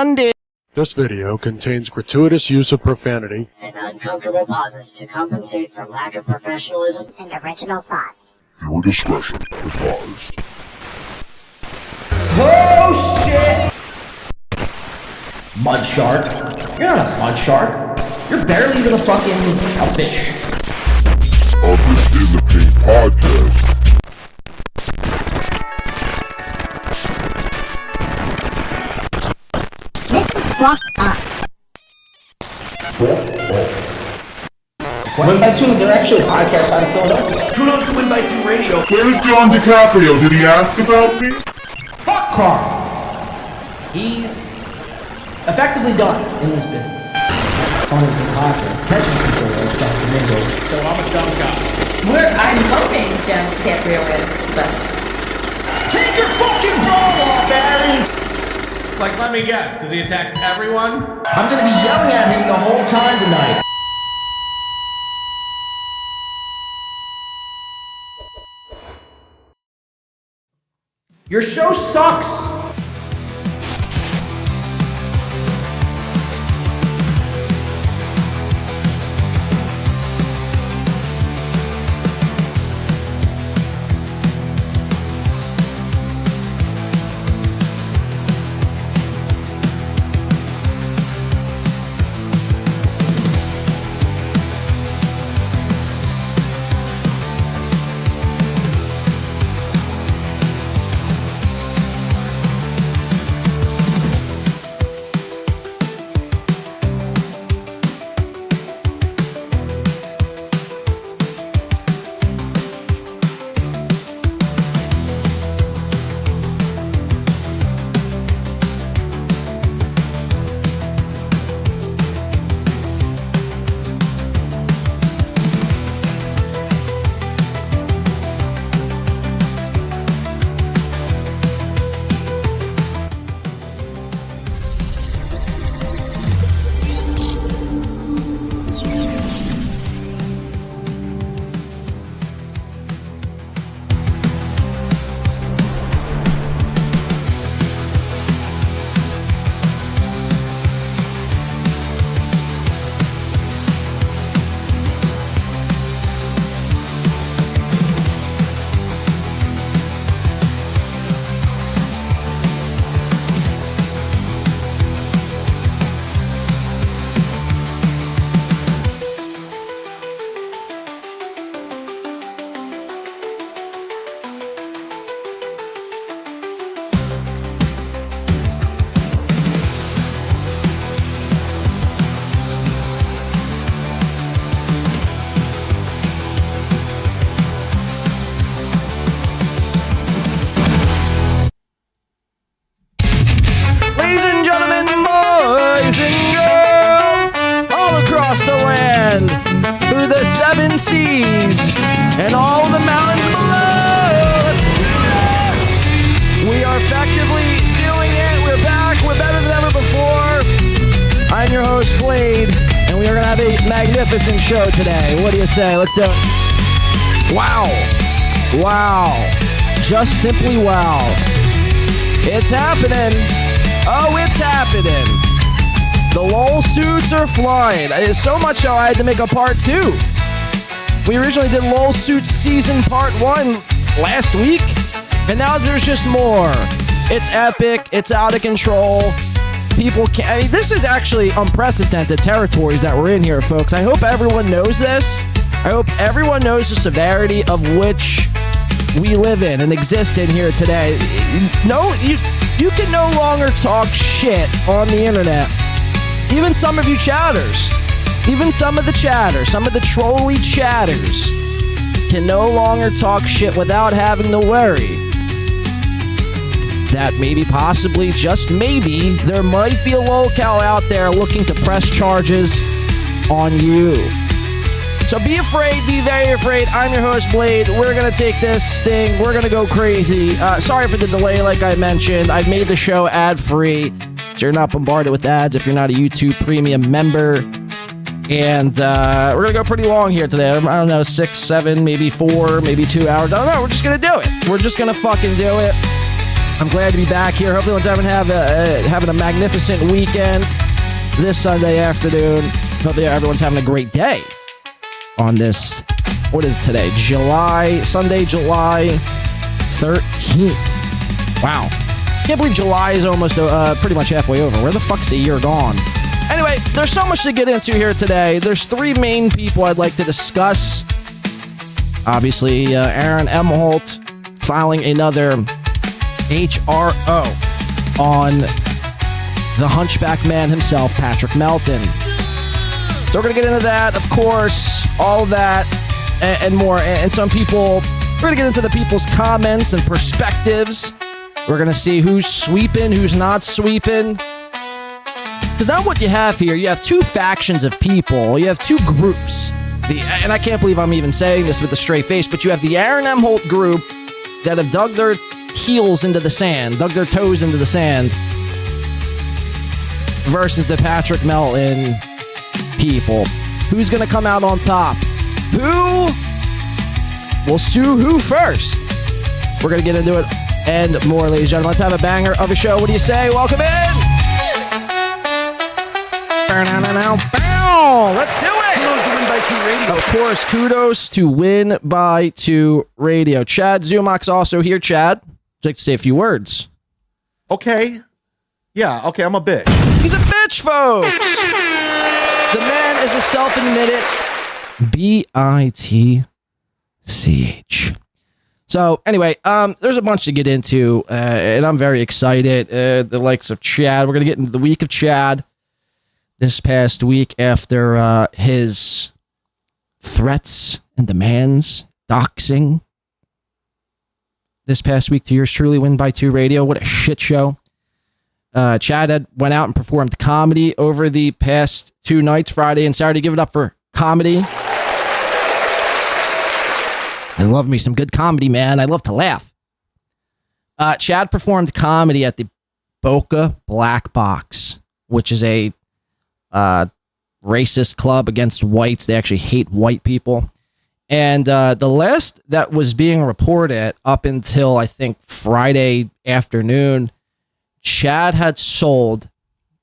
This video contains gratuitous use of profanity and uncomfortable pauses to compensate for lack of professionalism and original thought. Viewer discretion advised. Oh shit! Mud shark. You're not a mud shark. You're barely even a fish. This is a Pink Podcast. This is fucked up. Win by 2, they're actually a podcast out of Philadelphia. Kudos to Win by 2 Radio. Where's John Di Caprio? Did he ask about me? Fuck Carl! He's effectively done in this business. On the podcast, catching people like Dr. Mingo. So I'm a dumb guy. I'm hoping John Di Caprio is, but... Take your fucking bra off, Barry! Like, let me guess, because he attacked everyone? I'm gonna be yelling at him the whole time tonight. Your show sucks! And all the mountains below. We are effectively doing it. We're back. We're better than ever before. I'm your host, Blade, and we are going to have a magnificent show today. What do you say? Let's do it. Wow. Wow. Just simply wow. It's happening. Oh, it's happening. The Lolsuits are flying. It's so much so I had to make a part 2. We originally did Lolsuit season part 1 last week, and now there's just more. It's epic. It's out of control. People can't... I mean, this is actually unprecedented territories that we're in here, folks. I hope everyone knows this. I hope everyone knows the severity of which we live in and exist in here today. No, you can no longer talk shit on the internet. Even some of you chatters, even some of the chatters, some of the trolly chatters can no longer talk shit without having to worry that maybe, possibly, just maybe, there might be a lolcow out there looking to press charges on you. So be afraid, be very afraid. I'm your host, Blade. We're going to take this thing. We're going to go crazy. Sorry for the delay, like I mentioned. I've made the show ad-free, so you're not bombarded with ads if you're not a YouTube Premium member. And we're going to go pretty long here today. I don't know, 6, 7, maybe 4, maybe 2 hours. I don't know. We're just going to do it. We're just going to fucking do it. I'm glad to be back here. Hope everyone's having a magnificent weekend this Sunday afternoon. Hope everyone's having a great day on this, what is today? Sunday, July 13th. Wow. Can't believe July is almost pretty much halfway over. Where the fuck's the year gone? Anyway, there's so much to get into here today. There's three main people I'd like to discuss. Obviously, Aaron Imholte filing another HRO on the hunchback man himself, Patrick Melton. So we're going to get into that, of course, all of that and more. And some people, we're going to get into the people's comments and perspectives. We're going to see who's sweeping, who's not sweeping. Because now what you have here, you have two factions of people. You have two groups. And I can't believe I'm even saying this with a straight face, but you have the Aaron Imholte group that have dug their heels into the sand, dug their toes into the sand, versus the Patrick Melton people. Who's going to come out on top? Who will sue who first? We're going to get into it and more, ladies and gentlemen. Let's have a banger of a show. What do you say? Welcome in. Let's do it. Of course, kudos to Win by 2 Radio. Chad Zumock's also here. Chad, would you like to say a few words? Okay. Yeah, okay, I'm a bitch. He's a bitch, folks. The man is a self-admitted bitch. So, anyway, there's a bunch to get into, and I'm very excited. The likes of Chad. We're going to get into the week of Chad this past week after his threats and demands, doxing. This past week to yours truly, Win by 2 Radio. What a shit show. Chad went out and performed comedy over the past 2 nights, Friday and Saturday. Give it up for comedy. I love me some good comedy, man. I love to laugh. Chad performed comedy at the Boca Black Box, which is a racist club against whites. They actually hate white people. And the last that was being reported up until, I think, Friday afternoon, Chad had sold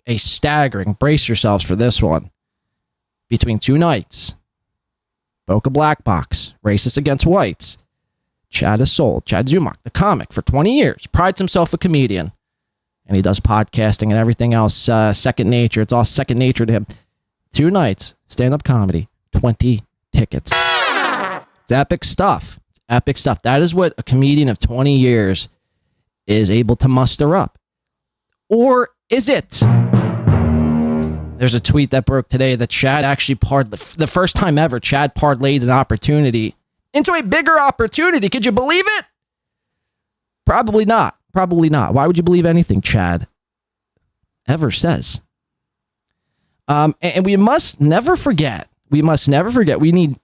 a staggering, brace yourselves for this one, between 2 nights. Boca Black Box, racist against whites. Chad Zumock, the comic, for 20 years, prides himself a comedian. And he does podcasting and everything else, second nature. It's all second nature to him. 2 nights, stand-up comedy, 20 tickets. It's epic stuff. Epic stuff. That is what a comedian of 20 years is able to muster up. Or is it? There's a tweet that broke today that Chad actually the first time ever, Chad parlayed an opportunity into a bigger opportunity. Could you believe it? Probably not. Probably not. Why would you believe anything Chad ever says? And we must never forget. We need,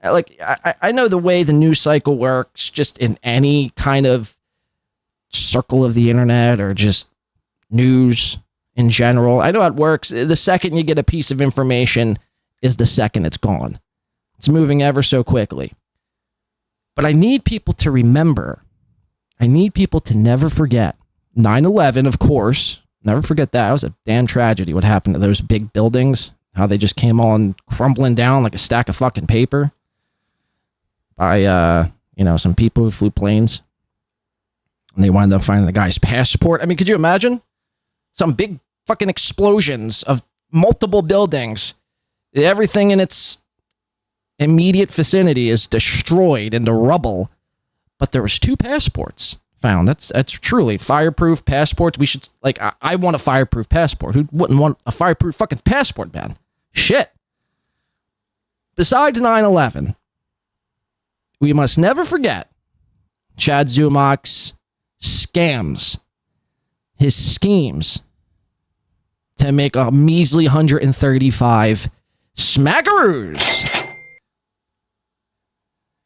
like, I know the way the news cycle works, just in any kind of circle of the internet or just news in general. I know how it works. The second you get a piece of information is the second it's gone. It's moving ever so quickly. But I need people to remember. I need people to never forget. 9/11, of course. Never forget that. It was a damn tragedy what happened to those big buildings. How they just came on crumbling down like a stack of fucking paper by, some people who flew planes. And they wound up finding the guy's passport. I mean, could you imagine? Some big fucking explosions of multiple buildings. Everything in its immediate vicinity is destroyed into rubble. But there was 2 passports found. That's truly fireproof passports. We should, like, I want a fireproof passport. Who wouldn't want a fireproof fucking passport, man? Shit. Besides 9/11, we must never forget Chad Zumock's scams, his schemes to make a measly 135 smackaroos.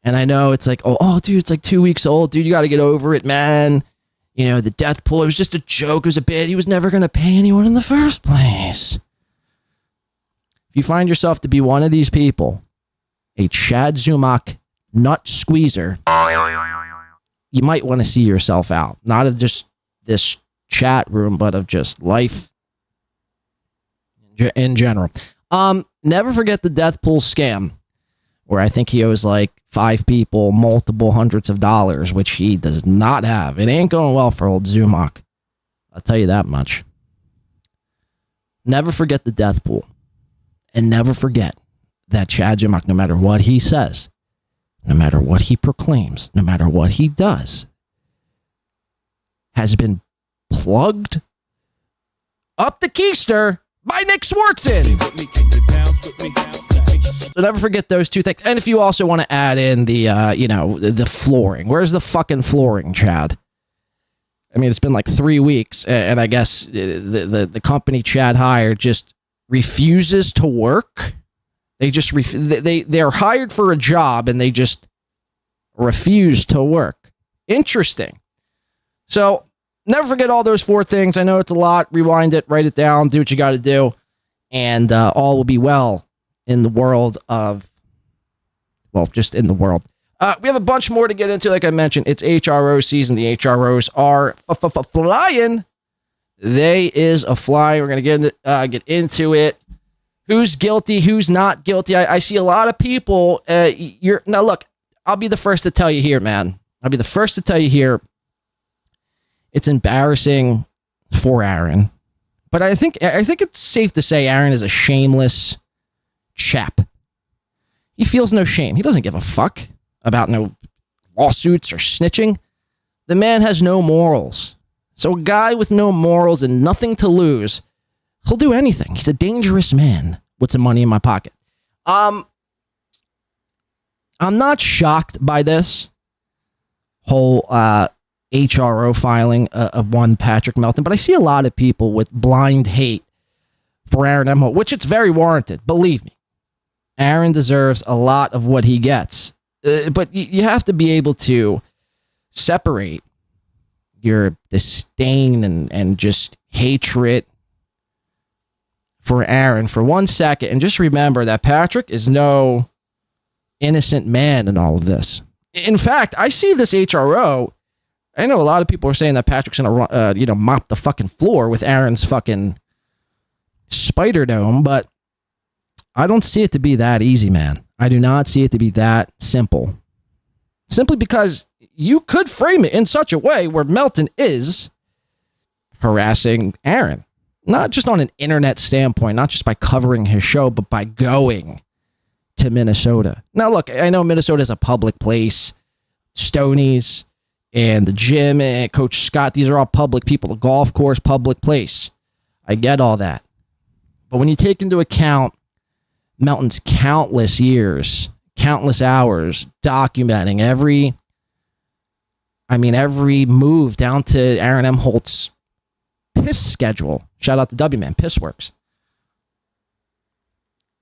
And I know it's like, oh, dude, it's like 2 weeks old. Dude, you got to get over it, man. You know, the death pool, it was just a joke. It was a bit. He was never going to pay anyone in the first place. If you find yourself to be one of these people, a Chad Zumock nut squeezer, you might want to see yourself out, not of just this chat room, but of just life in general. Never forget the death pool scam, where I think he owes like 5 people multiple hundreds of dollars, which he does not have. It ain't going well for old Zumock. I'll tell you that much. Never forget the death pool. And never forget that Chad Zumock, no matter what he says, no matter what he proclaims, no matter what he does, has been plugged up the keister by Nick Swartzen. So never forget those two things. And if you also want to add in the, the flooring. Where's the fucking flooring, Chad? I mean, it's been like 3 weeks, and I guess the company Chad hired just refuses to work. They just they're hired for a job, and they just refuse to work. Interesting. So never forget all those 4 things. I know it's a lot. Rewind it, write it down, do what you got to do, and all will be well in the world of, well, just in the world. We have a bunch more to get into. Like I mentioned, it's HRO season. The HROs are flying. They is a fly. We're going to get into it. Who's guilty? Who's not guilty? I see a lot of people. Now look, I'll be the first to tell you here, man. I'll be the first to tell you here. It's embarrassing for Aaron, but I think it's safe to say Aaron is a shameless chap. He feels no shame. He doesn't give a fuck about no lawsuits or snitching. The man has no morals. So a guy with no morals and nothing to lose, he'll do anything. He's a dangerous man with some money in my pocket. I'm not shocked by this whole HRO filing of one Patrick Melton, but I see a lot of people with blind hate for Aaron Imholte, which it's very warranted. Believe me, Aaron deserves a lot of what he gets. But you have to be able to separate your disdain and just hatred for Aaron for 1 second, and just remember that Patrick is no innocent man in all of this. In fact, I see this HRO. I know a lot of people are saying that Patrick's gonna mop the fucking floor with Aaron's fucking spider dome, but I don't see it to be that easy, man. I do not see it to be that simple. Simply because you could frame it in such a way where Melton is harassing Aaron. Not just on an internet standpoint, not just by covering his show, but by going to Minnesota. Now, look, I know Minnesota is a public place. Stoney's and the gym and Coach Scott, these are all public people. The golf course, public place. I get all that. But when you take into account Melton's countless years, countless hours documenting every move down to Aaron Imholte's piss schedule. Shout out to W-Man, Piss Works.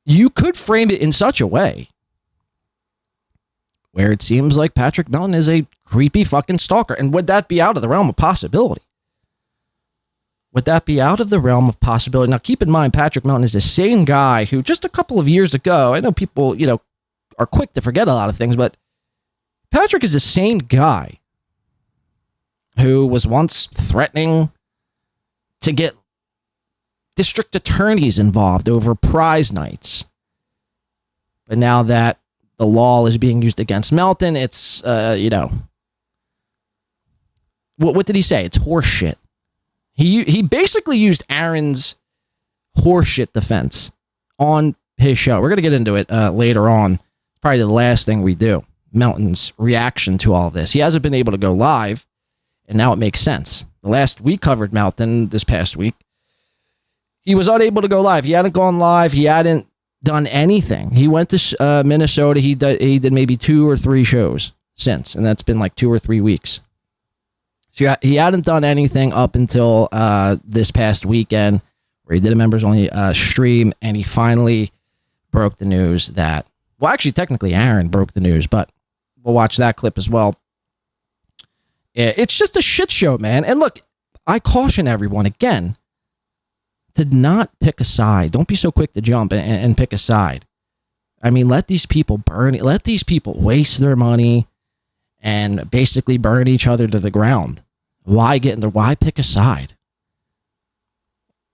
You could frame it in such a way where it seems like Patrick Melton is a creepy fucking stalker. And would that be out of the realm of possibility? Would that be out of the realm of possibility? Now, keep in mind, Patrick Melton is the same guy who just a couple of years ago, I know people, are quick to forget a lot of things, but Patrick is the same guy who was once threatening to get district attorneys involved over prize nights. But now that the law is being used against Melton, it's, what did he say? It's horseshit. He basically used Aaron's horseshit defense on his show. We're going to get into it later on. Probably the last thing we do. Melton's reaction to all this. He hasn't been able to go live, and now it makes sense. The last we covered Melton this past week, he was unable to go live. He hadn't gone live. He hadn't done anything. He went to Minnesota. He did maybe 2 or 3 shows since, and that's been like 2 or 3 weeks. So he hadn't done anything up until this past weekend, where he did a members only stream, and he finally broke the news that, well, actually, technically Aaron broke the news, but we'll watch that clip as well. It's just a shit show, man. And look, I caution everyone again to not pick a side. Don't be so quick to jump and pick a side. I mean, let these people burn it. Let these people waste their money and basically burn each other to the ground. Why get in there? Why pick a side?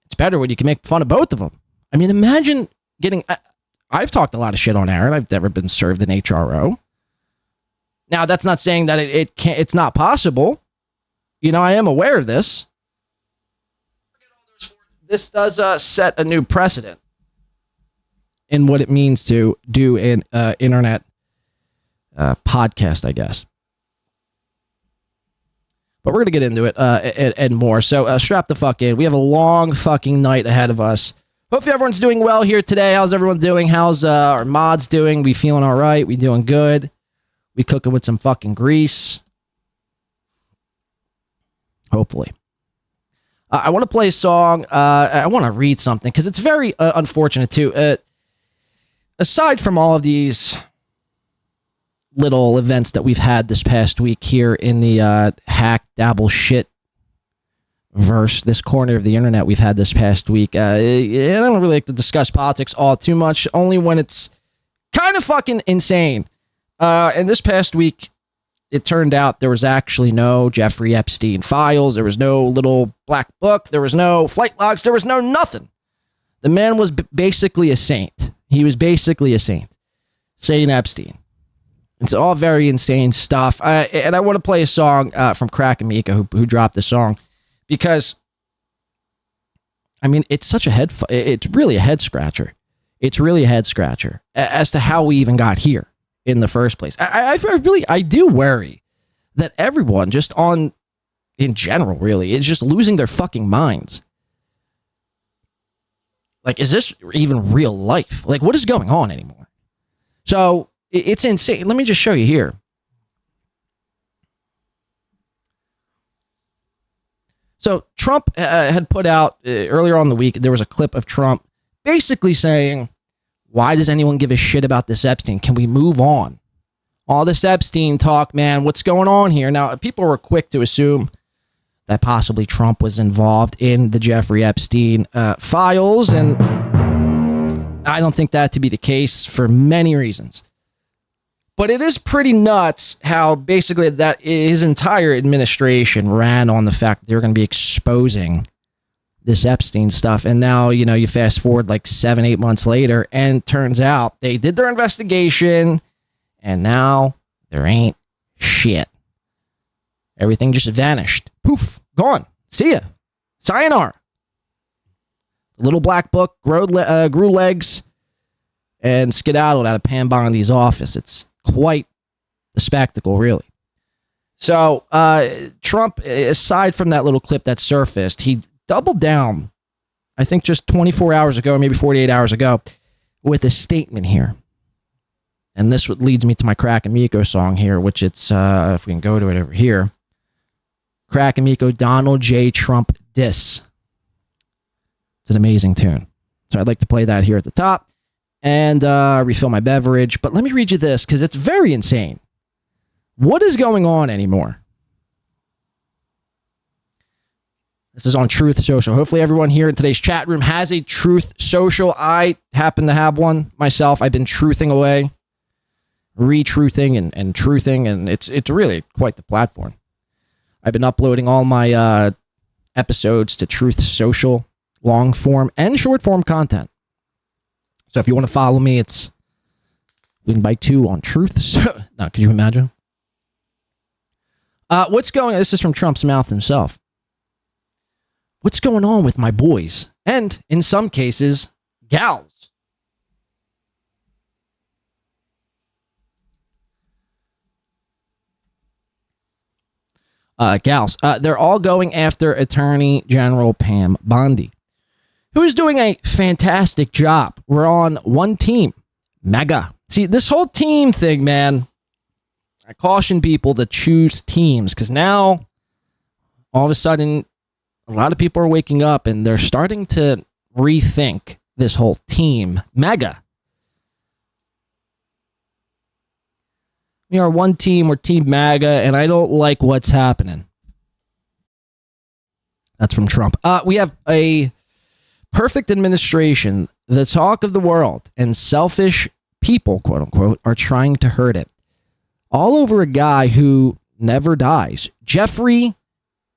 It's better when you can make fun of both of them. I mean, imagine getting... I've talked a lot of shit on air, and I've never been served an HRO. Now, that's not saying that it's not possible. You know, I am aware of this. This does set a new precedent in what it means to do an internet podcast, I guess. But we're going to get into it and more. So strap the fuck in. We have a long fucking night ahead of us. Hopefully everyone's doing well here today. How's everyone doing? How's our mods doing? We feeling all right? We doing good? We cooking with some fucking grease? Hopefully. I want to play a song. I want to read something because it's very unfortunate too. Aside from all of these little events that we've had this past week here in the hack dabble shit verse, this corner of the internet we've had this past week. I don't really like to discuss politics all too much, only when it's kind of fucking insane. And this past week, it turned out there was actually no Jeffrey Epstein files. There was no little black book. There was no flight logs. There was no nothing. The man was basically a saint. He was basically a saint. Saint Epstein. It's all very insane stuff. And I want to play a song from Crack and Mika, who dropped the song, because, I mean, it's such a it's really a head scratcher. It's really a head scratcher as to how we even got here in the first place. I do worry that everyone in general, really, is just losing their fucking minds. Like, is this even real life? Like, what is going on anymore? So, it's insane. Let me just show you here. So, Trump had put out, earlier on in the week, there was a clip of Trump basically saying, why does anyone give a shit about this Epstein? Can we move on? All this Epstein talk, man, what's going on here? Now, people were quick to assume that possibly Trump was involved in the Jeffrey Epstein files, and I don't think that to be the case for many reasons. But it is pretty nuts how basically that his entire administration ran on the fact that they were going to be exposing this Epstein stuff. And now, you know, you fast forward like 7-8 months later, and turns out they did their investigation, and now there ain't shit. Everything just vanished. Poof, gone. See ya. Sayonara. The little black book grew legs and skedaddled out of Pam Bondi's office. It's quite the spectacle, really. So, Trump, aside from that little clip that surfaced, he doubled down, I think just 24 hours ago, or maybe 48 hours ago, with a statement here. And this leads me to my Crack and Miko song here, which it's, if we can go to it over here. Crack and Miko, Donald J. Trump Diss. It's an amazing tune. So I'd like to play that here at the top and refill my beverage. But let me read you this, because it's very insane. What is going on anymore? This is on Truth Social. Hopefully everyone here in today's chat room has a Truth Social. I happen to have one myself. I've been truthing away, re-truthing and truthing, and it's really quite the platform. I've been uploading all my episodes to Truth Social, long form and short form content. So if you want to follow me, it's Win by 2 on Truth. So, no, could you imagine? What's going on? This is from Trump's mouth himself. What's going on with my boys? And in some cases, gals. They're all going after Attorney General Pam Bondi, who is doing a fantastic job. We're on one team. MAGA. See, this whole team thing, man, I caution people to choose teams, because now, all of a sudden, a lot of people are waking up and they're starting to rethink this whole team. MAGA. We are one team. We're Team MAGA, and I don't like what's happening. That's from Trump. We have a perfect administration, the talk of the world, and selfish people, quote unquote, are trying to hurt it. all over a guy who never dies. Jeffrey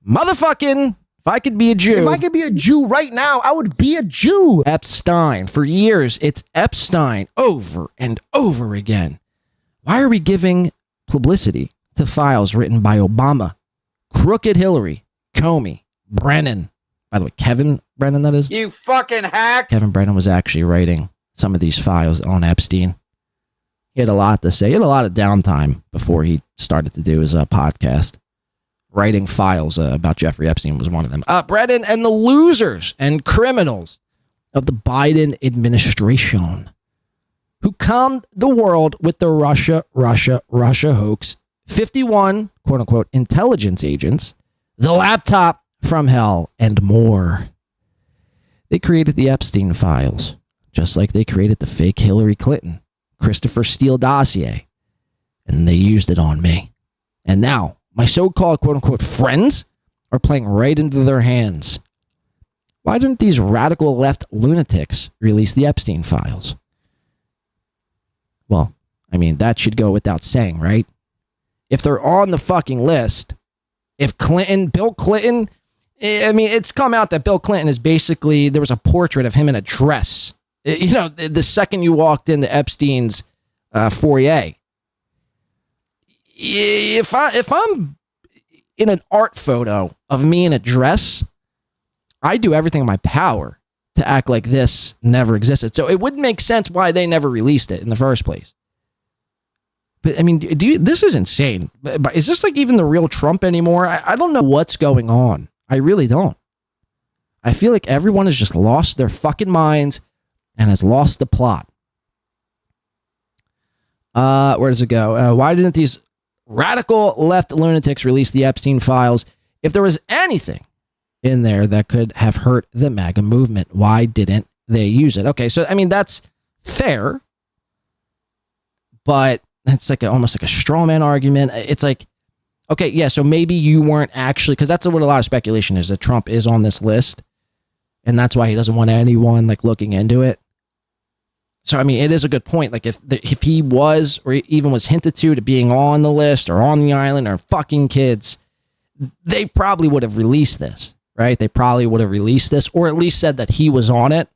motherfucking, if I could be a Jew. If I could be a Jew right now, I would be a Jew. Epstein. For years, it's Epstein over and over again. Why are we giving publicity to files written by Obama, crooked Hillary, Comey, Brennan? By the way, Kevin Brennan, that is? You fucking hack! Kevin Brennan was actually writing some of these files on Epstein. He had a lot to say. He had a lot of downtime before he started to do his podcast. Writing files about Jeffrey Epstein was one of them. Brennan and the losers and criminals of the Biden administration who calmed the world with the Russia hoax, 51, quote unquote, intelligence agents, the laptop from hell, and more. They created the Epstein files, just like they created the fake Hillary Clinton, Christopher Steele dossier, and they used it on me. And now, my so-called quote-unquote friends are playing right into their hands. Why didn't these radical left lunatics release the Epstein files? Well, I mean, that should go without saying, right? If they're on the fucking list, if Bill Clinton, I mean, it's come out that Bill Clinton is basically, there was a portrait of him in a dress. You know, the second you walked into Epstein's foyer. If I'm in an art photo of me in a dress, I do everything in my power to act like this never existed. So it wouldn't make sense why they never released it in the first place. But I mean, this is insane. But is this like even the real Trump anymore? I don't know what's going on. I really don't. I feel like everyone has just lost their fucking minds and has lost the plot. Where does it go? Why didn't these radical left lunatics release the Epstein files? If there was anything in there that could have hurt the MAGA movement, why didn't they use it? Okay, so I mean, that's fair, but it's like almost like a straw man argument. It's like, okay, yeah, so maybe you weren't actually, because that's what a lot of speculation is, that Trump is on this list, and that's why he doesn't want anyone like looking into it. So, I mean, it is a good point. Like, if he was, or even was hinted to being on the list or on the island or fucking kids, they probably would have released this, right? They probably would have released this, or at least said that he was on it.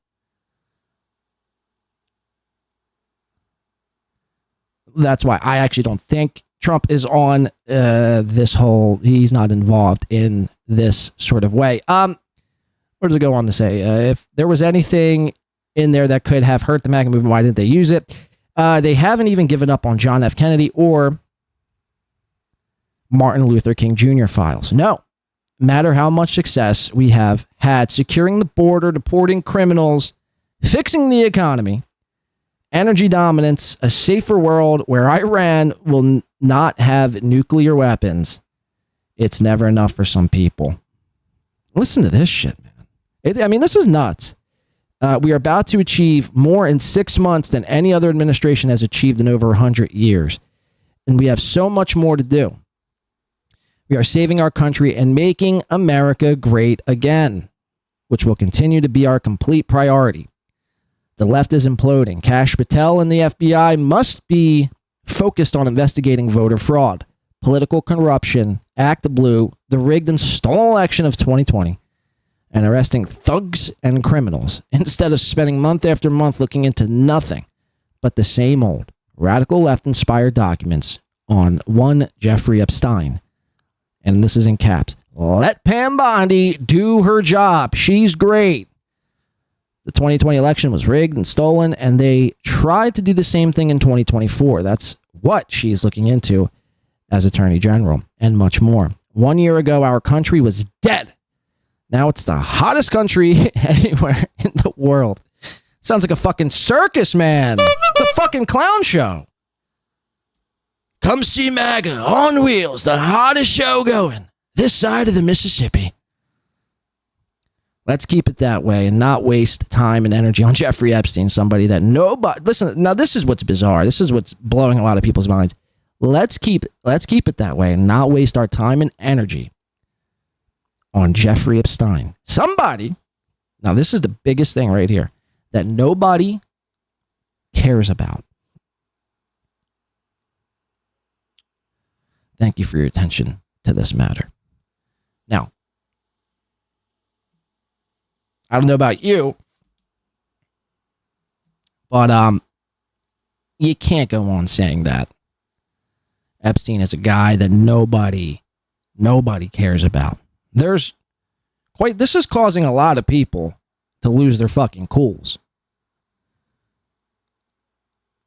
That's why I actually don't think Trump is on this whole, he's not involved in this sort of way. Where does it go on to say? If there was anything in there that could have hurt the MAGA movement, why didn't they use it? They haven't even given up on John F. Kennedy or Martin Luther King Jr. files. No matter how much success we have had securing the border, deporting criminals, fixing the economy, energy dominance, a safer world where Iran will not have nuclear weapons, it's never enough for some people. Listen to this shit, man. I mean, this is nuts. We are about to achieve more in 6 months than any other administration has achieved in over 100 years. And we have so much more to do. We are saving our country and making America great again, which will continue to be our complete priority. The left is imploding. Kash Patel and the FBI must be focused on investigating voter fraud, political corruption, Act the Blue, the rigged and stolen election of 2020, and arresting thugs and criminals instead of spending month after month looking into nothing but the same old radical left-inspired documents on one Jeffrey Epstein. And this is in caps. Let Pam Bondi do her job. She's great. The 2020 election was rigged and stolen, and they tried to do the same thing in 2024. That's what she's looking into as Attorney General, and much more. 1 year ago, our country was dead. Now it's the hottest country anywhere in the world. Sounds like a fucking circus, man. It's a fucking clown show. Come see MAGA on wheels, the hottest show going this side of the Mississippi. Let's keep it that way and not waste time and energy on Jeffrey Epstein, somebody that nobody... Listen, now this is what's bizarre. This is what's blowing a lot of people's minds. Let's keep it that way and not waste our time and energy on Jeffrey Epstein. Somebody, now this is the biggest thing right here, that nobody cares about. Thank you for your attention to this matter. Now, I don't know about you, but you can't go on saying that Epstein is a guy that nobody cares about. This is causing a lot of people to lose their fucking cools.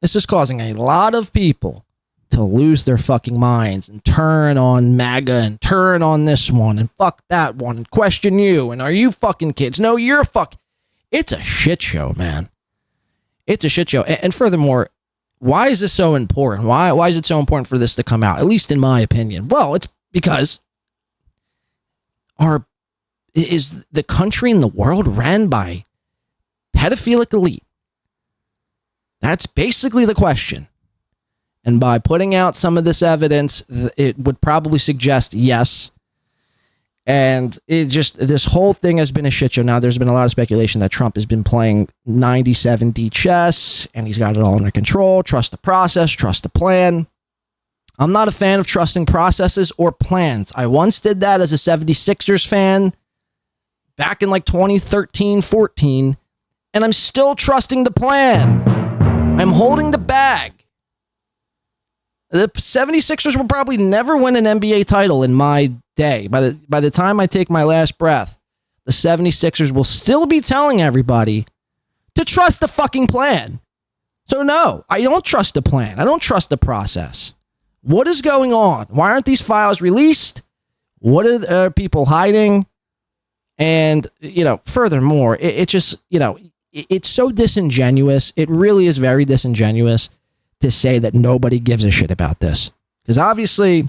This is causing a lot of people to lose their fucking minds and turn on MAGA and turn on this one and fuck that one and question you and are you fucking kids? No, you're It's a shit show, man. It's a shit show. And furthermore, why is this so important? Why is it so important for this to come out? At least in my opinion. Well, it's because is the country and the world ran by pedophilic elite? That's basically the question. And by putting out some of this evidence, it would probably suggest yes. And this whole thing has been a shit show. Now, there's been a lot of speculation that Trump has been playing 97D chess and he's got it all under control. Trust the process, trust the plan. I'm not a fan of trusting processes or plans. I once did that as a 76ers fan back in like 2013, 14, and I'm still trusting the plan. I'm holding the bag. The 76ers will probably never win an NBA title in my day. By the time I take my last breath, the 76ers will still be telling everybody to trust the fucking plan. So no, I don't trust the plan. I don't trust the process. What is going on? Why aren't these files released? What are people hiding? And, furthermore, it's so disingenuous. It really is very disingenuous to say that nobody gives a shit about this. Because obviously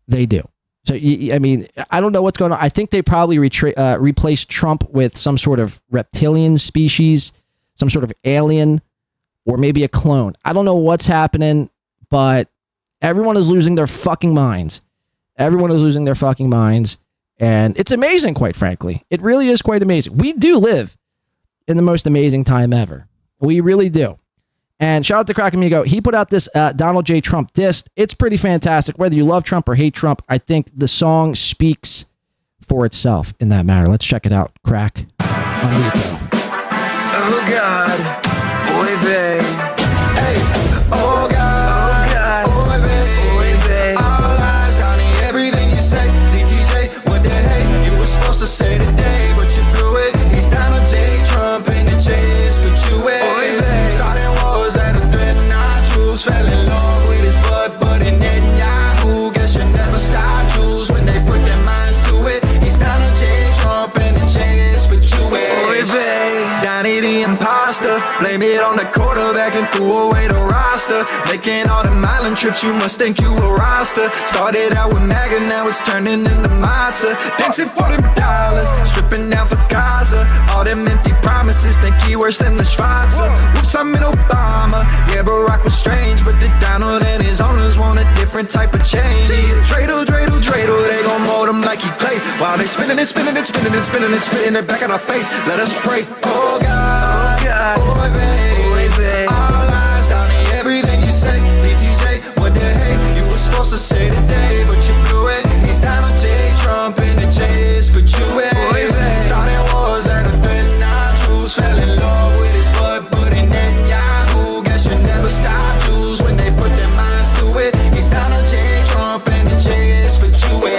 they do. So, I don't know what's going on. I think they probably replaced Trump with some sort of reptilian species, some sort of alien, or maybe a clone. I don't know what's happening, but everyone is losing their fucking minds. Everyone is losing their fucking minds. And it's amazing, quite frankly. It really is quite amazing. We do live in the most amazing time ever. We really do. And shout out to Crack Amigo. He put out this Donald J. Trump diss. It's pretty fantastic. Whether you love Trump or hate Trump, I think the song speaks for itself in that matter. Let's check it out. Crack Amigo. Oh, God. Boy, babe. Hey. Oh, God. Oh, God. Boy, babe. Boy, babe. All lies down in everything you say. DTJ, what the heck? You were supposed to say today, but you blew it. He's Donald J. Trump and the J is for Jewish. Starting wars at a threat, our troops fell in love with his butt, but in Netanyahu, guess you never stop Jews when they put their minds to it. He's Donald J. Trump and the J is for Jewish. Donnie the imposter, blame it on the quarterback and threw away the roster. Making all the miling trips, you must think you a roster. Started out with MAGA, now it's turning into Mazda. Dancing for them dollars, stripping down for Gaza. All them empty promises, think he worse than the Schwarzer. Whoops, I'm in Obama. Yeah, Barack was strange, but the Donald and his owners want a different type of change. Dreidel, they gon' mold him like he clay. While they spinning it back in our face. Let us pray. Oh God, Oh, God. boy, babe. All lies down in everything you say. DTJ, what the heck? You were supposed to say today, but you blew it. He's Donald J. Trump and the J is for Jewish. Starting wars at a threat, our troops fell in love with his butt, but in Netanyahu, guess you never stop Jews when they put their minds to it. He's Donald J. Trump and the J is for Jewish.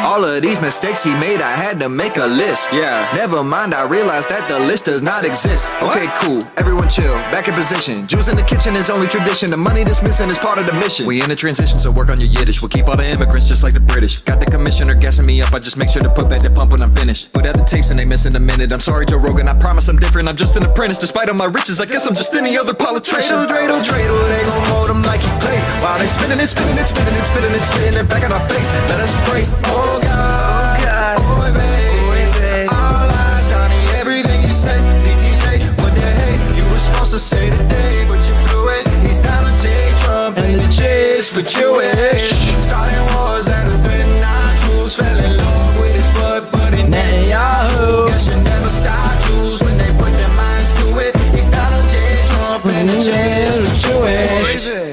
All of these mistakes he made, I had to make a list. Yeah, never mind, I realized that the list does not exist. Okay, cool, everyone chill, back in position. Jews in the kitchen is only tradition. The money that's missing is part of the mission. We in a transition, so work on your Yiddish. We'll keep all the immigrants just like the British. Got the commissioner gassing me up, I just make sure to put back the pump when I'm finished. Put out the tapes and they missing a minute. I'm sorry, Joe Rogan, I promise I'm different. I'm just an apprentice, despite all my riches. I guess I'm just any other politician. Dreidel, they gon' mold him like he played. While they spinning it back in our face. Let us pray. Oh God, boy, babe. All lies down in everything you say. DTJ, what the heck? You were supposed to say today, but you blew it. He's Donald J. Trump and the J is for Jewish. Starting wars at a threat, our troops fell in love with his butt, but in Netanyahu, guess you never stop Jews when they put their minds to it. He's Donald J. Trump and the J is for Jewish.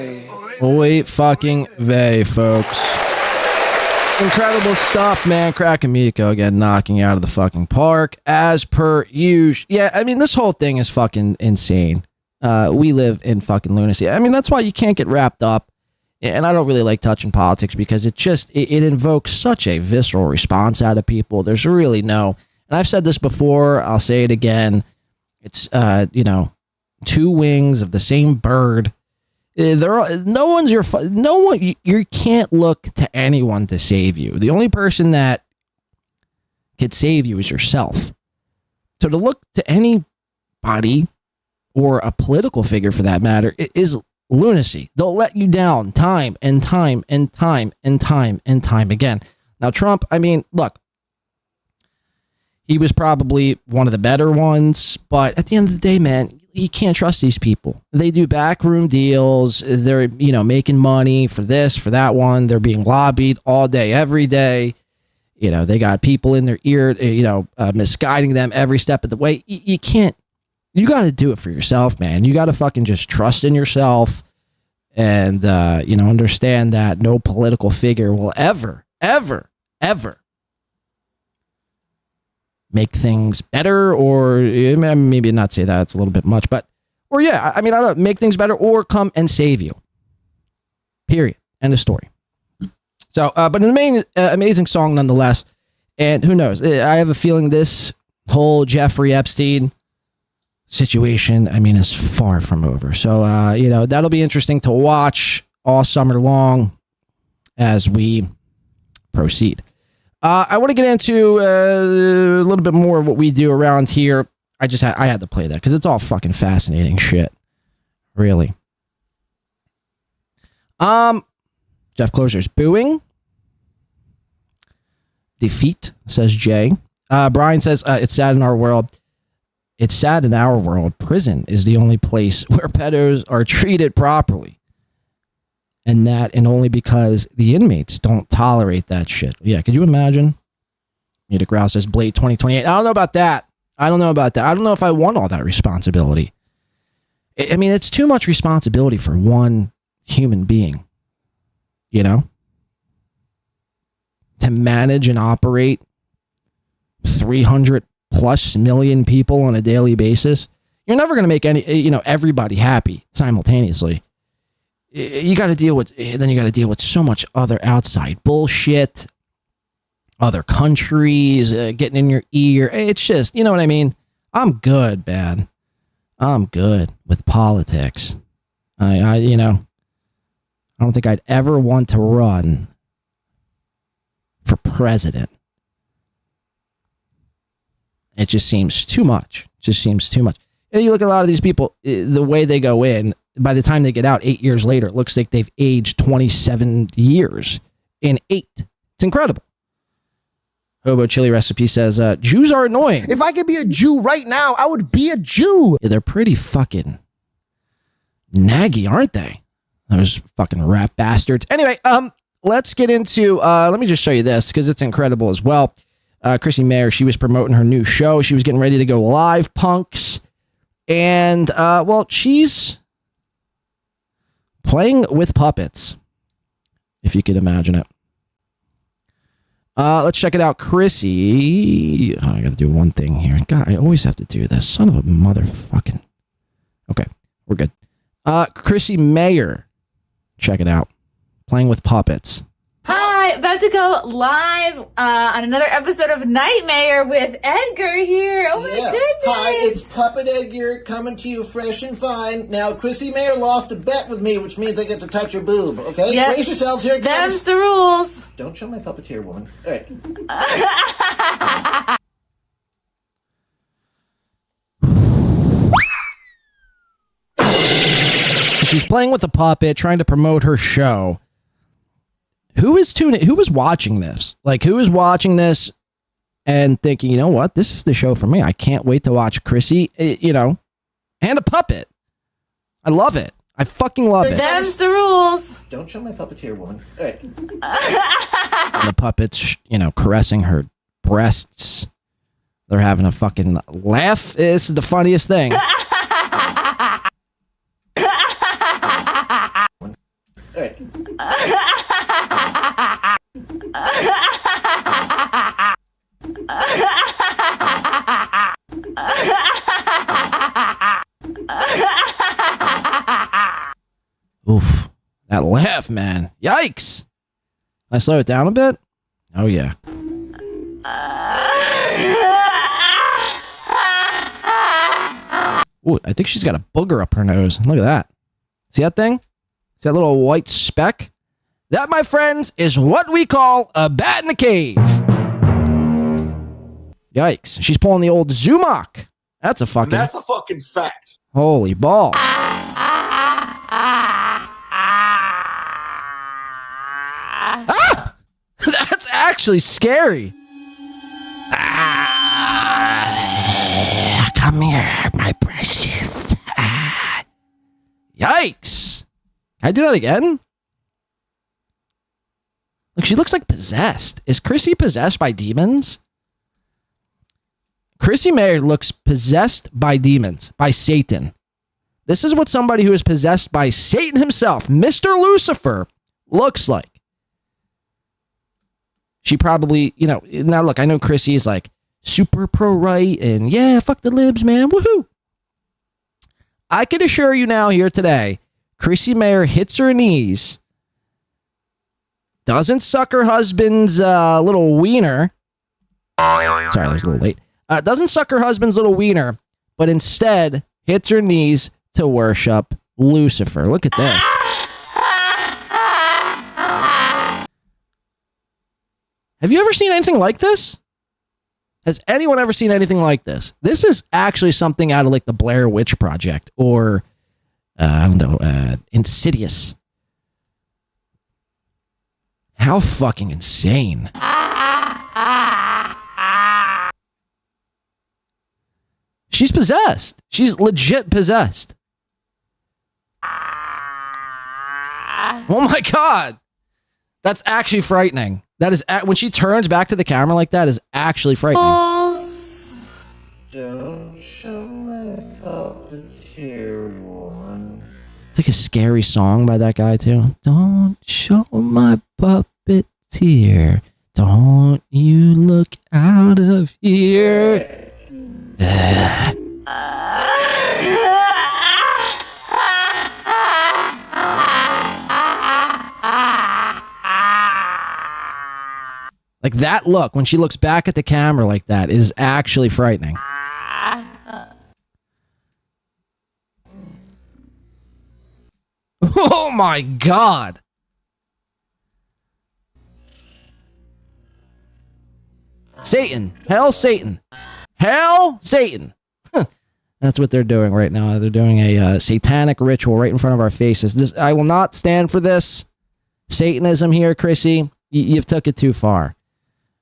Oy fucking vey, folks. Incredible stuff, man. Crack Amico again, knocking out of the fucking park as per usual. Yeah, I mean, this whole thing is fucking insane. We live in fucking lunacy. I mean, that's why you can't get wrapped up. And I don't really like touching politics because it invokes such a visceral response out of people. There's really no, and I've said this before, I'll say it again. It's, two wings of the same bird. You can't look to anyone to save you. The only person that could save you is yourself. So to look to anybody or a political figure for that matter is lunacy. They'll let you down time and time and time and time and time again. Now, Trump, I mean, look, he was probably one of the better ones, but at the end of the day, man, you can't trust these people. They do backroom deals. They're, making money for this, for that one. They're being lobbied all day, every day. They got people in their ear, misguiding them every step of the way. You can't, you got to do it for yourself, man. You got to fucking just trust in yourself and, understand that no political figure will ever make things better, or maybe not say that, it's a little bit much, but, or yeah, I mean, I don't know, make things better or come and save you. Period. End of story. So, but an amazing song nonetheless. And who knows? I have a feeling this whole Jeffrey Epstein situation, I mean, is far from over. So, that'll be interesting to watch all summer long as we proceed. I want to get into a little bit more of what we do around here. I had to play that because it's all fucking fascinating shit. Really. Jeff Closer's booing. Defeat, says Jay. Brian says, it's sad in our world. It's sad in our world. Prison is the only place where pedos are treated properly. And only because the inmates don't tolerate that shit. Yeah, could you imagine? Nita Grouse says, Blade 2028. I don't know about that. I don't know if I want all that responsibility. I mean, it's too much responsibility for one human being. To manage and operate 300 plus million people on a daily basis. You're never going to make everybody happy simultaneously. You got to deal with so much other outside bullshit, other countries getting in your ear. It's just, you know what I mean? I'm good, man. I'm good with politics. I don't think I'd ever want to run for president. It just seems too much. And you look at a lot of these people, the way they go in, by the time they get out 8 years later, it looks like they've aged 27 years in 8. It's incredible. Hobo Chili Recipe says, Jews are annoying. If I could be a Jew right now, I would be a Jew. Yeah, they're pretty fucking naggy, aren't they? Those fucking rap bastards. Anyway, let's get into, let me just show you this because it's incredible as well. Chrissy Mayor, she was promoting her new show. She was getting ready to go live, punks. And, she's playing with puppets, if you could imagine it. Let's check it out. Chrissy. I gotta do one thing here. God, I always have to do this. Son of a motherfucking. Okay, we're good. Chrissy Mayor. Check it out. Playing with puppets. Hi, about to go live on another episode of Nightmare with Edgar here. Oh my goodness. Hi, it's Puppet Edgar coming to you fresh and fine. Now, Chrissy Mayor lost a bet with me, which means I get to touch her boob, okay? Yep. Brace yourselves, here it comes. Them's the rules. Don't show my puppeteer, woman. All right. She's playing with a puppet, trying to promote her show. Who is watching this? Like, who is watching this and thinking, you know what? This is the show for me. I can't wait to watch Chrissy, and a puppet. I love it. I fucking love it. Them's the rules. Don't show my puppeteer, woman. All right. And the puppets, caressing her breasts. They're having a fucking laugh. This is the funniest thing. Oof. That laugh, man. Yikes. Can I slow it down a bit? Oh, yeah. Ooh, I think she's got a booger up her nose. Look at that. See that thing? See that little white speck? That, my friends, is what we call a bat in the cave. Yikes. She's pulling the old Zumock. That's a fucking fact. Holy ball. Ah! That's actually scary. Come here, my precious. Yikes. Can I do that again? Look, she looks like possessed. Is Chrissy possessed by demons? Chrissy Mayor looks possessed by demons, by Satan. This is what somebody who is possessed by Satan himself, Mr. Lucifer, looks like. She probably, now look, I know Chrissy is like super pro-right and yeah, fuck the libs, man, woohoo. I can assure you now here today, Chrissy Mayor hits her knees, doesn't suck her husband's little wiener. Sorry, that was a little late. Doesn't suck her husband's little wiener, but instead hits her knees to worship Lucifer. Look at this. Have you ever seen anything like this? Has anyone ever seen anything like this? This is actually something out of like the Blair Witch Project or, I don't know, Insidious. How fucking insane. She's possessed. She's legit possessed. Oh my God. That's actually frightening. That is, when she turns back to the camera like that is actually frightening. Don't show my puppeteer one. It's like a scary song by that guy too. Don't show my puppeteer. Don't you look out of here. Like that look, when she looks back at the camera like that, is actually frightening. Oh my God. Satan. Hell, Satan. Hell, Satan. That's what they're doing right now. They're doing a satanic ritual right in front of our faces. I will not stand for this Satanism here, Chrissy. You've took it too far.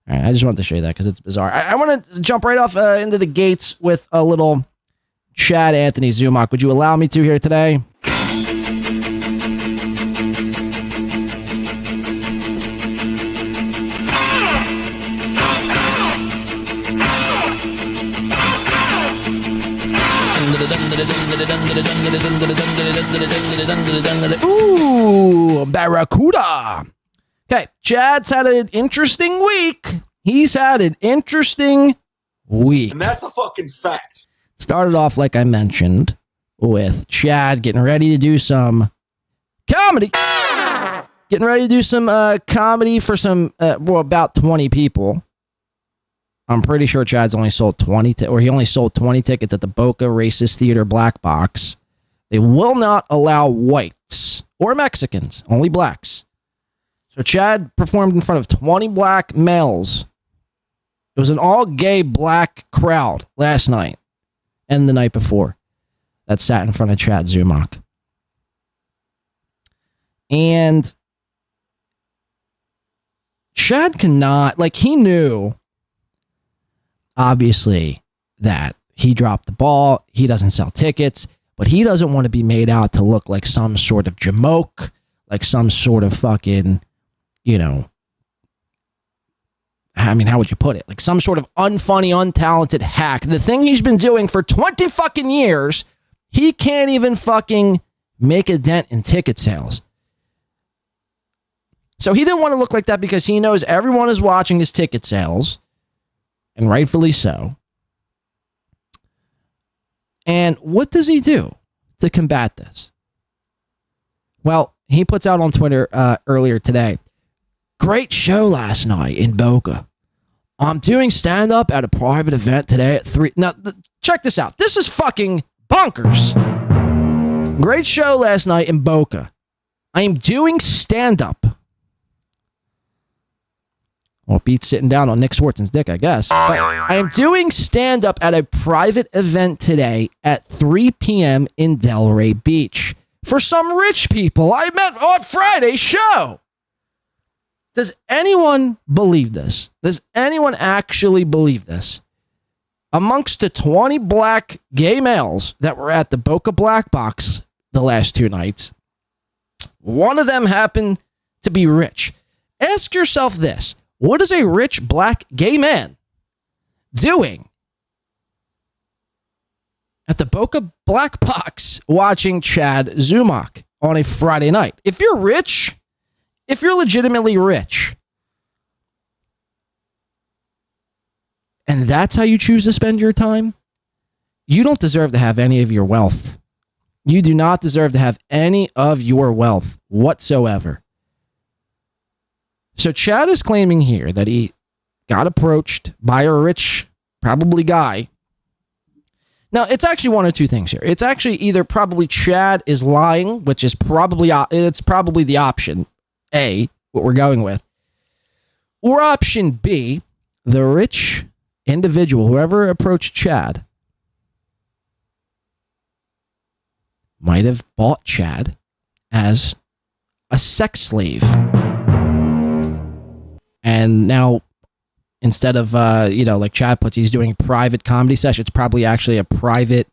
All right, I just wanted to show you that because it's bizarre. I want to jump right off into the gates with a little Chad Anthony Zumock. Would you allow me to here today? Ooh, Barracuda. Okay, Chad's had an interesting week. He's had an interesting week. And that's a fucking fact. Started off, like I mentioned, with Chad getting ready to do some comedy. Getting ready to do some comedy for some, about 20 people. I'm pretty sure Chad's only sold 20, or he only sold 20 tickets at the Boca Racist Theater Black Box. They will not allow whites or Mexicans, only blacks. So Chad performed in front of 20 black males. It was an all-gay black crowd last night and the night before that sat in front of Chad Zumock. And Chad cannot, like, he knew, obviously, that he dropped the ball. He doesn't sell tickets, but he doesn't want to be made out to look like some sort of jamoke, like some sort of fucking, I mean, how would you put it? Like some sort of unfunny, untalented hack. The thing he's been doing for 20 fucking years, he can't even fucking make a dent in ticket sales. So he didn't want to look like that because he knows everyone is watching his ticket sales, and rightfully so. And what does he do to combat this? Well, he puts out on Twitter earlier today. Great show last night in Boca. I'm doing stand-up at a private event today at 3. Now, check this out. This is fucking bonkers. Great show last night in Boca. I am doing stand-up. Well, it beats sitting down on Nick Swartzen's dick, I guess. But I am doing stand-up at a private event today at 3 p.m. in Delray Beach for some rich people I met on Friday's show. Does anyone believe this? Does anyone actually believe this? Amongst the 20 black gay males that were at the Boca Black Box the last 2 nights, one of them happened to be rich. Ask yourself this. What is a rich black gay man doing at the Boca Black Box watching Chad Zumock on a Friday night? If you're rich, if you're legitimately rich, and that's how you choose to spend your time, you don't deserve to have any of your wealth. You do not deserve to have any of your wealth whatsoever. So Chad is claiming here that he got approached by a rich, probably guy. Now, it's actually one of two things here. It's actually either probably Chad is lying, which is probably the option A, what we're going with. Or option B, the rich individual, whoever approached Chad, might have bought Chad as a sex slave. And now, instead of, like Chad puts, he's doing private comedy session, it's probably actually a private,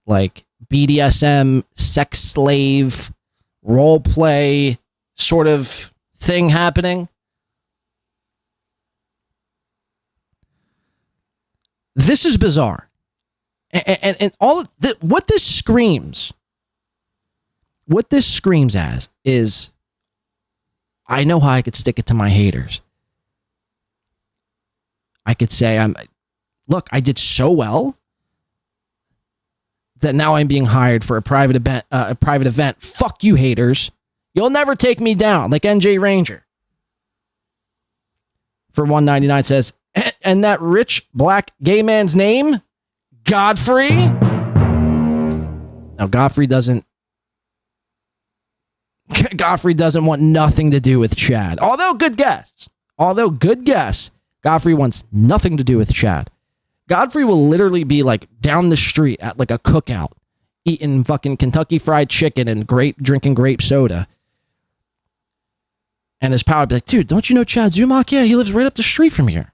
like, BDSM, sex slave, role play sort of thing happening. This is bizarre. And all of what this screams as is, I know how I could stick it to my haters. I could say, look, I did so well that now I'm being hired for a private event. Fuck you, haters. You'll never take me down, like NJ Ranger. For 199 says, and that rich black gay man's name, Godfrey. Now, Godfrey doesn't want nothing to do with Chad. Although good guess, Godfrey wants nothing to do with Chad. Godfrey will literally be like down the street at like a cookout, eating fucking Kentucky Fried Chicken and drinking grape soda. And his pal would be like, dude, don't you know Chad Zumock? Yeah, he lives right up the street from here.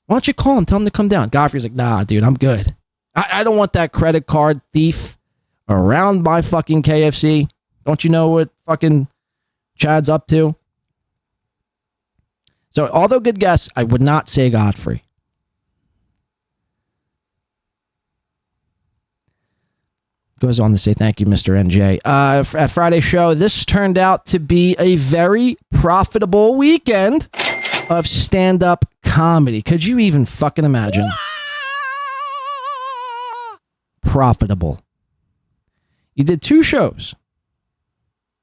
Why don't you call him, tell him to come down? Godfrey's like, nah, dude, I'm good. I don't want that credit card thief around my fucking KFC. Don't you know what fucking Chad's up to? So, although good guess, I would not say Godfrey. Goes on to say, thank you, Mr. NJ. At Friday's show, this turned out to be a very profitable weekend of stand-up comedy. Could you even fucking imagine? Profitable. You did 2 shows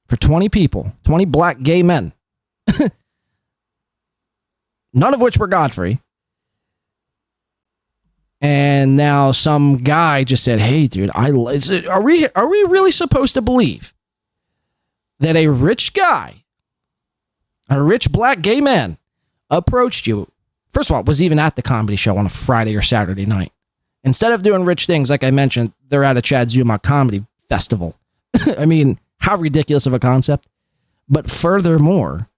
for 20 people, 20 black gay men. None of which were Godfrey. And now some guy just said, hey, dude, are we really supposed to believe that a rich guy, a rich black gay man, approached you? First of all, was even at the comedy show on a Friday or Saturday night. Instead of doing rich things, like I mentioned, they're at a Chad Zumock comedy festival. I mean, how ridiculous of a concept. But furthermore,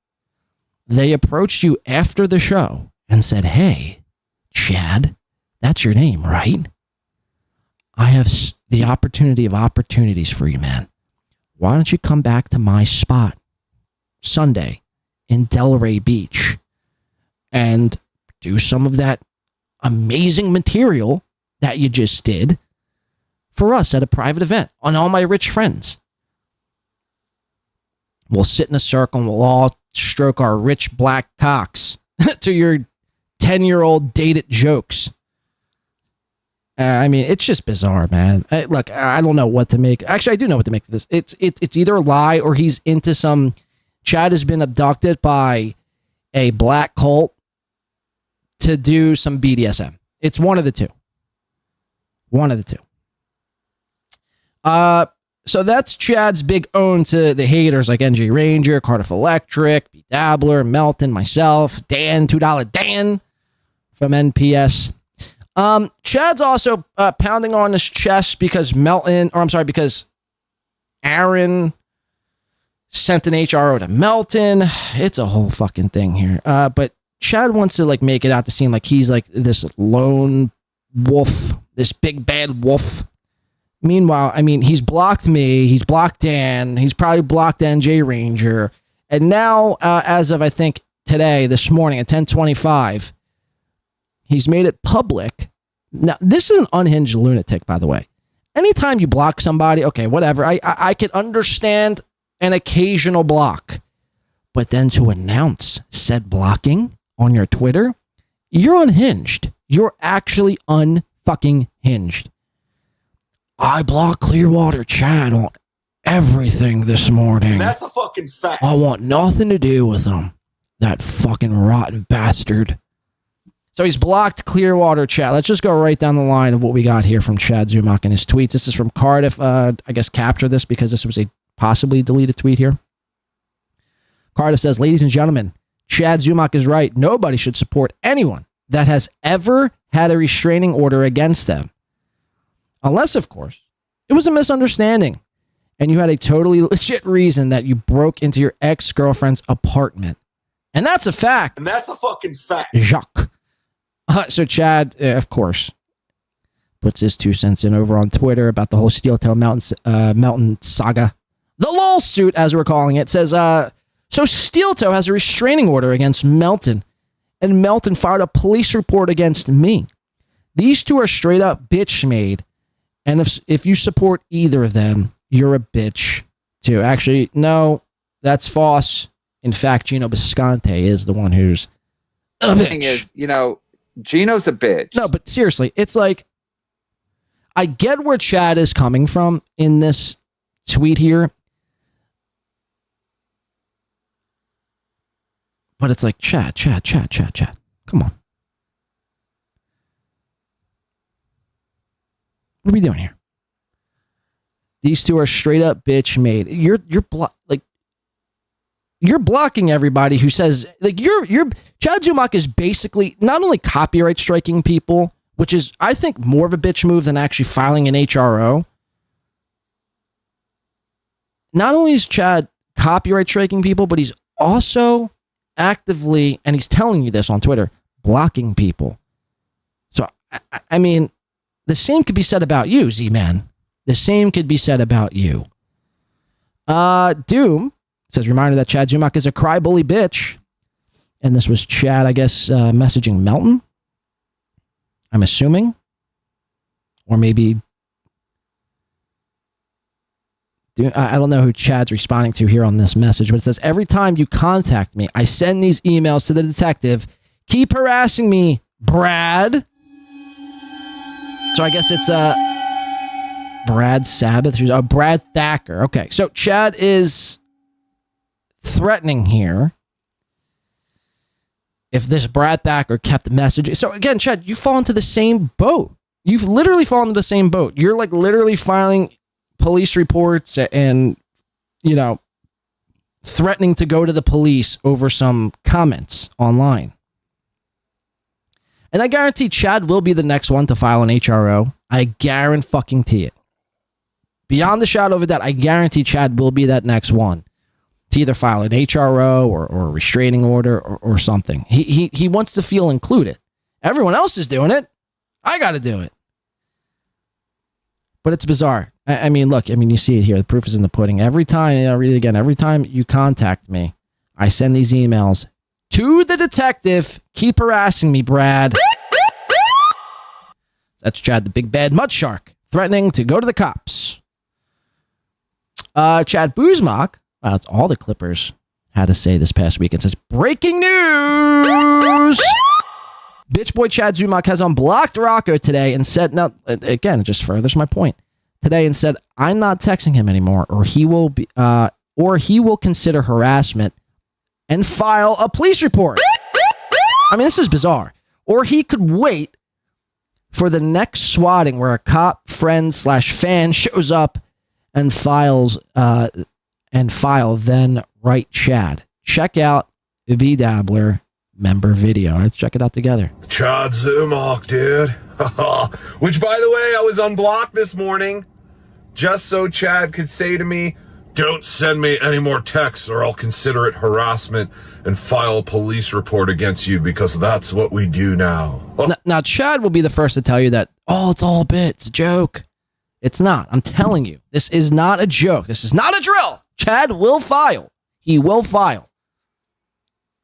they approached you after the show and said, hey, Chad, that's your name, right? I have the opportunity of opportunities for you, man. Why don't you come back to my spot Sunday in Delray Beach and do some of that amazing material that you just did for us at a private event on all my rich friends. We'll sit in a circle and we'll all stroke our rich black cocks to your 10-year-old dated jokes. I mean, it's just bizarre, man. Look, I don't know what to make. Actually, I do know what to make of this. It's either a lie or he's into some. Chad has been abducted by a black cult to do some BDSM. It's one of the two. One of the two. So that's Chad's big own to the haters like NG Ranger, Cardiff Electric, B Dabbler, Melton, myself, Dan, $2 Dan from NPS. Chad's also pounding on his chest because because Aaron sent an HRO to Melton. It's a whole fucking thing here. But Chad wants to like make it out to seem like he's like this lone wolf, this big bad wolf. Meanwhile, I mean, he's blocked me, he's blocked Dan, he's probably blocked NJ Ranger. And now, as of I think this morning at 10:25, he's made it public. Now, this is an unhinged lunatic, by the way. Anytime you block somebody, okay, whatever. I can understand an occasional block. But then to announce said blocking on your Twitter, you're unhinged. You're actually unfucking hinged. I blocked Clearwater Chad on everything this morning. That's a fucking fact. I want nothing to do with him. That fucking rotten bastard. So he's blocked Clearwater Chad. Let's just go right down the line of what we got here from Chad Zumock and his tweets. This is from Cardiff. I guess capture this because this was a possibly deleted tweet here. Cardiff says, ladies and gentlemen, Chad Zumock is right. Nobody should support anyone that has ever had a restraining order against them. Unless, of course, it was a misunderstanding and you had a totally legit reason that you broke into your ex-girlfriend's apartment. And that's a fact. And that's a fucking fact. Jacques. So Chad, of course, puts his 2 cents in over on Twitter about the whole Steel Toe Melton saga. The Lolsuit, as we're calling it, says, so Steel Toe has a restraining order against Melton, and Melton filed a police report against me. These two are straight up bitch made. And if you support either of them, you're a bitch too. Actually, no, that's false. In fact, Gino Bisconte is the one who's a bitch. The thing is, Gino's a bitch. No, but seriously, it's like, I get where Chad is coming from in this tweet here. But it's like, Chad. Come on. What are we doing here? These two are straight up bitch made. You're blocking everybody who says like you're Chad Zumock is basically not only copyright striking people, which is I think more of a bitch move than actually filing an HRO. Not only is Chad copyright striking people, but he's also actively, and he's telling you this on Twitter, blocking people. So I mean, the same could be said about you, Z-Man. The same could be said about you. Doom says, reminder that Chad Zumock is a cry-bully bitch. And this was Chad, I guess, messaging Melton. I'm assuming. Or maybe... I don't know who Chad's responding to here on this message, but it says, every time you contact me, I send these emails to the detective. Keep harassing me, Brad. So I guess it's Brad Sabbath. Brad Thacker. Okay, so Chad is threatening here. If this Brad Thacker kept messaging. So again, Chad, you fall into the same boat. You've literally fallen into the same boat. You're like literally filing police reports and, threatening to go to the police over some comments online. And I guarantee Chad will be the next one to file an HRO. I guarantee it. Beyond the shadow of a doubt, I guarantee Chad will be that next one to either file an HRO or a restraining order or something. He wants to feel included. Everyone else is doing it. I got to do it. But it's bizarre. I mean, look, you see it here. The proof is in the pudding. Every time, I'll read it again. Every time you contact me, I send these emails to the detective. Keep harassing me, Brad. That's Chad, the big bad mud shark, threatening to go to the cops. Chad Zumock, that's all the Clippers had to say this past week. It says, breaking news! Bitch boy Chad Zumock has unblocked Rocco today and said, now, again, it just furthers my point. Today and said, I'm not texting him anymore, or he will consider harassment and file a police report. I mean, this is bizarre. Or he could wait for the next swatting where a cop, friend / fan shows up and file, then write Chad. Check out the B-Dabbler member video. Let's check it out together. Chad Zumock, dude. Which, by the way, I was unblocked this morning just so Chad could say to me, don't send me any more texts or I'll consider it harassment and file a police report against you, because that's what we do now. Now, Chad will be the first to tell you that, oh, it's all a bit. It's a joke. It's not. I'm telling you, this is not a joke. This is not a drill. Chad will file. He will file.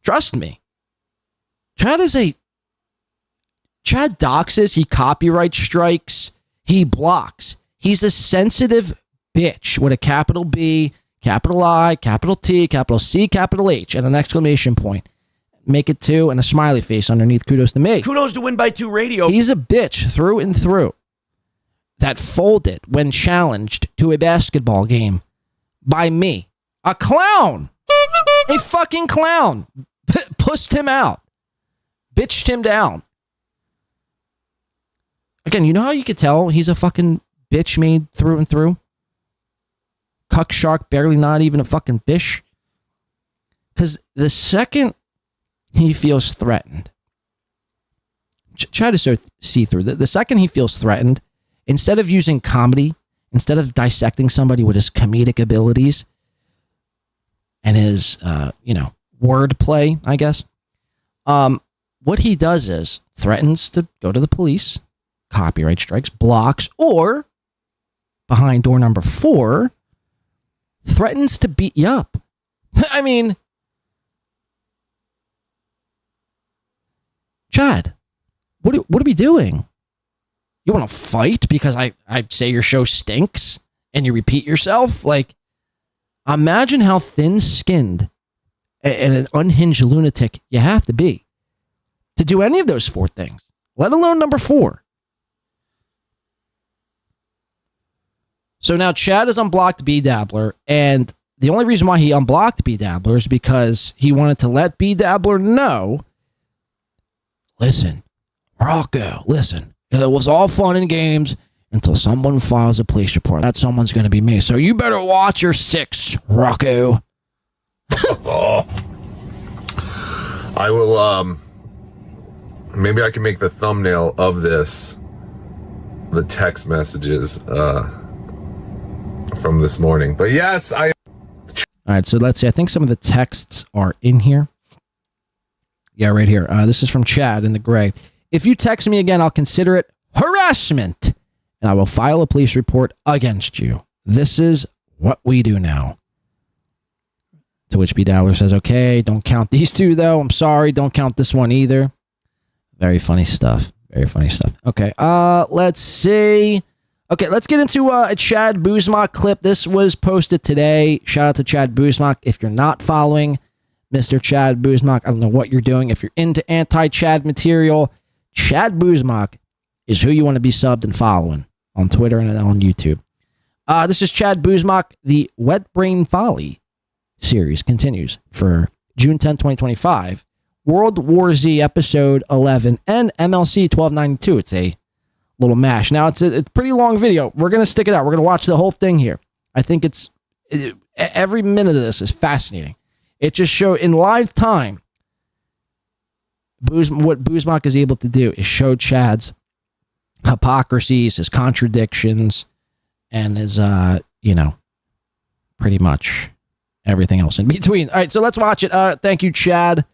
Trust me. Chad doxes, he copyright strikes, he blocks. He's a sensitive bitch with a capital B, capital I, capital T, capital C, capital H, and an exclamation point. Make it 2 and a smiley face underneath. Kudos to me. Kudos to Win by 2 Radio. He's a bitch through and through that folded when challenged to a basketball game by me. A clown. A fucking clown. Pussed him out. Bitched him down. Again, you know how you could tell he's a fucking bitch made through and through? Cuck shark, barely not even a fucking fish. Because the second he feels threatened, try to see through. The second he feels threatened, instead of using comedy, instead of dissecting somebody with his comedic abilities and his, wordplay, I guess, what he does is threatens to go to the police, copyright strikes, blocks, or behind door number 4, threatens to beat you up. I mean, Chad, what are we doing? You want to fight because I say your show stinks and you repeat yourself? Like, imagine how thin-skinned and an unhinged lunatic you have to be to do any of those 4 things, let alone number 4. So now Chad has unblocked B-Dabbler, and the only reason why he unblocked B-Dabbler is because he wanted to let B-Dabbler know, listen, Rocco, listen, it was all fun and games until someone files a police report. That someone's going to be me. So you better watch your 6, Rocco. I will, maybe I can make the thumbnail of this, the text messages, from this morning. But yes, all right, so let's see. I think some of the texts are in here. Yeah, right here. This is from Chad in the gray. If you text me again, I'll consider it harassment, and I will file a police report against you. This is what we do now. To which B. Dowler says, okay, don't count these 2, though. I'm sorry, don't count this one either. Very funny stuff. Very funny stuff. Okay, let's see. Okay, let's get into a Chad Zumock clip. This was posted today. Shout out to Chad Zumock. If you're not following Mr. Chad Zumock, I don't know what you're doing. If you're into anti-Chad material, Chad Zumock is who you want to be subbed and following on Twitter and on YouTube. This is Chad Zumock. The Wet Brained Follies series continues for June 10, 2025. World War Z episode 11 and MLC 1292. It's a little mash. Now, it's a pretty long video. We're going to stick it out. We're going to watch the whole thing here. I think every minute of this is fascinating. It just showed in live time what Zumock is able to do is show Chad's hypocrisies, his contradictions, and his, pretty much everything else in between. All right, so let's watch it. Thank you, Chad.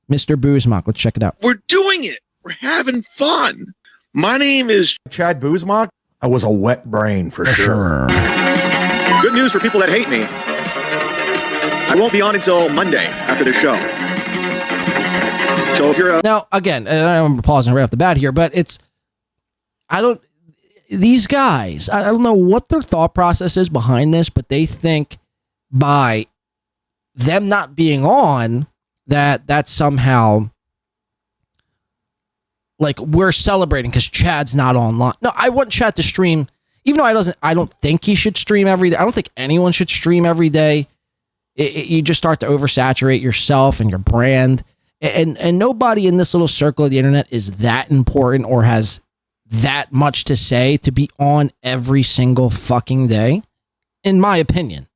Mr. Zumock. Let's check it out. We're doing it. We're having fun. My name is Chad Zumock. I was a wet brain for sure. Good news for people that hate me. I won't be on until Monday after the show. So if you're now, again, I'm pausing right off the bat here, but these guys, I don't know what their thought process is behind this, but they think by them not being on that somehow like we're celebrating because Chad's not online. No, I want Chad to stream, even though I don't think he should stream every day. I don't think anyone should stream every day. You just start to oversaturate yourself and your brand. And nobody in this little circle of the internet is that important or has that much to say to be on every single fucking day, in my opinion.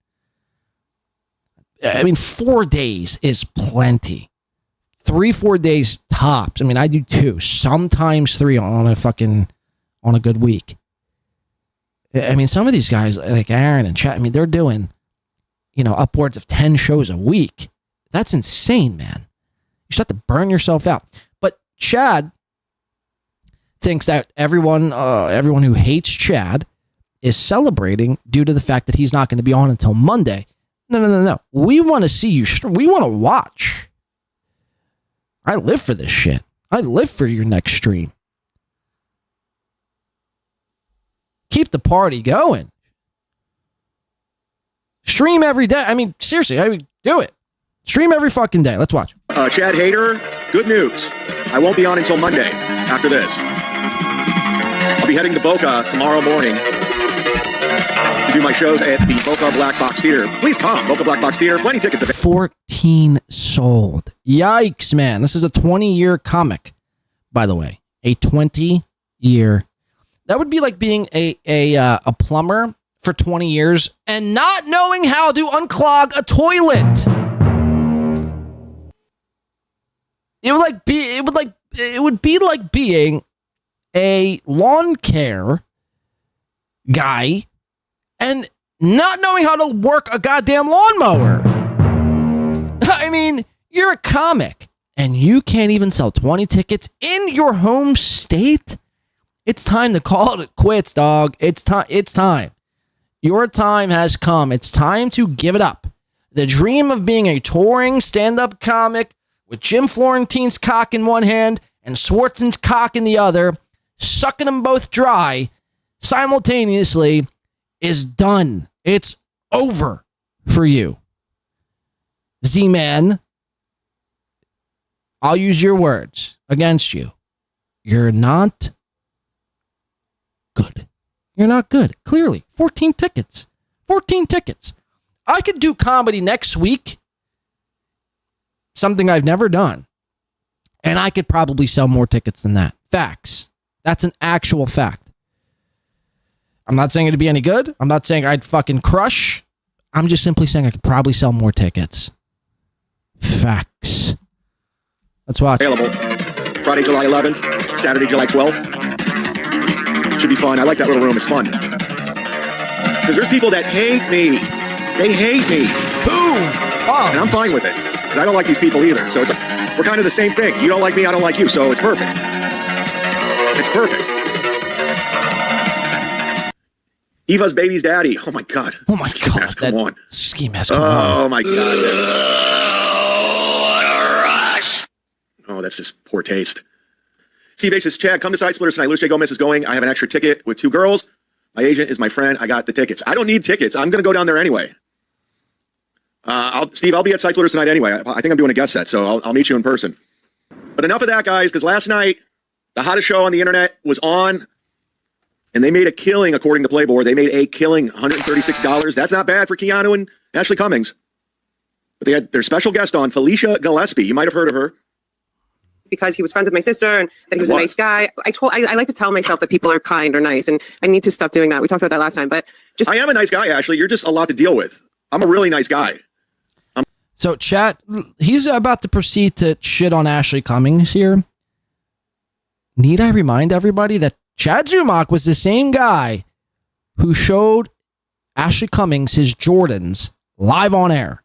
I mean, 4 days is plenty. 3-4 days tops. I mean, I do 2, sometimes 3 on a good week. I mean, some of these guys like Aaron and Chad, I mean, they're doing, upwards of 10 shows a week. That's insane, man. You just have to burn yourself out. But Chad thinks that everyone who hates Chad is celebrating due to the fact that he's not going to be on until Monday. No. We want to see you. We want to watch. I live for this shit. I live for your next stream. Keep the party going. Stream every day. I mean, seriously, do it. Stream every fucking day. Let's watch. Chad Hader, good news. I won't be on until Monday after this. I'll be heading to Boca tomorrow morning to do my shows at the Boca Black Box Theater. Please come, Boca Black Box Theater. Plenty tickets available. 14 sold. Yikes, man. This is a 20-year comic, by the way. A 20-year. That would be like being a plumber for 20 years and not knowing how to unclog a toilet. It would be like being a lawn care guy and not knowing how to work a goddamn lawnmower. I mean, you're a comic and you can't even sell 20 tickets in your home state. It's time to call it quits, dog. It's time. Your time has come. It's time to give it up. The dream of being a touring stand-up comic with Jim Florentine's cock in one hand and Swartzen's cock in the other, sucking them both dry simultaneously, is done. It's over for you. Z-Man, I'll use your words against you. You're not good. You're not good. Clearly. 14 tickets. 14 tickets. I could do comedy next week. Something I've never done. And I could probably sell more tickets than that. Facts. That's an actual fact. I'm not saying it'd be any good. I'm not saying I'd fucking crush. I'm just simply saying I could probably sell more tickets. Facts. Let's watch. Available Friday, July 11th, Saturday, July 12th. Should be fun. I like that little room. It's fun. Because there's people that hate me. They hate me. Boom. Oh. And I'm fine with it. Because I don't like these people either. So we're kind of the same thing. You don't like me, I don't like you. So it's perfect. It's perfect. Eva's baby's daddy. Oh my God. Oh my God. Mask, come on. Ski mask. Oh my God. Oh, that's just poor taste. Steve H says, Chad, come to Side Splitters tonight. Luis J. Gomez is going. I have an extra ticket with 2 girls. My agent is my friend. I got the tickets. I don't need tickets. I'm going to go down there anyway. Steve, I'll be at Side Splitters tonight anyway. I think I'm doing a guest set, so I'll meet you in person. But enough of that, guys, because last night, the hottest show on the internet was on, and they made a killing, according to Playboy. They made a killing, $136. That's not bad for Keanu and Ashley Cummings. But they had their special guest on, Felicia Gillespie. You might have heard of her. Because he was friends with my sister and that he was a nice guy. I like to tell myself that people are kind or nice, and I need to stop doing that. We talked about that last time, but just I am a nice guy, Ashley. You're just a lot to deal with. I'm a really nice guy. So, chat, he's about to proceed to shit on Ashley Cummings here. Need I remind everybody that Chad Zumock was the same guy who showed Ashley Cummings his Jordans live on air.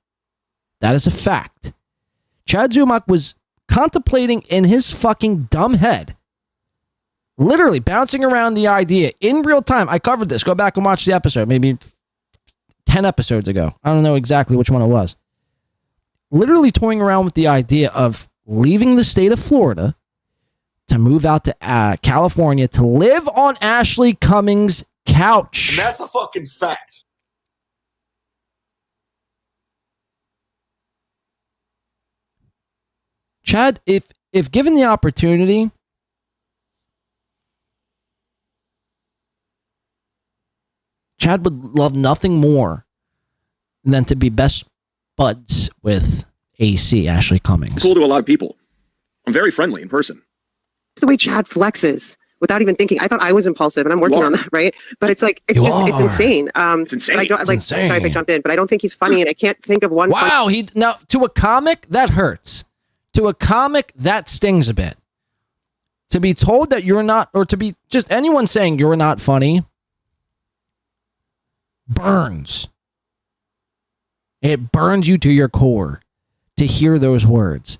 That is a fact. Chad Zumock was contemplating in his fucking dumb head, literally bouncing around the idea in real time. I covered this. Go back and watch the episode, maybe 10 episodes ago. I don't know exactly which one it was. Literally toying around with the idea of leaving the state of Florida to move out to California to live on Ashley Cummings' couch. And that's a fucking fact. Chad, if given the opportunity, Chad would love nothing more than to be best buds with AC, Ashley Cummings. Cool to a lot of people. I'm very friendly in person. It's the way Chad flexes without even thinking. I thought I was impulsive, and I'm working on that, right? But it's like, it's insane. It's insane. I don't, like, sorry if I jumped in, but I don't think he's funny, and I can't think of one. Wow, now to a comic that hurts. To a comic that stings a bit. To be told that you're not, or to be just anyone saying you're not funny, burns. It burns you to your core to hear those words.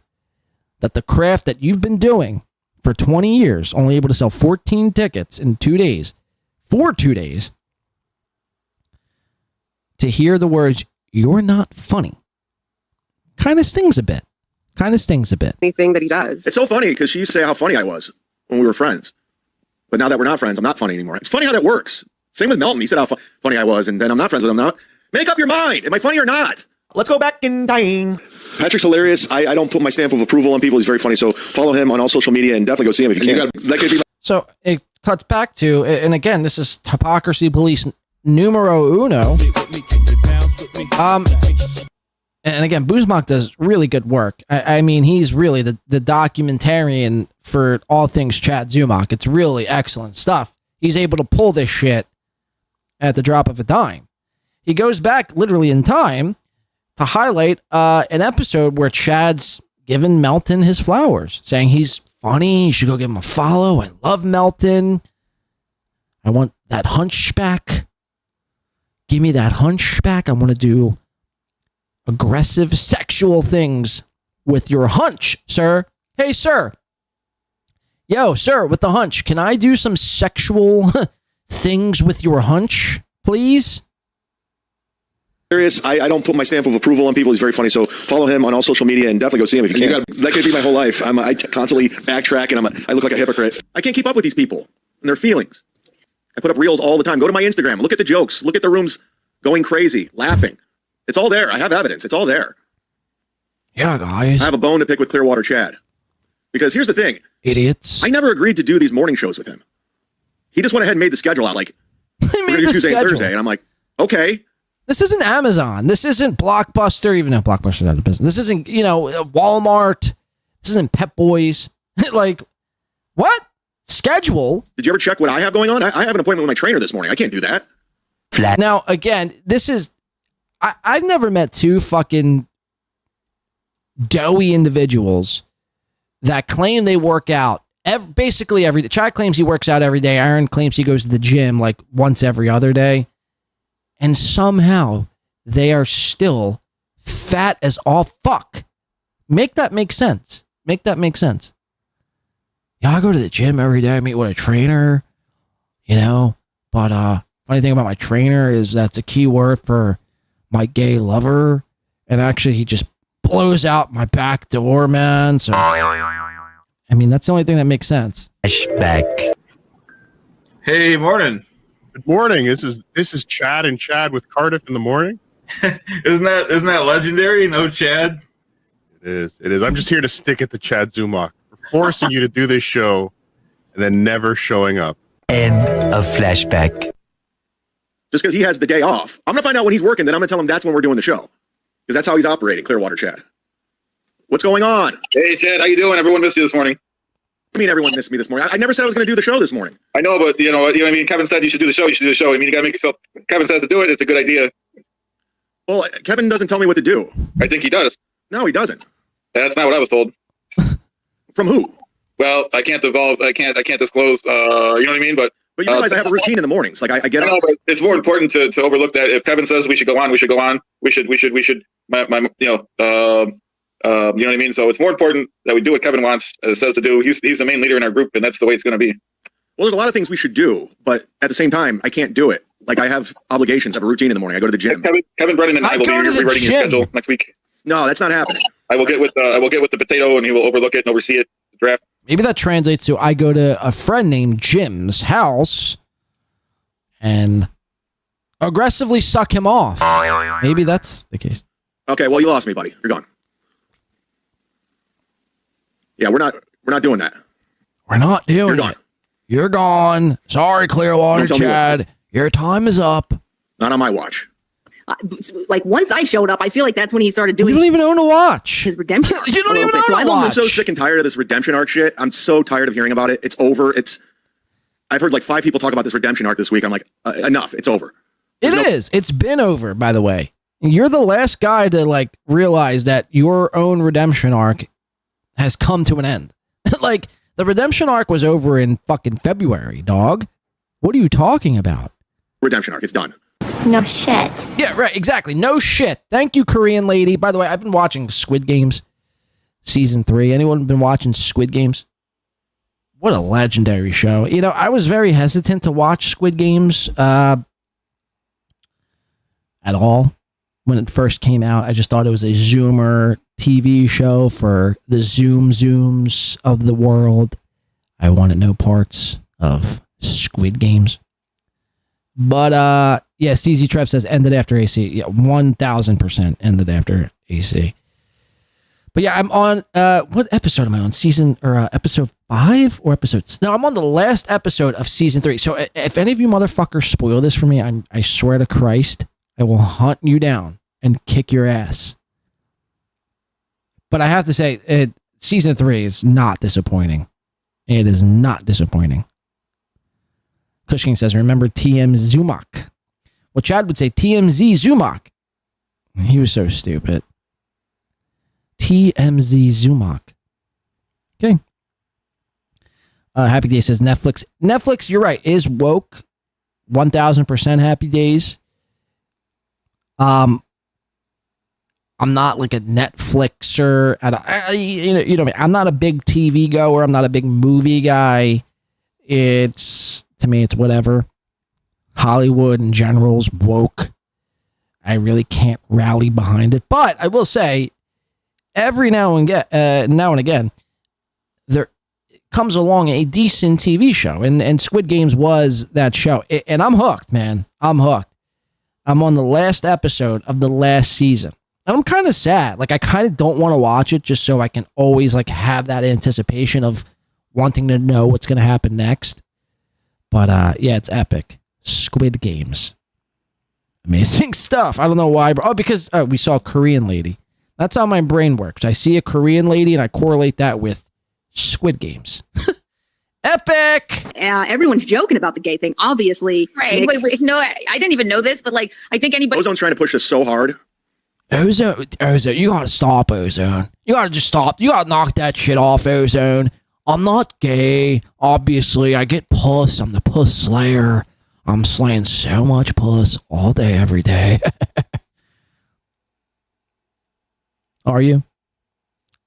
That the craft that you've been doing for 20 years, only able to sell 14 tickets in 2 days, for 2 days, to hear the words, you're not funny, kind of stings a bit. Anything that he does. It's so funny because she used to say how funny I was when we were friends. But now that we're not friends, I'm not funny anymore. It's funny how that works. Same with Melton. He said how funny I was, and then I'm not friends with him now. Make up your mind. Am I funny or not? Let's go back in time. Patrick's hilarious. I don't put my stamp of approval on people. He's very funny. So follow him on all social media and definitely go see him if you can. That could be So it cuts back to, and again, this is hypocrisy police numero uno. And again, Zumock does really good work. I mean, he's really the documentarian for all things Chad Zumock. It's really excellent stuff. He's able to pull this shit at the drop of a dime. He goes back literally in time to highlight an episode where Chad's given Melton his flowers, saying he's funny, you should go give him a follow. I love Melton. I want that hunchback. Give me that hunchback. I want to do aggressive sexual things with your hunch, sir. Hey, sir. Yo, sir, with the hunch, can I do some sexual things with your hunch, please? hilarious. I don't put my stamp of approval on people. He's very funny. So follow him on all social media and definitely go see him if you can. That could be my whole life. I constantly backtrack and I look like a hypocrite. I can't keep up with these people and their feelings. I put up reels all the time. Go to my Instagram. Look at the jokes. Look at the rooms going crazy, laughing. It's all there. I have evidence. It's all there. Yeah, guys. I have a bone to pick with Clearwater Chad. Because here's the thing. Idiots. I never agreed to do these morning shows with him. He just went ahead and made the schedule out like, we're going to do Tuesday and Thursday. And I'm like, okay. This isn't Amazon. This isn't Blockbuster, even though Blockbuster's out of business. This isn't, Walmart. This isn't Pep Boys. Like, what? Schedule? Did you ever check what I have going on? I have an appointment with my trainer this morning. I can't do that. Flat. Now, again, this is... I've never met two fucking doughy individuals that claim they work out basically every day. Chad claims he works out every day. Aaron claims he goes to the gym like once every other day. And somehow they are still fat as all fuck. Make that make sense. Make that make sense. Yeah, I go to the gym every day. I meet with a trainer, but funny thing about my trainer is that's a key word for my gay lover. And actually he just blows out my back door, man. So, I mean, that's the only thing that makes sense. Flashback. Hey, morning. Good morning. This is Chad and Chad with Cardiff in the morning. Isn't that legendary? No, Chad. It is. I'm just here to stick it to Chad Zumock for forcing you to do this show and then never showing up. End of flashback. Just because he has the day off. I'm going to find out when he's working, then I'm going to tell him that's when we're doing the show. Because that's how he's operating, Clearwater Chad. What's going on? Hey, Chad, how you doing? Everyone missed you this morning. I mean, everyone missed me this morning. I never said I was going to do the show this morning. I know, but you know what I mean? Kevin said you should do the show. You should do the show. I mean, you got to make yourself... Kevin says to do it. It's a good idea. Well, Kevin doesn't tell me what to do. I think he does. No, he doesn't. That's not what I was told. From who? Well, I can't disclose, you know what I mean? But you realize I have a routine in the mornings. Like I get up. But it's more important to overlook that. If Kevin says we should go on, we should go on. We should. You know what I mean? So it's more important that we do what Kevin wants, says to do. He's the main leader in our group, and that's the way it's going to be. Well, there's a lot of things we should do, but at the same time, I can't do it. Like I have obligations. I have a routine in the morning. I go to the gym. Kevin Brennan and I will be rewriting your schedule next week. No, that's not happening. I will get with the potato, and he will overlook it and oversee it. Draft. Maybe that translates to I go to a friend named Jim's house and aggressively suck him off. Maybe that's the case. Okay, well, you lost me, buddy. You're gone. Yeah, we're not doing that. We're not doing You're gone. it. You're gone. Sorry, Clearwater Chad. Your time is up. Not on my watch. Like once I showed up, I feel like that's when he started doing. You don't even own a watch. His redemption. You don't even own a watch. I'm so sick and tired of this redemption arc shit. I'm so tired of hearing about it. It's over. I've heard like 5 people talk about this redemption arc this week. I'm like, enough. It's over. It's been over, by the way. You're the last guy to like realize that your own redemption arc has come to an end. Like the redemption arc was over in fucking February, dog. What are you talking about? Redemption arc. It's done. No shit. Yeah, right. Exactly. No shit. Thank you, Korean lady. By the way, I've been watching Squid Games season 3. Anyone been watching Squid Games? What a legendary show. You know, I was very hesitant to watch Squid Games at all when it first came out. I just thought it was a Zoomer TV show for the Zooms of the world. I wanted no parts of Squid Games. But, yeah, Steezy Trev says ended after AC. Yeah, 1000% ended after AC. But yeah, I'm on, what episode am I on? Episode 5 or episode? No, I'm on the last episode of season 3. So if any of you motherfuckers spoil this for me, I swear to Christ, I will hunt you down and kick your ass. But I have to say, season 3 is not disappointing. It is not disappointing. Cushing says, remember TM Zumock. Well, Chad would say TMZ Zumock. He was so stupid. TMZ Zumock. Okay. Happy Day says Netflix. Netflix, you're right, is woke. 1000% Happy Days. I'm not like a Netflixer. You know me. I'm not a big TV goer. I'm not a big movie guy. To me, it's whatever. Hollywood in general is woke. I really can't rally behind it. But I will say, every now and again, there comes along a decent TV show. And Squid Games was that show. And I'm hooked, man. I'm hooked. I'm on the last episode of the last season. And I'm kind of sad. Like, I kind of don't want to watch it just so I can always, like, have that anticipation of wanting to know what's going to happen next. But, yeah, it's epic. Squid Games. Amazing stuff. I don't know why. Oh, because we saw a Korean lady. That's how my brain works. I see a Korean lady and I correlate that with Squid Games. Epic! Everyone's joking about the gay thing, obviously. Right. Nick. Wait. No, I didn't even know this, but like, I think anybody. Ozone's trying to push this so hard. Ozone, you gotta stop, Ozone. You gotta just stop. You gotta knock that shit off, Ozone. I'm not gay. Obviously, I get puss. I'm the puss slayer. I'm slaying so much puss all day, every day. Are you?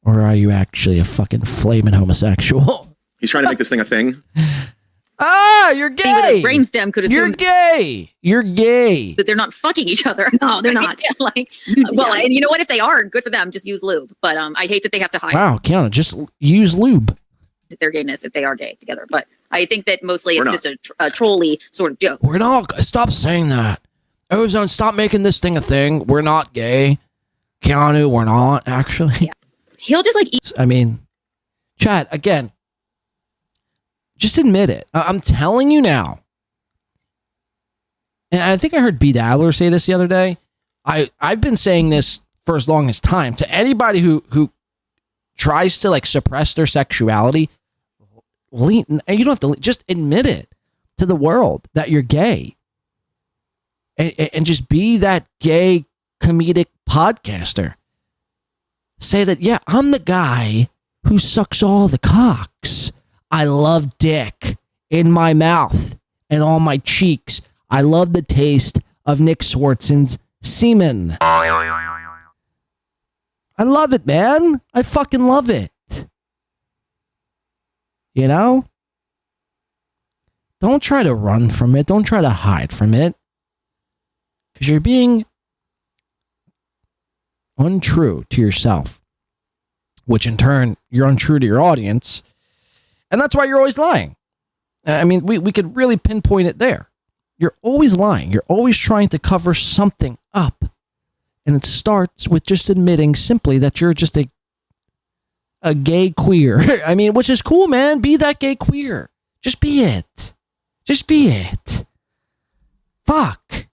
Or are you actually a fucking flaming homosexual? He's trying to make this thing a thing. Ah, you're gay. With a brainstem could assume you're gay. You're gay. that they're not fucking each other. No, they're not. Well, and you know what? If they are, good for them. Just use lube. But I hate that they have to hide Wow, Keanu, just use lube. their gayness if they are gay together. But I think that mostly it's just a trolly sort of joke. We're not. Stop saying that. Ozone, stop making this thing a thing. We're not gay. Keanu, we're not, actually. Yeah. He'll just like eat. I mean, Chad, again, just admit it. I'm telling you now. And I think I heard B. Dabbler say this the other day. I've been saying this for as long as time. To anybody who tries to like suppress their sexuality, you don't have to just admit it to the world that you're gay. And just be that gay comedic podcaster. Say that, yeah, I'm the guy who sucks all the cocks. I love dick in my mouth and on my cheeks. I love the taste of Nick Swartzen's semen. I love it, man. I fucking love it. You know? Don't try to run from it. Don't try to hide from it. Because you're being untrue to yourself. Which in turn, you're untrue to your audience. And that's why you're always lying. I mean, we could really pinpoint it there. You're always lying. You're always trying to cover something up. And it starts with just admitting simply that you're just a gay queer. I mean, which is cool, man. Be that gay queer. Just be it. Just be it. Fuck.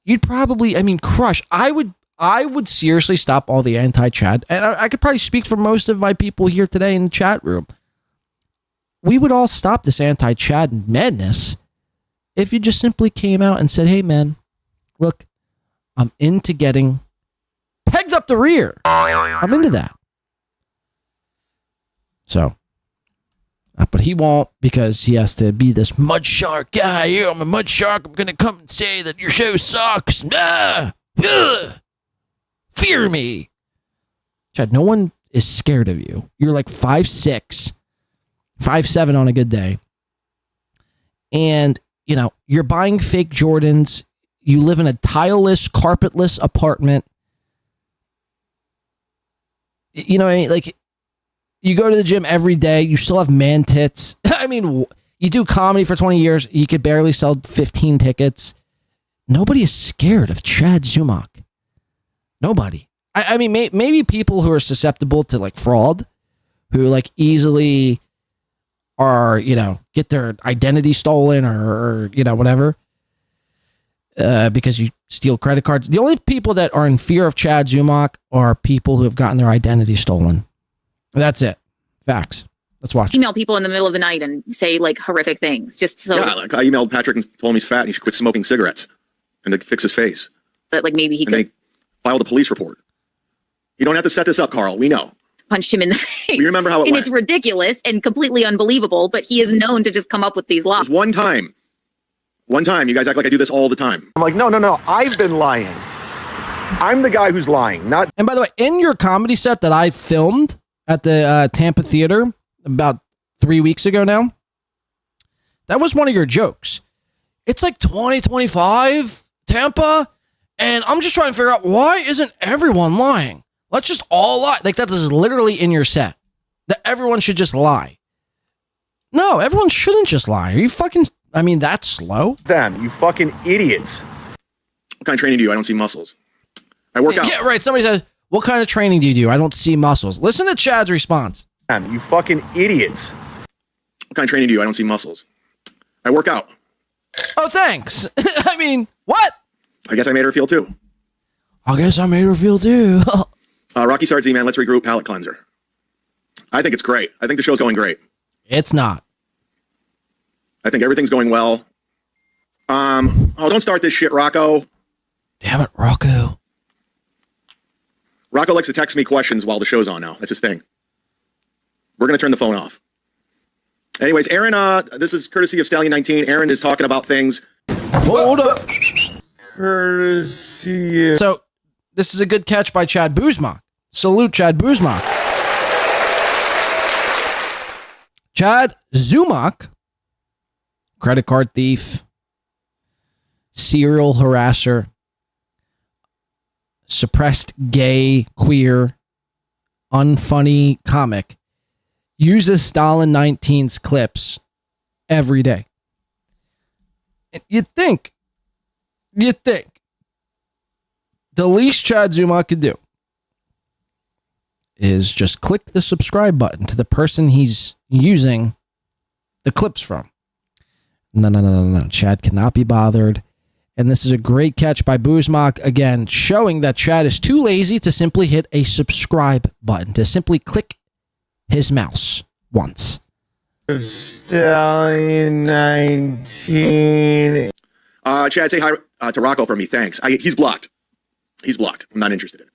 you'd probably, crush. I would seriously stop all the anti-Chad. And I could probably speak for most of my people here today in the chat room. We would all stop this anti-Chad madness if you just simply came out and said, hey, man, look, I'm into getting pegged up the rear. I'm into that. So, but he won't, because he has to be this mud shark guy. Yeah, I'm a mud shark. I'm going to come and say that your show sucks. Fear me. Chad, no one is scared of you. You're like 5'6", 5'7" on a good day. And, you're buying fake Jordans. You live in a tileless, carpetless apartment. You know what I mean? Like, you go to the gym every day. You still have man tits. You do comedy for 20 years. You could barely sell 15 tickets. Nobody is scared of Chad Zumock. Nobody. Maybe people who are susceptible to like fraud, who like easily are, get their identity stolen or whatever, because you steal credit cards. The only people that are in fear of Chad Zumock are people who have gotten their identity stolen. That's it. Facts. Let's watch. Email people in the middle of the night and say like horrific things just so. Yeah, like I emailed Patrick and told him he's fat and he should quit smoking cigarettes and to fix his face. That like maybe he could. They filed a police report. You don't have to set this up, Carl. We know. Punched him in the face. You remember how it and went. It's ridiculous and completely unbelievable, but he is known to just come up with these lies. One time, you guys act like I do this all the time. I'm like, no. I've been lying. I'm the guy who's lying, not. And by the way, in your comedy set that I filmed at the Tampa Theater about 3 weeks ago now, that was one of your jokes. It's like 2025 Tampa, and I'm just trying to figure out, why isn't everyone lying? Let's just all lie. Like, that is literally in your set. That everyone should just lie. No, everyone shouldn't just lie. Are you fucking... that's slow. Them, you fucking idiots. What kind of training do you do? I don't see muscles. I work out. Yeah, right. Somebody says, what kind of training do you do? I don't see muscles. Listen to Chad's response. Them, you fucking idiots. What kind of training do you do? I don't see muscles. I work out. Oh, thanks. What? I guess I made her feel too. Rocky Sard Z-Man, let's regroup. Palate cleanser. I think it's great. I think the show's going great. It's not. I think everything's going well. Don't start this shit, Rocco. Damn it, Rocco. Rocco likes to text me questions while the show's on now. That's his thing. We're going to turn the phone off. Anyways, Aaron, this is courtesy of Stallion 19. Aaron is talking about things. Hold up. Courtesy. So, this is a good catch by Chad Zumock. Salute, Chad Zumock. Chad Zumock, credit card thief, serial harasser, suppressed gay, queer, unfunny comic, uses Stalin 19's clips every day. You'd think the least Chad Zumock could do is just click the subscribe button to the person he's using the clips from. No. Chad cannot be bothered. And this is a great catch by Zumock, again, showing that Chad is too lazy to simply hit a subscribe button, to simply click his mouse once. Stallion 19. Chad, say hi to Rocco for me. Thanks. He's blocked. He's blocked. I'm not interested in it.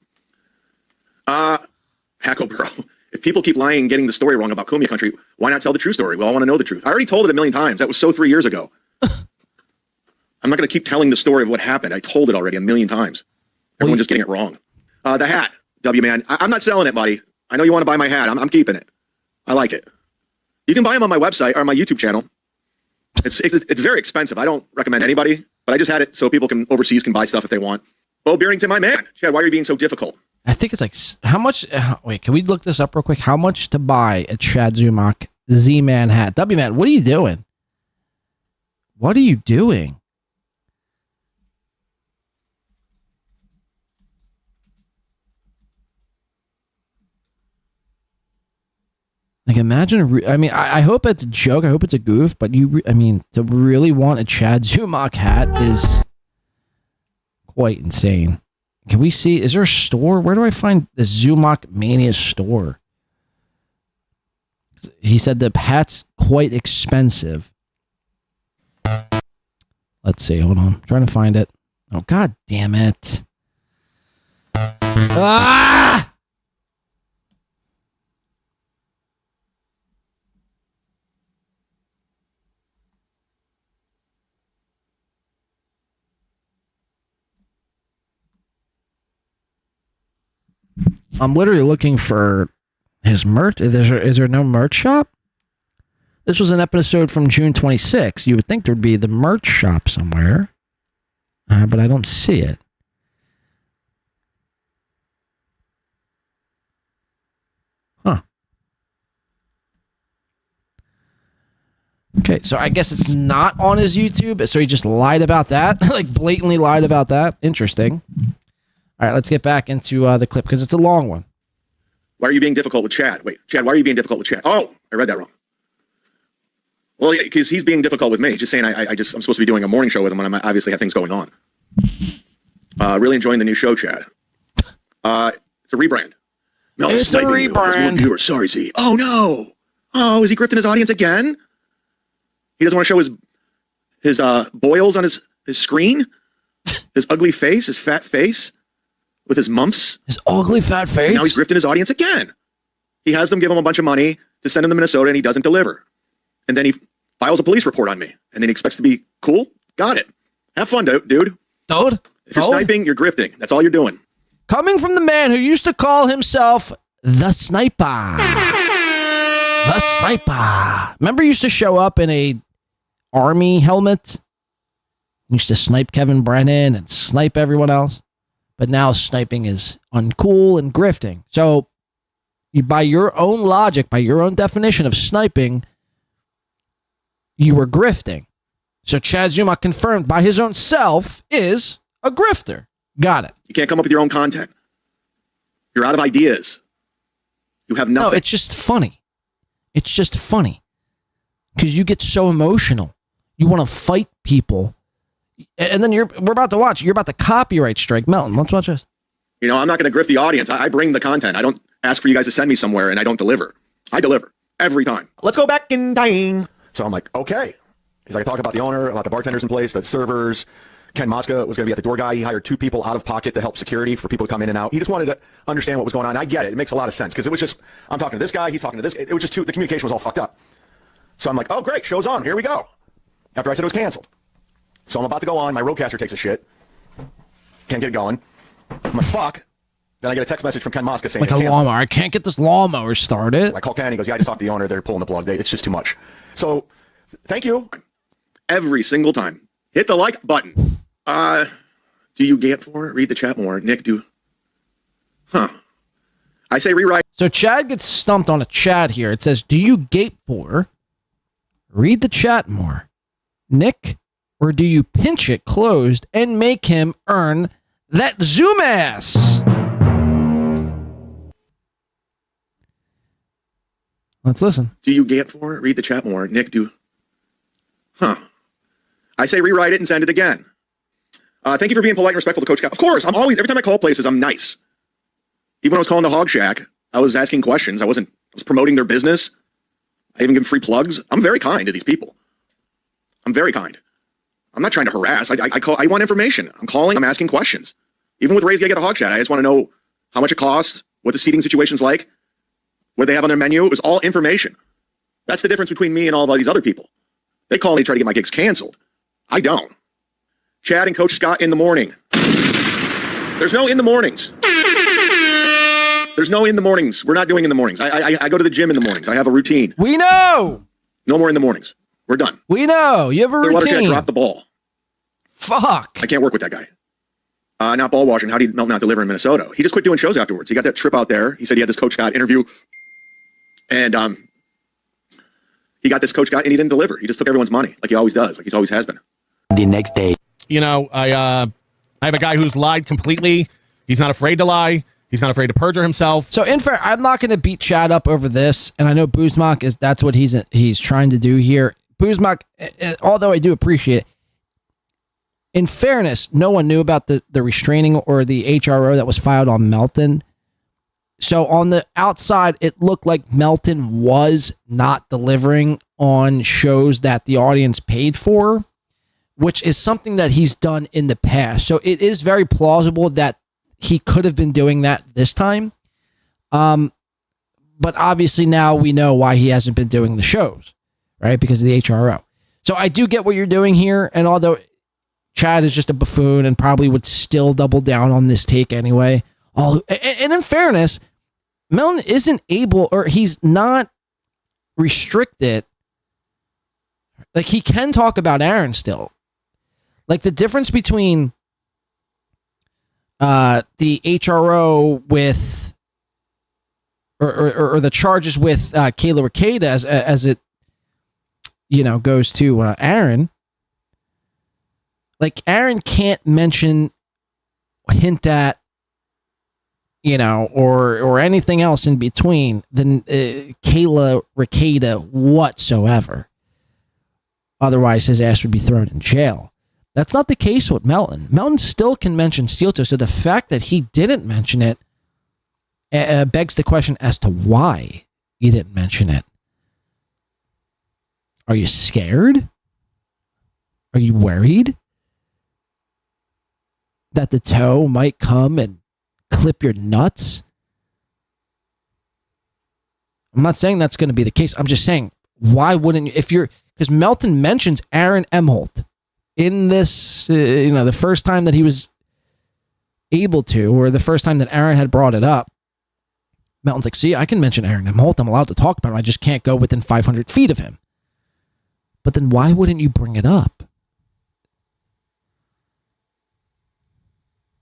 Hacko, bro. If people keep lying and getting the story wrong about Kumia Country, why not tell the true story? We all want to know the truth. I already told it a million times. That was so 3 years ago. I'm not going to keep telling the story of what happened. I told it already a million times. Everyone's just getting it wrong. The hat, W-Man. I'm not selling it, buddy. I know you want to buy my hat. I'm keeping it. I like it. You can buy them on my website or my YouTube channel. It's very expensive. I don't recommend anybody, but I just had it so people overseas can buy stuff if they want. Bo Barrington, my man. Chad, why are you being so difficult? I think it's like, how much? Wait, can we look this up real quick? How much to buy a Chad Zumock Z-Man hat? W-Man, what are you doing? What are you doing? Like, imagine, I hope it's a joke. I hope it's a goof, but to really want a Chad Zumock hat is quite insane. Can we see? Is there a store? Where do I find the Zumock Mania store? He said the hat's quite expensive. Let's see. Hold on. I'm trying to find it. Oh, God damn it. Ah! I'm literally looking for his merch. Is there no merch shop? This was an episode from June 26th. You would think there would be the merch shop somewhere, but I don't see it. Huh. Okay, so I guess it's not on his YouTube, so he just lied about that? Like, blatantly lied about that? Interesting. All right, let's get back into the clip, because it's a long one. Why are you being difficult with Chad? Wait, Chad, why are you being difficult with Chad? Oh, I read that wrong. Well, yeah, because he's being difficult with me. Just saying I'm supposed to be doing a morning show with him when I obviously have things going on. Really enjoying the new show, Chad. It's a rebrand. No, it's a rebrand. Viewers. Sorry, Z. Oh, no. Oh, is he grifting his audience again? He doesn't want to show his boils on his screen? His ugly face, his fat face? With his mumps. His ugly fat face? And now he's grifting his audience again. He has them give him a bunch of money to send him to Minnesota, and he doesn't deliver. And then he files a police report on me. And then he expects to be cool? Got it. Have fun, dude. Dude? If you're sniping, you're grifting. That's all you're doing. Coming from the man who used to call himself the Sniper. The Sniper. Remember he used to show up in a army helmet? He used to snipe Kevin Brennan and snipe everyone else. But now sniping is uncool and grifting. So, by your own logic, by your own definition of sniping, you were grifting. So Chad Zumock confirmed by his own self is a grifter. Got it. You can't come up with your own content. You're out of ideas. You have nothing. No, it's just funny. It's just funny. Because you get so emotional. You want to fight people. And then we're about to watch. You're about to copyright strike Melton. Let's watch this. You know, I'm not going to grift the audience. I bring the content. I don't ask for you guys to send me somewhere, and I don't deliver. I deliver every time. Let's go back in time. So I'm like, okay. He's like, talk about the owner, about the bartenders in place, the servers. Ken Mosca was going to be at the door guy. He hired 2 people out of pocket to help security for people to come in and out. He just wanted to understand what was going on. I get it. It makes a lot of sense because it was just, I'm talking to this guy, he's talking to this. It was just the communication was all fucked up. So I'm like, oh, great. Show's on. Here we go. After I said it was canceled. So I'm about to go on. My roadcaster takes a shit. Can't get it going. I'm like, fuck. Then I get a text message from Ken Mosca saying, like a lawnmower. I can't get this lawnmower started. So I call Ken. He goes, yeah, I just talked to the owner. They're pulling the plug. It's just too much. So thank you. Every single time. Hit the like button. Do you get for it? Read the chat more. Nick, do. Huh. I say rewrite. So Chad gets stumped on a chat here. It says, do you gape for? Read the chat more. Nick, or do you pinch it closed and make him earn that Zoom ass? Let's listen. Do you get for it? Read the chat more. Nick, do. Huh. I say rewrite it and send it again. Thank you for being polite and respectful to Coach Cal. Of course, I'm always, every time I call places, I'm nice. Even when I was calling the Hog Shack, I was asking questions. I was promoting their business. I even give them free plugs. I'm very kind to these people. I'm very kind. I'm not trying to harass. I want information. I'm calling, I'm asking questions. Even with Ray's Gig at the Hog Shack, I just want to know how much it costs, what the seating situation's like, what they have on their menu. It was all information. That's the difference between me and all of these other people. They call and they try to get my gigs canceled. I don't. Chad and Coach Scott in the morning. There's no in the mornings. There's no in the mornings. We're not doing in the mornings. I go to the gym in the mornings. I have a routine. We know. No more in the mornings. We're done. We know. You have a routine. Chad dropped the ball. Fuck. I can't work with that guy. Not ball washing. How did Melton not deliver in Minnesota? He just quit doing shows afterwards. He got that trip out there. He said he had this Coach Scott interview. And he got this Coach Scott and he didn't deliver. He just took everyone's money like he always does, like he's always has been. The next day. You know, I have a guy who's lied completely. He's not afraid to lie. He's not afraid to perjure himself. So, in fair, I'm not going to beat Chad up over this, and I know Buzmak that's what he's trying to do here. Buzmak, although I do appreciate it, in fairness, no one knew about the restraining or the HRO that was filed on Melton. So on the outside, it looked like Melton was not delivering on shows that the audience paid for, which is something that he's done in the past. So it is very plausible that he could have been doing that this time. But obviously now we know why he hasn't been doing the shows, right? Because of the HRO. So I do get what you're doing here. And although Chad is just a buffoon and probably would still double down on this take anyway. And in fairness, Melton isn't able, or he's not restricted. Like, he can talk about Aaron still. Like, the difference between the HRO with, or the charges with Kayla Ricada as it, goes to Aaron. Like, Aaron can't mention, hint at, or anything else in between than Kayla Ricada whatsoever. Otherwise, his ass would be thrown in jail. That's not the case with Melton. Melton still can mention steel toe, so the fact that he didn't mention it begs the question as to why he didn't mention it. Are you scared? Are you worried that the toe might come and clip your nuts? I'm not saying that's going to be the case. I'm just saying, why wouldn't you, because Melton mentions Aaron Imholte in this, the first time that he was able to, or the first time that Aaron had brought it up. Melton's like, see, I can mention Aaron Imholte. I'm allowed to talk about him. I just can't go within 500 feet of him. But then why wouldn't you bring it up?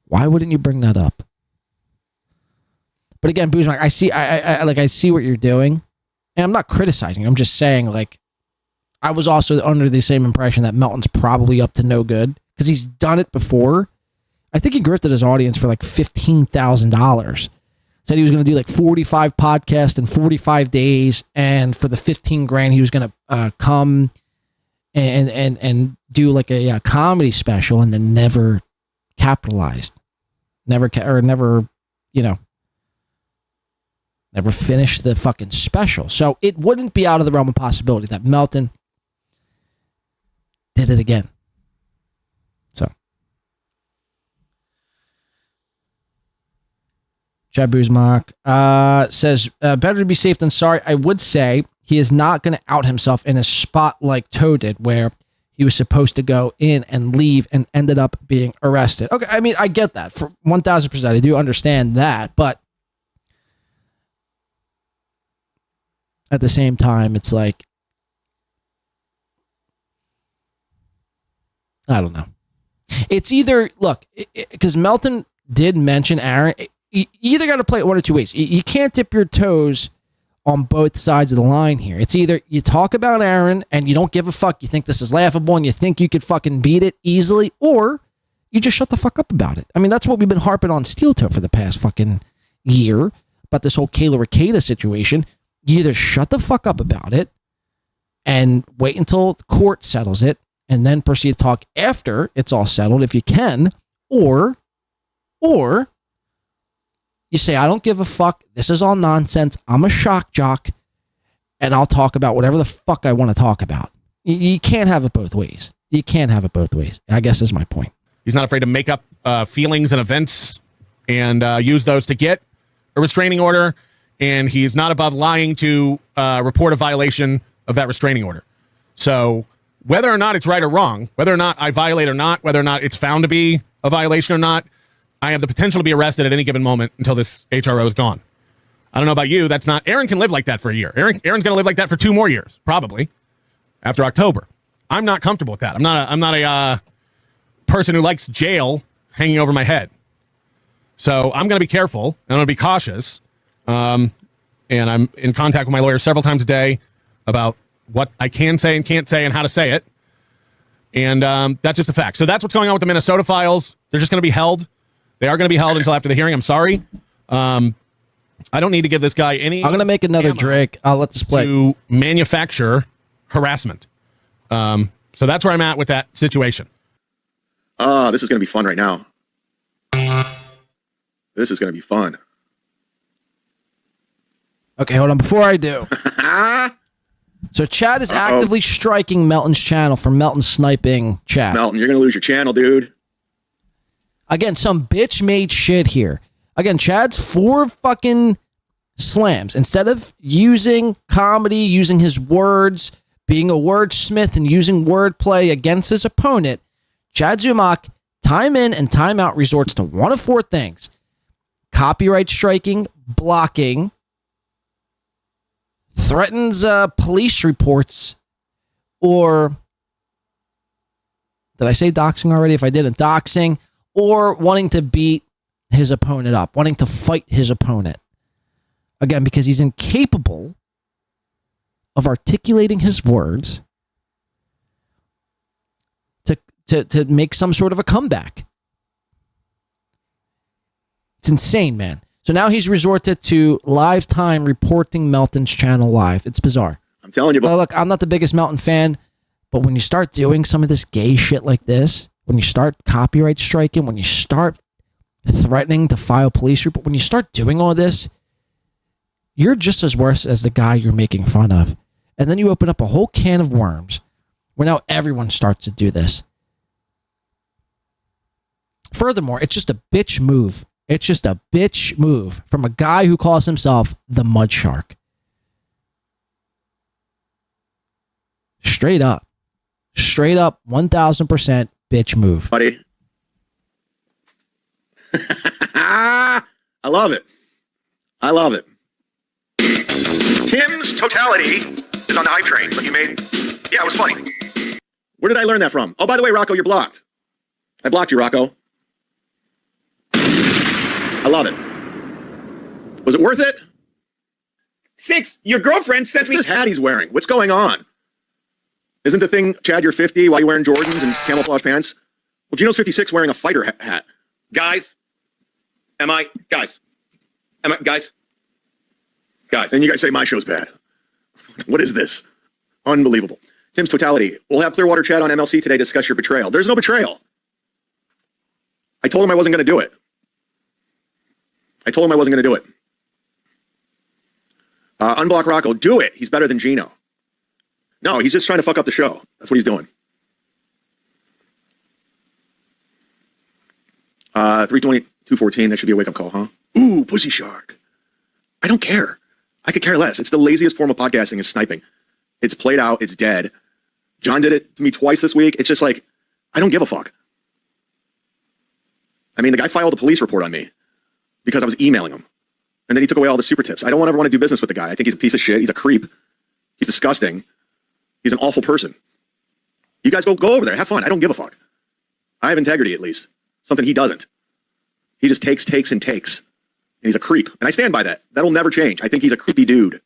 Why wouldn't you bring that up? But again, Boozmark, I see what you're doing. And I'm not criticizing you. I'm just saying, like, I was also under the same impression that Melton's probably up to no good because he's done it before. I think he grifted his audience for like $15,000. Said he was going to do like 45 podcasts in 45 days. And for the $15,000, he was going to come and do like a comedy special, and then never capitalized. Never finished the fucking special. So it wouldn't be out of the realm of possibility that Melton did it again. So Chad Zumock says, better to be safe than sorry. I would say he is not going to out himself in a spot like Toe did, where he was supposed to go in and leave and ended up being arrested. Okay, I mean, I get that. For 1,000%, I do understand that. But at the same time, it's like, I don't know. It's either, look, because Melton did mention Aaron, you either got to play it one or two ways. You can't dip your toes on both sides of the line here. It's either you talk about Aaron and you don't give a fuck, you think this is laughable and you think you could fucking beat it easily, or you just shut the fuck up about it. I mean, that's what we've been harping on Steel Toe for the past fucking year about this whole Kayla Ricada situation. You either shut the fuck up about it and wait until the court settles it and then proceed to talk after it's all settled if you can, or you say, I don't give a fuck, this is all nonsense, I'm a shock jock, and I'll talk about whatever the fuck I want to talk about. You can't have it both ways. You can't have it both ways, I guess is my point. He's not afraid to make up feelings and events and use those to get a restraining order, and he's not above lying to report a violation of that restraining order. So whether or not it's right or wrong, whether or not I violate or not, whether or not it's found to be a violation or not, I have the potential to be arrested at any given moment until this HRO is gone. I don't know about you. That's not, Aaron can live like that for a year. Aaron's going to live like that for 2 more years, probably, after October. I'm not comfortable with that. I'm not a person who likes jail hanging over my head. So I'm going to be careful, and I'm going to be cautious. And I'm in contact with my lawyer several times a day about what I can say and can't say and how to say it. And that's just a fact. So that's what's going on with the Minnesota files. They're just going to be held. They are going to be held until after the hearing. I'm sorry. I don't need to give this guy any... I'm going to make another Drake. I'll let this play. ...to manufacture harassment. So that's where I'm at with that situation. This is going to be fun right now. This is going to be fun. Okay, hold on. Before I do. So Chad is actively striking Melton's channel for Melton sniping Chad. Melton, you're going to lose your channel, dude. Again, some bitch made shit here. Again, Chad's 4 fucking slams. Instead of using comedy, using his words, being a wordsmith and using wordplay against his opponent, Chad Zumock, time in and time out, resorts to one of 4 things: copyright striking, blocking, threatens police reports, or did I say doxing already? If I didn't, doxing, or wanting to beat his opponent up, wanting to fight his opponent. Again, because he's incapable of articulating his words to make some sort of a comeback. It's insane, man. So now he's resorted to live time reporting Melton's channel live. It's bizarre. I'm telling you, look, I'm not the biggest Melton fan, but when you start doing some of this gay shit like this, when you start copyright striking, when you start threatening to file police report, when you start doing all this, you're just as worse as the guy you're making fun of. And then you open up a whole can of worms where now everyone starts to do this. Furthermore, it's just a bitch move. It's just a bitch move from a guy who calls himself the Mud Shark. Straight up. Straight up, 1000% bitch move. Buddy. I love it. I love it. Tim's totality is on the hype train. But you made... Yeah, it was funny. Where did I learn that from? Oh, by the way, Rocco, you're blocked. I blocked you, Rocco. I love it. Was it worth it? 6, your girlfriend sent me... What's this hat he's wearing? What's going on? Isn't the thing, Chad, you're 50 while you're wearing Jordans and camouflage pants? Well, Gino's 56 wearing a fighter hat. Guys. Guys. And you guys say my show's bad. What is this? Unbelievable. Tim's totality. We'll have Clearwater Chad on MLC today to discuss your betrayal. There's no betrayal. I told him I wasn't going to do it. Unblock Rocco. Do it. He's better than Gino. No, he's just trying to fuck up the show. That's what he's doing. 320-214. That should be a wake-up call, huh? Ooh, pussy shark. I don't care. I could care less. It's the laziest form of podcasting is sniping. It's played out. It's dead. John did it to me twice this week. It's just like, I don't give a fuck. I mean, the guy filed a police report on me because I was emailing him. And then he took away all the super tips. I don't ever want to do business with the guy. I think he's a piece of shit. He's a creep. He's disgusting. He's an awful person. You guys go over there. Have fun. I don't give a fuck. I have integrity, at least. Something he doesn't. He just takes. And he's a creep. And I stand by that. That'll never change. I think he's a creepy dude.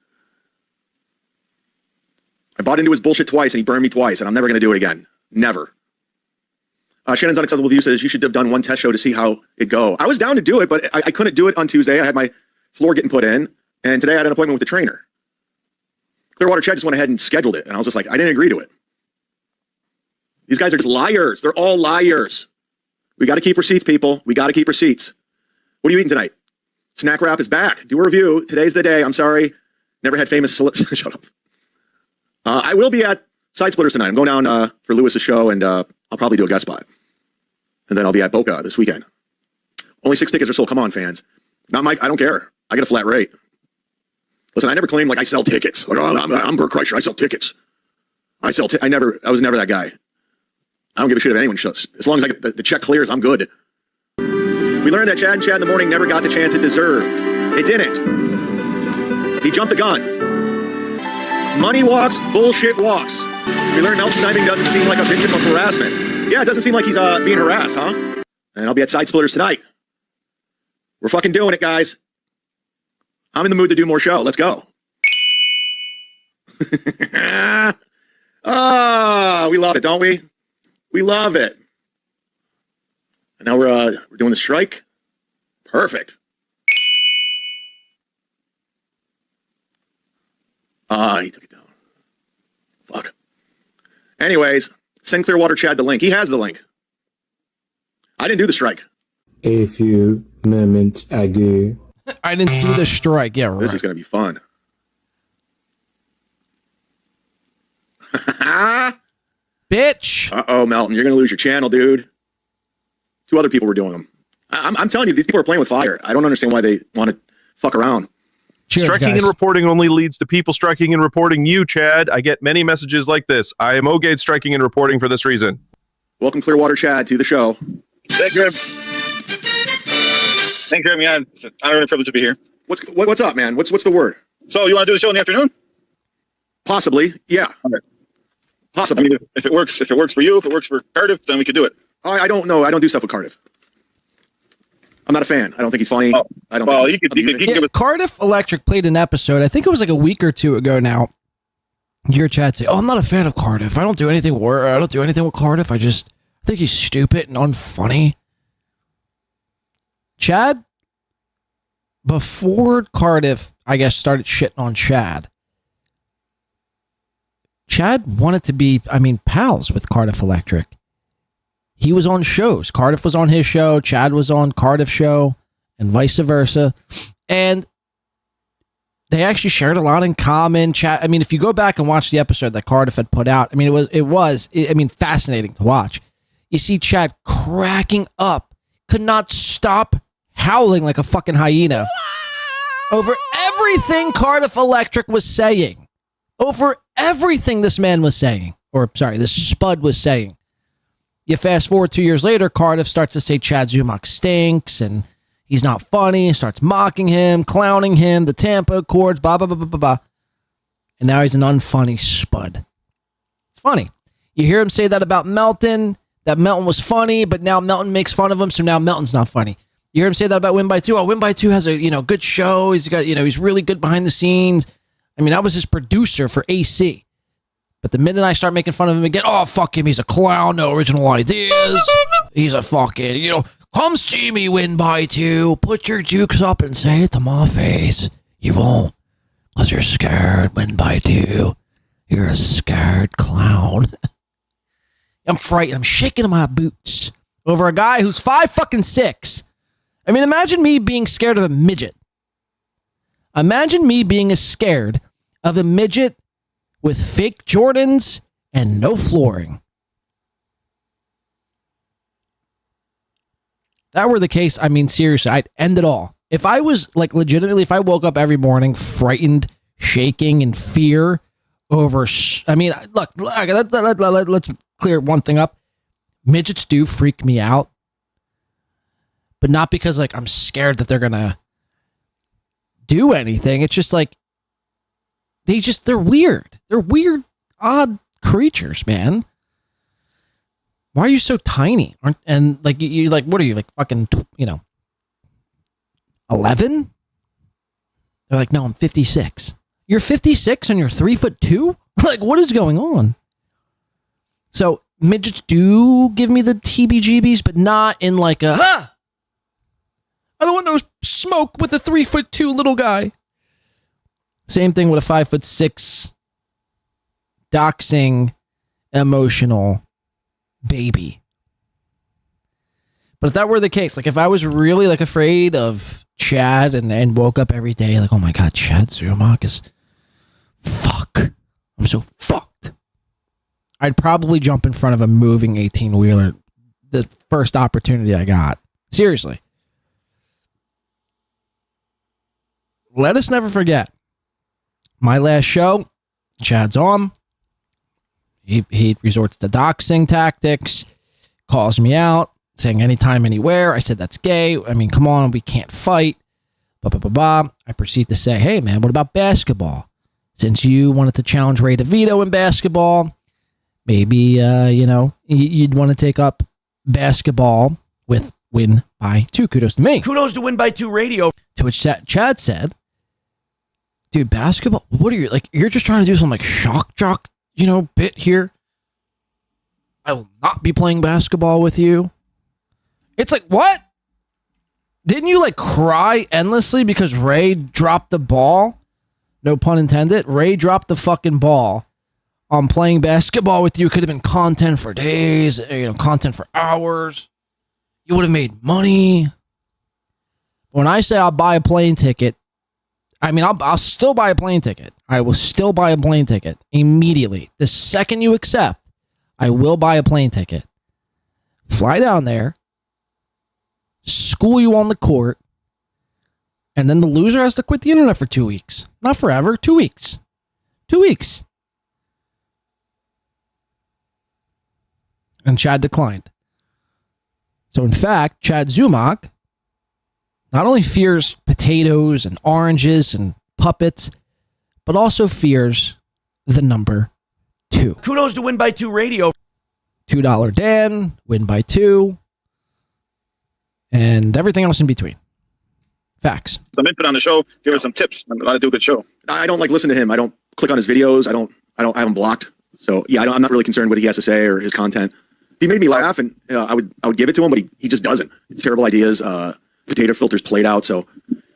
I bought into his bullshit twice and he burned me twice and I'm never going to do it again. Never. Shannon's Unacceptable View says you should have done one test show to see how it go. I was down to do it, but I couldn't do it on Tuesday. I had my floor getting put in and today I had an appointment with the trainer. Clearwater Chad just went ahead and scheduled it. And I was just like, I didn't agree to it. These guys are just liars. They're all liars. We got to keep receipts, people. We got to keep receipts. What are you eating tonight? Snack Wrap is back. Do a review. Today's the day. I'm sorry. Never had famous... Shut up. I will be at Side Splitters tonight. I'm going down for Lewis's show, and I'll probably do a guest spot. And then I'll be at Boca this weekend. Only 6 tickets are sold. Come on, fans. Not Mike. I don't care. I get a flat rate. Listen, I never claimed like I sell tickets. Like, oh, I'm Bert Kreischer. I sell tickets. I was never that guy. I don't give a shit if anyone shuts. As long as I get the check clears, I'm good. We learned that Chad and Chad in the Morning never got the chance it deserved. It didn't. He jumped the gun. Money walks, bullshit walks. We learned Melt sniping doesn't seem like a victim of harassment. Yeah, it doesn't seem like he's being harassed, huh? And I'll be at Side Splitters tonight. We're fucking doing it, guys. I'm in the mood to do more show. Let's go. We love it, don't we? We love it. And now we're doing the strike. Perfect. He took it down. Fuck. Anyways, send Clearwater Chad the link. He has the link. I didn't do the strike. A few moments ago. I didn't do the strike. Yeah, right. This is going to be fun. Bitch. Uh-oh, Melton. You're going to lose your channel, dude. 2 other people were doing them. I'm telling you, these people are playing with fire. I don't understand why they want to fuck around. Cheers, striking guys. and reporting only leads to people striking and reporting you, Chad. I get many messages like this. I am okay striking and reporting for this reason. Welcome, Clearwater Chad, to the show. Thank you. Thank you for having me on. It's an honor and a privilege to be here. What's up, man? What's the word? So you want to do the show in the afternoon? Possibly, yeah. Okay. Possibly. I mean, if it works for you, if it works for Cardiff, then we could do it. I don't know. I don't do stuff with Cardiff. I'm not a fan. I don't think he's funny. I don't. Well, think he could give it. Cardiff Electric played an episode. I think it was like a week or 2 ago now. Your chat say, "Oh, I'm not a fan of Cardiff. I don't do anything with Cardiff. I think he's stupid and unfunny." Chad, before Cardiff, I guess, started shitting on Chad. Chad wanted to be, pals with Cardiff Electric. He was on shows. Cardiff was on his show. Chad was on Cardiff's show, and vice versa. And they actually shared a lot in common. Chad, if you go back and watch the episode that Cardiff had put out, it was fascinating to watch. You see Chad cracking up, could not stop howling like a fucking hyena over everything Cardiff Electric was saying. Over everything this man was saying. This spud was saying. You fast forward 2 years later, Cardiff starts to say Chad Zumock stinks and he's not funny, starts mocking him, clowning him, the Tampa Accords, blah, blah, blah, blah, blah, blah. And now he's an unfunny spud. It's funny. You hear him say that about Melton, that Melton was funny, but now Melton makes fun of him, so now Melton's not funny. You hear him say that about Win by Two. Oh, Win by Two has a good show. He's got he's really good behind the scenes. I was his producer for AC. But the minute I start making fun of him again, oh, fuck him, he's a clown, no original ideas. He's a fucking, come see me, Win by Two. Put your jukes up and say it to my face. You won't, because you're scared, Win by Two. You're a scared clown. I'm frightened. I'm shaking in my boots over a guy who's 5'6". Imagine me being scared of a midget. Imagine me being scared of a midget with fake Jordans and no flooring. If that were the case, seriously, I'd end it all. If I was legitimately, if I woke up every morning frightened, shaking in fear over, look, let's clear one thing up. Midgets do freak me out, but not because I'm scared that they're gonna do anything. It's just they're weird. They're weird, odd creatures, man. Why are you so tiny? And you what are you, fucking, 11? They're like, no, I'm 56. You're 56 and you're 3'2"? What is going on? So midgets do give me the heebie-jeebies, but not in I don't want no smoke with a 3'2" little guy. Same thing with a 5'6" doxing emotional baby. But if that were the case, if I was really afraid of Chad and woke up every day oh my God, Chad Zumock is fuck. I'm so fucked. I'd probably jump in front of a moving 18-wheeler the first opportunity I got. Seriously. Let us never forget. My last show, Chad's on. He resorts to doxing tactics, calls me out, saying anytime, anywhere. I said, that's gay. Come on, we can't fight. Blah, blah, blah, blah. I proceed to say, hey, man, what about basketball? Since you wanted to challenge Ray DeVito in basketball, maybe, you'd want to take up basketball with Win by Two. Kudos to me. Kudos to Win by Two Radio. To which Chad said, dude, basketball? What are you, you're just trying to do some shock jock, bit here? I will not be playing basketball with you. It's what? Didn't you cry endlessly because Ray dropped the ball? No pun intended. Ray dropped the fucking ball on playing basketball with you. Could have been content for days, content for hours. You would have made money. When I say I'll buy a plane ticket, I mean, I'll still buy a plane ticket. I will still buy a plane ticket immediately. The second you accept, I will buy a plane ticket. Fly down there, school you on the court, and then the loser has to quit the internet for 2 weeks. Not forever, 2 weeks. 2 weeks. And Chad declined. So in fact, Chad Zumock not only fears potatoes and oranges and puppets, but also fears the number 2. Kudos to Win by 2 Radio. $2 Dan, Win by 2, and everything else in between. Facts. Some input on the show. Give us some tips on how to do a good show. I don't like listen to him. I don't click on his videos. I have him blocked. So yeah, I'm not really concerned what he has to say or his content. He made me laugh, and I would give it to him, but he just doesn't. It's terrible ideas. Potato filters played out. So,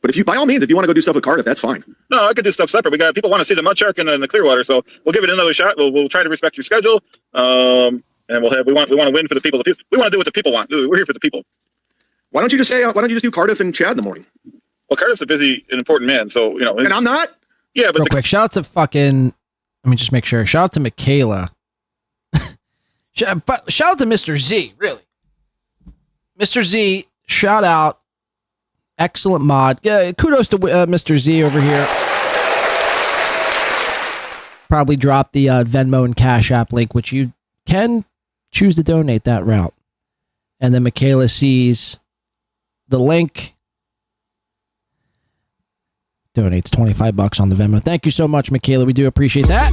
but if you, by all means, if you want to go do stuff with Cardiff, that's fine. No, I could do stuff separate. We got people want to see the mud shark and the Clearwater, so we'll give it another shot. We'll try to respect your schedule. And we want to win for the people. We want to do what the people want. We're here for the people. Why don't you just do Cardiff and Chad in the morning? Well, Cardiff's a busy and important man, so and I'm not. Yeah, but real quick, shout out to fucking. Let me just make sure. Shout out to Michaela. Shout out to Mr. Z. Really, Mr. Z. Shout out. Excellent mod. Yeah, kudos to Mr. Z over here. Probably drop the Venmo and Cash App link, which you can choose to donate that route. And then Michaela sees the link, donates $25 on the Venmo. Thank you so much, Michaela. We do appreciate that.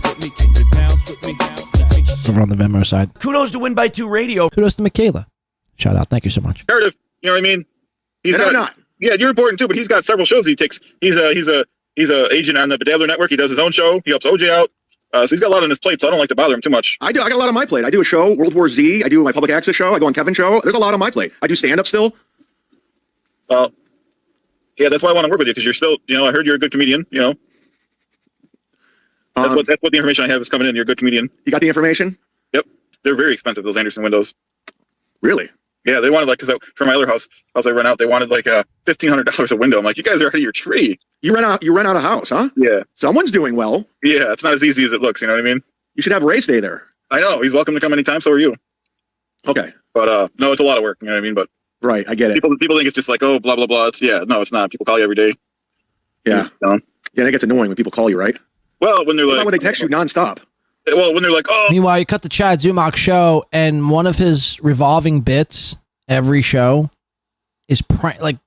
Over on the Venmo side. Kudos to Win by 2 Radio. Kudos to Michaela. Shout out. Thank you so much. Cardiff, you know what I mean? I'm not. Yeah, you're important too, but he's got several shows he takes. He's a agent on the Bedabbler Network. He does his own show. He helps OJ out. So he's got a lot on his plate, so I don't like to bother him too much. I got a lot on my plate. I do a show, World War Z. I do my public access show. I go on Kevin's show. There's a lot on my plate. I do stand-up still. Well, yeah, that's why I want to work with you, because you're still, I heard you're a good comedian, That's what the information I have is coming in. You're a good comedian. You got the information? Yep. They're very expensive, those Anderson windows. Really? Yeah, they wanted because for my other house I rent out, they wanted $1,500 a window. I'm like, you guys are out of your tree. You rent out a house, huh? Yeah. Someone's doing well. Yeah, it's not as easy as it looks. You know what I mean? You should have Ray stay there. I know. He's welcome to come anytime. So are you. Okay. But no, it's a lot of work. You know what I mean? But right, I get it. People think it's just like, oh, blah blah blah. No, it's not. People call you every day. Yeah. Yeah, that gets annoying when people call you, right? Well, when they're like, when they text you nonstop. Well, when they're like, oh. Meanwhile, you cut the Chad Zumock show, and one of his revolving bits every show is quote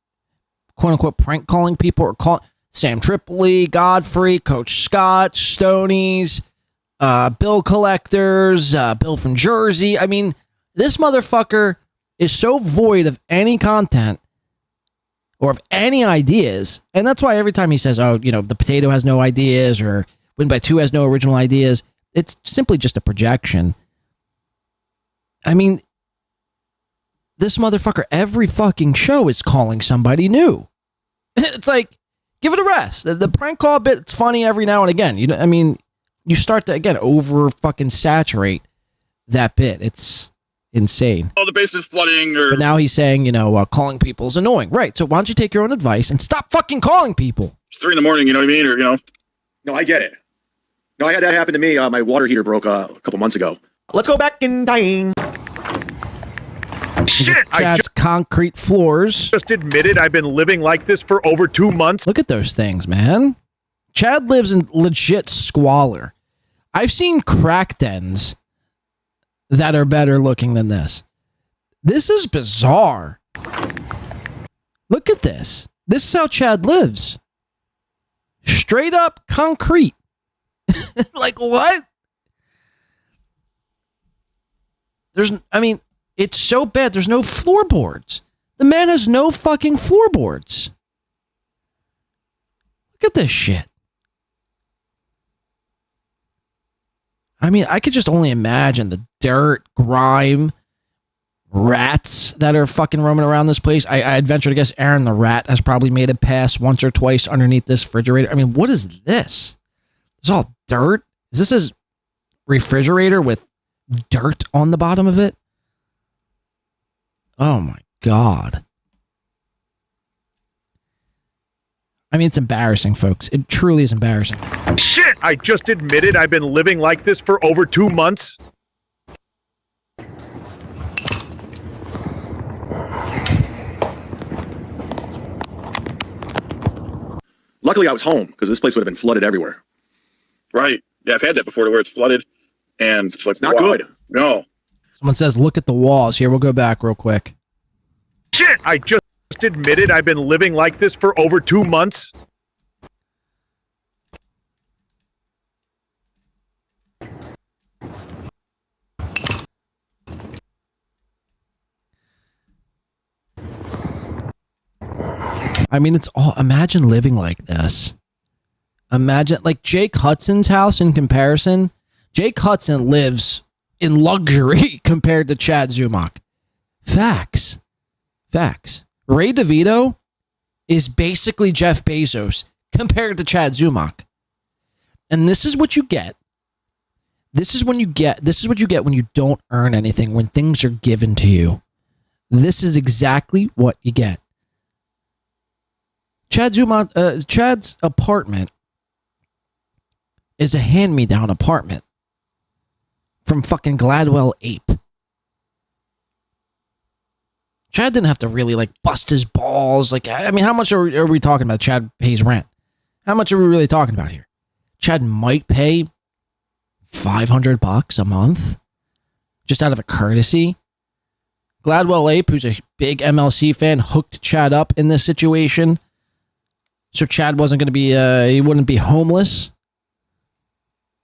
unquote prank calling people, or call Sam Tripoli, Godfrey, Coach Scott, Stonies, bill collectors, Bill from Jersey. I mean, this motherfucker is so void of any content or of any ideas, and that's why every time he says, "Oh, the potato has no ideas," or "Win by 2 has no original ideas," it's simply just a projection. I mean, this motherfucker, every fucking show is calling somebody new. It's like, give it a rest. The prank call bit, it's funny every now and again. You start to, again, over fucking saturate that bit. It's insane. Oh, the basement's flooding. But now he's saying, calling people is annoying. Right. So why don't you take your own advice and stop fucking calling people? It's 3 a.m, you know what I mean? Or, No, I get it. No, I had that happen to me. My water heater broke a couple months ago. Let's go back in time. Shit! Chad's concrete floors. Just admitted I've been living like this for over 2 months. Look at those things, man. Chad lives in legit squalor. I've seen crack dens that are better looking than this. This is bizarre. Look at this. This is how Chad lives. Straight up concrete. Like what? It's so bad. There's no floorboards. The man has no fucking floorboards. Look at this shit. I could just only imagine the dirt, grime, rats that are fucking roaming around this place. I'd venture to guess Aaron the rat has probably made it past once or twice underneath this refrigerator. What is this? It's all dirt. Is this his refrigerator with dirt on the bottom of it? Oh my God. I mean, it's embarrassing, folks. It truly is embarrassing. Shit! I just admitted I've been living like this for over 2 months. Luckily, I was home because this place would have been flooded everywhere. Right. Yeah, I've had that before where it's flooded and it's like, not good. No. Someone says, look at the walls. Here, we'll go back real quick. Shit! I just admitted I've been living like this for over 2 months. I mean, it's all, imagine living like this. Imagine, like Jake Hudson's house in comparison. Jake Hudson lives in luxury compared to Chad Zumock. Facts. Ray DeVito is basically Jeff Bezos compared to Chad Zumock. And this is what you get. This is what you get when you don't earn anything, when things are given to you. This is exactly what you get. Chad's apartment is a hand-me-down apartment from fucking Gladwell Ape. Chad didn't have to really like bust his balls. Like, I mean, how much are we talking about? Chad pays rent. How much are we really talking about here? Chad might pay $500 a month just out of a courtesy. Gladwell Ape, who's a big MLC fan, hooked Chad up in this situation. So Chad wasn't going to be, he wouldn't be homeless.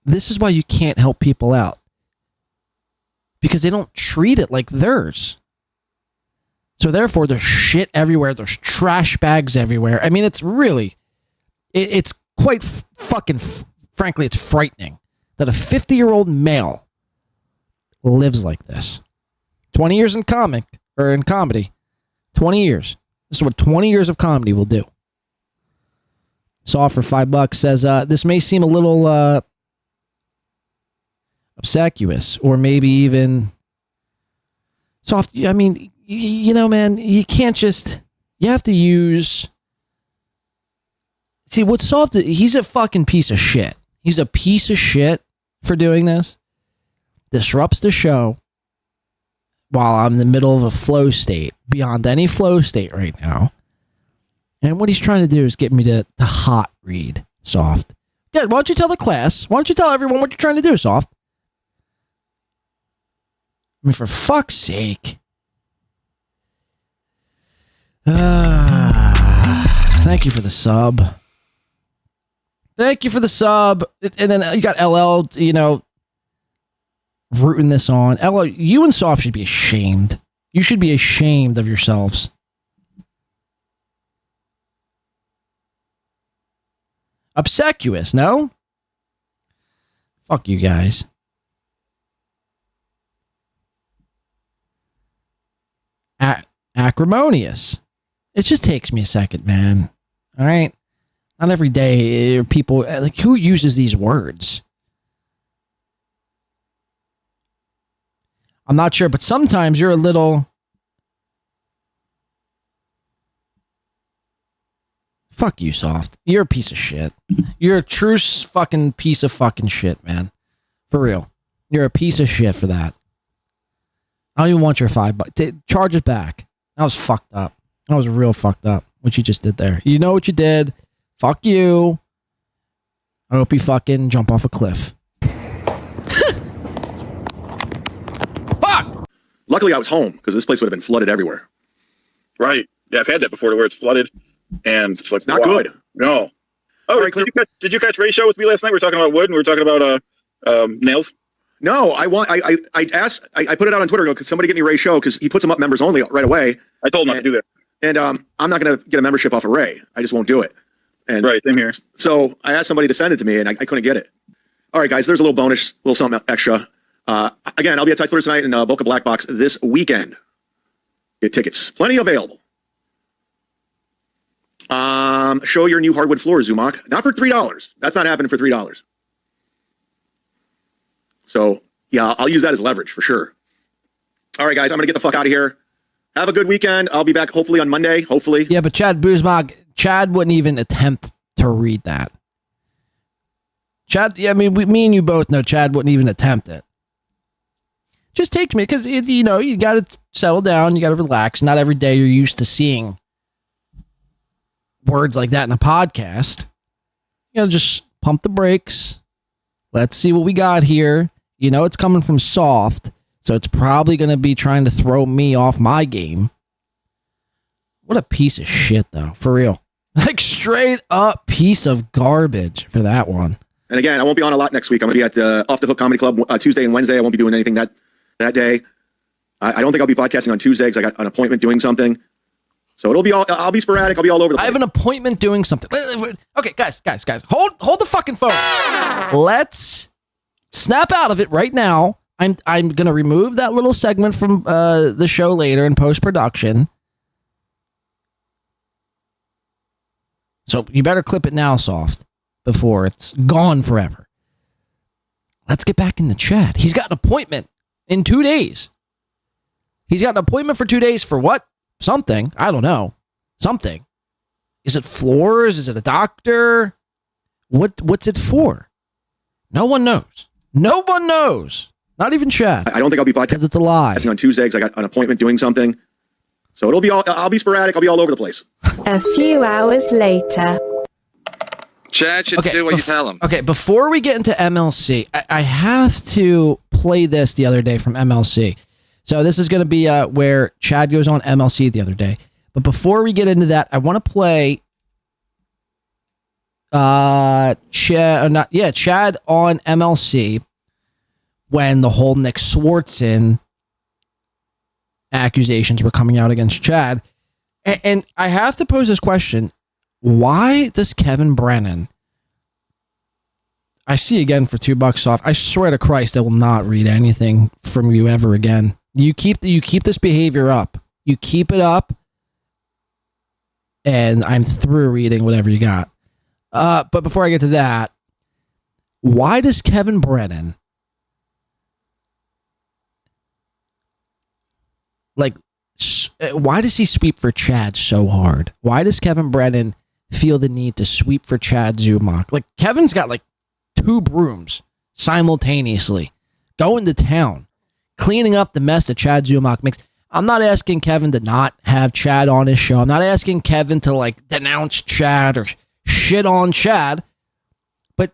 This is why you can't help people out. Because they don't treat it like theirs. So therefore, there's shit everywhere. There's trash bags everywhere. I mean, it's really, it's quite frankly, it's frightening that a 50-year-old male lives like this. 20 years in comedy. 20 years. This is what 20 years of comedy will do. Soft for $5 says, this may seem a little obsequious or maybe even soft. I mean, you know, man, you can't just, you have to use, see, what's soft, he's a fucking piece of shit. He's a piece of shit for doing this. Disrupts the show while I'm in the middle of a flow state, beyond any flow state right now. And what he's trying to do is get me to hot read, Soft. Yeah, why don't you tell the class? Why don't you tell everyone what you're trying to do, Soft? I mean, for fuck's sake. Thank you for the sub. Thank you for the sub. And then you got LL, you know, rooting this on. LL, you and Soft should be ashamed. You should be ashamed of yourselves. Obsequious, no? Fuck you guys. Acrimonious. It just takes me a second, man. All right? Not every day people, like, who uses these words? I'm not sure, but sometimes you're a little... Fuck you, Soft. You're a piece of shit. You're a true fucking piece of fucking shit, man. For real. You're a piece of shit for that. I don't even want your $5. Charge it back. That was fucked up. That was real fucked up, what you just did there. You know what you did. Fuck you. I hope you fucking jump off a cliff. Fuck! Luckily, I was home because this place would have been flooded everywhere. Right. Yeah, I've had that before where it's flooded and it's like, not good. No. Oh, right, did you catch Ray's show with me last night? We were talking about wood and we were talking about nails. No, I asked, I put it out on Twitter, could somebody get me Ray's show? Because he puts them up members only right away. I told him not to do that. And I'm not going to get a membership off of Ray. I just won't do it. And right, same here. So I asked somebody to send it to me and I couldn't get it. All right, guys, there's a little bonus, a little something extra. Again, I'll be at Ty Twitter tonight in Boca Black Box this weekend. Get tickets, plenty available. Show your new hardwood floor, Zumock. Not for $3. That's not happening for $3. So yeah, I'll use that as leverage for sure. All right, guys, I'm gonna get the fuck out of here. Have a good weekend. I'll be back hopefully on Monday. Hopefully. Yeah, but Chad wouldn't even attempt to read that. Chad, yeah, I mean, me and you both know Chad wouldn't even attempt it. Just takes me, because, you know, you got to settle down, you got to relax. Not every day you're used to seeing words like that in a podcast. You know, just pump the brakes. Let's see what we got here. You know, it's coming from Soft, so it's probably going to be trying to throw me off my game. What a piece of shit, though, for real. Like, straight up piece of garbage for that one. And again, I won't be on a lot next week. I'm going to be at the Off the Hook Comedy Club Tuesday and Wednesday. I won't be doing anything that day. I don't think I'll be podcasting on Tuesday because I got an appointment doing something. So I'll be sporadic. I'll be all over the place. I have an appointment doing something. Okay, guys. Hold the fucking phone. Let's snap out of it right now. I'm going to remove that little segment from the show later in post-production. So you better clip it now, Soft, before it's gone forever. Let's get back in the chat. He's got an appointment in 2 days. He's got an appointment for 2 days for what? Something. I don't know. Something. Is it floors? Is it a doctor? What's it for? No one knows. No one knows. Not even Chad. I don't think I'll be podcasting. Because it's a lie. On Tuesday because I got an appointment doing something. So I'll be sporadic. I'll be all over the place. A few hours later. Chad should do what you tell him. Okay, before we get into MLC, I have to play this the other day from MLC. So this is going to be where Chad goes on MLC the other day. But before we get into that, I want to play Chad on MLC when the whole Nick Swartzen accusations were coming out against Chad. And I have to pose this question. Why does Kevin Brennan... I see again for $2 off. I swear to Christ, I will not read anything from you ever again. You keep this behavior up. You keep it up, and I'm through reading whatever you got. But before I get to that, why does Kevin Brennan why does he sweep for Chad so hard? Why does Kevin Brennan feel the need to sweep for Chad Zumock? Like, Kevin's got like 2 brooms simultaneously going to town, cleaning up the mess that Chad Zumock makes. I'm not asking Kevin to not have Chad on his show. I'm not asking Kevin to like denounce Chad or shit on Chad. But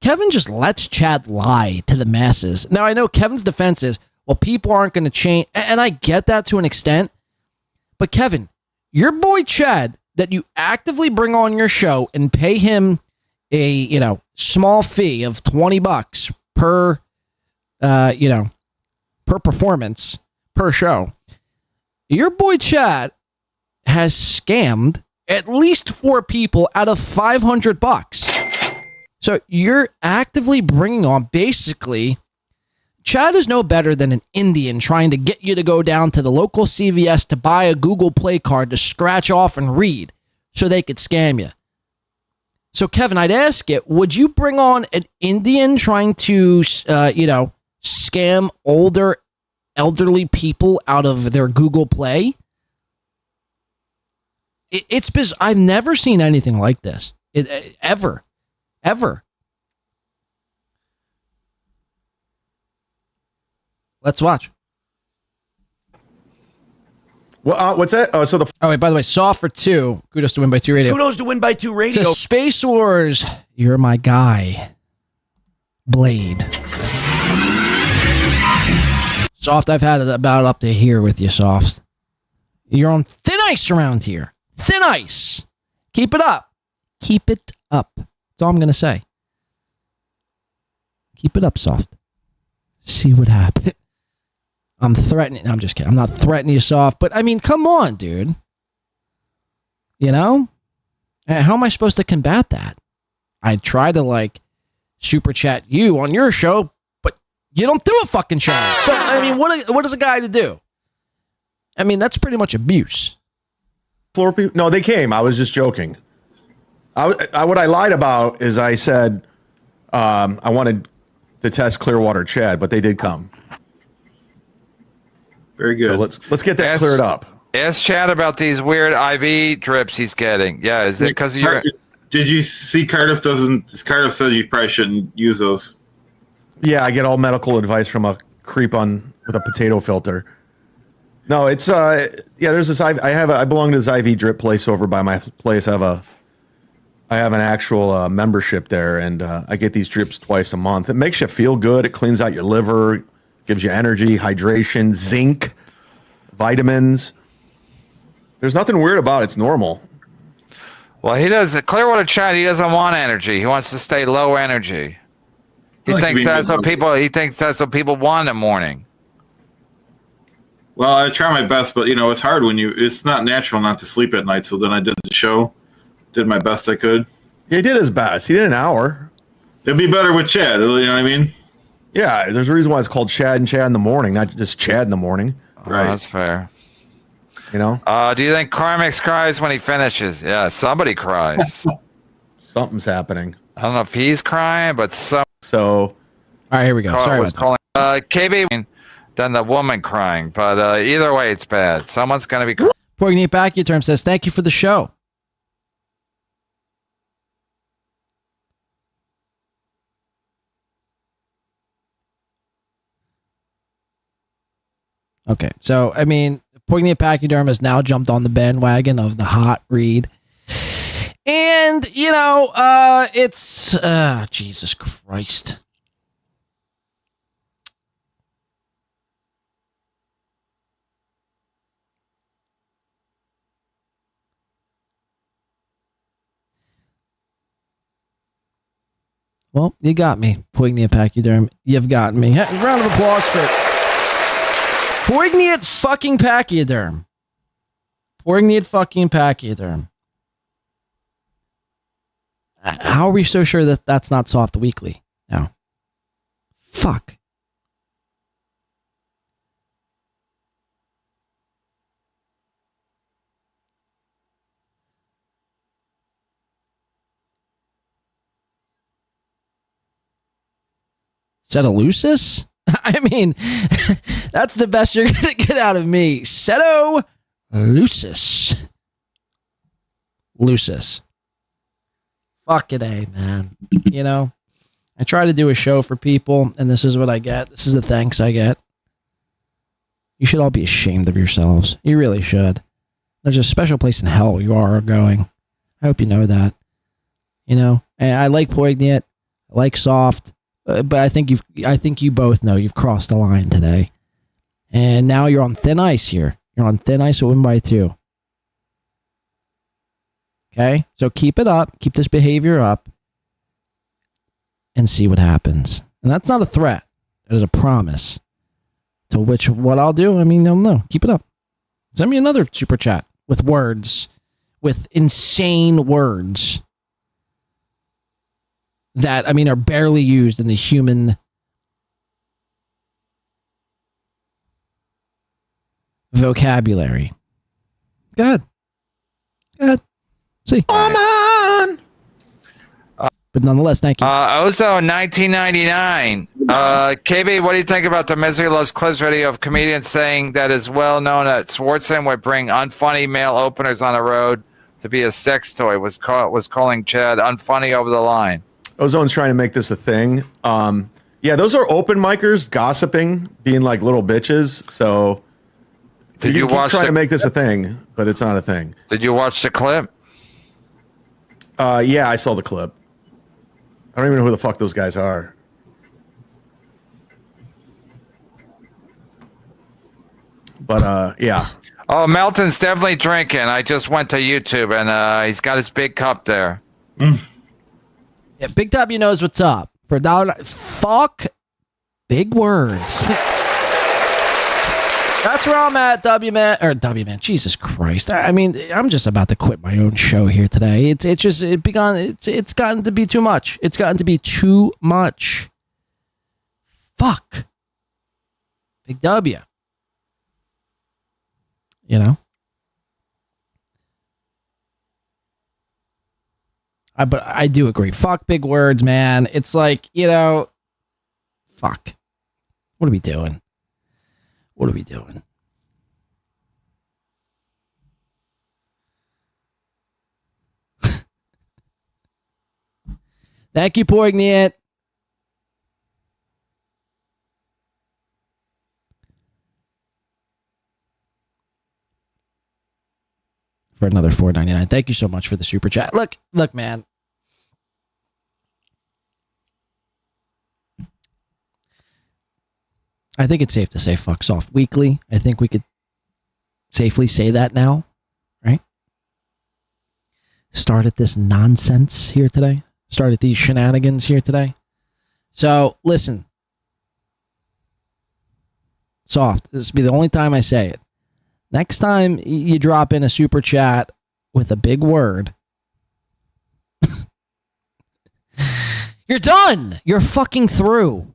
Kevin just lets Chad lie to the masses. Now, I know Kevin's defense is, well, people aren't going to change. And I get that to an extent. But Kevin, your boy Chad that you actively bring on your show and pay him a, small fee of $20 per, per performance, per show. Your boy Chad has scammed at least 4 people out of $500. So you're actively bringing on, basically, Chad is no better than an Indian trying to get you to go down to the local CVS to buy a Google Play card to scratch off and read so they could scam you. So, Kevin, I'd ask it, would you bring on an Indian trying to, scam elderly people out of their Google Play? It's bizarre. I've never seen anything like this. Ever. Let's watch. Well, what's that? Oh, wait, by the way, Soft for 2. Kudos to Win by 2 Radio. Kudos to Win by 2 Radio. So Space Wars, you're my guy. Blade. Soft, I've had it about up to here with you, Soft. You're on thin ice around here. Thin ice. Keep it up. Keep it up. That's all I'm going to say. Keep it up, Soft. See what happens. I'm threatening. No, I'm just kidding. I'm not threatening you, Soft. But, I mean, come on, dude. How am I supposed to combat that? I try to, super chat you on your show, but you don't do a fucking show. So, I mean, what is a guy to do? I mean, that's pretty much abuse. Floor people? No, they came. I was just joking. What I lied about is I said I wanted to test Clearwater Chad, but they did come. Very good. So let's get that cleared up. Ask Chad about these weird IV drips he's getting. Yeah, is it because of your? Did you see Cardiff said you probably shouldn't use those. Yeah, I get all medical advice from a creep with a potato filter. No, it's there's this I belong to this IV drip place over by my place. I have an actual membership there, and I get these drips twice a month. It makes you feel good. It cleans out your liver, gives you energy, hydration, zinc, vitamins. There's nothing weird about it. It's normal. Well, he does Clearwater Chad. He doesn't want energy. He wants to stay low energy. He thinks that's what people want in the morning. Well, I try my best, but it's hard when it's not natural not to sleep at night. So then I did the show, did my best I could. He did his best. He did an hour. It'd be better with Chad. You know what I mean? Yeah, there's a reason why it's called Chad and Chad in the morning, not just Chad in the morning. Right. That's fair. You know? Do you think Carmix cries when he finishes? Yeah, somebody cries. Something's happening. I don't know if he's crying, but So, all right, here we go. Sorry was calling KB than the woman crying, but either way, it's bad. Someone's gonna be crying. Poignant Pachyderm says, "Thank you for the show." Okay, so I mean, Poignant Pachyderm has now jumped on the bandwagon of the hot read. And, it's, Jesus Christ. Well, you got me, Poignant Pachyderm. You've gotten me. Round of applause for Poignant fucking Pachyderm. Poignant fucking Pachyderm. How are we so sure that that's not Soft Weekly? No. Fuck. Sedalucis? I mean, that's the best you're going to get out of me. Sedalucis. Lucis. Fucking A, man. I try to do a show for people, and this is what I get. This is the thanks I get. You should all be ashamed of yourselves. You really should. There's a special place in hell you are going. I hope you know that. And I like Poignant. I like Soft. But I think you both know you've crossed the line today. And now you're on thin ice here. You're on thin ice at 1x2. Okay? So keep it up. Keep this behavior up. And see what happens. And that's not a threat. That is a promise. To which, what I'll do, no. Keep it up. Send me another super chat with words. With insane words. That, are barely used in the human vocabulary. Go ahead. See. Come on! But nonetheless, thank you. Ozone 1999. KB, what do you think about the Misery Loves Clips video of comedians saying that is well known that Schwartzen would bring unfunny male openers on the road to be a sex toy? Was calling Chad unfunny over the line. Ozone's trying to make this a thing. Yeah, those are open micers gossiping, being like little bitches. So Did you keep watch trying to make this a thing, but it's not a thing. Did you watch the clip? Yeah, I saw the clip. I don't even know who the fuck those guys are. But yeah. Oh, Melton's definitely drinking. I just went to YouTube and he's got his big cup there. Yeah, Big W knows what's up. For $1, fuck big words. That's where I'm at, W man. Jesus Christ. I'm just about to quit my own show here today. It's gotten to be too much. It's gotten to be too much. Fuck. Big W. But I do agree. Fuck big words, man. It's like, fuck. What are we doing? Thank you, Poignant. For another $4.99. Thank you so much for the super chat. Look, man. I think it's safe to say fuck Soft Weekly. I think we could safely say that now, right? Started this nonsense here today. Started these shenanigans here today. So, listen. Soft, this will be the only time I say it. Next time you drop in a super chat with a big word, you're done. You're fucking through.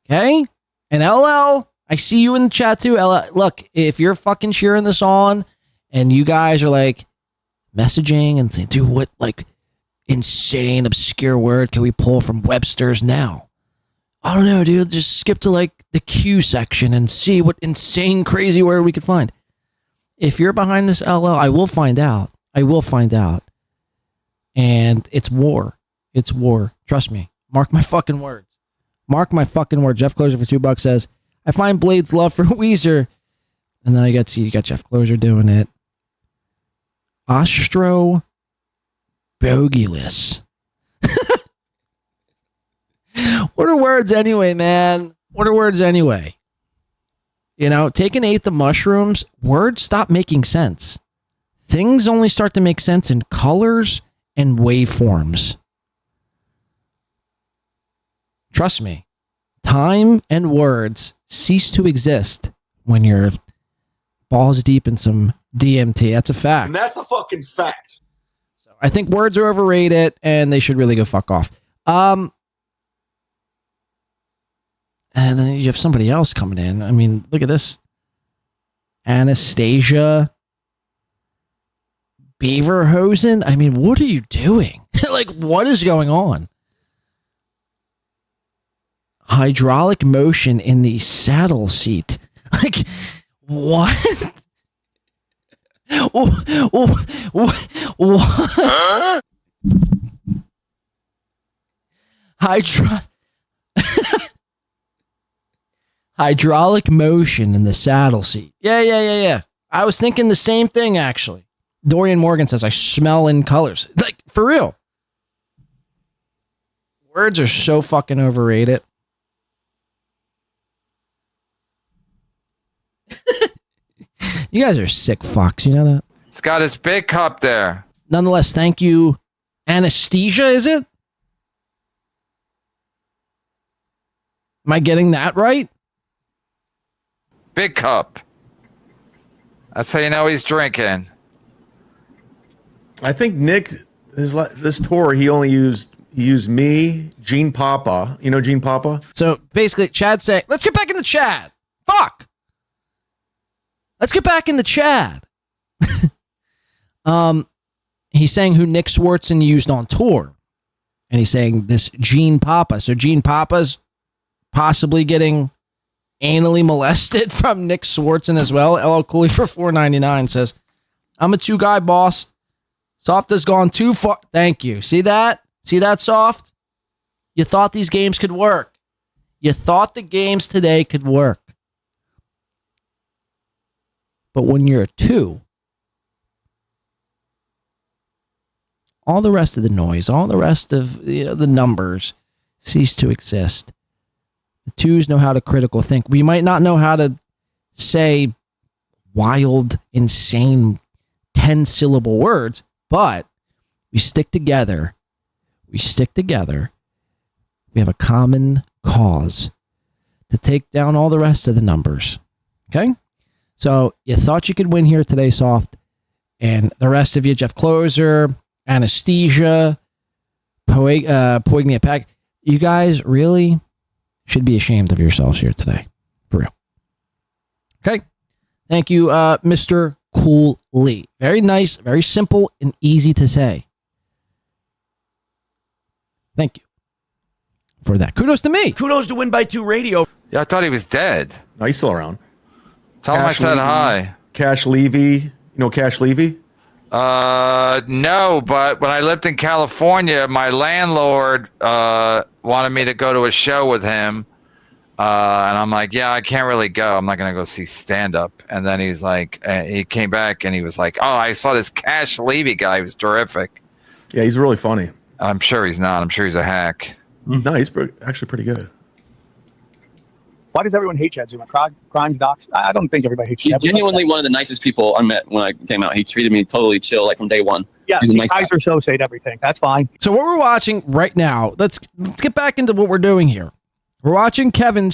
Okay? And LL, I see you in the chat too. LL, look, if you're fucking cheering this on and you guys are like messaging and saying, dude, what like insane obscure word can we pull from Webster's now? I don't know, dude. Just skip to like the Q section and see what insane crazy word we could find. If you're behind this LL, I will find out. I will find out. And it's war. It's war. Trust me. Mark my fucking words. Mark my fucking word. Jeff Closer for $2 says, I find Blade's love for Weezer. And then I got you got Jeff Closer doing it. Ostro Bogulus. What are words anyway, man? What are words anyway? You know, take an eighth of mushrooms, words stop making sense. Things only start to make sense in colors and waveforms. Trust me, time and words cease to exist when you're balls deep in some DMT. That's a fact. And that's a fucking fact. I think words are overrated and they should really go fuck off. And then you have somebody else coming in. I mean, look at this. Anastasia Beaverhosen. I mean, what are you doing? Like, what is going on? Hydraulic motion in the saddle seat. Like, what? What? Hydraulic motion in the saddle seat. Yeah. I was thinking the same thing, actually. Dorian Morgan says, I smell in colors. Like, for real. Words are so fucking overrated. You guys are sick fucks, you know that? He's got his big cup there. Nonetheless, thank you. Anesthesia, is it? Am I getting that right? Big cup. That's how you know he's drinking. I think Nick, this tour, he used me, Gene Papa. You know Gene Papa? So basically, Chad saying, let's get back in the Chad. Fuck. Let's get back in the Chad. He's saying who Nick Swartzen used on tour. And he's saying this Gene Papa. So Gene Papa's possibly getting anally molested from Nick Swartzen as well. LL Cooley for $4.99 says, I'm a two-guy boss. Soft has gone too far. Thank you. See that? See that, Soft? You thought these games could work. You thought the games today could work. But when you're a two, all the rest of the noise, all the rest of the numbers cease to exist. The twos know how to critical think. We might not know how to say wild, insane 10-syllable words, but we stick together. We stick together. We have a common cause to take down all the rest of the numbers. Okay? So you thought you could win here today, Soft. And the rest of you, Jeff Closer, Anesthesia, Poignant Pack, you guys really should be ashamed of yourselves here today. For real. Okay. Thank you, Mr. Cool Lee. Very nice, very simple, and easy to say. Thank you for that. Kudos to me. Kudos to Win by Two Radio. Yeah, I thought he was dead. No, he's still around. Tell him I said hi. Cash Levy. You know Cash Levy? No, but when I lived in California, my landlord wanted me to go to a show with him. And I'm like, yeah, I can't really go. I'm not going to go see stand-up. And then he's like, he came back and he was like, oh, I saw this Cash Levy guy. He was terrific. Yeah, he's really funny. I'm sure he's not. I'm sure he's a hack. No, he's actually pretty good. Why does everyone hate Chad Zumock? Crimes, docs? I don't think everybody hates He's Chad. genuinely one of the nicest people I met when I came out. He treated me totally chill, like from day one. Yeah, he's a nice guys guy. are so say everything. That's fine. So what we're watching right now, let's get back into what we're doing here. We're watching Kevin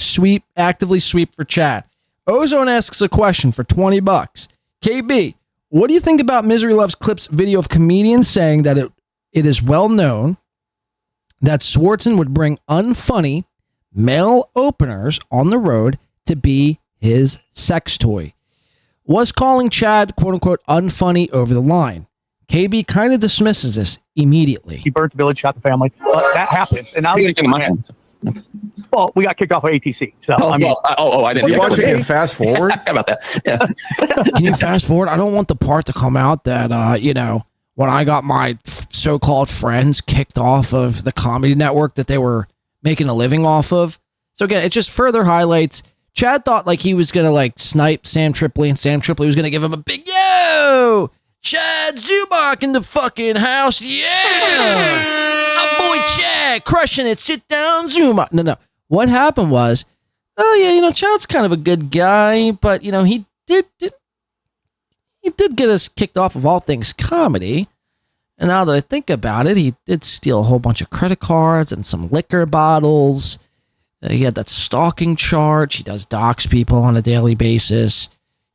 actively sweep for Chad. Ozone asks a question for $20. KB, what do you think about Misery Loves Clips video of comedians saying that it is well known that Swartzen would bring unfunny male openers on the road to be his sex toy? Was calling Chad, quote unquote, unfunny over the line? KB kind of dismisses this immediately. He burnt the village, shot the family. But that happened. And now he's well, we got kicked off of ATC. So I mean, I didn't. Is he watching it fast forward? How about that? Yeah. Can you fast forward? I don't want the part to come out that when I got my so-called friends kicked off of the comedy network that they were making a living off of. So again, it just further highlights Chad thought like he was gonna like snipe Sam Tripoli, and Sam Tripoli was gonna give him a big yo, Chad Zumock in the fucking house, yeah. My boy Chad crushing it. Sit down, Zumock. No. What happened was, Chad's kind of a good guy, but he did get us kicked off of all things comedy. And now that I think about it, he did steal a whole bunch of credit cards and some liquor bottles. He had that stalking charge. He does dox people on a daily basis.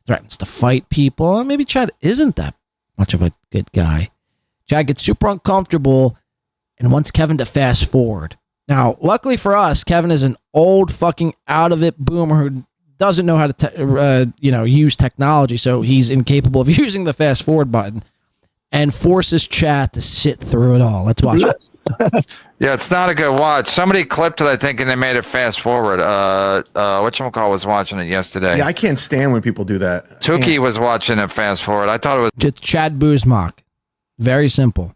Threatens to fight people. Maybe Chad isn't that much of a good guy. Chad gets super uncomfortable and wants Kevin to fast forward. Now, luckily for us, Kevin is an old fucking out of it boomer who doesn't know how to use technology, so he's incapable of using the fast forward button and forces Chad to sit through it all. Let's watch it. Yeah, it's not a good watch. Somebody clipped it, I think, and they made it fast forward. Whatchamacall was watching it yesterday. Yeah, I can't stand when people do that. Tukey was watching it fast forward. I thought it was just Chad Zumock. Very simple.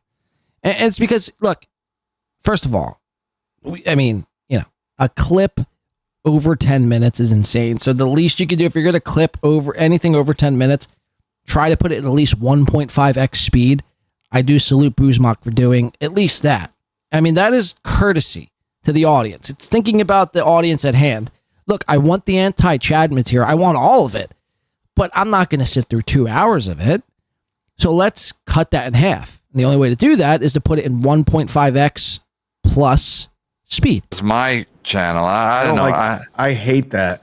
And it's because, look, first of all, a clip over 10 minutes is insane. So the least you can do if you're going to clip over anything over 10 minutes, try to put it at least 1.5x speed. I do salute Zumock for doing at least that. I mean, that is courtesy to the audience. It's thinking about the audience at hand. Look, I want the anti-Chad material. I want all of it, but I'm not going to sit through 2 hours of it. So let's cut that in half. And the only way to do that is to put it in 1.5x plus speed. It's my channel. I don't know. I hate that.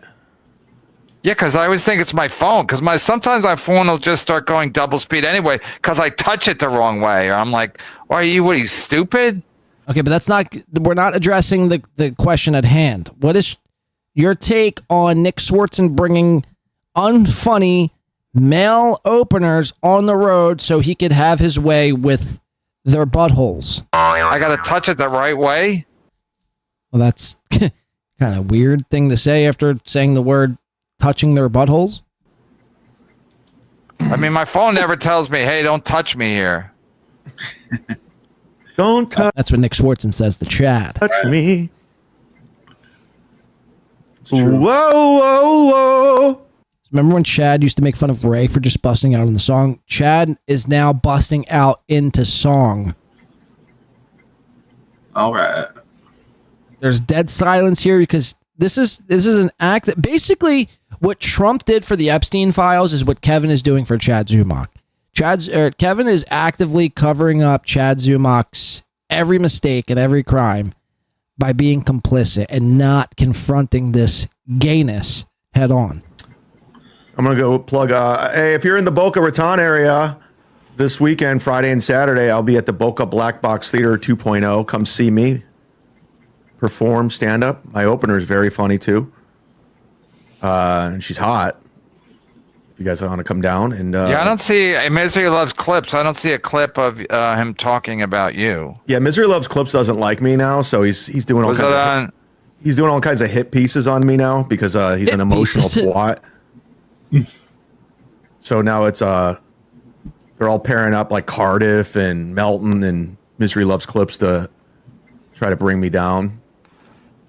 Yeah, because I always think it's my phone. Because sometimes my phone will just start going double speed anyway. Because I touch it the wrong way, or I'm like, "What are you stupid?" Okay, but that's not. We're not addressing the question at hand. What is your take on Nick Swartzen bringing unfunny male openers on the road so he could have his way with their buttholes? I gotta touch it the right way. Well, that's kind of weird thing to say after saying the word touching their buttholes. I mean, my phone never tells me, "Hey, don't touch me here." Don't touch. That's what Nick Swartzen says to Chad. Touch me. Whoa. Remember when Chad used to make fun of Ray for just busting out in the song? Chad is now busting out into song. All right. There's dead silence here because this is an act that basically what Trump did for the Epstein files is what Kevin is doing for Chad Zumock. Kevin is actively covering up Chad Zumock's every mistake and every crime by being complicit and not confronting this gayness head on. I'm going to go plug. Hey, if you're in the Boca Raton area this weekend, Friday and Saturday, I'll be at the Boca Black Box Theater 2.0. Come see me perform stand-up. My opener is very funny, too. And she's hot. If you guys want to come down. And I don't see Misery Loves Clips. I don't see a clip of him talking about you. Yeah, Misery Loves Clips doesn't like me now, so he's doing all kinds of he's doing all kinds of hit pieces on me now because he's an emotional twat. So now they're they're all pairing up like Cardiff and Melton and Misery Loves Clips to try to bring me down.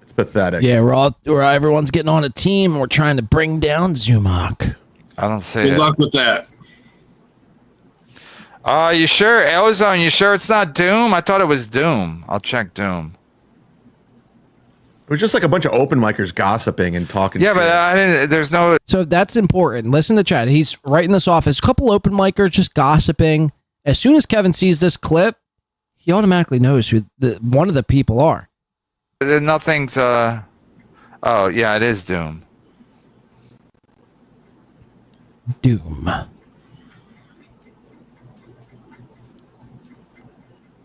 It's pathetic. Yeah, everyone's getting on a team and we're trying to bring down Zumock. I don't see Good it. luck with that. You sure? Ozone, you sure it's not Doom? I thought it was Doom. I'll check Doom. It was just like a bunch of open micers gossiping and talking. Yeah, shit. but I didn't. There's no. So that's important. Listen to Chad. He's right in this office. A couple open micers just gossiping. As soon as Kevin sees this clip, he automatically knows who one of the people are. Nothing's. Oh yeah, it is Doom. Doom.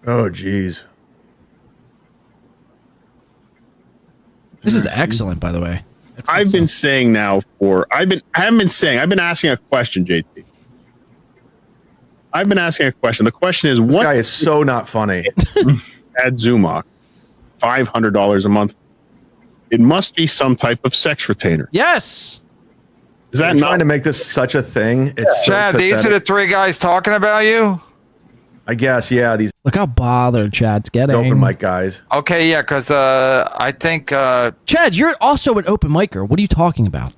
Oh, geez. This is excellent, by the way. I've been saying now I've been asking a question, JT. I've been asking a question. The question is, This guy is so not funny. Chad Zumock, $500 a month. It must be some type of sex retainer. Yes. Is that You're not trying to make this such a thing? It's so Chad, these are pathetic. the three guys talking about you? I guess, yeah. These Look how bothered Chad's getting. open mic guys. Okay, yeah, because I think Chad, you're also an open micer. What are you talking about?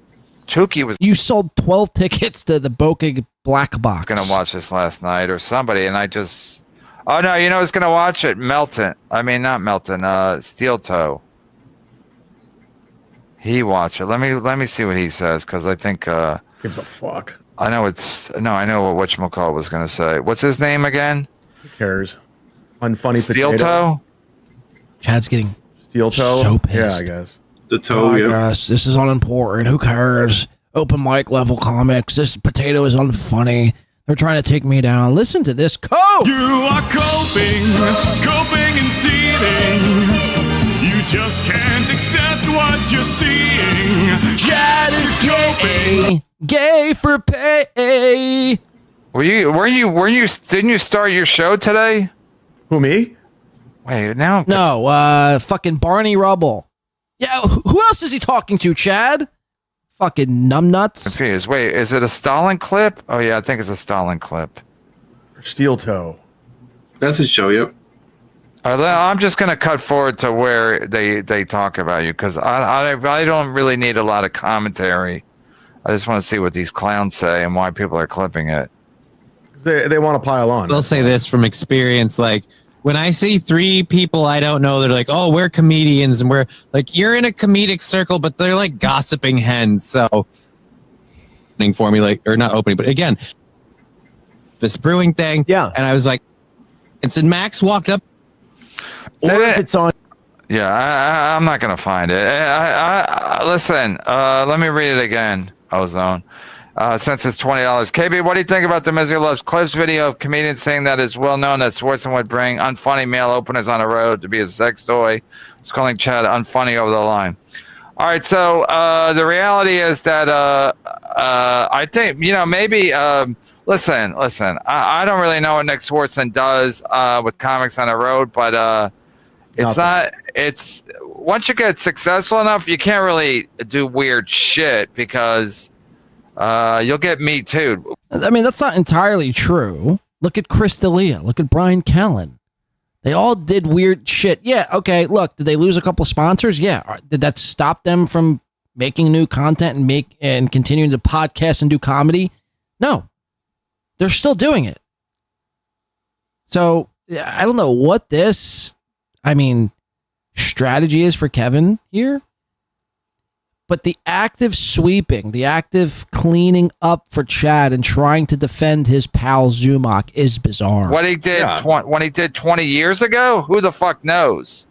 Chucky was You sold 12 tickets to the Boca Black Box. going to watch this last night, or somebody, and I just. Oh no, you know who's going to watch it? Melton. I mean, not Melton. Steel Toe. He watched it. Let me see what he says, because I think. Gives a fuck. I know I know what whatchamacallit was going to say. What's his name again? Who cares? Unfunny Steel potato. Toe. Chad's getting Steel toe. so Yeah, pissed. I guess. The toe, yeah. Guys, this is unimportant. Who cares? Open mic level comics. This potato is unfunny. They're trying to take me down. Listen to this code. You are coping and seething. You just can't accept what you're seeing. Chad is gay. Gay for pay. Didn't you start your show today? Who, me? Wait, now. No, fucking Barney Rubble. Yeah, who else is he talking to, Chad? Fucking numbnuts. Confused. Wait, is it a Stalin clip? Oh yeah, I think it's a Stalin clip. Steel toe. That's his show, yep. I'm just gonna cut forward to where they talk about you, because I don't really need a lot of commentary. I just want to see what these clowns say and why people are clipping it. They want to pile on. I'll say this from experience, like when I see three people I don't know, they're like, oh, we're comedians, and we're like, you're in a comedic circle, but they're like gossiping hens. So opening for me, like, or not opening, but again, this brewing thing. Yeah. And I was like, and so Max walked up. Or if it's on. Yeah, I'm not gonna find it. Listen, let me read it again. Ozone. Since it's $20. KB, what do you think about the Misery Loves Clips video of comedians saying that it's well known that Swartzen would bring unfunny male openers on the road to be a sex toy? It's calling Chad unfunny over the line. All right, so the reality is that I think, maybe, listen, I don't really know what Nick Swartzen does with comics on the road, but it's once you get successful enough, you can't really do weird shit because you'll get Me Too'd. I mean, that's not entirely true. Look at Chris D'Elia. Look at Brian Callen. They all did weird shit. Yeah, okay, look, did they lose a couple sponsors? Yeah. Did that stop them from making new content and continuing to podcast and do comedy? No. They're still doing it. So, I don't know what this, strategy is for Kevin here. But the active sweeping, the active cleaning up for Chad and trying to defend his pal Zumock is bizarre. What he did when he did 20 years ago? Who the fuck knows?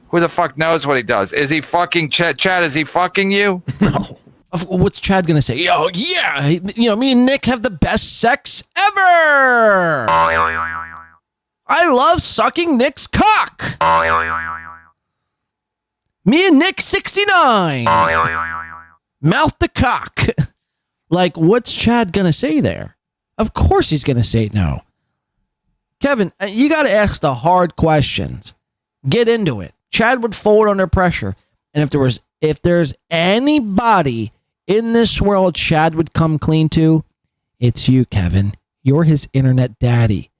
Who the fuck knows what he does? Is he fucking Chad? Is he fucking you? No. What's Chad gonna say? Oh yeah, me and Nick have the best sex ever. I love sucking Nick's cock. Me and Nick 69. Mouth the cock. Like, what's Chad gonna say there? Of course he's gonna say no. Kevin, you gotta ask the hard questions. Get into it. Chad would fold under pressure. And if there's anybody in this world Chad would come clean to, it's you, Kevin. You're his internet daddy.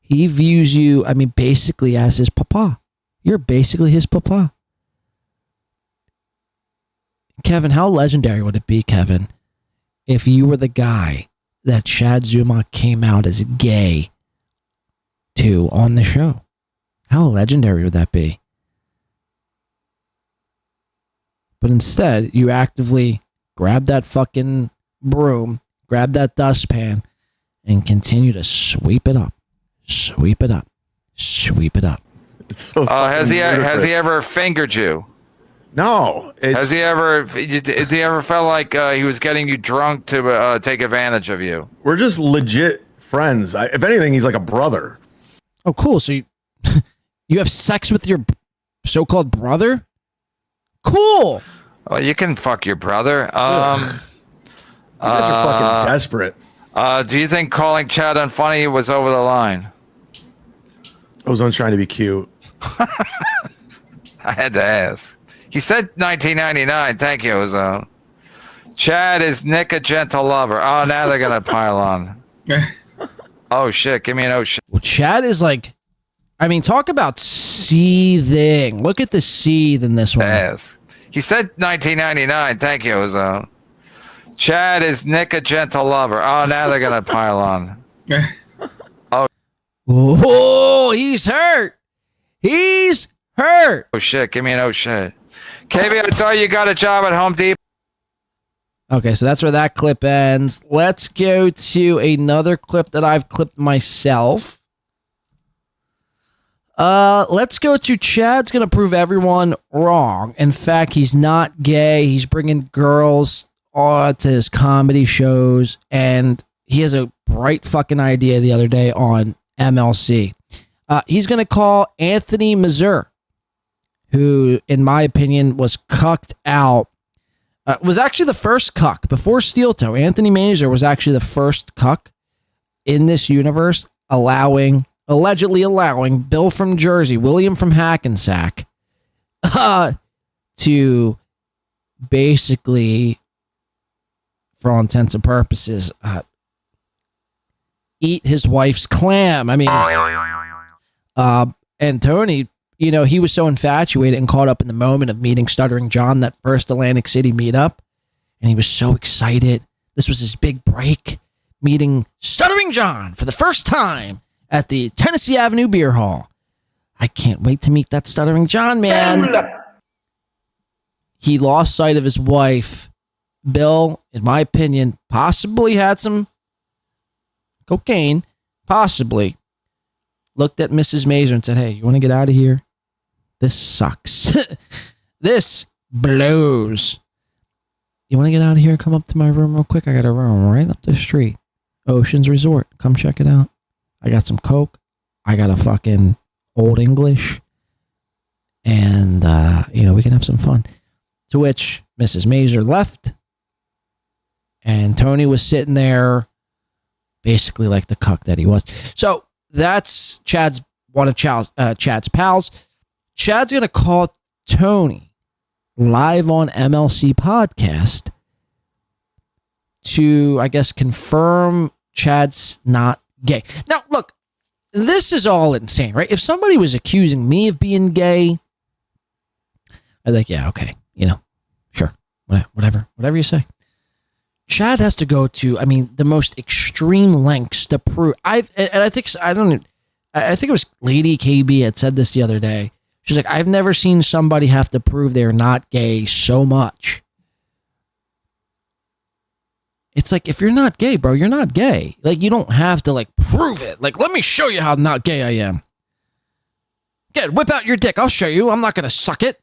He views you, I mean, basically as his papa. You're basically his papa. Kevin, how legendary would it be, Kevin, if you were the guy that Chad Zumock came out as gay to on the show? How legendary would that be? But instead, you actively grab that fucking broom, grab that dustpan, and continue to sweep it up. Sweep it up. Sweep it up. It's so has he ludicrous. ever fingered you? No. Has he ever? Did he ever felt like he was getting you drunk to take advantage of you? We're just legit friends. If anything, he's like a brother. Oh, cool. So you have sex with your so-called brother? Cool. Well, you can fuck your brother. You guys are fucking desperate. Do you think calling Chad unfunny was over the line? Ozone's trying to be cute. I had to ask. He said 1999. Thank you, Ozone. Chad is Nick a gentle lover. Oh, now they're gonna pile on. Oh shit! Give me an oh shit. Well, Chad is like, I mean, talk about seething. Look at the seethe in this one. Yes. He said 1999. Thank you, Ozone. Chad is Nick a gentle lover. Oh, now they're gonna pile on. Oh, he's hurt. He's hurt. Oh shit! Give me an oh shit. KB, I thought you got a job at Home Depot. Okay, so that's where that clip ends. Let's go to another clip that I've clipped myself. Let's go to Chad's gonna prove everyone wrong. In fact, he's not gay. He's bringing girls to his comedy shows, and he has a bright fucking idea the other day on MLC. He's gonna call Anthony Muer, who, in my opinion, was cucked out. Was actually the first cuck before Steel Toe. Anthony Muer was actually the first cuck in this universe, allegedly allowing Bill from Jersey, William from Hackensack, to basically, for all intents and purposes, eat his wife's clam. I mean, and Tony, you know, he was so infatuated and caught up in the moment of meeting Stuttering John, that first Atlantic City meetup. And he was so excited. This was his big break, meeting Stuttering John for the first time at the Tennessee Avenue Beer Hall. I can't wait to meet that Stuttering John, man. He lost sight of his wife. Bill, in my opinion, possibly had some cocaine, possibly. Looked at Mrs. Mazer and said, hey, you want to get out of here? This sucks. This blows. You want to get out of here? Come up to my room real quick. I got a room right up the street. Oceans Resort. Come check it out. I got some Coke. I got a fucking Old English. And, we can have some fun. To which Mrs. Mazer left. And Tony was sitting there basically like the cuck that he was. So that's one of Chad's pals. Chad's going to call Tony live on MLC podcast to, I guess, confirm Chad's not gay. Now, look, this is all insane, right? If somebody was accusing me of being gay, I'd be like, yeah, okay, sure, whatever you say. Chad has to go to, the most extreme lengths to prove. I think it was Lady KB had said this the other day. She's like, I've never seen somebody have to prove they're not gay so much. It's like, if you're not gay, bro, you're not gay. Like, you don't have to, prove it. Like, let me show you how not gay I am. Get, whip out your dick. I'll show you. I'm not going to suck it.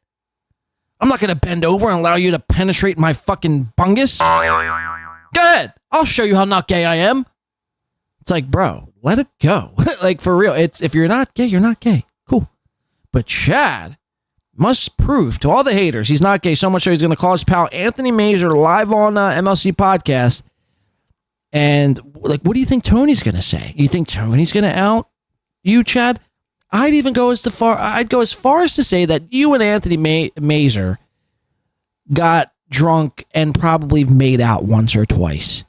I'm not going to bend over and allow you to penetrate my fucking bungus. Go ahead. I'll show you how not gay I am. It's like, bro, let it go. Like, for real. It's, if you're not gay, you're not gay. Cool. But Chad must prove to all the haters he's not gay, so much so he's going to call his pal Anthony Muer live on MLC podcast. And, what do you think Tony's going to say? You think Tony's going to out you, Chad? I'd go as far as to say that you and Anthony Muer got drunk and probably made out once or twice.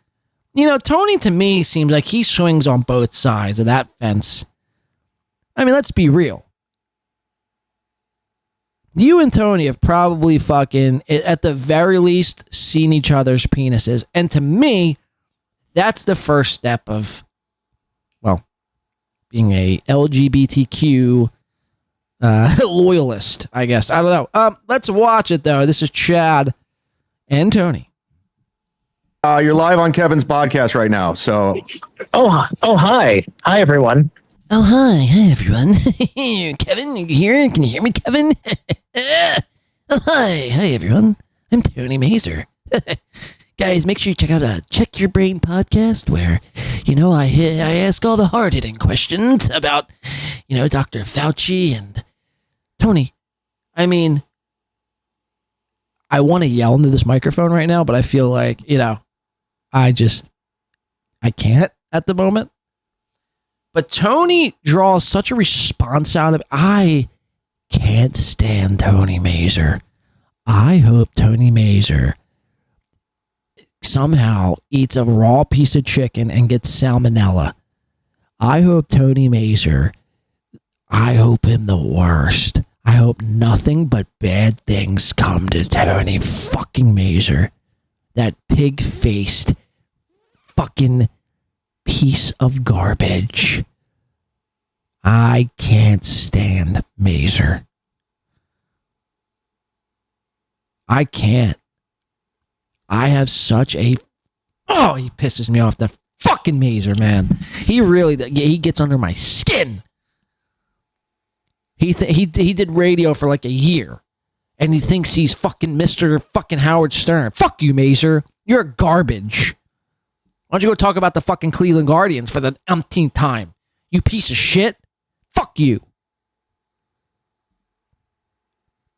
Tony to me seems like he swings on both sides of that fence. I mean, let's be real. You and Tony have probably fucking, at the very least, seen each other's penises. And to me, that's the first step of, well, being a LGBTQ loyalist, I guess. I don't know. Let's watch it, though. This is Chad and Tony. You're live on Kevin's podcast right now, so. Oh, hi. Hi, everyone. Oh, hi. Hi, everyone. Kevin, you here? Can you hear me, Kevin? Oh, hi. Hi, everyone. I'm Tony Mazur. Guys, make sure you check out Check Your Brain podcast, where, I ask all the hard-hitting questions about, Dr. Fauci and Tony. I mean, I want to yell into this microphone right now, but I feel like, I can't at the moment. But Tony draws such a response out of it. I can't stand Tony Mazur. I hope Tony Mazur somehow eats a raw piece of chicken and gets salmonella. I hope Tony Mazur, I hope him the worst. I hope nothing but bad things come to Tony fucking Mazur. That pig-faced fucking piece of garbage. I can't stand Mazur. I can't. I have such a... Oh, he pisses me off. That fucking Mazur, man. He gets under my skin. He did radio for like a year. And he thinks he's fucking Mr. fucking Howard Stern. Fuck you, Mazur. You're garbage. Why don't you go talk about the fucking Cleveland Guardians for the umpteenth time? You piece of shit. Fuck you.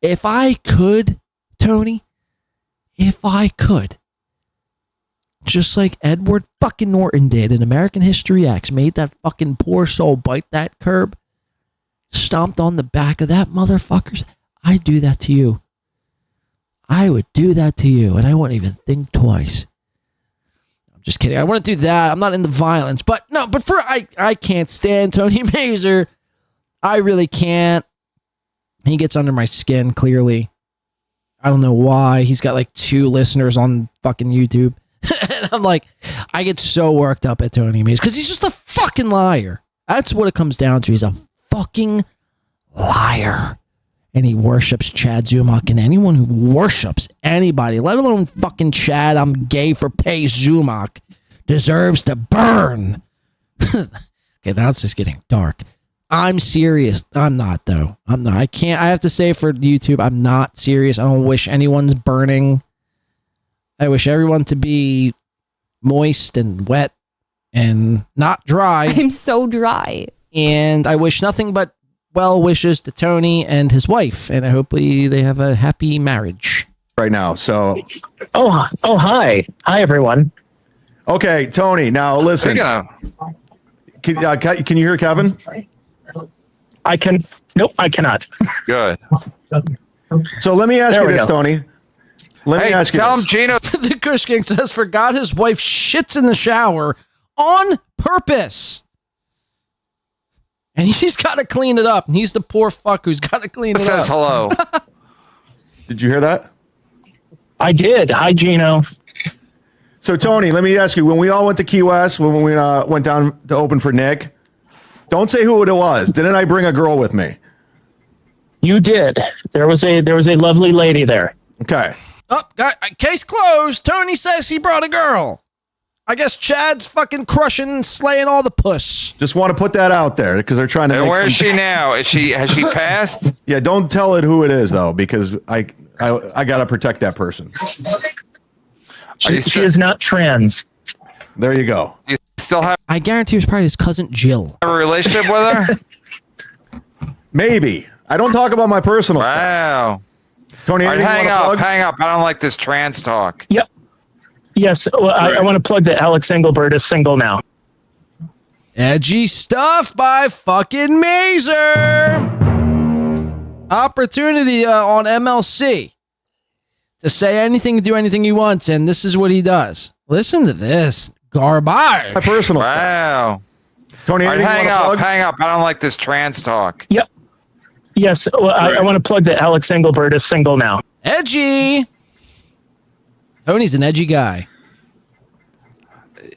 If I could, Tony, if I could, just like Edward fucking Norton did in American History X, made that fucking poor soul bite that curb, stomped on the back of that motherfuckers, I'd do that to you. I would do that to you, and I wouldn't even think twice. I'm just kidding. I want to do that. I'm not into violence, but no, but I can't stand Tony Mazur. I really can't. He gets under my skin, clearly. I don't know why. He's got like 2 listeners on fucking YouTube. And I'm like, I get so worked up at Tony Mazur because he's just a fucking liar. That's what it comes down to. He's a fucking liar. And he worships Chad Zumock, and anyone who worships anybody, let alone fucking Chad, I'm gay for pay Zumock, deserves to burn. Okay, now it's just getting dark. I'm serious. I'm not, though. I'm not. I can't. I have to say for YouTube, I'm not serious. I don't wish anyone's burning. I wish everyone to be moist and wet and not dry. I'm so dry. And I wish nothing but well wishes to Tony and his wife, and hopefully they have a happy marriage. Right now, so. Oh, hi. Hi, everyone. Okay, Tony, now listen. Can you hear Kevin? I can. Nope, I cannot. Good. So let me ask you this, Tony. Let me ask you tell this. him Gino. The Kush King says, forgot his wife shits in the shower on purpose. And he's got to clean it up. And he's the poor fuck who's got to clean it up. Says hello. Did you hear that? I did. Hi, Gino. So, Tony, let me ask you, when we all went to Key West, when we went down to open for Nick, don't say who it was. Didn't I bring a girl with me? You did. There was a lovely lady there. Okay. Oh, case closed. Tony says he brought a girl. I guess Chad's fucking crushing and slaying all the puss. Just want to put that out there because they're trying to. And where is she now? Has she passed? Yeah, don't tell it who it is though, because I gotta protect that person. She is not trans. There you go. You still have? I guarantee it was probably his cousin Jill. Have a relationship with her? Maybe. I don't talk about my personal stuff. Wow. Tony, right, hang up. Hang up. I don't like this trans talk. Yep. Yes, well, I want to plug that Alex Engelbert is single now. Edgy stuff by fucking Mazur. Opportunity on MLC to say anything, do anything he wants, and this is what he does. Listen to this. Garbage. My personal stuff. Wow. Tony, All right, anything you wanna plug? hang up. I don't like this trans talk. Yep. Yes, well, I want to plug that Alex Engelbert is single now. Edgy. Tony's an edgy guy.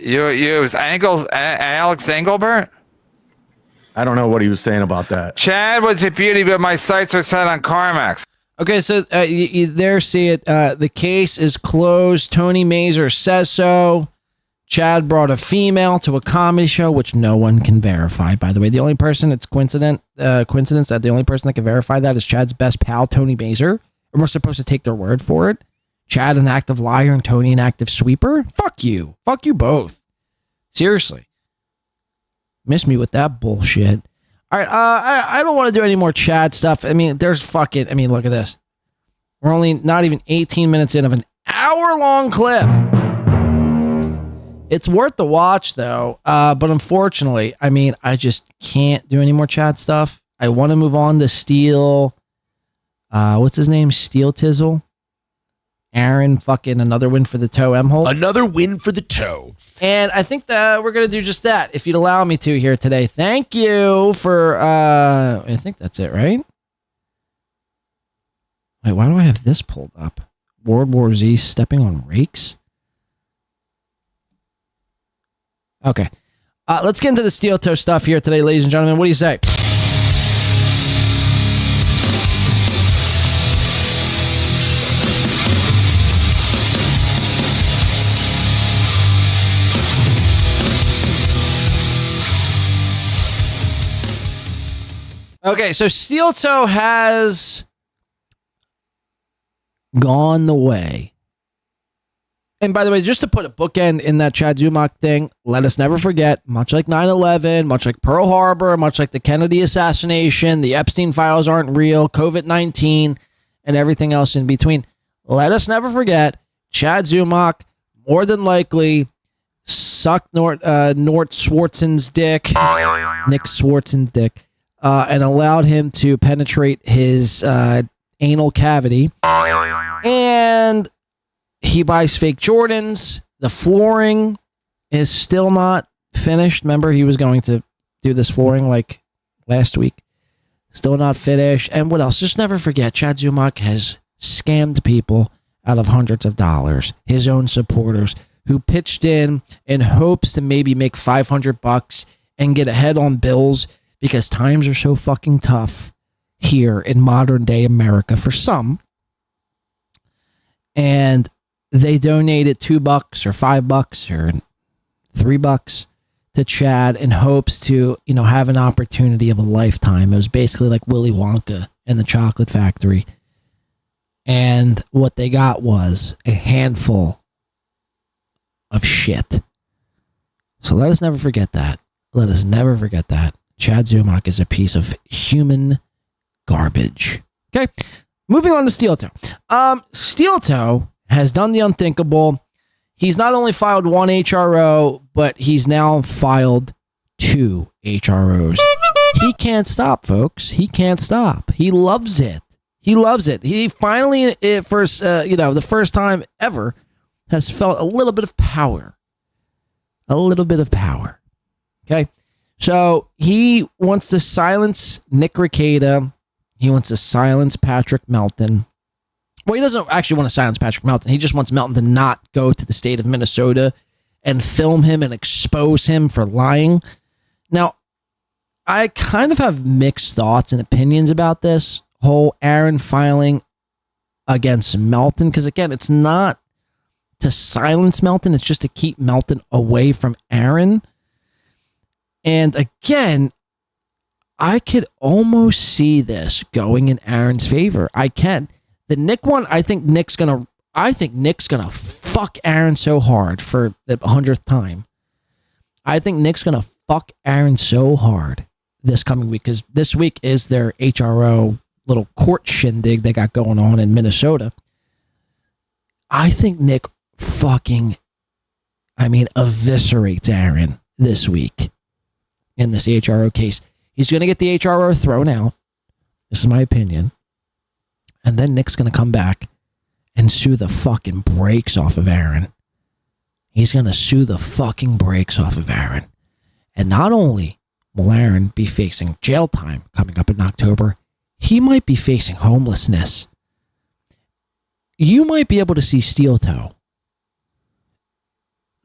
You use Alex Engelbert? I don't know what he was saying about that. Chad was a beauty, but my sights are set on CarMax. Okay, so you there see it. The case is closed. Tony Mazur says so. Chad brought a female to a comedy show, which no one can verify, by the way. The only person, it's coincidence that the only person that can verify that is Chad's best pal, Tony Mazur. And we're supposed to take their word for it. Chad, an active liar, and Tony, an active sweeper? Fuck you. Fuck you both. Seriously. Miss me with that bullshit. All right, I don't want to do any more Chad stuff. I mean, look at this. We're only not even 18 minutes in of an hour-long clip. It's worth the watch, though. But unfortunately, I mean, I just can't do any more Chad stuff. I want to move on to Steel. What's his name? Steel Tizzle. Aaron, fucking another win for the toe, Imholte. Another win for the toe. And I think that we're going to do just that, if you'd allow me to here today. Thank you for, I think that's it, right? Wait, why do I have this pulled up? World War Z stepping on rakes? Okay. Let's get into the steel toe stuff here today, ladies and gentlemen. What do you say? Okay, so Steel Toe has gone the way. And by the way, just to put a bookend in that Chad Zumock thing, let us never forget, much like 9/11, much like Pearl Harbor, much like the Kennedy assassination, the Epstein files aren't real, COVID-19, and everything else in between. Let us never forget, Chad Zumock more than likely sucked Nort Swartzen's dick, Nick Swartzen's dick, and allowed him to penetrate his anal cavity. And he buys fake Jordans. The flooring is still not finished. Remember, he was going to do this flooring like last week. Still not finished. And what else? Just never forget, Chad Zumock has scammed people out of hundreds of dollars. His own supporters who pitched in hopes to maybe make $500 and get ahead on bills because times are so fucking tough here in modern day America for some. And they donated $2 or $5 or $3 to Chad in hopes to, have an opportunity of a lifetime. It was basically like Willy Wonka and the Chocolate Factory. And what they got was a handful of shit. So let us never forget that. Let us never forget that. Chad Zumock is a piece of human garbage. Okay, moving on to Steel Toe. Steel Toe has done the unthinkable. He's not only filed one HRO, but he's now filed 2 HROs. He can't stop, folks. He can't stop. He loves it. He loves it. He finally, the first time ever, has felt a little bit of power. A little bit of power. Okay? So he wants to silence Nick Rekieta. He wants to silence Patrick Melton. Well, he doesn't actually want to silence Patrick Melton. He just wants Melton to not go to the state of Minnesota and film him and expose him for lying. Now, I kind of have mixed thoughts and opinions about this whole Aaron filing against Melton, because again, it's not to silence Melton, it's just to keep Melton away from Aaron. And again, I could almost see this going in Aaron's favor. I can. The Nick one, I think Nick's gonna fuck Aaron so hard for the 100th time. I think Nick's gonna fuck Aaron so hard this coming week, because this week is their HRO little court shindig they got going on in Minnesota. I think Nick eviscerates Aaron this week in this HRO case. He's going to get the HRO thrown out. This is my opinion. And then Nick's going to come back and sue the fucking brakes off of Aaron. He's going to sue the fucking brakes off of Aaron. And not only will Aaron be facing jail time coming up in October, he might be facing homelessness. You might be able to see Steel Toe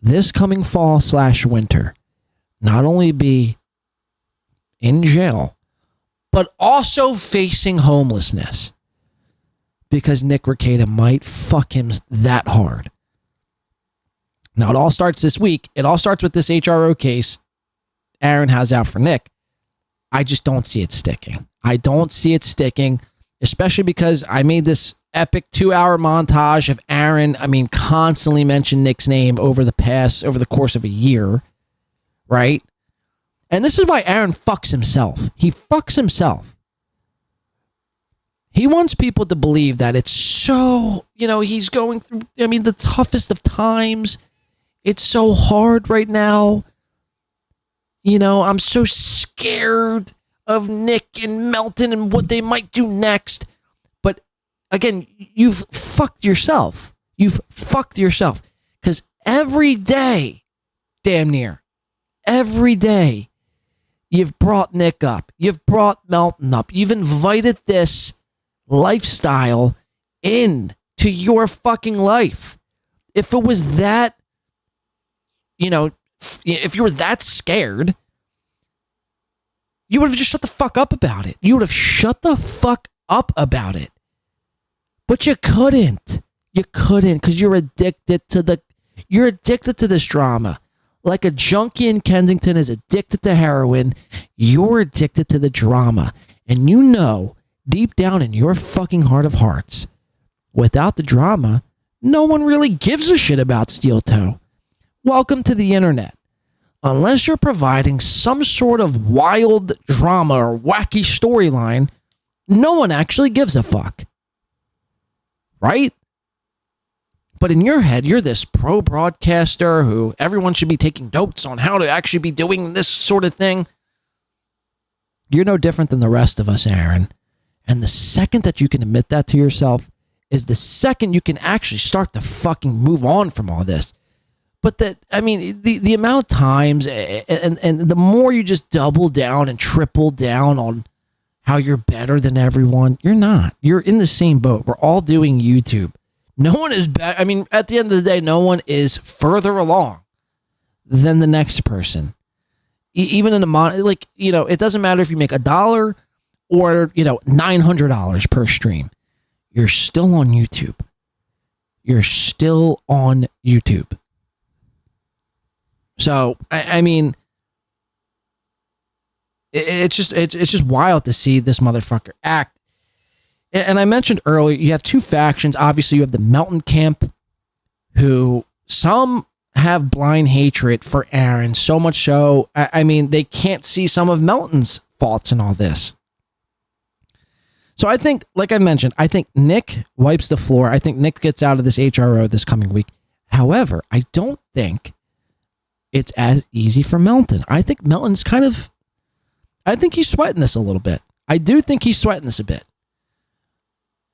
this coming fall/winter not only be in jail, but also facing homelessness because Nick Rekieta might fuck him that hard. Now, it all starts this week. It all starts with this HRO case Aaron has out for Nick. I just don't see it sticking. I don't see it sticking, especially because I made this epic 2-hour montage of Aaron, constantly mention Nick's name over the course of a year, right? And this is why Aaron fucks himself. He fucks himself. He wants people to believe that it's so, he's going through, the toughest of times. It's so hard right now. I'm so scared of Nick and Melton and what they might do next. But again, you've fucked yourself. You've fucked yourself. Because every day, damn near, every day, you've brought Nick up. You've brought Melton up. You've invited this lifestyle into your fucking life. If it was that, if you were that scared, you would have just shut the fuck up about it. You would have shut the fuck up about it. But you couldn't. You couldn't because you're addicted to this drama. Like a junkie in Kensington is addicted to heroin, you're addicted to the drama. And deep down in your fucking heart of hearts, without the drama, no one really gives a shit about Steel Toe. Welcome to the internet. Unless you're providing some sort of wild drama or wacky storyline, no one actually gives a fuck. Right? But in your head, you're this pro broadcaster who everyone should be taking notes on how to actually be doing this sort of thing. You're no different than the rest of us, Aaron. And the second that you can admit that to yourself is the second you can actually start to fucking move on from all this. But the amount of times and the more you just double down and triple down on how you're better than everyone, you're not. You're in the same boat. We're all doing YouTube. No one is better. At the end of the day, no one is further along than the next person. Even in the it doesn't matter if you make $1 or $900 per stream. You're still on YouTube. You're still on YouTube. So it's just wild to see this motherfucker act. And I mentioned earlier, you have two factions. Obviously, you have the Melton camp, who some have blind hatred for Aaron, so much so, they can't see some of Melton's faults in all this. So I think, like I mentioned, I think Nick wipes the floor. I think Nick gets out of this HRO this coming week. However, I don't think it's as easy for Melton. I think Melton's I think he's sweating this a little bit. I do think he's sweating this a bit.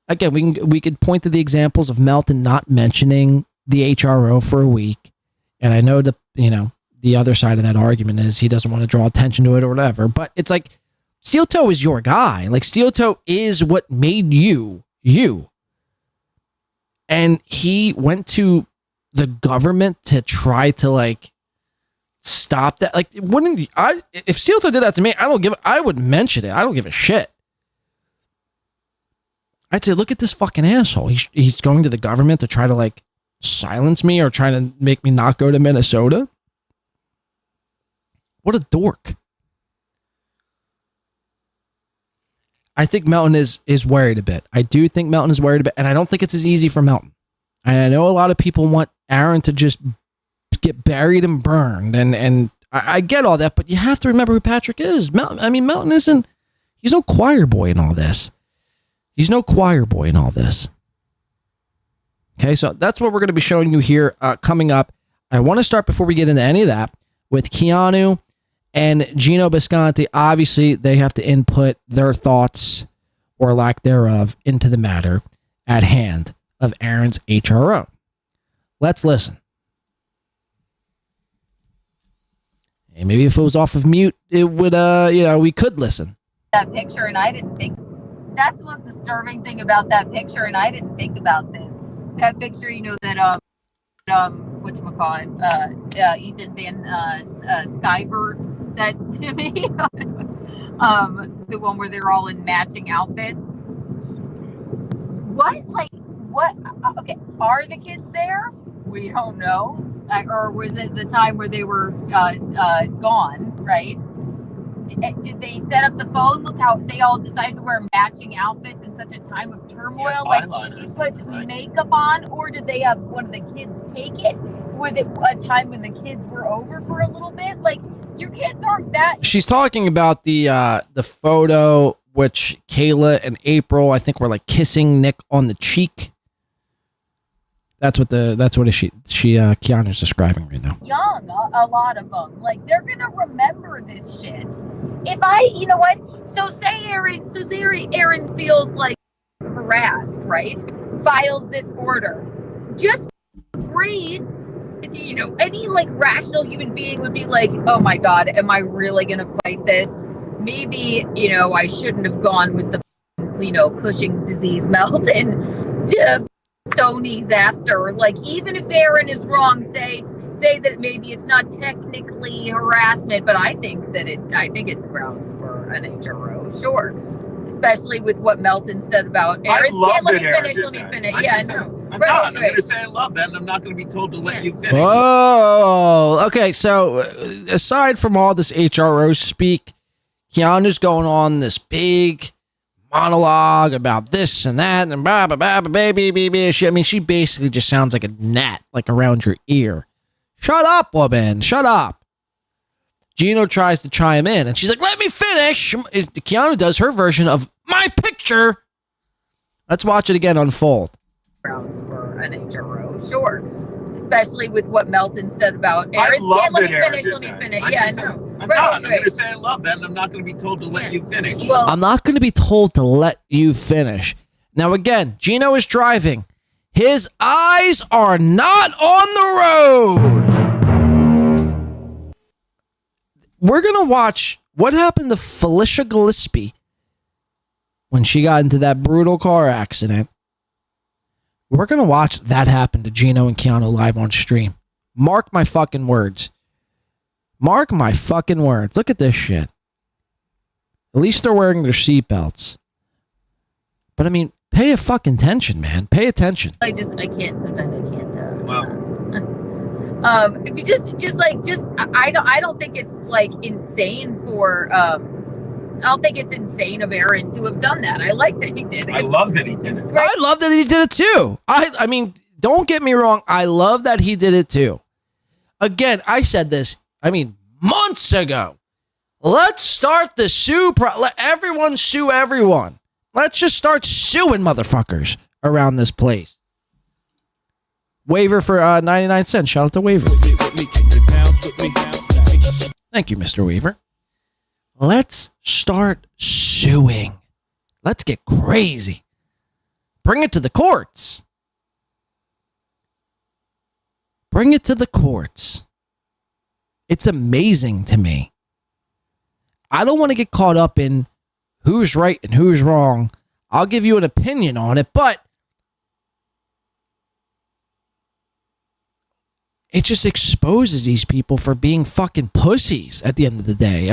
Again, we could point to the examples of Melton not mentioning the HRO for a week. And I know the other side of that argument is he doesn't want to draw attention to it or whatever. But it's like, Steel Toe is your guy. Like, Steel Toe is what made you, you. And he went to the government to try to, stop that. If Steel Toe did that to me, I would mention it. I don't give a shit. I'd say, look at this fucking asshole. He's going to the government to try to silence me or trying to make me not go to Minnesota. What a dork. I think Melton is worried a bit. I do think Melton is worried a bit, and I don't think it's as easy for Melton. And I know a lot of people want Aaron to just get buried and burned, and I get all that, but you have to remember who Patrick is. Melton isn't, he's no choir boy in all this. He's no choir boy in all this. Okay, so that's what we're going to be showing you here coming up. I want to start, before we get into any of that, with Keanu and Gino Bisconti. Obviously, they have to input their thoughts, or lack thereof, into the matter at hand of Aaron's HRO. Let's listen. Hey, maybe if it was off of mute, it would, we could listen. That picture, and I didn't think that's the most disturbing thing about that picture, and I didn't think about this. That picture, that whatchamacallit, Ethan Van Skyver sent to me. The one where they're all in matching outfits. What? Okay, are the kids there? We don't know. Or was it the time where they were gone, right? Did they set up the phone? Look how they all decided to wear matching outfits in such a time of turmoil. He puts makeup on, or did they have one of the kids take it? Was it a time when the kids were over for a little bit? Your kids aren't that. She's talking about the photo which Kayla and April, I think, were kissing Nick on the cheek. That's what Keanu's describing right now. Young, a lot of them. They're gonna remember this shit. So say Aaron feels harassed, right? Files this order. Just agree. Any rational human being would be oh my God, am I really gonna fight this? Maybe, I shouldn't have gone with the, Cushing's disease Melton to Stonies after. Even if Aaron is wrong, say that maybe it's not technically harassment, but I think it's grounds for an HRO, sure. Especially with what Melton said about Aaron. Let me finish. Yeah, no. I'm not. I'm going to say I love that, and I'm not going to be told to let you finish. Oh, okay. So aside from all this HRO speak, Keanu's going on this big monologue about this and that and blah, blah, blah, blah, baby, baby. She basically just sounds like a gnat, around your ear. Shut up, woman. Shut up. Gino tries to chime in, and she's like, let me finish. Keanu does her version of my picture. Let's watch it again unfold. Grounds for an HRO, sure. Especially with what Melton said about Aaron. Let me finish. Yeah, no. I'm not. I'm going to say I love that, and I'm not going to be told to let you finish. Well, I'm not going to be told to let you finish. Now, again, Gino is driving. His eyes are not on the road. We're going to watch what happened to Felicia Gillespie when she got into that brutal car accident. We're going to watch that happen to Gino and Keanu live on stream. Mark my fucking words. Mark my fucking words. Look at this shit. At least they're wearing their seatbelts. But pay a fucking attention, man. Pay attention. I can't. Sometimes I can't. I don't think it's insane for. I don't think it's insane of Aaron to have done that. I like that he did it. I love that he did it. I love that he did it too. I mean, don't get me wrong. I love that he did it too. Again, I said this, months ago. Let's start the sue. Let everyone sue everyone. Let's just start suing motherfuckers around this place. Waiver for 99 cents. Shout out to Waiver. Thank you, Mr. Weaver. Let's start suing. Let's get crazy. Bring it to the courts. Bring it to the courts. It's amazing to me. I don't want to get caught up in who's right and who's wrong. I'll give you an opinion on it, but it just exposes these people for being fucking pussies at the end of the day.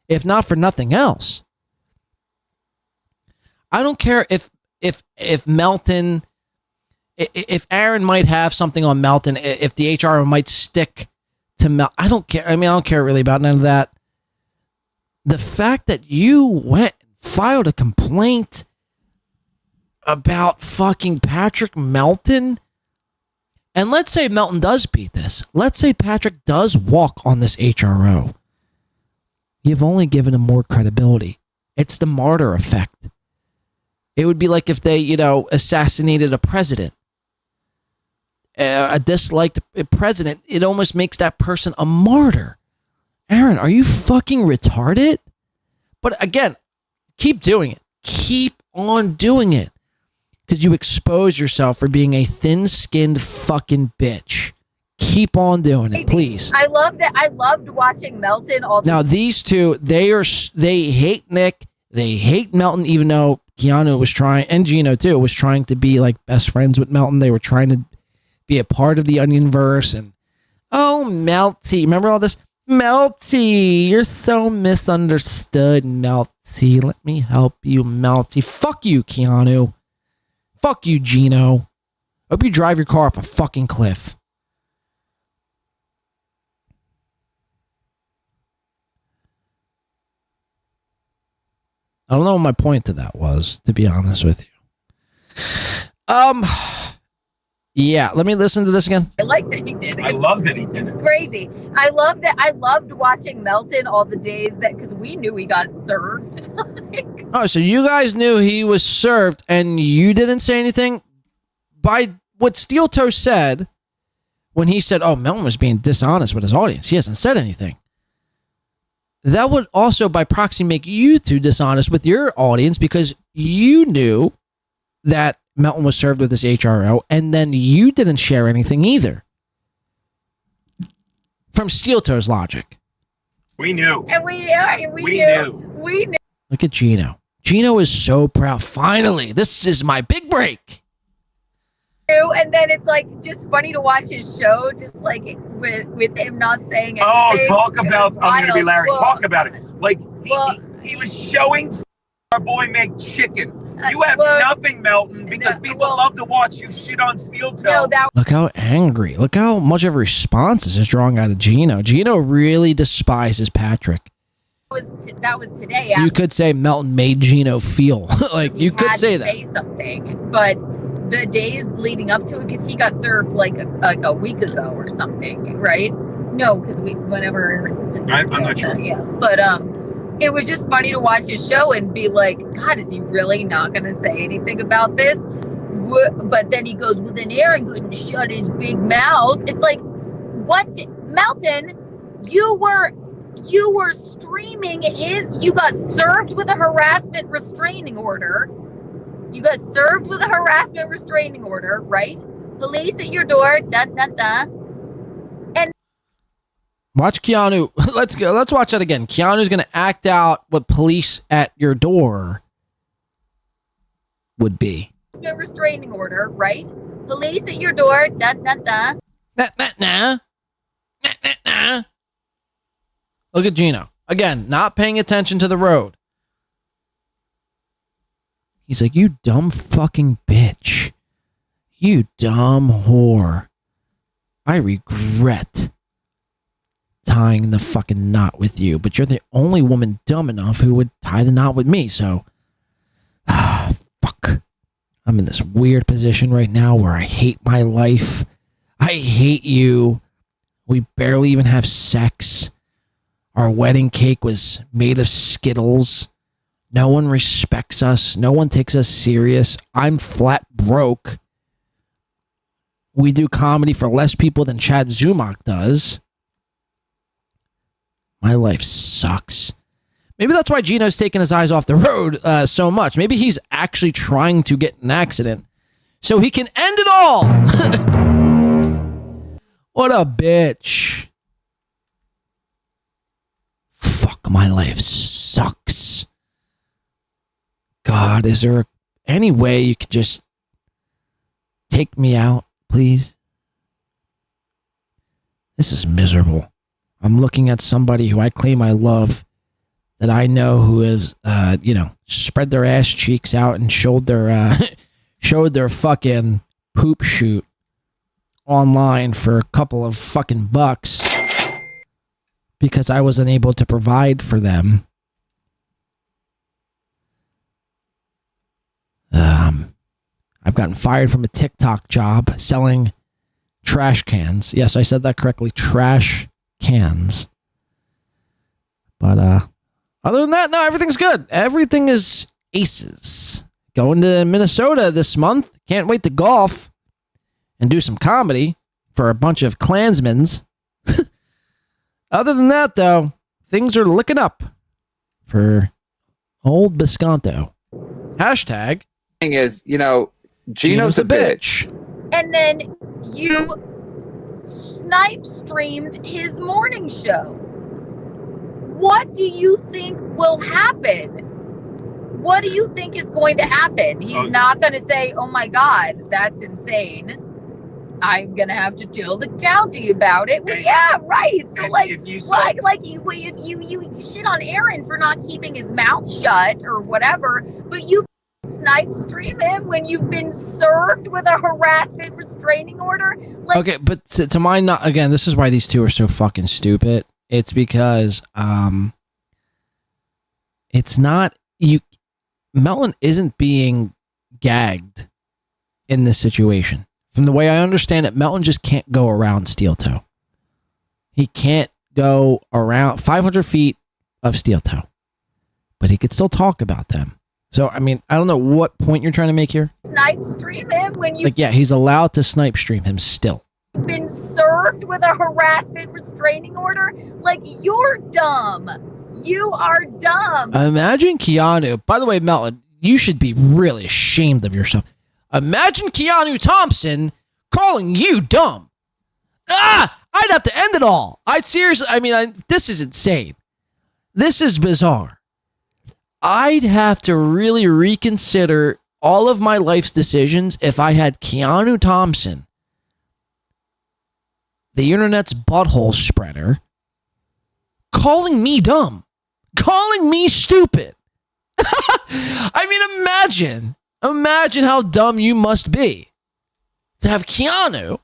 If not for nothing else. I don't care if Melton, if Aaron might have something on Melton, if the HR might stick to Melton. I don't care. I don't care really about none of that. The fact that you went and filed a complaint about fucking Patrick Melton, and let's say Melton does beat this. Let's say Patrick does walk on this HRO. You've only given him more credibility. It's the martyr effect. It would be like if they, assassinated a president. A disliked president. It almost makes that person a martyr. Aaron, are you fucking retarded? But again, keep doing it. Keep on doing it. Because you expose yourself for being a thin-skinned fucking bitch. Keep on doing it, please. I love that. I loved watching Melton all the Now these two, they hate Nick. They hate Melton, even though Keanu was trying, and Gino too, was trying to be like best friends with Melton. They were trying to be a part of the Onionverse. And oh, Melty, remember all this? Melty, you're so misunderstood, Melty. Let me help you, Melty. Fuck you, Keanu. Fuck you, Gino. Hope you drive your car off a fucking cliff. I don't know what my point to that was, to be honest with you. Yeah, let me listen to this again. I like that he did it. I love that he did it. It's crazy. I love that. I loved watching Melton all the days that, because we knew he got served. Oh, so you guys knew he was served and you didn't say anything? By what Steel Toe said, when he said, oh, Melton was being dishonest with his audience, he hasn't said anything. That would also, by proxy, make you two dishonest with your audience because you knew that Melton was served with this HRO and then you didn't share anything either. From Steel Toe's logic. We knew. And we knew. We knew. Look at Gino. Gino is so proud. Finally, this is my big break. And then it's like just funny to watch his show, just like with him not saying anything. Oh, talk about, I'm going to be wild. Larry. Well, Talk about it. Like, he was showing our boy make chicken. You have nothing, Melton, because people love to watch you shit on Steel Toe. Look how angry. Look how much of a response this is drawing out of Gino. Gino really despises Patrick. That was today. You could say Melton made Gino feel like you could say that. Say something, but the days leading up to it, because he got served like a week ago or something, right? No, because whenever. I'm not sure. Yeah, but it was just funny to watch his show and be like, God, is he really not going to say anything about this? But then he goes, well, then Aaron couldn't shut his big mouth. It's like, what, Melton? You were streaming you got served with a harassment restraining order. You got served with a harassment restraining order, right? Police at your door, And Watch Keanu. Let's go. Let's watch that again. Keanu's going to act out what police at your door would be. Restraining order, right? Police at your door, Look at Gino. Again, not paying attention to the road. He's like, you dumb fucking bitch. You dumb whore. I regret tying the fucking knot with you, but you're the only woman dumb enough who would tie the knot with me, so... fuck. I'm in this weird position right now where I hate my life. I hate you. We barely even have sex. Our wedding cake was made of Skittles. No one respects us. No one takes us serious. I'm flat broke. We do comedy for less people than Chad Zumock does. My life sucks. Maybe that's why Gino's taking his eyes off the road so much. Maybe he's actually trying to get an accident so he can end it all. What a bitch. Fuck, my life sucks. God, is there any way you could just take me out, please? This is miserable. I'm looking at somebody who I claim I love, that I know who has, spread their ass cheeks out and showed their fucking poop shoot online for a couple of fucking bucks because I wasn't able to provide for them. I've gotten fired from a TikTok job selling trash cans. Yes, I said that correctly. Trash cans. But other than that, no, everything's good. Everything is aces. Going to Minnesota this month. Can't wait to golf and do some comedy for a bunch of Klansmans. Other than that, though, things are looking up for old Bisconto. Hashtag. Thing is, Gino's a bitch. And then you snipe streamed his morning show. What do you think will happen? What do you think is going to happen? He's not going to say, "Oh my God, that's insane. I'm going to have to tell the county about it." Well, yeah, right. So like you shit on Aaron for not keeping his mouth shut or whatever, but you snipe stream him when you've been served with a harassment restraining order. Like, Okay, but to my not again, this is why these two are so fucking stupid. It's because it's not you. Melton isn't being gagged in this situation. From the way I understand it, Melton just can't go around Steel Toe. He can't go around 500 feet of Steel Toe, but he could still talk about them. So, I mean, I don't know what point you're trying to make here. snipe stream him when you've Like, yeah, he's allowed to snipe stream him still. been served with a harassment restraining order. Like, you're dumb. You are dumb. Imagine Keanu. By the way, Melton, you should be really ashamed of yourself. Imagine Keanu Thompson calling you dumb. I'd have to end it all. I'd seriously, this is insane. This is bizarre. I'd have to really reconsider all of my life's decisions if I had Keanu Thompson, the internet's butthole spreader, calling me dumb, calling me stupid. Imagine how dumb you must be to have Keanu,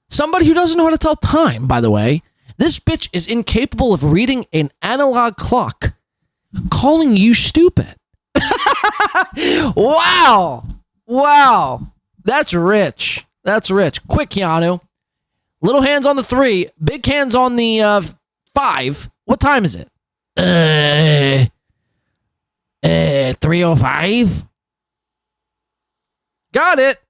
somebody who doesn't know how to tell time, by the way. This bitch is incapable of reading an analog clock, calling you stupid. Wow. That's rich. Quick, Keanu. Little hands on the 3, big hands on the 5. What time is it? 3:05. Got it.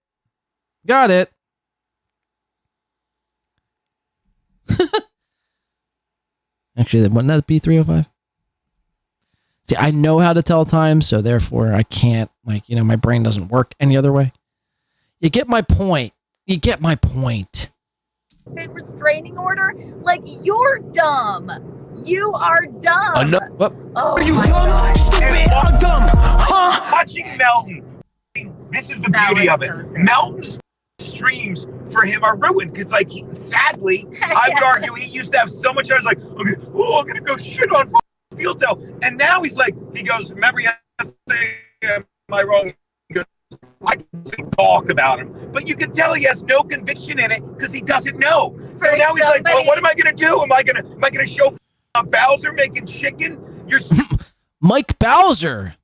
Actually, wouldn't that be 3:05? See, I know how to tell time, so therefore I can't, my brain doesn't work any other way. You get my point. Restraining order. Like, you're dumb. You are dumb. Oh, Are you my dumb, God. stupid, or dumb? Huh? Watching Melton. This is the beauty of it. Melton's streams for him are ruined because, sadly, I would argue he used to have so much. I was like, okay, I'm gonna go shit on Steel Toe, and now he goes, remember, he has to say, am I wrong? He goes, I can talk about him, but you can tell he has no conviction in it because he doesn't know. So now he's like, well, what am I gonna do? Am I gonna show Bowser making chicken? Mike Bowser.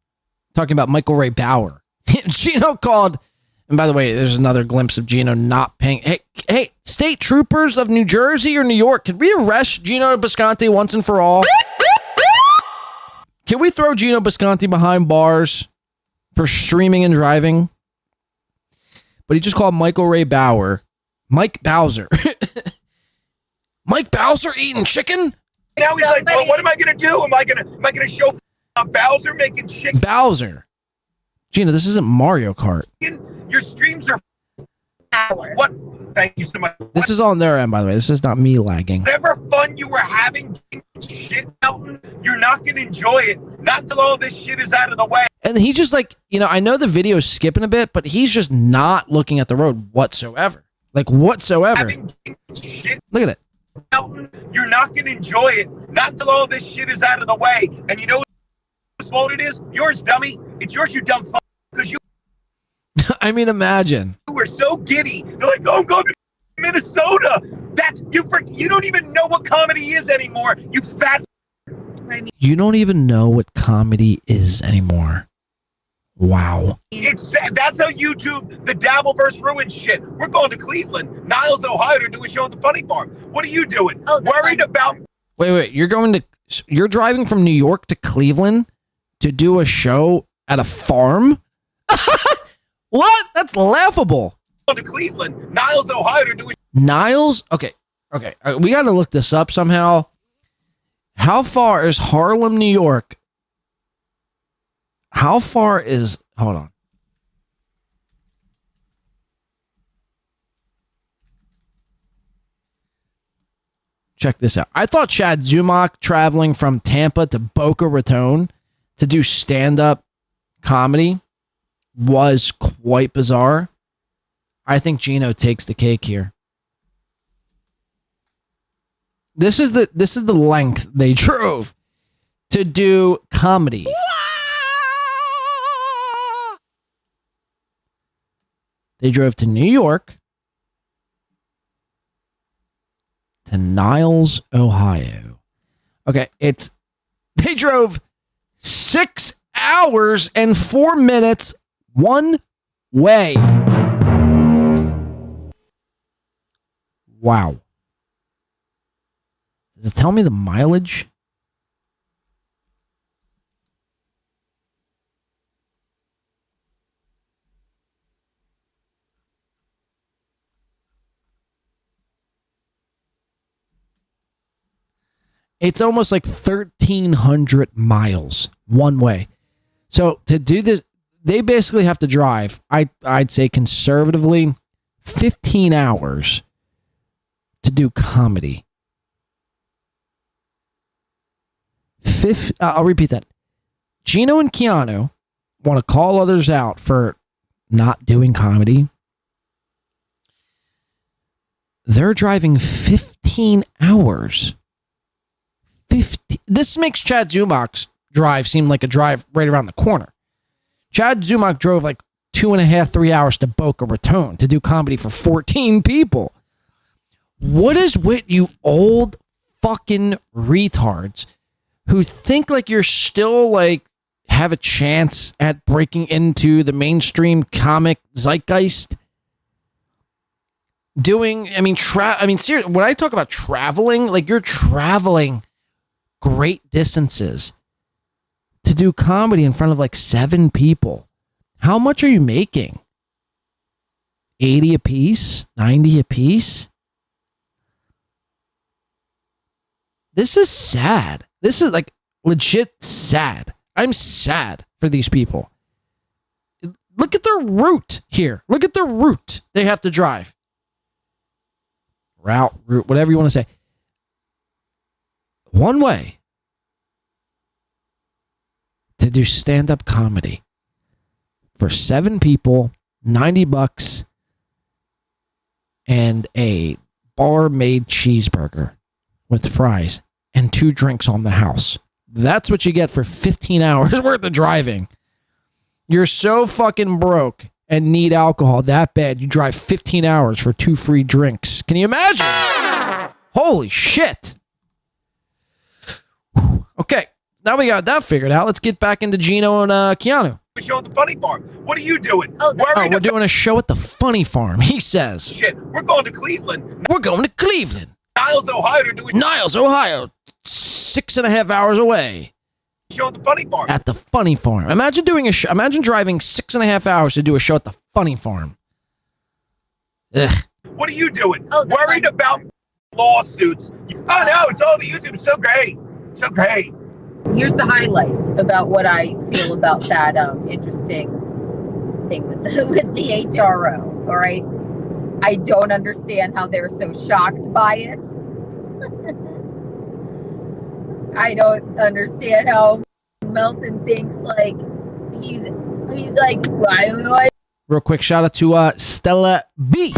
Talking about Michael Ray Bauer. Gino called, and by the way, there's another glimpse of Gino not paying. Hey, state troopers of New Jersey or New York, can we arrest Gino Bisconti once and for all? Can we throw Gino Bisconti behind bars for streaming and driving? But he just called Michael Ray Bauer Mike Bowser. Mike Bowser eating chicken? Now he's like, well, what am I gonna do? Am I gonna show Bowser making chicken? Bowser. Gina, this isn't Mario Kart. Your streams are what? Thank you so much. This is on their end, by the way. This is not me lagging. Whatever fun you were having shit, Melton, you're not gonna enjoy it. Not till all this shit is out of the way. And he just I know the video is skipping a bit, but he's just not looking at the road whatsoever. Whatsoever. Look at it. Melton, you're not gonna enjoy it. Not till all this shit is out of the way. And you know whose fault it is? Yours, dummy. It's yours, you dumb fuck. Because you imagine. were so giddy. They're like, oh, I'm going to Minnesota. That's you don't even know what comedy is anymore. You fat. You don't even know what comedy is anymore. Wow. That's how YouTube, the Dabbleverse ruins shit. We're going to Cleveland, Niles, Ohio to do a show at the Funny Farm. What are you doing? Worried about? Wait. You're driving from New York to Cleveland to do a show at a farm? What? That's laughable. Going to Cleveland, Niles, Ohio to do a Niles? Okay. We got to look this up somehow. How far is Harlem, New York? Hold on. check this out. I thought Chad Zumock traveling from Tampa to Boca Raton to do stand-up comedy was quite bizarre. I think Gino takes the cake here. This is the length they drove to do comedy. They drove to New York, to Niles, Ohio. Okay, they drove 6 hours and 4 minutes one way. Wow. Does it tell me the mileage? It's almost like 1,300 miles one way. So to do this, they basically have to drive, I'd say conservatively, 15 hours to do comedy. I'll repeat that. Gino and Keanu want to call others out for not doing comedy. They're driving 15 hours. This makes Chad Zumock's drive seem like a drive right around the corner. Chad Zumock drove like 2.5, 3 hours to Boca Raton to do comedy for 14 people. What is with you old fucking retards who think like you're still like have a chance at breaking into the mainstream comic zeitgeist? Seriously, when I talk about traveling, like you're traveling great distances to do comedy in front of like 7 people. How much are you making? 80 a piece? 90 a piece? This is sad. This is like legit sad. I'm sad for these people. Look at their route here. Look at the route they have to drive. Route, whatever you want to say. One way to do stand-up comedy for 7 people, $90, and a bar-made cheeseburger with fries and 2 drinks on the house. That's what you get for 15 hours worth of driving. You're so fucking broke and need alcohol that bad, you drive 15 hours for 2 free drinks. Can you imagine? Holy shit. Okay, now we got that figured out. Let's get back into Gino and Keanu. Show at the Funny Farm. What are you doing? We're doing a show at the Funny Farm, he says. Shit, we're going to Cleveland. We're going to Cleveland. Niles, Ohio to do a Niles, Ohio. 6.5 hours away. show at the Funny Farm. At the Funny Farm. Imagine doing a show. Imagine driving 6.5 hours to do a show at the Funny Farm. Ugh. What are you doing? Worried about lawsuits? Oh no, it's all the YouTube. It's so great. So great. Here's the highlights about what I feel about that interesting thing with the HRO. All right, I don't understand how they're so shocked by it. I don't understand how Melton thinks like he's like, well, I don't know. Real quick shout out to Stella B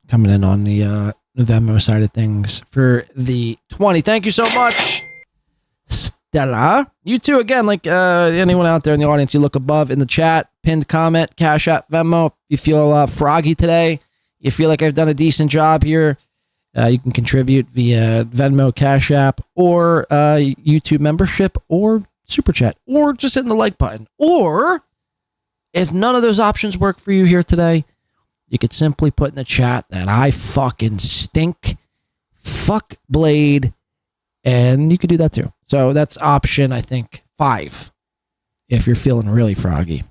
coming in on the Venmo side of things for the 20. Thank you so much, Stella. You too, again, like anyone out there in the audience, you look above in the chat, pinned comment, Cash App, Venmo. You feel froggy today, you feel like I've done a decent job here, you can contribute via Venmo, Cash App, or YouTube membership, or Super Chat, or just hitting the like button. Or if none of those options work for you here today, you could simply put in the chat that I fucking stink, fuck Blade, and you could do that too. So that's option, I think, 5, if you're feeling really froggy.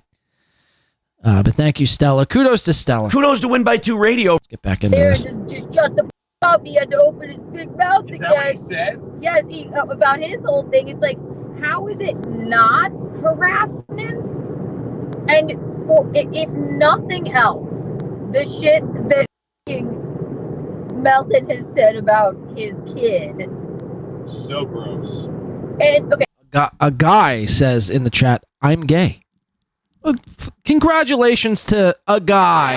But thank you, Stella. Kudos to Stella. Kudos to Win by 2 Radio. Let's get back into Aaron this. just shut the f up. He had to open his big mouth again. Is that what he said? Yes, about his whole thing. It's like, how is it not harassment? And if nothing else, the shit that Melton has said about his kid. So gross. And okay. A guy says in the chat, I'm gay. Congratulations to a guy.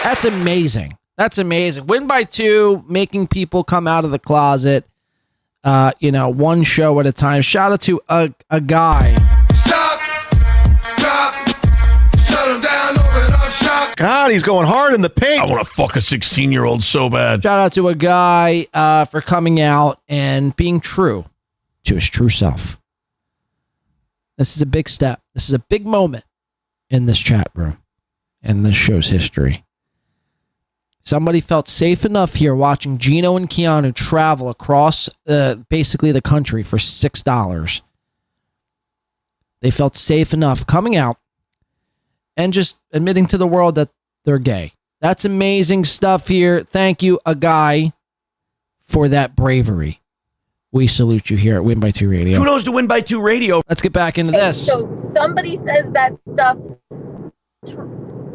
That's amazing. That's amazing. Win by 2, making people come out of the closet, one show at a time. Shout out to a guy. Stop, drop, shut him down, open up shop. God, he's going hard in the paint. I want to fuck a 16-year-old so bad. Shout out to a guy for coming out and being true to his true self. This is a big step. This is a big moment in this chat room and this show's history. Somebody felt safe enough here watching Gino and Keanu travel across basically the country for $6. They felt safe enough coming out and just admitting to the world that they're gay. That's amazing stuff here. Thank you, a guy, for that bravery. We salute you here at Win by 2 Radio. Kudos to Win by 2 Radio. Let's get back into this. So somebody says that stuff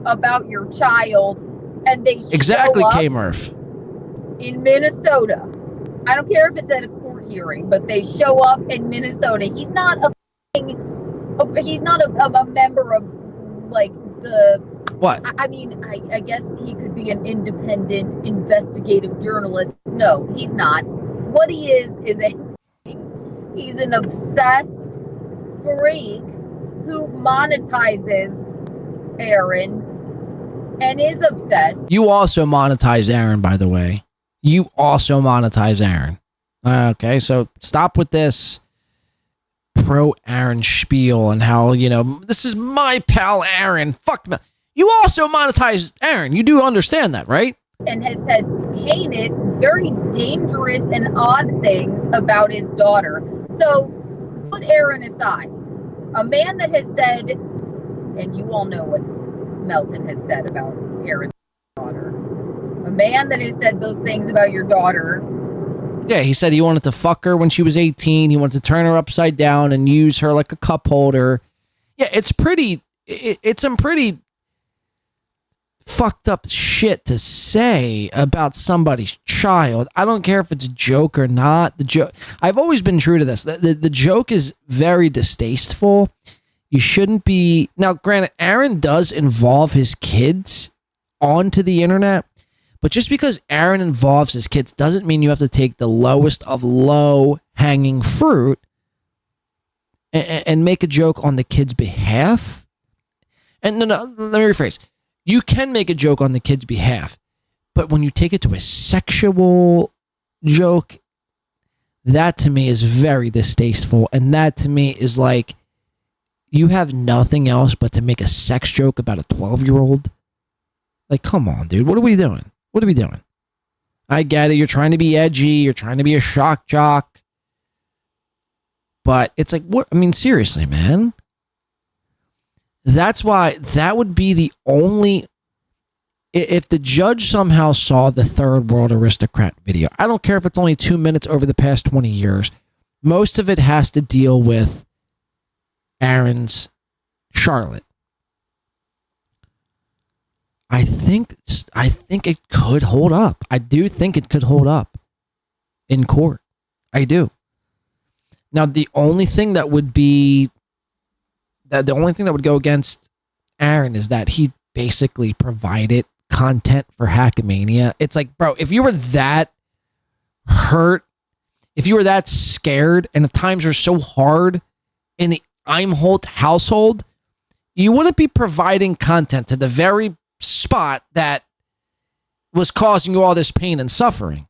about your child, and they Exactly, show up K-Murph. in Minnesota. I don't care if it's at a court hearing, but they show up in Minnesota. He's not a member of like the what? I mean, I guess he could be an independent investigative journalist. No, he's not. What he is he's an obsessed freak who monetizes Aaron and is obsessed. You also monetize Aaron, by the way. You also monetize Aaron. Okay, so stop with this pro Aaron spiel and how, this is my pal Aaron. Fuck me. You also monetize Aaron. You do understand that, right? And has said heinous, very dangerous and odd things about his daughter. So put Aaron aside. A man that has said, and you all know what Melton has said about Aaron's daughter. A man that has said those things about your daughter. Yeah, he said he wanted to fuck her when she was 18. He wanted to turn her upside down and use her like a cup holder. Yeah, it's some pretty fucked up shit to say about somebody's child. I don't care if it's a joke or not. The joke. I've always been true to this. The joke is very distasteful. You shouldn't be. Now, granted, Aaron does involve his kids onto the internet, but just because Aaron involves his kids doesn't mean you have to take the lowest of low hanging fruit and make a joke on the kid's behalf. And no, let me rephrase. You can make a joke on the kid's behalf, but when you take it to a sexual joke, that to me is very distasteful. And that to me is like, you have nothing else but to make a sex joke about a 12-year-old? Like, come on, dude. What are we doing? What are we doing? I get it. You're trying to be edgy. You're trying to be a shock jock. But it's like, what? I mean, seriously, man. That's why that would be the only... If the judge somehow saw the Third World Aristocrat video, I don't care if it's only 2 minutes over the past 20 years, most of it has to deal with Aaron's Charlotte. I think it could hold up. I do think it could hold up in court. I do. Now, the only thing that would go against Aaron is that he basically provided content for Hackamania. It's like, bro, if you were that hurt, if you were that scared, and if times are so hard in the Imholte household, you wouldn't be providing content to the very spot that was causing you all this pain and suffering.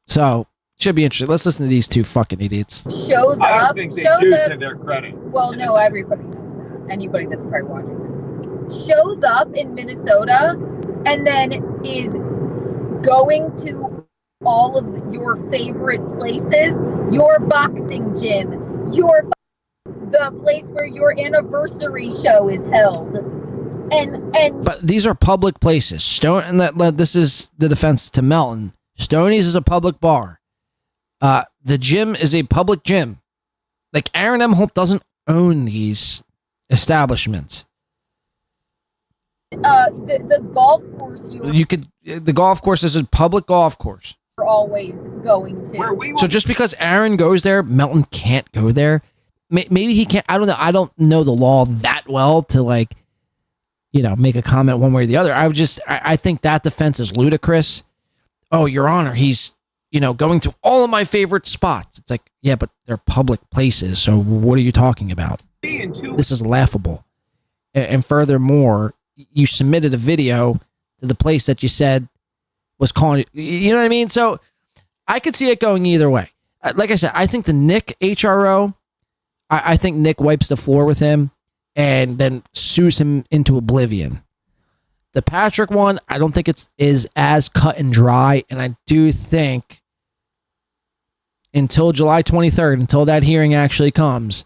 So, should be interesting. Let's listen to these two fucking idiots. Shows I don't up. think they shows do up. to their credit. Well, no, everybody knows that. Anybody that's probably watching this. Shows up in Minnesota and then is going to all of your favorite places, your boxing gym, the place where your anniversary show is held. But these are public places. Stone, and this is the defense to Melton. Stoney's is a public bar. The gym is a public gym. Like Aaron Imholte doesn't own these establishments. The golf course The golf course is a public golf course. are always going to. So just because Aaron goes there, Melton can't go there. Maybe he can't. I don't know. I don't know the law that well to like, make a comment one way or the other. I think that defense is ludicrous. Oh, Your Honor, he's, going to all of my favorite spots. It's like, yeah, but they're public places. So what are you talking about? This is laughable. And furthermore, you submitted a video to the place that you said was calling you know what I mean? So I could see it going either way. Like I said, I think the Nick HRO, I think Nick wipes the floor with him and then sues him into oblivion. The Patrick one, I don't think is as cut and dry, and I do think until July 23rd, until that hearing actually comes,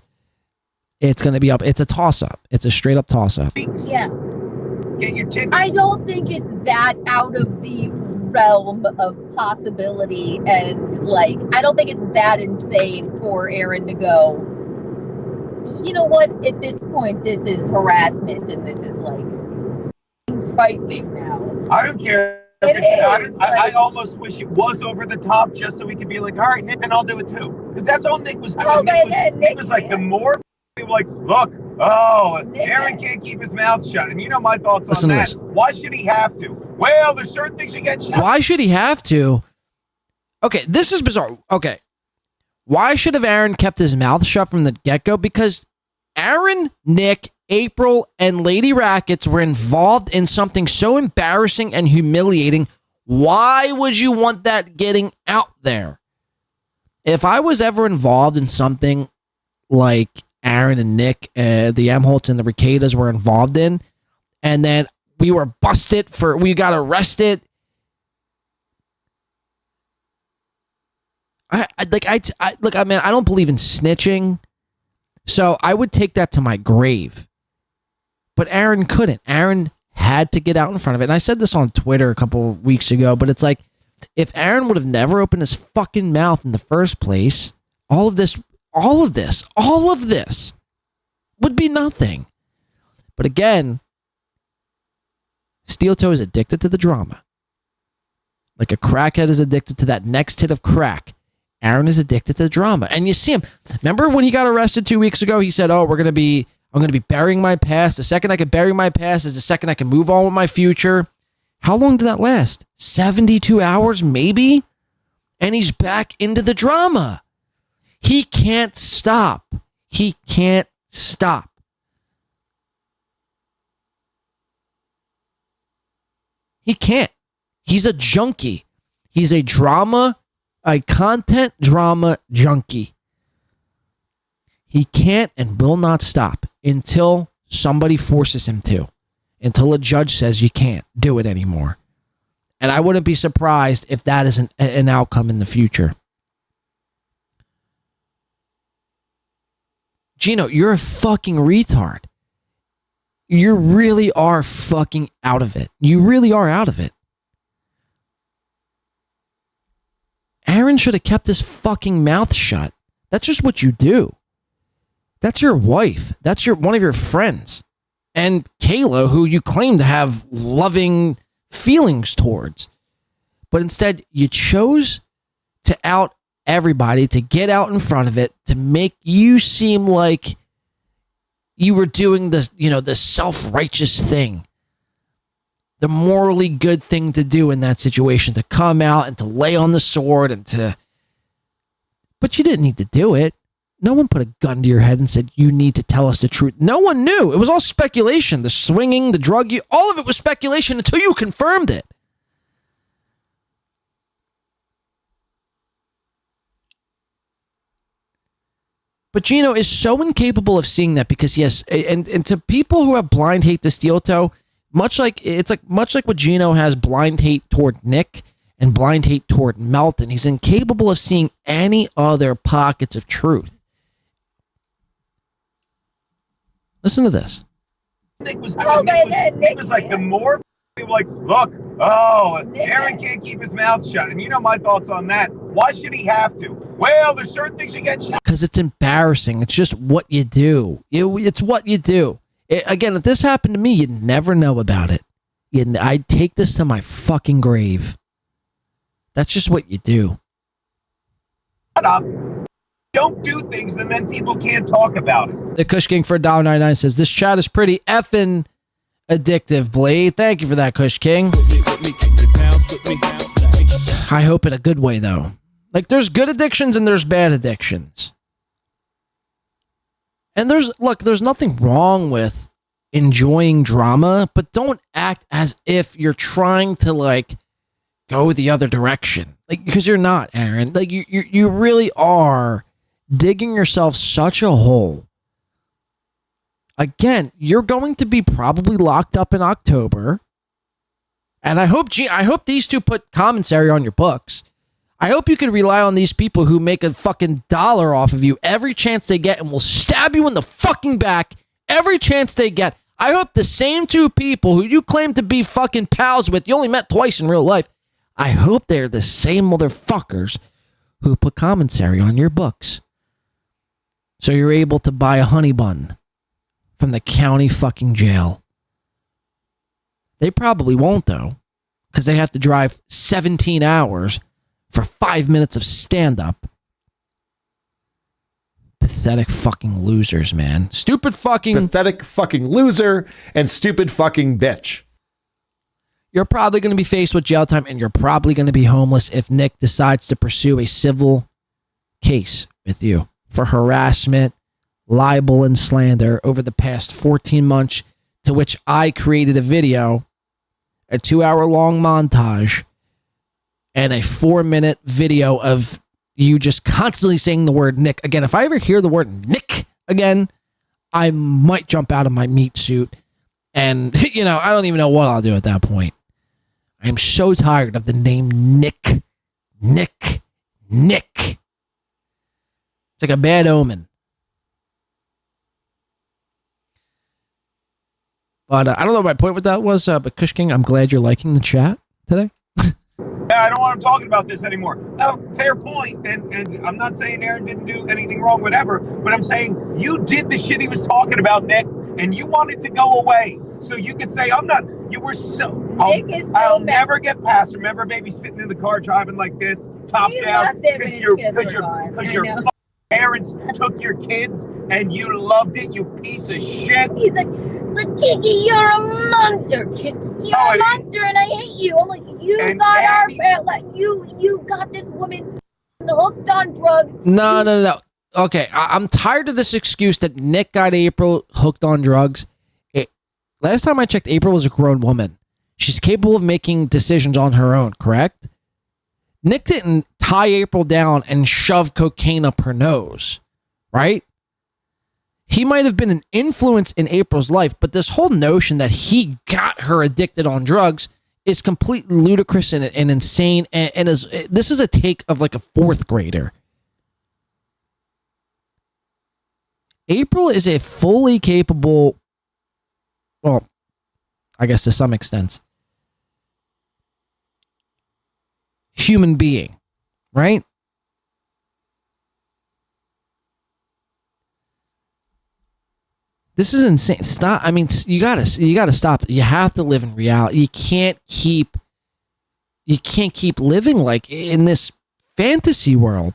it's going to be up. It's a toss-up. It's a straight-up toss-up. Yeah. I don't think it's that out of the realm of possibility, and like, I don't think it's that insane for Aaron to go, you know what, at this point, this is harassment, and this is like frightening now. I don't care. I almost wish it was over the top just so we could be like, all right, Nick, then I'll do it too. Because that's all Nick was doing. Nick was like, the more people like, look, Aaron can't keep his mouth shut. And you know my thoughts on that. Why should he have to? Well, there's certain things you get shut. Why should he have to? Okay, this is bizarre. Okay. Why should have Aaron kept his mouth shut from the get-go? Because Aaron, Nick, April, and Lady Rackets were involved in something so embarrassing and humiliating. Why would you want that getting out there? If I was ever involved in something like Aaron and Nick, the Imholtes and the Ricadas were involved in, and then we were busted we got arrested. I don't believe in snitching, so I would take that to my grave. But Aaron couldn't. Aaron had to get out in front of it. And I said this on Twitter a couple of weeks ago, but it's like, if Aaron would have never opened his fucking mouth in the first place, all of this would be nothing. But again, Steel Toe is addicted to the drama. Like a crackhead is addicted to that next hit of crack. Aaron is addicted to the drama. And you see him. Remember when he got arrested 2 weeks ago? He said, I'm going to be burying my past. The second I can bury my past is the second I can move on with my future. How long did that last? 72 hours, maybe? And he's back into the drama. He can't stop. He can't stop. He can't. He's a junkie. He's a content drama junkie. He can't and will not stop until somebody forces him to. Until a judge says you can't do it anymore. And I wouldn't be surprised if that is an outcome in the future. Gino, you're a fucking retard. You really are fucking out of it. You really are out of it. Aaron should have kept his fucking mouth shut. That's just what you do. That's your wife. That's one of your friends. And Kayla, who you claim to have loving feelings towards. But instead, you chose to out everybody, to get out in front of it, to make you seem like you were doing the self-righteous thing. The morally good thing to do in that situation, to come out and to lay on the sword but you didn't need to do it. No one put a gun to your head and said, you need to tell us the truth. No one knew. It was all speculation. The swinging, the drug use, all of it was speculation until you confirmed it. But Gino is so incapable of seeing that because, yes, and to people who have blind hate to Steel Toe, much like what Gino has blind hate toward Nick and blind hate toward Melton, he's incapable of seeing any other pockets of truth. Listen to this. Nick was doing. Nick was like, the more people like, look, Aaron can't keep his mouth shut. And you know my thoughts on that. Why should he have to? Well, there's certain things you get shot. Because it's embarrassing. It's just what you do. It's what you do. Again, if this happened to me, you'd never know about it. I'd take this to my fucking grave. That's just what you do. Shut up. Don't do things and then people can't talk about it. The Kush King for $1.99 says, this chat is pretty effing addictive, Blade. Thank you for that, Kush King. I hope in a good way, though. Like, there's good addictions and there's bad addictions. And there's nothing wrong with enjoying drama, but don't act as if you're trying to, like, go the other direction. Like, because you're not, Aaron. Like, you really are digging yourself such a hole. Again, you're going to be probably locked up in October. And I hope these two put commissary on your books. I hope you can rely on these people who make a fucking dollar off of you every chance they get and will stab you in the fucking back every chance they get. I hope the same two people who you claim to be fucking pals with, you only met twice in real life, I hope they're the same motherfuckers who put commissary on your books. So you're able to buy a honey bun from the county fucking jail. They probably won't, though, because they have to drive 17 hours for 5 minutes of stand-up. Pathetic fucking losers, man. Stupid fucking... Pathetic fucking loser and stupid fucking bitch. You're probably going to be faced with jail time, and you're probably going to be homeless if Nick decides to pursue a civil case with you for harassment, libel, and slander over the past 14 months, to which I created a video, a 2-hour-long montage, and a 4-minute video of you just constantly saying the word Nick. Again, if I ever hear the word Nick again, I might jump out of my meat suit. And, I don't even know what I'll do at that point. I'm so tired of the name Nick. Nick. Nick. It's like a bad omen. But I don't know what my point with that was, but Kush King, I'm glad you're liking the chat today. Yeah, I don't want him talking about this anymore. Oh, fair point. And I'm not saying Aaron didn't do anything wrong, whatever, but I'm saying you did the shit he was talking about, Nick, and you wanted to go away. So you could say, I'm not, you were so, I'll never get past. Remember, baby, sitting in the car driving like this, top down, because your fucking parents took your kids and you loved it, you piece of shit. He's like, but Kiki, you're a monster. You're a monster, and I hate you. I'm like, you got this woman hooked on drugs. No. Okay, I'm tired of this excuse that Nick got April hooked on drugs. Last time I checked, April was a grown woman. She's capable of making decisions on her own, correct? Nick didn't tie April down and shove cocaine up her nose, right? He might have been an influence in April's life, but this whole notion that he got her addicted on drugs is completely ludicrous and insane. And this is a take of like a 4th grader. April is a fully capable, well, I guess to some extent, human being, right? This is insane. Stop. I mean, you gotta stop. You have to live in reality. You can't keep living like in this fantasy world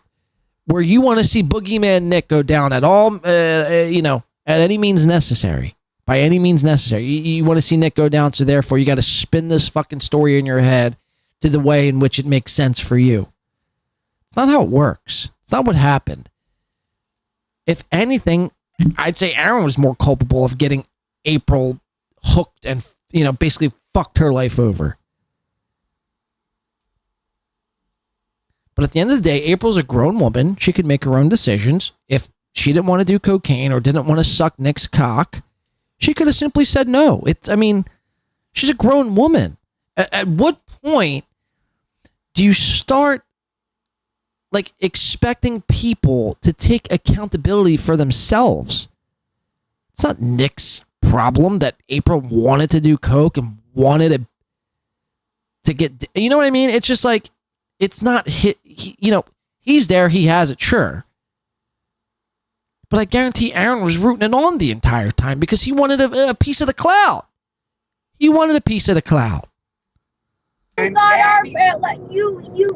where you want to see Boogeyman Nick go down at all, at any means necessary. By any means necessary. You want to see Nick go down, so therefore you got to spin this fucking story in your head to the way in which it makes sense for you. It's not how it works. It's not what happened. If anything, I'd say Aaron was more culpable of getting April hooked and, basically fucked her life over. But at the end of the day, April's a grown woman. She could make her own decisions. If she didn't want to do cocaine or didn't want to suck Nick's cock, she could have simply said no. She's a grown woman. At what point do you start expecting people to take accountability for themselves? It's not Nick's problem that April wanted to do coke and wanted to get, you know what I mean? It's just like, it's not he's there, he has it, sure. But I guarantee Aaron was rooting it on the entire time because he wanted a piece of the clout. He wanted a piece of the clout. You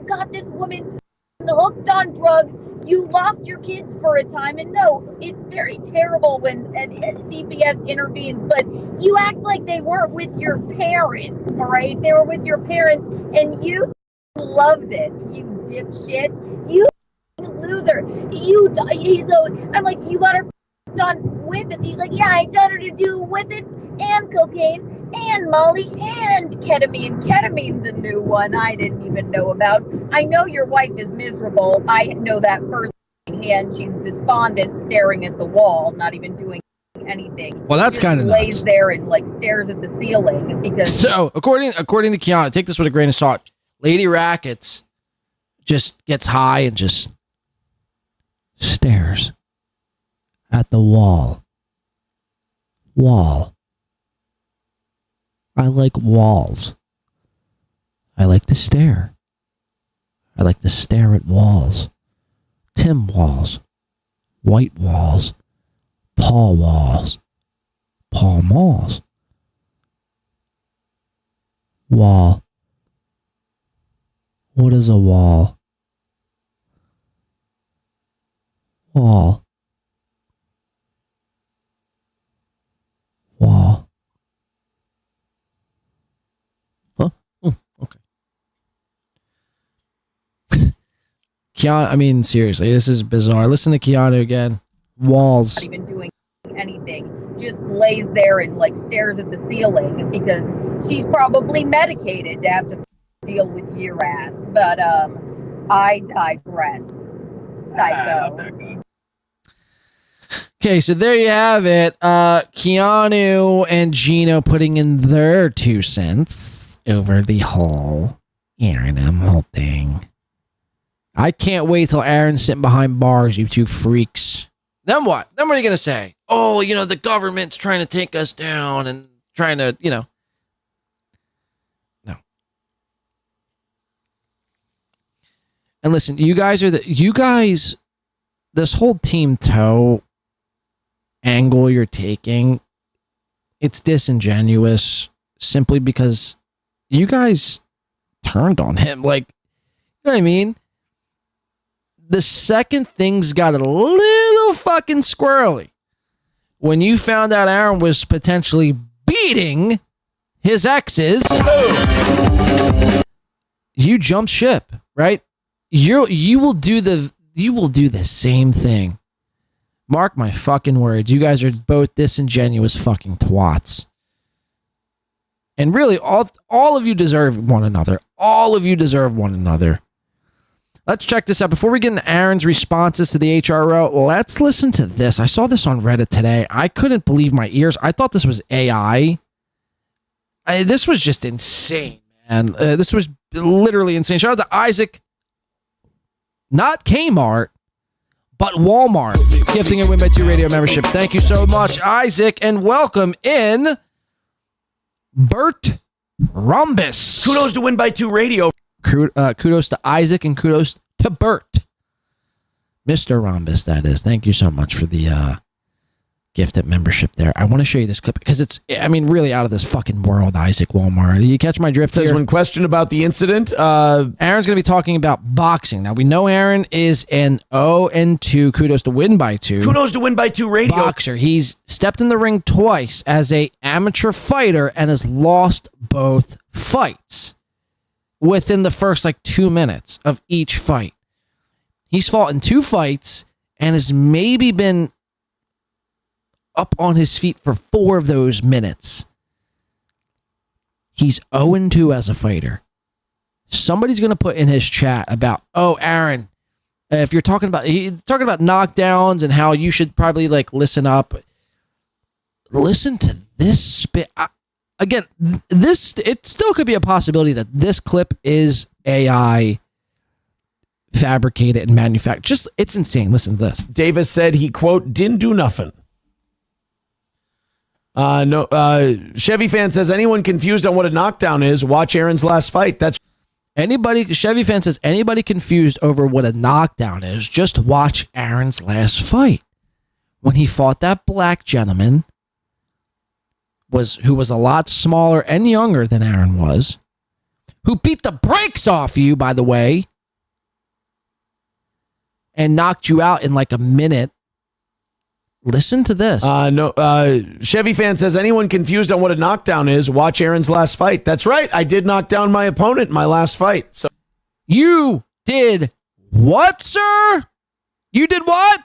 got this woman hooked on drugs. You lost your kids for a time, and no, it's very terrible when CPS intervenes, but you act like they weren't with your parents, all right? They were with your parents, and you loved it, you dipshit. You loser. I'm like, you got her on whippets. He's like, yeah, I taught her to do whippets and cocaine and Molly and ketamine. Ketamine's a new one I didn't even know about. I know your wife is miserable. I know that firsthand. She's despondent, staring at the wall, not even doing anything. Well, that's kind of nuts. Lays there and like stares at the ceiling because. So according to Keanu, take this with a grain of salt. Lady Rackets just gets high and just stares at the wall. I like walls. I like to stare. I like to stare at walls. Tim walls. White walls. Paul walls. Paul Malls. Wall. What is a wall? Wall. Wall. Huh? Okay. Keanu, I mean, seriously, this is bizarre. Listen to Keanu again. Walls. Not even doing anything. Just lays there and like stares at the ceiling because she's probably medicated to have to deal with your ass. But I digress. Psycho. Okay, so there you have it. Keanu and Gino putting in their 2 cents over the whole Aaron Imholte thing. I can't wait till Aaron's sitting behind bars, you two freaks. Then what? Then what are you going to say? Oh, the government's trying to take us down and trying to, No. And listen, you guys, this whole Team Toe angle you're taking, it's disingenuous simply because you guys turned on him. Like, you know what I mean? The second things got a little fucking squirrely when you found out Aaron was potentially beating his exes, you jumped ship, right? You will do the same thing. Mark my fucking words. You guys are both disingenuous fucking twats. And really, all of you deserve one another. All of you deserve one another. Let's check this out. Before we get into Aaron's responses to the HRO, let's listen to this. I saw this on Reddit today. I couldn't believe my ears. I thought this was AI. This was just insane, man. This was literally insane. Shout out to Isaac. Not Kmart, but Walmart. Gifting a Win by 2 radio membership. Thank you so much, Isaac. And welcome in Bert Rhombus. Kudos to Win by 2 radio. Kudos to Isaac and kudos to Bert. Mr. Rhombus, that is. Thank you so much for the gifted membership there. I want to show you this clip because it's, really out of this fucking world, Isaac Walmart. Do you catch my drift Says here? when questioned about the incident, Aaron's going to be talking about boxing. Now, we know Aaron is an 0-2. Kudos to Win by 2. Kudos to Win by 2 radio. Boxer. He's stepped in the ring twice as a amateur fighter and has lost both fights within the first 2 minutes of each fight. He's fought in 2 fights and has maybe been up on his feet for 4 of those minutes. He's 0-2 as a fighter. Somebody's going to put in his chat about, Aaron, if you're talking about knockdowns and how you should probably listen up. Listen to this spit. Again, it still could be a possibility that this clip is AI fabricated and manufactured. It's insane. Listen to this. Davis said he, quote, didn't do nothing. Chevy fan says, anyone confused on what a knockdown is, watch Aaron's last fight. That's Anybody, Chevy fan says, anybody confused over what a knockdown is, just watch Aaron's last fight. When he fought that black gentleman, who was a lot smaller and younger than Aaron was, who beat the brakes off you, by the way, and knocked you out in like a minute. Listen to this. Chevy fan says, anyone confused on what a knockdown is, watch Aaron's last fight. That's right. I did knock down my opponent in my last fight. So you did what, sir? You did what?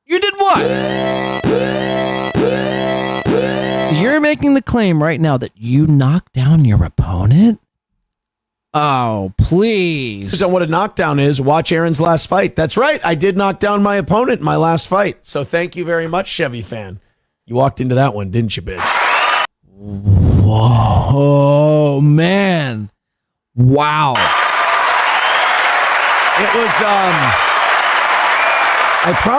You did what? You're making the claim right now that you knocked down your opponent? Oh, please. On what a knockdown is, watch Aaron's last fight. That's right. I did knock down my opponent in my last fight. So thank you very much, Chevy fan. You walked into that one, didn't you, bitch? Whoa, man. Wow. It was,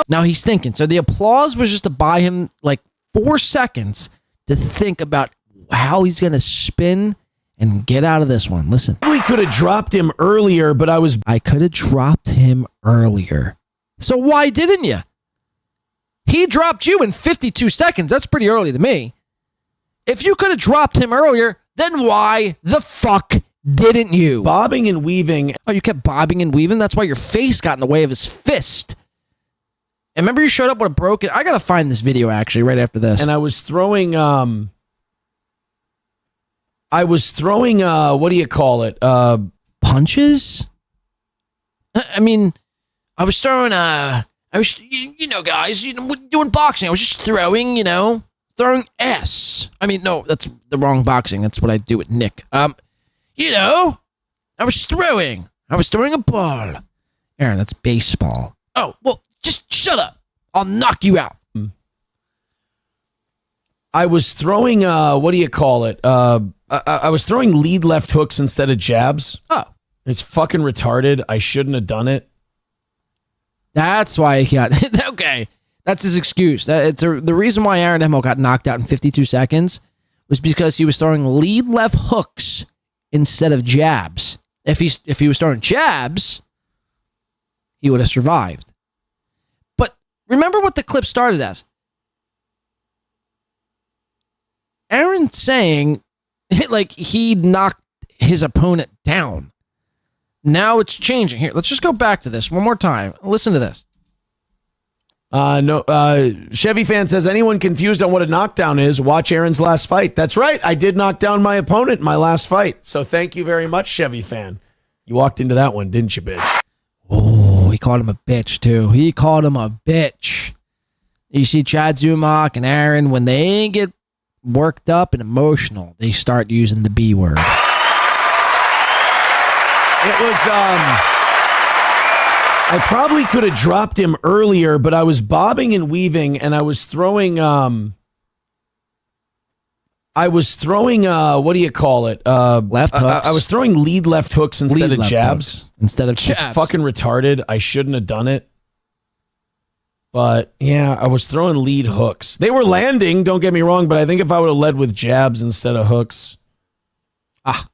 now he's thinking. So the applause was just to buy him like 4 seconds to think about how he's going to spin and get out of this one. Listen. We could have dropped him earlier, but I could have dropped him earlier. So why didn't you? He dropped you in 52 seconds. That's pretty early to me. If you could have dropped him earlier, then why the fuck didn't you? Bobbing and weaving. Oh, you kept bobbing and weaving? That's why your face got in the way of his fist. And remember you showed up with a broken... I gotta find this video, actually, right after this. And I was throwing... what do you call it? Punches? I mean, I was throwing, guys, doing boxing. I was just throwing, throwing S. I mean, no, that's the wrong boxing. That's what I do with Nick. I was throwing a ball. Aaron, that's baseball. Oh, well, just shut up. I'll knock you out. I was throwing, what do you call it? I was throwing lead left hooks instead of jabs. Oh. It's fucking retarded. I shouldn't have done it. That's why he got... Okay. That's his excuse. The reason why Aaron Imholte got knocked out in 52 seconds was because he was throwing lead left hooks instead of jabs. If he was throwing jabs, he would have survived. But remember what the clip started as. Aaron saying... like he knocked his opponent down. Now it's changing. Here, let's just go back to this one more time. Listen to this. Chevy fan says, anyone confused on what a knockdown is, watch Aaron's last fight. That's right. I did knock down my opponent in my last fight. So thank you very much, Chevy fan. You walked into that one, didn't you, bitch? Oh, he called him a bitch, too. He called him a bitch. You see Chad Zumock and Aaron, when they get worked up and emotional, they start using the B word. It was, I probably could have dropped him earlier, but I was bobbing and weaving and I was throwing, what do you call it? Left hooks. I was throwing lead left hooks instead of jabs. Instead of jabs. jabs. Fucking retarded. I shouldn't have done it. But yeah, I was throwing lead hooks. They were landing, don't get me wrong, but I think if I would have led with jabs instead of hooks,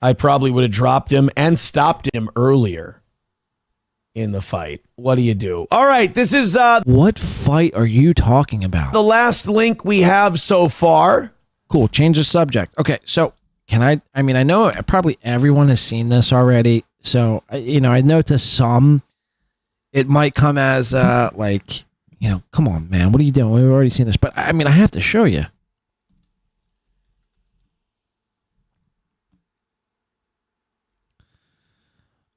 I probably would have dropped him and stopped him earlier in the fight. What do you do? All right, this is what fight are you talking about? The last link we have so far. Cool, change the subject. Okay, so I know probably everyone has seen this already. So, I know to some it might come as come on, man, what are you doing? We've already seen this, but I have to show you.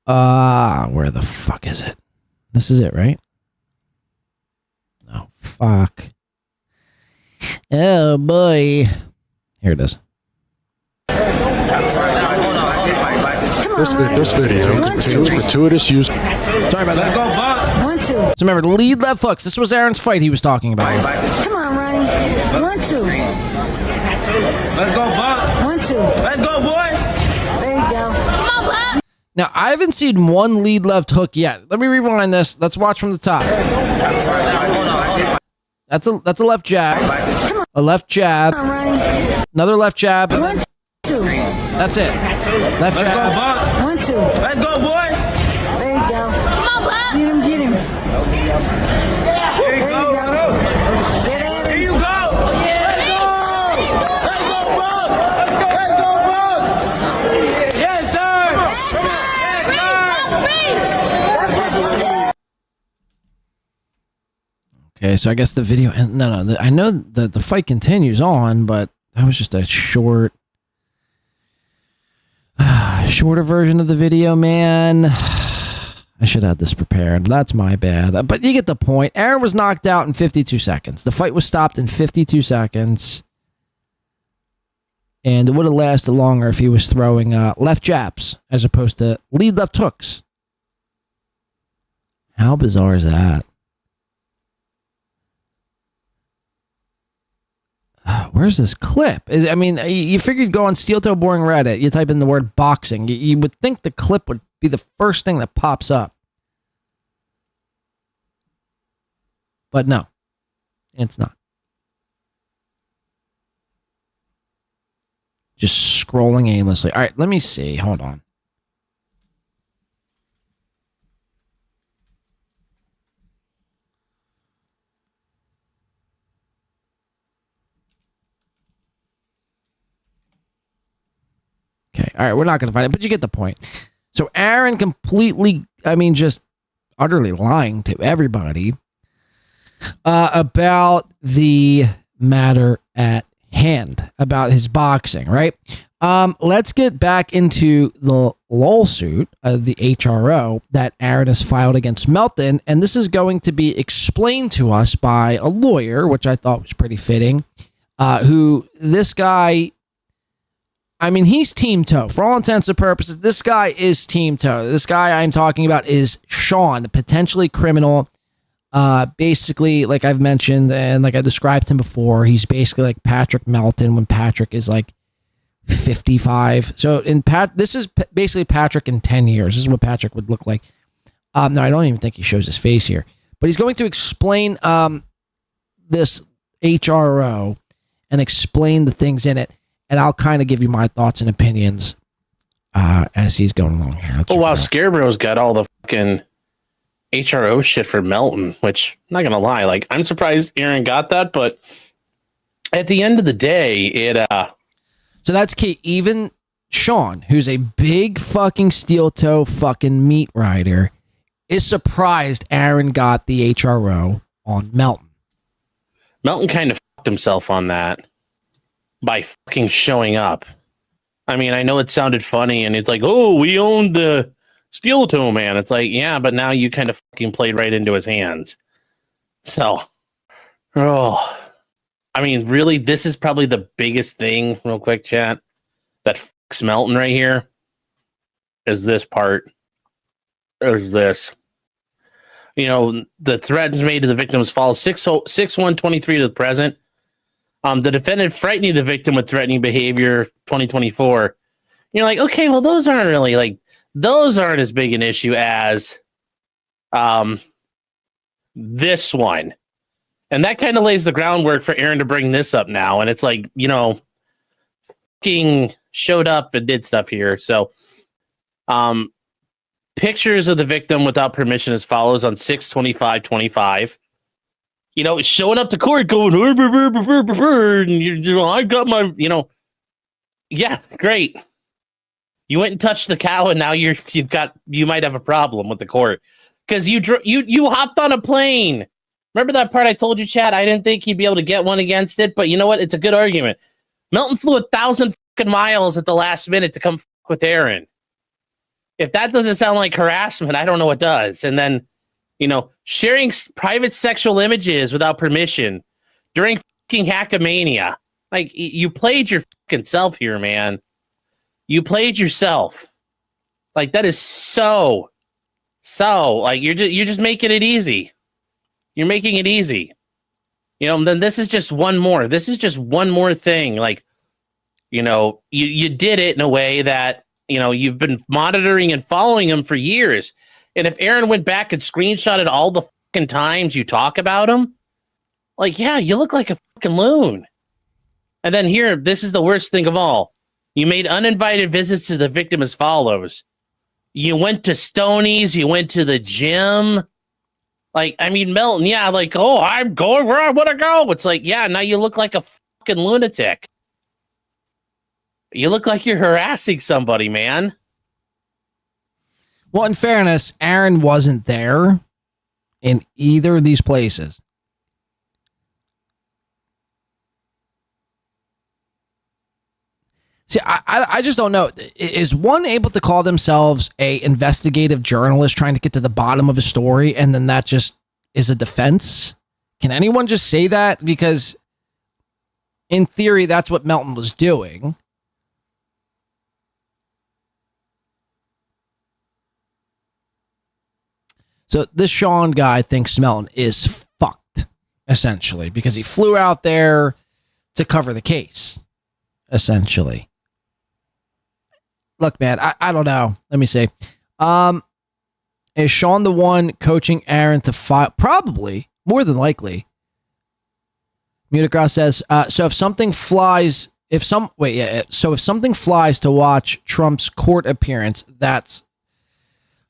Where the fuck is it? This is it, right? No, fuck. Oh, boy. Here it is. This video contains gratuitous use. Sorry about that. 1, 2. So remember, lead left hooks. This was Aaron's fight he was talking about. Come on, Ronnie. 1, 2. Let's go, Buck. 1, 2. Let's go, boy. There you go. Come on, Buck. Now, I haven't seen one lead left hook yet. Let me rewind this. Let's watch from the top. That's a left jab. A left jab. Another left jab. 1, 2. That's it. Left Let's jab. go, Buck. 1, 2. Let's go, boy. There you go. Come on, Buck. Get him, get him. There you go. Get him. Here you go. Let's go. Let's go, Buck. Let's go, Buck. Yes, sir. Yes, sir. Okay, so I guess the video. No. I know that the fight continues on, but that was just a shorter version of the video, man. I should have this prepared. That's my bad. But you get the point. Aaron was knocked out in 52 seconds. The fight was stopped in 52 seconds. And it would have lasted longer if he was throwing left jabs as opposed to lead left hooks. How bizarre is that? Where's this clip? You figured go on Steel Toe Boring Reddit. You type in the word boxing. You would think the clip would be the first thing that pops up. But no, it's not. Just scrolling aimlessly. All right, let me see. Hold on. Okay, all right, we're not going to find it, but you get the point. So Aaron completely, just utterly lying to everybody about the matter at hand, about his boxing, right? Let's get back into the lawsuit, the HRO, that Aaron has filed against Melton, and this is going to be explained to us by a lawyer, which I thought was pretty fitting, who this guy... he's Team Toe. For all intents and purposes, this guy is Team Toe. This guy I'm talking about is Sean, potentially criminal. Basically, like I've mentioned and like I described him before, he's basically like Patrick Melton when Patrick is like 55. So this is basically Patrick in 10 years. This is what Patrick would look like. No, I don't even think he shows his face here. But he's going to explain this HRO and explain the things in it. And I'll kind of give you my thoughts and opinions as he's going along here. Wow, Scarebro's got all the fucking HRO shit for Melton, which I'm not gonna lie, like I'm surprised Aaron got that, but at the end of the day, so that's key. Even Sean, who's a big fucking steel toe fucking meat rider, is surprised Aaron got the HRO on Melton. Melton kind of fucked himself on that by fucking showing up. I know it sounded funny and it's like, oh, we owned the steel toe man. It's like, yeah, but now you kind of fucking played right into his hands. So, really, this is probably the biggest thing, real quick, chat, that fucks Melton right here is this part. There's this. The threats made to the victims follows 6/1/23 to the present. The defendant frightening the victim with threatening behavior, 2024. You're like, okay, well, those aren't as big an issue as this one. And that kind of lays the groundwork for Aaron to bring this up now. And it's like, fucking showed up and did stuff here. So pictures of the victim without permission as follows on 6/25/25. Showing up to court going, and I got my, yeah, great. You went and touched the cow, and now you might have a problem with the court because you hopped on a plane. Remember that part I told you, Chad? I didn't think he'd be able to get one against it, but you know what? It's a good argument. Melton flew 1,000 fucking miles at the last minute to come fuck with Aaron. If that doesn't sound like harassment, I don't know what does. And then, sharing private sexual images without permission during fucking Hackamania. Like, you played your fucking self here, man. You played yourself. Like, that is so, like, you're just making it easy. You're making it easy. Then this is just one more. This is just one more thing. Like, you did it in a way that, you've been monitoring and following him for years. And if Aaron went back and screenshotted all the fucking times you talk about him, like, yeah, you look like a fucking loon. And then here, this is the worst thing of all. You made uninvited visits to the victim as follows. You went to Stoney's, you went to the gym. Like, I mean, Melton, yeah, like, oh, I'm going where I want to go. It's like, yeah, now you look like a fucking lunatic. You look like you're harassing somebody, man. Well, in fairness, Aaron wasn't there in either of these places. See, I just don't know. Is one able to call themselves a investigative journalist trying to get to the bottom of a story, and then that just is a defense? Can anyone just say that? Because in theory, that's what Melton was doing. So this Sean guy thinks Melton is fucked, essentially, because he flew out there to cover the case, essentially. Look, man, I don't know. Let me see. Is Sean the one coaching Aaron to file? Probably, more than likely. Mutacross says, so if something flies, so if something flies to watch Trump's court appearance, that's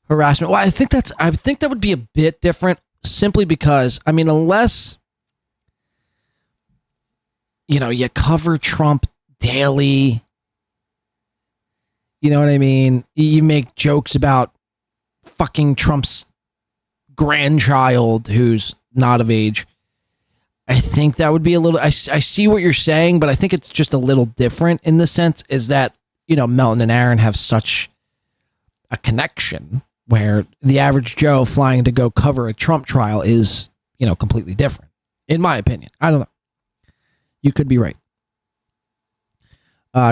harassment. Well, I think that would be a bit different, simply because, I mean, unless, you cover Trump daily. You know what I mean? You make jokes about fucking Trump's grandchild who's not of age. I think that would be a little... I see what you're saying, but I think it's just a little different in the sense is that, Melton and Aaron have such a connection where the average Joe flying to go cover a Trump trial is, completely different. In my opinion. I don't know. You could be right.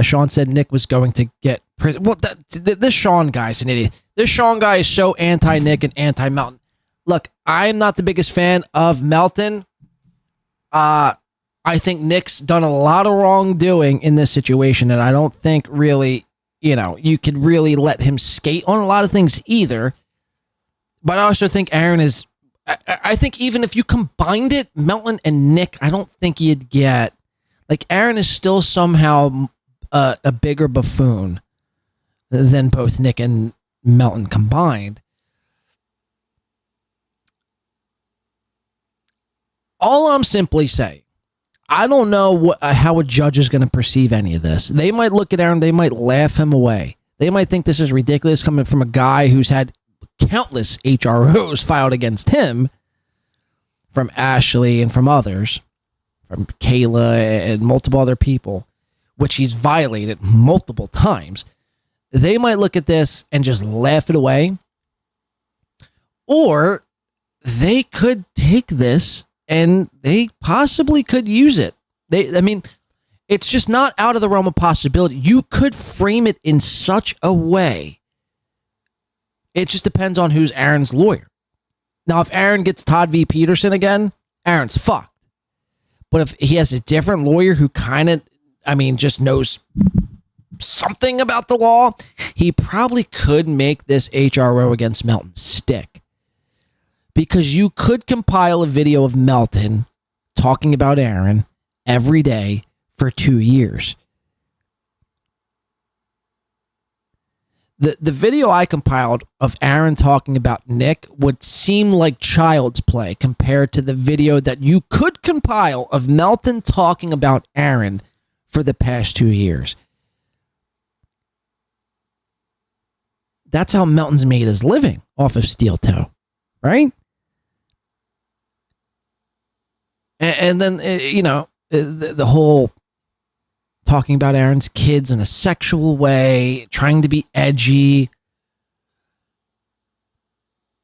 Sean said Nick was going to get prison. Well, this Sean guy's an idiot. This Sean guy is so anti-Nick and anti-Melton. Look, I'm not the biggest fan of Melton. I think Nick's done a lot of wrongdoing in this situation, and I don't think really, you could really let him skate on a lot of things either. But I also think Aaron is... I think even if you combined it, Melton and Nick, I don't think you'd get... Like, Aaron is still somehow... a bigger buffoon than both Nick and Melton combined. All I'm simply saying, I don't know how a judge is going to perceive any of this. They might look at Aaron, they might laugh him away. They might think this is ridiculous coming from a guy who's had countless HROs filed against him from Ashley and from others, from Kayla and multiple other people, which he's violated multiple times. They might look at this and just laugh it away. Or they could take this and they possibly could use it. It's just not out of the realm of possibility. You could frame it in such a way. It just depends on who's Aaron's lawyer. Now, if Aaron gets Todd V. Peterson again, Aaron's fucked. But if he has a different lawyer who kind of, just knows something about the law, he probably could make this HRO against Melton stick. Because you could compile a video of Melton talking about Aaron every day for 2 years. The video I compiled of Aaron talking about Nick would seem like child's play compared to the video that you could compile of Melton talking about Aaron for the past 2 years. That's how Melton's made his living, off of Steel Toe, right? And then, the whole talking about Aaron's kids in a sexual way, trying to be edgy.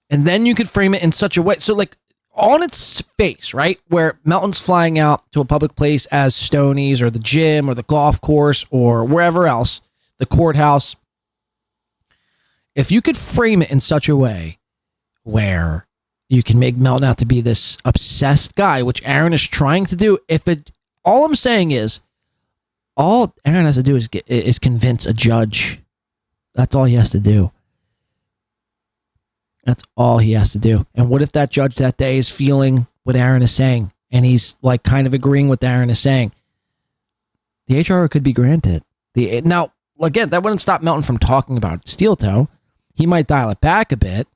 And then you could frame it in such a way. So, like, on its face, right, where Melton's flying out to a public place as Stoney's or the gym or the golf course or wherever else, the courthouse. If you could frame it in such a way where you can make Melton out to be this obsessed guy, which Aaron is trying to do, all I'm saying is, all Aaron has to do is convince a judge. That's all he has to do. That's all he has to do. And what if that judge that day is feeling what Aaron is saying and he's like kind of agreeing with Aaron is saying? The HRO could be granted. Now, again, that wouldn't stop Melton from talking about Steel Toe. He might dial it back a bit.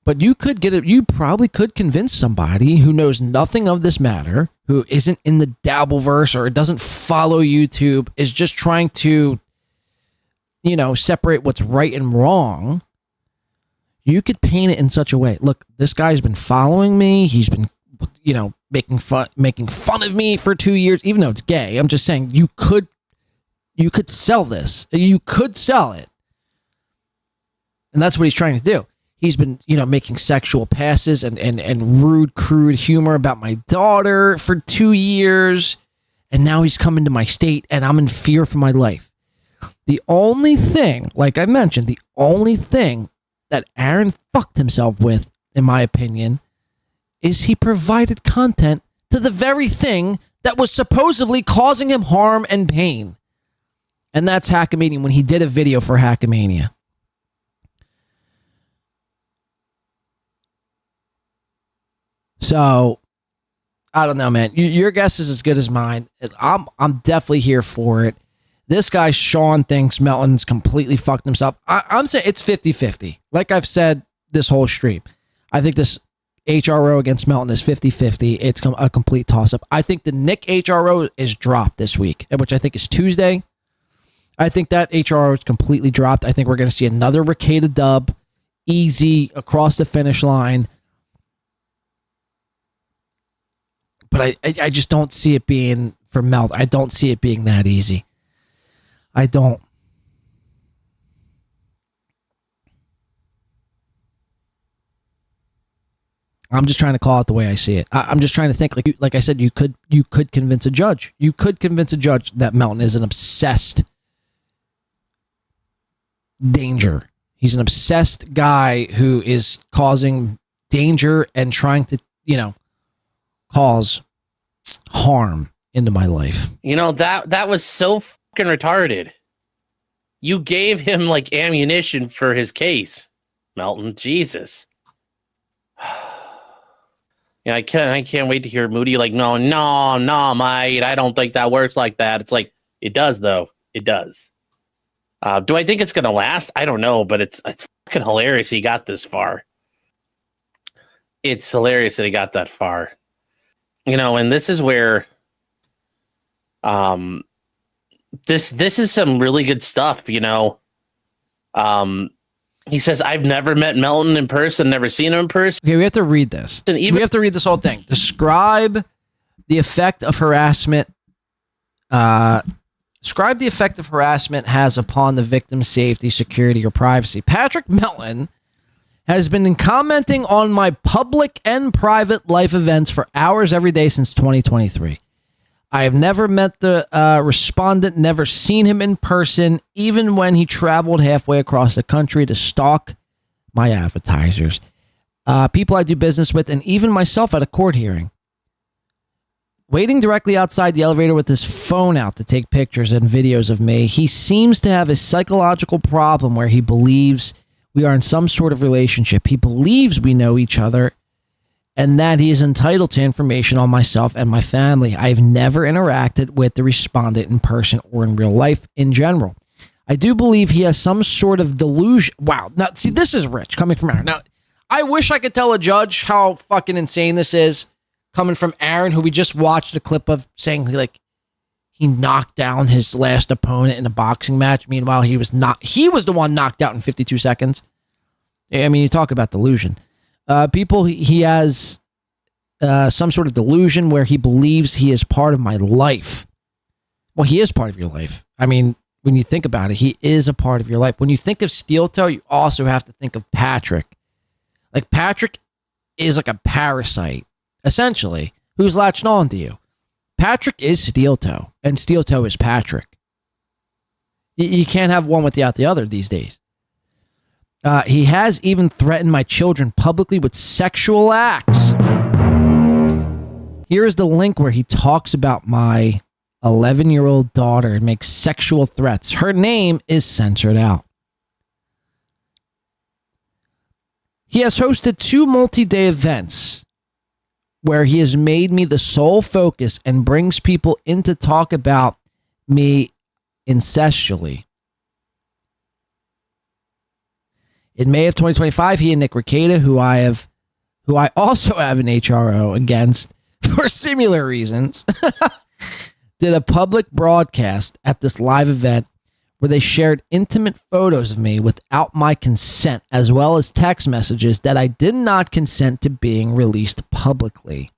But you probably could convince somebody who knows nothing of this matter, who isn't in the Dabbleverse or doesn't follow YouTube, is just trying to, separate what's right and wrong. You could paint it in such a way. Look, this guy's been following me. He's been, making fun of me for 2 years, even though it's gay. I'm just saying you could sell this. You could sell it. And that's what he's trying to do. He's been, making sexual passes and rude, crude humor about my daughter for 2 years. And now he's coming to my state and I'm in fear for my life. The only thing, like I mentioned, the only thing that Aaron fucked himself with, in my opinion, is he provided content to the very thing that was supposedly causing him harm and pain. And that's Hackamania, when he did a video for Hackamania. So, I don't know, man. Your guess is as good as mine. I'm definitely here for it. This guy, Sean, thinks Melton's completely fucked himself. I'm saying it's 50-50. Like I've said this whole stream. I think this HRO against Melton is 50-50. It's a complete toss-up. I think the Nick HRO is dropped this week, which I think is Tuesday. I think that HRO is completely dropped. I think we're going to see another Ricada dub, easy, across the finish line. But I just don't see it being for Meld. I don't see it being that easy. I don't. I'm just trying to call it the way I see it. I'm just trying to think. Like I said, you could convince a judge. You could convince a judge that Melton is an obsessed danger. He's an obsessed guy who is causing danger and trying to, cause harm into my life. That was so fucking retarded. You gave him like ammunition for his case, Melton. Jesus. I can't wait to hear Moody like, no, mate, I don't think that works like that. It's like, it does though. It does. Do I think it's gonna last? I don't know, but it's fucking hilarious he got this far. It's hilarious that he got that far. And this is where this is some really good stuff, He says, I've never met Melton in person, never seen him in person. Okay, we have to read this. We have to read this whole thing. Describe the effect of harassment. Describe the effect of harassment has upon the victim's safety, security, or privacy. Patrick Melton has been commenting on my public and private life events for hours every day since 2023. I have never met the respondent, never seen him in person, even when he traveled halfway across the country to stalk my advertisers, people I do business with, and even myself at a court hearing. Waiting directly outside the elevator with his phone out to take pictures and videos of me, he seems to have a psychological problem where he believes we are in some sort of relationship. He believes we know each other and that he is entitled to information on myself and my family. I've never interacted with the respondent in person or in real life in general. I do believe he has some sort of delusion. Wow. Now, see, this is rich coming from Aaron. Now, I wish I could tell a judge how fucking insane this is coming from Aaron, who we just watched a clip of saying he knocked down his last opponent in a boxing match. Meanwhile, he was the one knocked out in 52 seconds. I mean, you talk about delusion. He has some sort of delusion where he believes he is part of my life. Well, he is part of your life. I mean, when you think about it, he is a part of your life. When you think of Steel Toe, you also have to think of Patrick. Like, Patrick is like a parasite, essentially, who's latched on to you. Patrick is Steel Toe, and Steel Toe is Patrick. You can't have one without the other these days. He has even threatened my children publicly with sexual acts. Here is the link where he talks about my 11-year-old daughter and makes sexual threats. Her name is censored out. He has hosted 2 multi-day events where he has made me the sole focus and brings people in to talk about me incestually. In May of 2025, he and Nick Rekieta, who I also have an HRO against for similar reasons, did a public broadcast at this live event where they shared intimate photos of me without my consent, as well as text messages that I did not consent to being released publicly.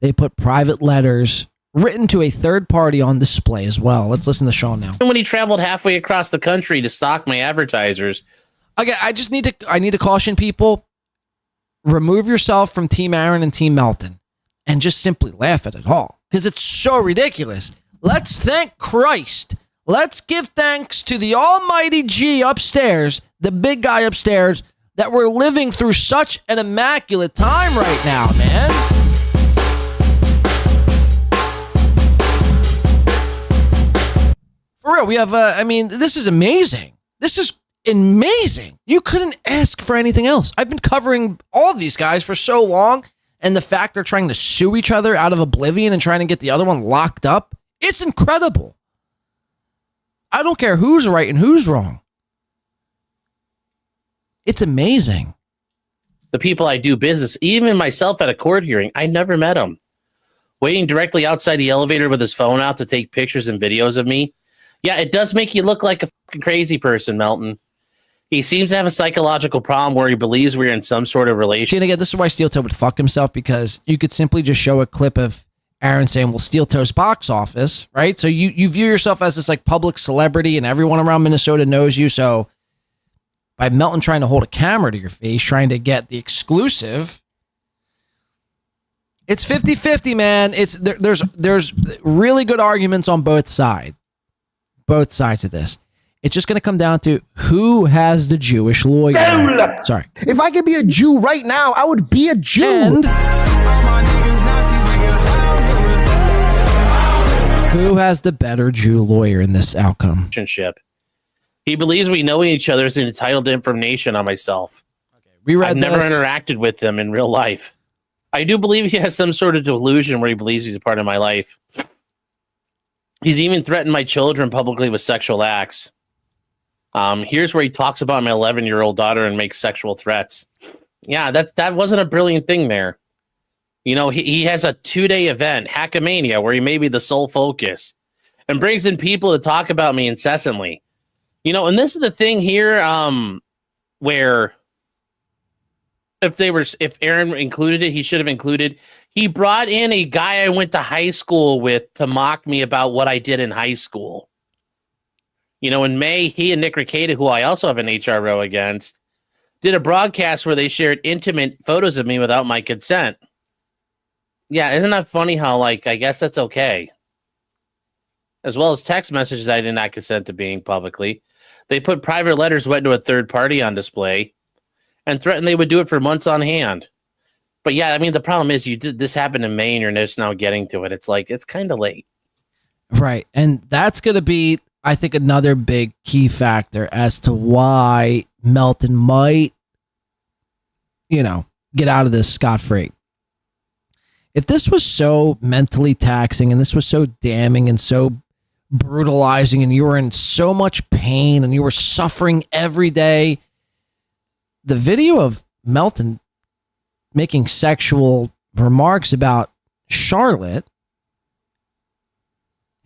They put private letters written to a third party on display as well. Let's listen to Sean now. When he traveled halfway across the country to stalk my advertisers. Again, I need to caution people. Remove yourself from Team Aaron and Team Melton and just simply laugh at it all because it's so ridiculous. Let's thank Christ. Let's give thanks to the almighty G upstairs, the big guy upstairs, that we're living through such an immaculate time right now, man. For real, we have, this is amazing. This is amazing. You couldn't ask for anything else. I've been covering all of these guys for so long, and the fact they're trying to sue each other out of oblivion and trying to get the other one locked up, it's incredible. I don't care who's right and who's wrong. It's amazing. The people I do business, even myself at a court hearing, I never met him. Waiting directly outside the elevator with his phone out to take pictures and videos of me. Yeah, it does make you look like a fucking crazy person, Melton. He seems to have a psychological problem where he believes we're in some sort of relationship. And again, this is why Steel Toe would fuck himself, because you could simply just show a clip of Aaron saying, well, Steel Toe's box office, right? So you view yourself as this like public celebrity and everyone around Minnesota knows you. So by Melton trying to hold a camera to your face, trying to get the exclusive, it's 50-50, man. There's really good arguments on both sides of this. It's just going to come down to who has the Jewish lawyer. Sorry. If I could be a Jew right now, I would be a Jew. And who has the better Jew lawyer in this outcome? He believes we know each other is entitled to information on myself. I've never interacted with him in real life. I do believe he has some sort of delusion where he believes he's a part of my life. He's even threatened my children publicly with sexual acts. Here's where he talks about my 11-year-old daughter and makes sexual threats. Yeah, that wasn't a brilliant thing there. You know, he has a 2-day event, Hackamania, where he may be the sole focus and brings in people to talk about me incessantly. You know, and this is the thing here, where if Aaron included it, he should have included. He brought in a guy I went to high school with to mock me about what I did in high school. You know, in May, he and Nick Rekieta, who I also have an HRO against, did a broadcast where they shared intimate photos of me without my consent. Yeah, isn't that funny how, like, I guess that's okay. As well as text messages I did not consent to being publicly. They put private letters went to a third party on display and threatened they would do it for months on hand. But yeah, I mean, the problem is this happened in May and you're just now getting to it. It's like, it's kind of late. Right. And that's going to be, I think, another big key factor as to why Melton might, get out of this scot-free. If this was so mentally taxing and this was so damning and so brutalizing and you were in so much pain and you were suffering every day, the video of Melton making sexual remarks about Charlotte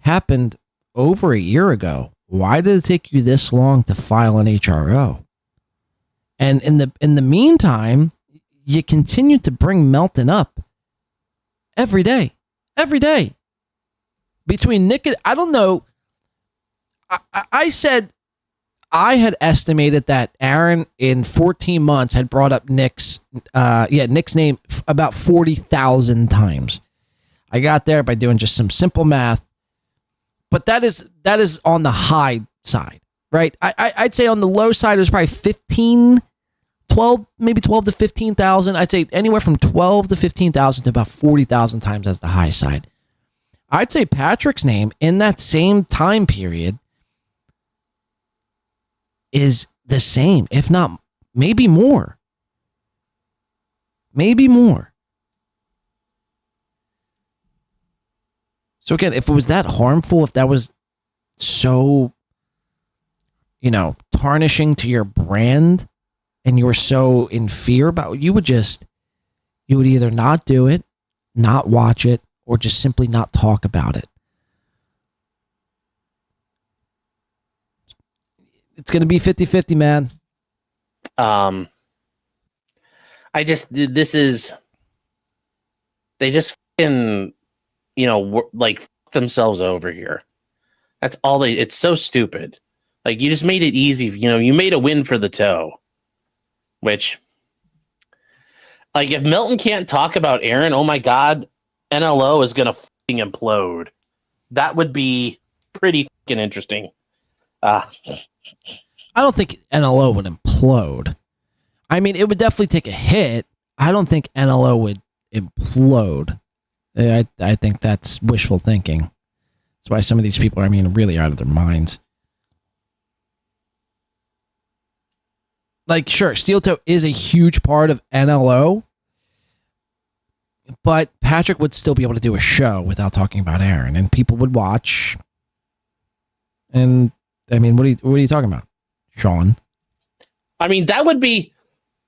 happened over a year ago. Why did it take you this long to file an HRO? And in the meantime, you continue to bring Melton up every day. Between Nick and, I don't know, I said I had estimated that Aaron in 14 months had brought up Nick's name about 40,000 times. I got there by doing just some simple math, but that is on the high side, right? I'd say on the low side it was probably 12 to 15,000. I'd say anywhere from 12 to 15,000 to about 40,000 times as the high side. I'd say Patrick's name in that same time period is the same, if not maybe more. So again, if it was that harmful, if that was so, tarnishing to your brand, and you were so in fear about it, you would either not do it, not watch it, or just simply not talk about it. It's going to be 50-50, man. They just fucking, like themselves over here. That's all it's so stupid. Like, you just made it easy. You made a win for the toe, which, like, if Melton can't talk about Aaron, oh my God, NLO is going to fucking implode. That would be pretty fucking interesting. I don't think NLO would implode. I mean, it would definitely take a hit. I don't think NLO would implode. I think that's wishful thinking. That's why some of these people are, really out of their minds. Like, sure, Steel Toe is a huge part of NLO, but Patrick would still be able to do a show without talking about Aaron, and people would watch. And, what are you talking about, Sean? That would be,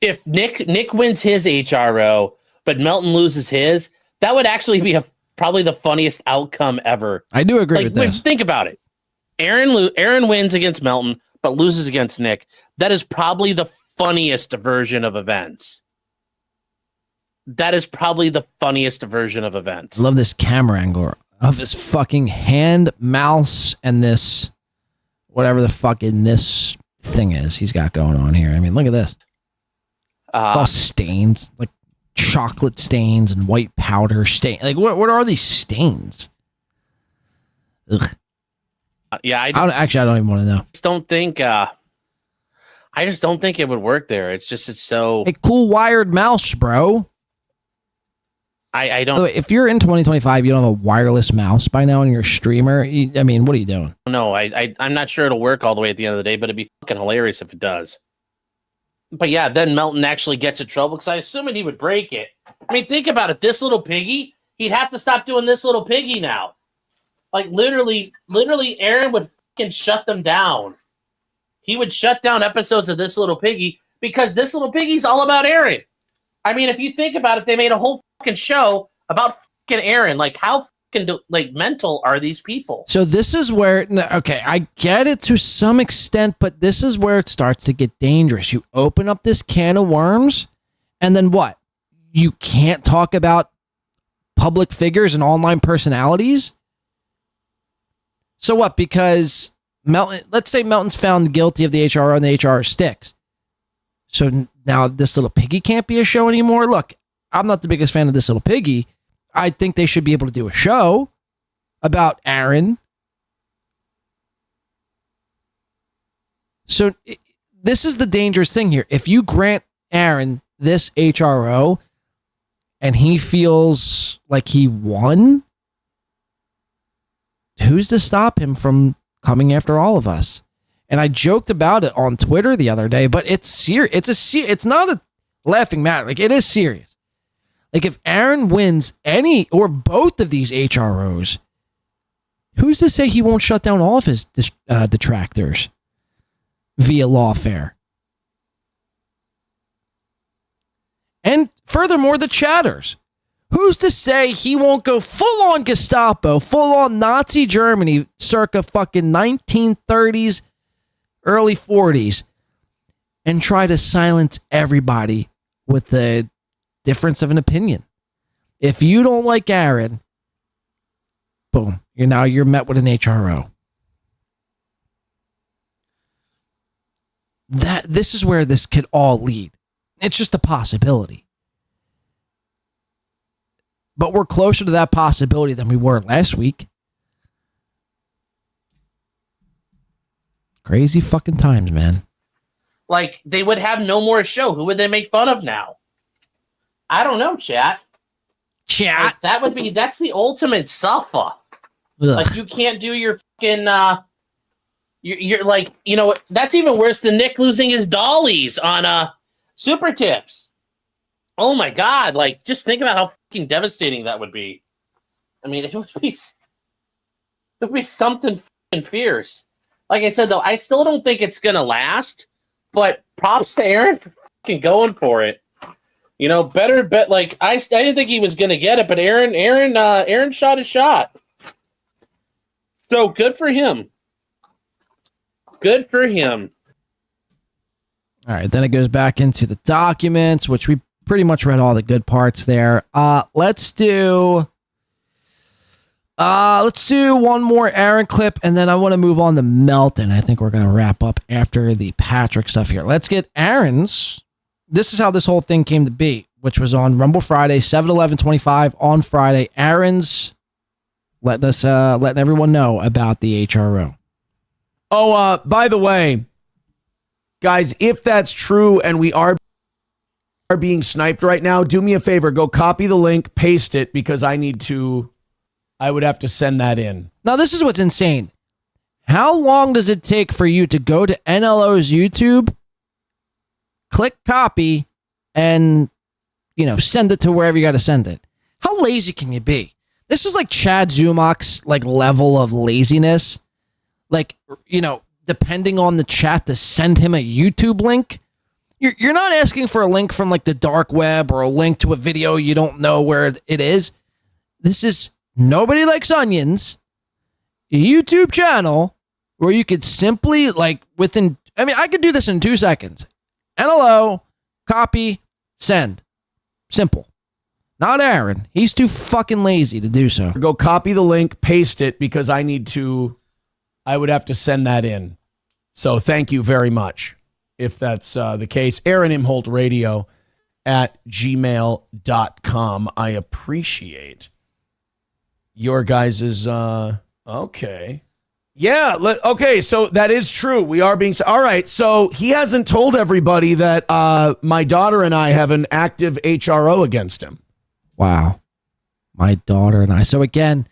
if Nick wins his HRO, but Melton loses his, that would actually be probably the funniest outcome ever. I do agree with this. Think about it. Aaron wins against Melton, but loses against Nick. That is probably the funniest version of events. I love this camera angle of his fucking hand, mouse, and this, whatever the fucking this thing is he's got going on here. Look at this. It's all stains, like chocolate stains and white powder stain. Like, what are these stains? Ugh. I don't even want to know. I just don't think it would work there. It's so a cool wired mouse, bro. I don't. If you're in 2025, you don't have a wireless mouse by now, and you're a streamer. What are you doing? No, I'm not sure it'll work all the way at the end of the day, but it'd be fucking hilarious if it does. But yeah, then Melton actually gets in trouble because I assume he would break it. Think about it. This little piggy, he'd have to stop doing this little piggy now. Like, literally, Aaron would fucking shut them down. He would shut down episodes of This Little Piggy because This Little Piggy's all about Aaron. If you think about it, they made a whole fucking show about fucking Aaron. Like, how fucking mental are these people? So this is where, okay, I get it to some extent, but this is where it starts to get dangerous. You open up this can of worms, and then what? You can't talk about public figures and online personalities? So what? Because Melton, let's say Melton's found guilty of the HRO and the HRO sticks. So now This Little Piggy can't be a show anymore? Look, I'm not the biggest fan of This Little Piggy. I think they should be able to do a show about Aaron. So this is the dangerous thing here. If you grant Aaron this HRO and he feels like he won, who's to stop him from coming after all of us? And I joked about it on Twitter the other day, but it's serious. It's not a laughing matter. Like, it is serious. Like, if Aaron wins any or both of these HROs, who's to say he won't shut down all of his detractors via lawfare? And furthermore, the chatters. Who's to say he won't go full-on Gestapo, full-on Nazi Germany, circa fucking 1930s, early 40s, and try to silence everybody with the difference of an opinion? If you don't like Aaron, boom, you're met with an HRO. This is where this could all lead. It's just a possibility. But we're closer to that possibility than we were last week. Crazy fucking times, man. Like, they would have no more show. Who would they make fun of now? I don't know, chat. Like, that's the ultimate suffer. Ugh. Like, you can't do your fucking, you're like, that's even worse than Nick losing his dollies on, Super Tips. Oh my God. Like, just think about how fucking devastating that would be. It would be, There'll be something fucking fierce. Like I said, though, I still don't think it's gonna last. But props to Aaron for fucking going for it. You know, better bet. Like I didn't think he was gonna get it, but Aaron shot his shot. So good for him. Good for him. All right, then it goes back into the documents, which we pretty much read all the good parts there. Let's do one more Aaron clip, and then I want to move on to Melton. I think we're going to wrap up after the Patrick stuff here. Let's get Aaron's. This is how this whole thing came to be, which was on Rumble Friday, 7/11/25 on Friday. Aaron's letting everyone know about the HRO. Oh, by the way, guys, if that's true and we are being sniped right now, do me a favor, go copy the link, paste it, because I would have to send that in. Now, this is what's insane. How long does it take for you to go to NLO's YouTube, click copy, and, send it to wherever you got to send it? How lazy can you be? This is like Chad Zumock's, level of laziness. Depending on the chat to send him a YouTube link. You're not asking for a link from, the dark web or a link to a video you don't know where it is. This is Nobody Likes Onions, a YouTube channel where you could simply, I could do this in 2 seconds. NLO, copy, send. Simple. Not Aaron. He's too fucking lazy to do so. Go copy the link, paste it, because I would have to send that in. So thank you very much, if that's the case. Aaron Imholte Radio at gmail.com. I appreciate your guys's, okay. Yeah, okay, so that is true. We are being, all right, so he hasn't told everybody that my daughter and I have an active HRO against him. Wow. My daughter and I. So again,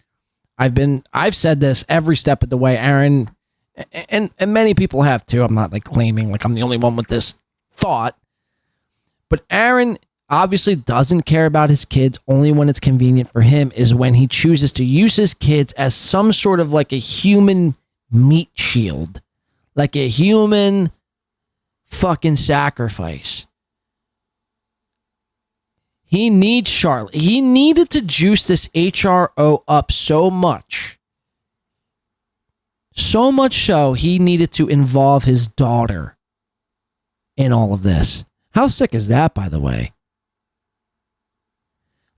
I've said this every step of the way, Aaron, and many people have too. I'm not claiming I'm the only one with this thought, but Aaron obviously doesn't care about his kids. Only when it's convenient for him is when he chooses to use his kids as some sort of a human meat shield, like a human fucking sacrifice. He needs Charlotte. He needed to juice this HRO up so much. So much so, he needed to involve his daughter in all of this. How sick is that, by the way?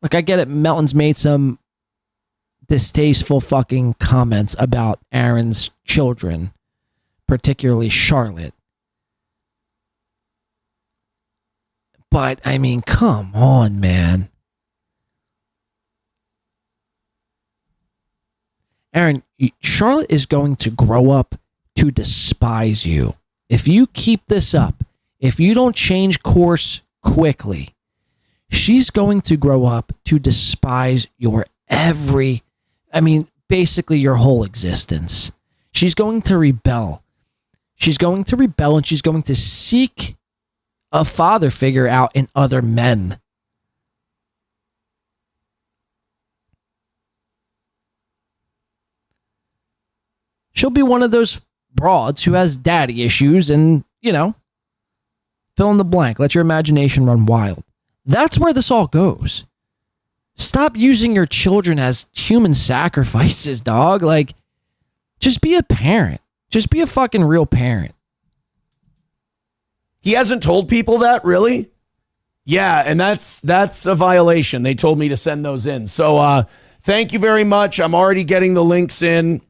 I get it. Melton's made some distasteful fucking comments about Aaron's children, particularly Charlotte. But, come on, man. Aaron, Charlotte is going to grow up to despise you. If you keep this up, if you don't change course quickly, she's going to grow up to despise your basically your whole existence. She's going to rebel. She's going to rebel, and she's going to seek a father figure out in other men. She'll be one of those broads who has daddy issues and, fill in the blank. Let your imagination run wild. That's where this all goes. Stop using your children as human sacrifices, dog. Just be a parent. Just be a fucking real parent. He hasn't told people that, really? Yeah, and that's a violation. They told me to send those in. So thank you very much. I'm already getting the links in.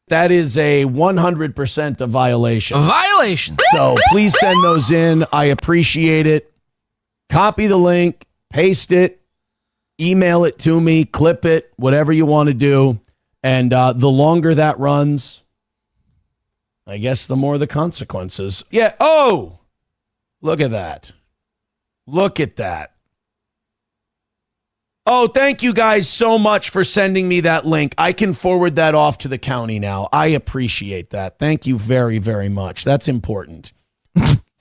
That is a 100% a violation. A violation. So please send those in. I appreciate it. Copy the link, paste it, email it to me, clip it, whatever you want to do. And the longer that runs, I guess the more the consequences. Yeah. Oh, look at that. Look at that. Oh, thank you guys so much for sending me that link. I can forward that off to the county now. I appreciate that. Thank you very, very much. That's important.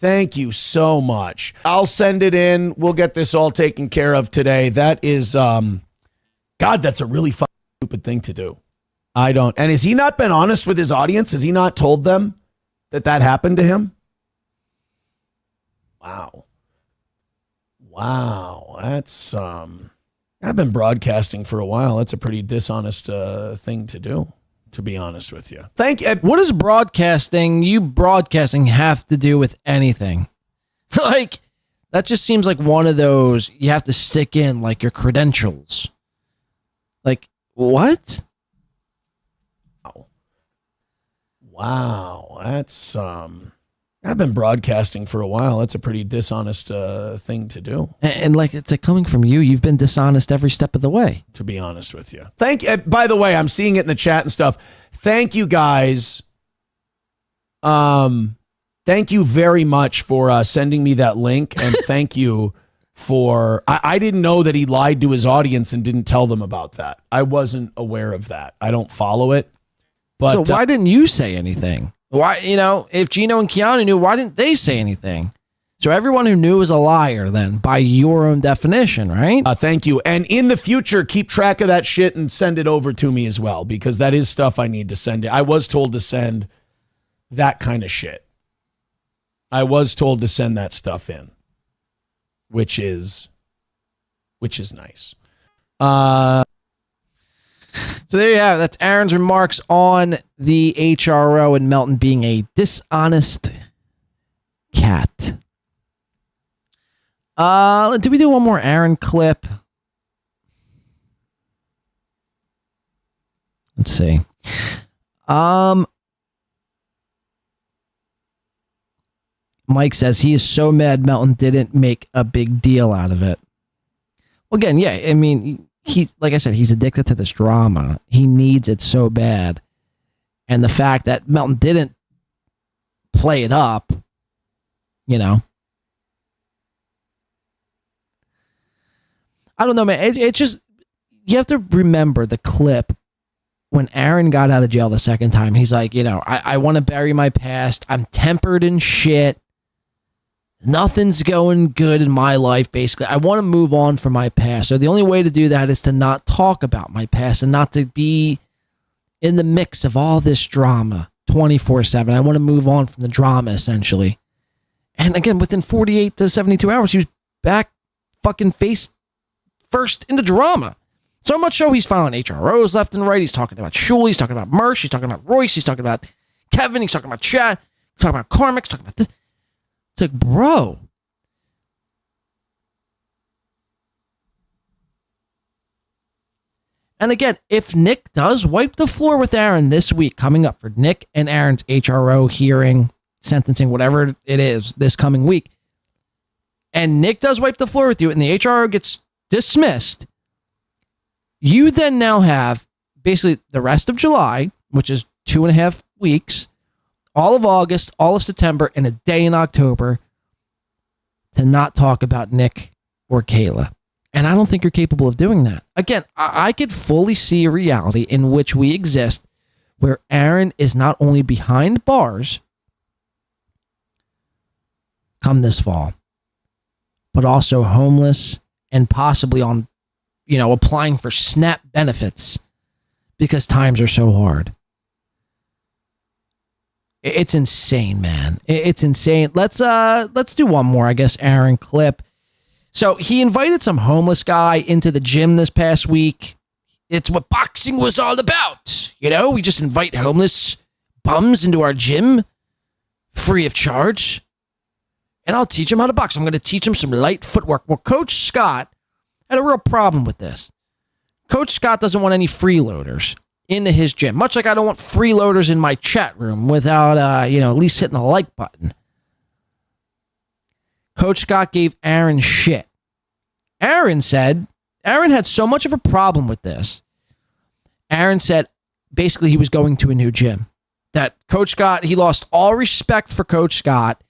Thank you so much. I'll send it in. We'll get this all taken care of today. That is, God, that's a really stupid thing to do. I don't. And has he not been honest with his audience? Has he not told them that happened to him? Wow. That's I've been broadcasting for a while. That's a pretty dishonest thing to do, to be honest with you. What does broadcasting have to do with anything? Like, that just seems like one of those you have to stick in, like, your credentials. Like, what? Wow. That's I've been broadcasting for a while. That's a pretty dishonest thing to do. And like, it's like coming from you. You've been dishonest every step of the way. To be honest with you. By the way, I'm seeing it in the chat and stuff. Thank you guys. Thank you very much for sending me that link. And thank you for, I didn't know that he lied to his audience and didn't tell them about that. I wasn't aware of that. I don't follow it. But so why didn't you say anything? Why, if Gino and Keanu knew, why didn't they say anything? So everyone who knew is a liar then, by your own definition, right? Thank you. And in the future, keep track of that shit and send it over to me as well, because that is stuff I need to send. I was told to send that kind of shit. I was told to send that stuff in, which is nice. So there you have it. That's Aaron's remarks on the HRO and Melton being a dishonest cat. Did we do one more Aaron clip? Let's see. Mike says he is so mad Melton didn't make a big deal out of it. Well, again, yeah, I mean, like I said, he's addicted to this drama. He needs it so bad. And the fact that Melton didn't play it up, I don't know, man. It just, you have to remember the clip when Aaron got out of jail the second time. He's like, I want to bury my past. I'm tempered and shit. Nothing's going good in my life, basically. I want to move on from my past. So the only way to do that is to not talk about my past and not to be in the mix of all this drama 24/7. I want to move on from the drama, essentially. And again, within 48 to 72 hours, he was back fucking face first into drama. So much so he's filing HROs left and right. He's talking about Shul. He's talking about Mersh. He's talking about Royce. He's talking about Kevin. He's talking about Chad. He's talking about Carmick. He's talking about this. It's like, bro. And again, if Nick does wipe the floor with Aaron this week, coming up for Nick and Aaron's HRO hearing, sentencing, whatever it is, this coming week, and Nick does wipe the floor with you and the HRO gets dismissed, you then now have basically the rest of July, which is 2.5 weeks, all of August, all of September, and a day in October to not talk about Nick or Kayla. And I don't think you're capable of doing that. Again, I could fully see a reality in which we exist where Aaron is not only behind bars come this fall, but also homeless and possibly on, applying for SNAP benefits because times are so hard. It's insane, man. It's insane. Let's do one more, I guess, Aaron clip. So he invited some homeless guy into the gym this past week. It's what boxing was all about. We just invite homeless bums into our gym free of charge. And I'll teach him how to box. I'm going to teach him some light footwork. Well, Coach Scott had a real problem with this. Coach Scott doesn't want any freeloaders into his gym, much like I don't want freeloaders in my chat room without, at least hitting the like button. Coach Scott gave Aaron shit. Aaron said, Aaron had so much of a problem with this. Aaron said, basically, he was going to a new gym. That Coach Scott, he lost all respect for Coach Scott.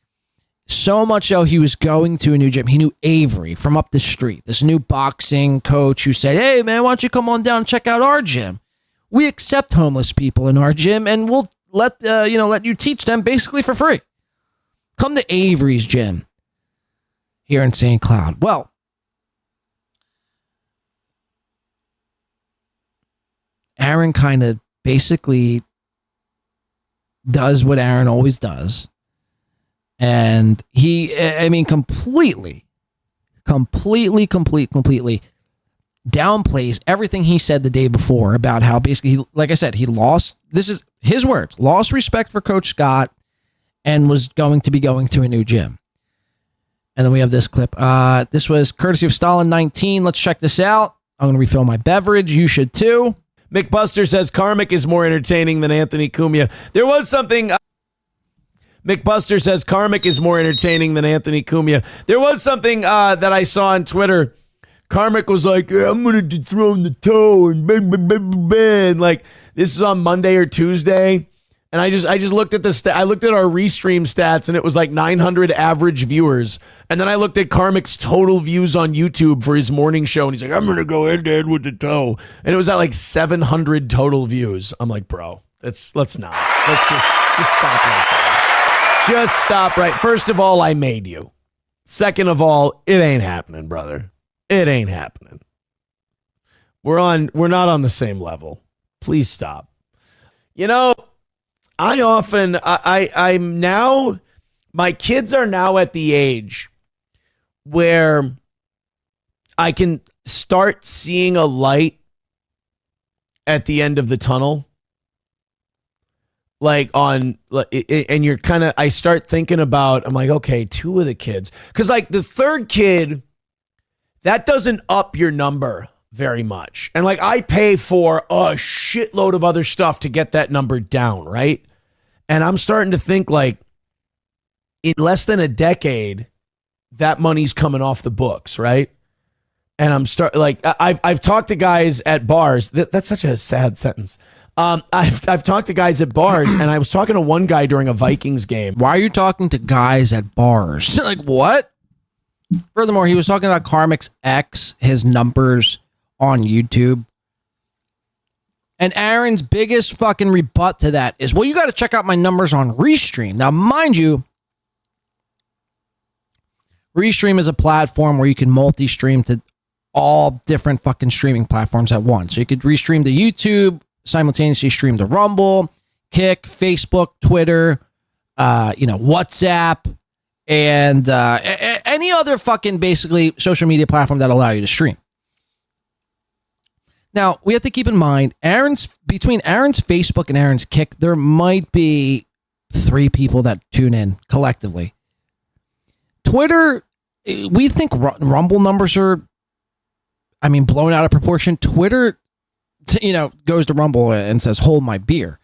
So much so he was going to a new gym. He knew Avery from up the street, this new boxing coach who said, hey, man, why don't you come on down and check out our gym? We accept homeless people in our gym, and we'll let you teach them basically for free. Come to Avery's gym here in St. Cloud. Well, Aaron kind of basically does what Aaron always does. And he, I mean, completely downplays everything he said the day before about how basically, like I said, he lost, this is his words, lost respect for Coach Scott and was going to be going to a new gym. And then we have this clip. This was courtesy of Stalin 19. Let's check this out. I'm going to refill my beverage. You should too. McBuster says Karmic is more entertaining than Anthony Cumia. There was something... McBuster says Karmic is more entertaining than Anthony Cumia. There was something that I saw on Twitter. Karmic was like, yeah, I'm going to dethrone the toe and bang, bang, bang, bang, bang. Like, this is on Monday or Tuesday. And I just looked at I looked at our restream stats and it was like 900 average viewers. And then I looked at Karmic's total views on YouTube for his morning show. And he's like, I'm going to go head to head with the toe. And it was at like 700 total views. I'm like, bro, let's not. Let's just stop right there. Just stop right. First of all, I made you. Second of all, it ain't happening, brother. It ain't happening. We're not on the same level. Please stop. You know, I'm now, my kids are now at the age where I can start seeing a light at the end of the tunnel. And you're kind of, I start thinking about, I'm like, okay, 2 of the kids. Because like the third kid, that doesn't up your number very much. And like I pay for a shitload of other stuff to get that number down, right? And I'm starting to think like in less than a decade, that money's coming off the books, right? And I've talked to guys at bars. That's such a sad sentence. I've talked to guys at bars, and I was talking to one guy during a Vikings game. Why are you talking to guys at bars? Like, what? Furthermore, he was talking about Karmic's ex, his numbers on YouTube. And Aaron's biggest fucking rebut to that is, well, you got to check out my numbers on Restream. Now, mind you, Restream is a platform where you can multi-stream to all different fucking streaming platforms at once. So you could restream to YouTube, simultaneously stream to Rumble, Kick, Facebook, Twitter, WhatsApp, and any other fucking basically social media platform that allow you to stream. Now, we have to keep in mind, between Aaron's Facebook and Aaron's Kick, there might be 3 people that tune in collectively. Twitter, we think Rumble numbers are, blown out of proportion. Twitter, goes to Rumble and says, hold my beer.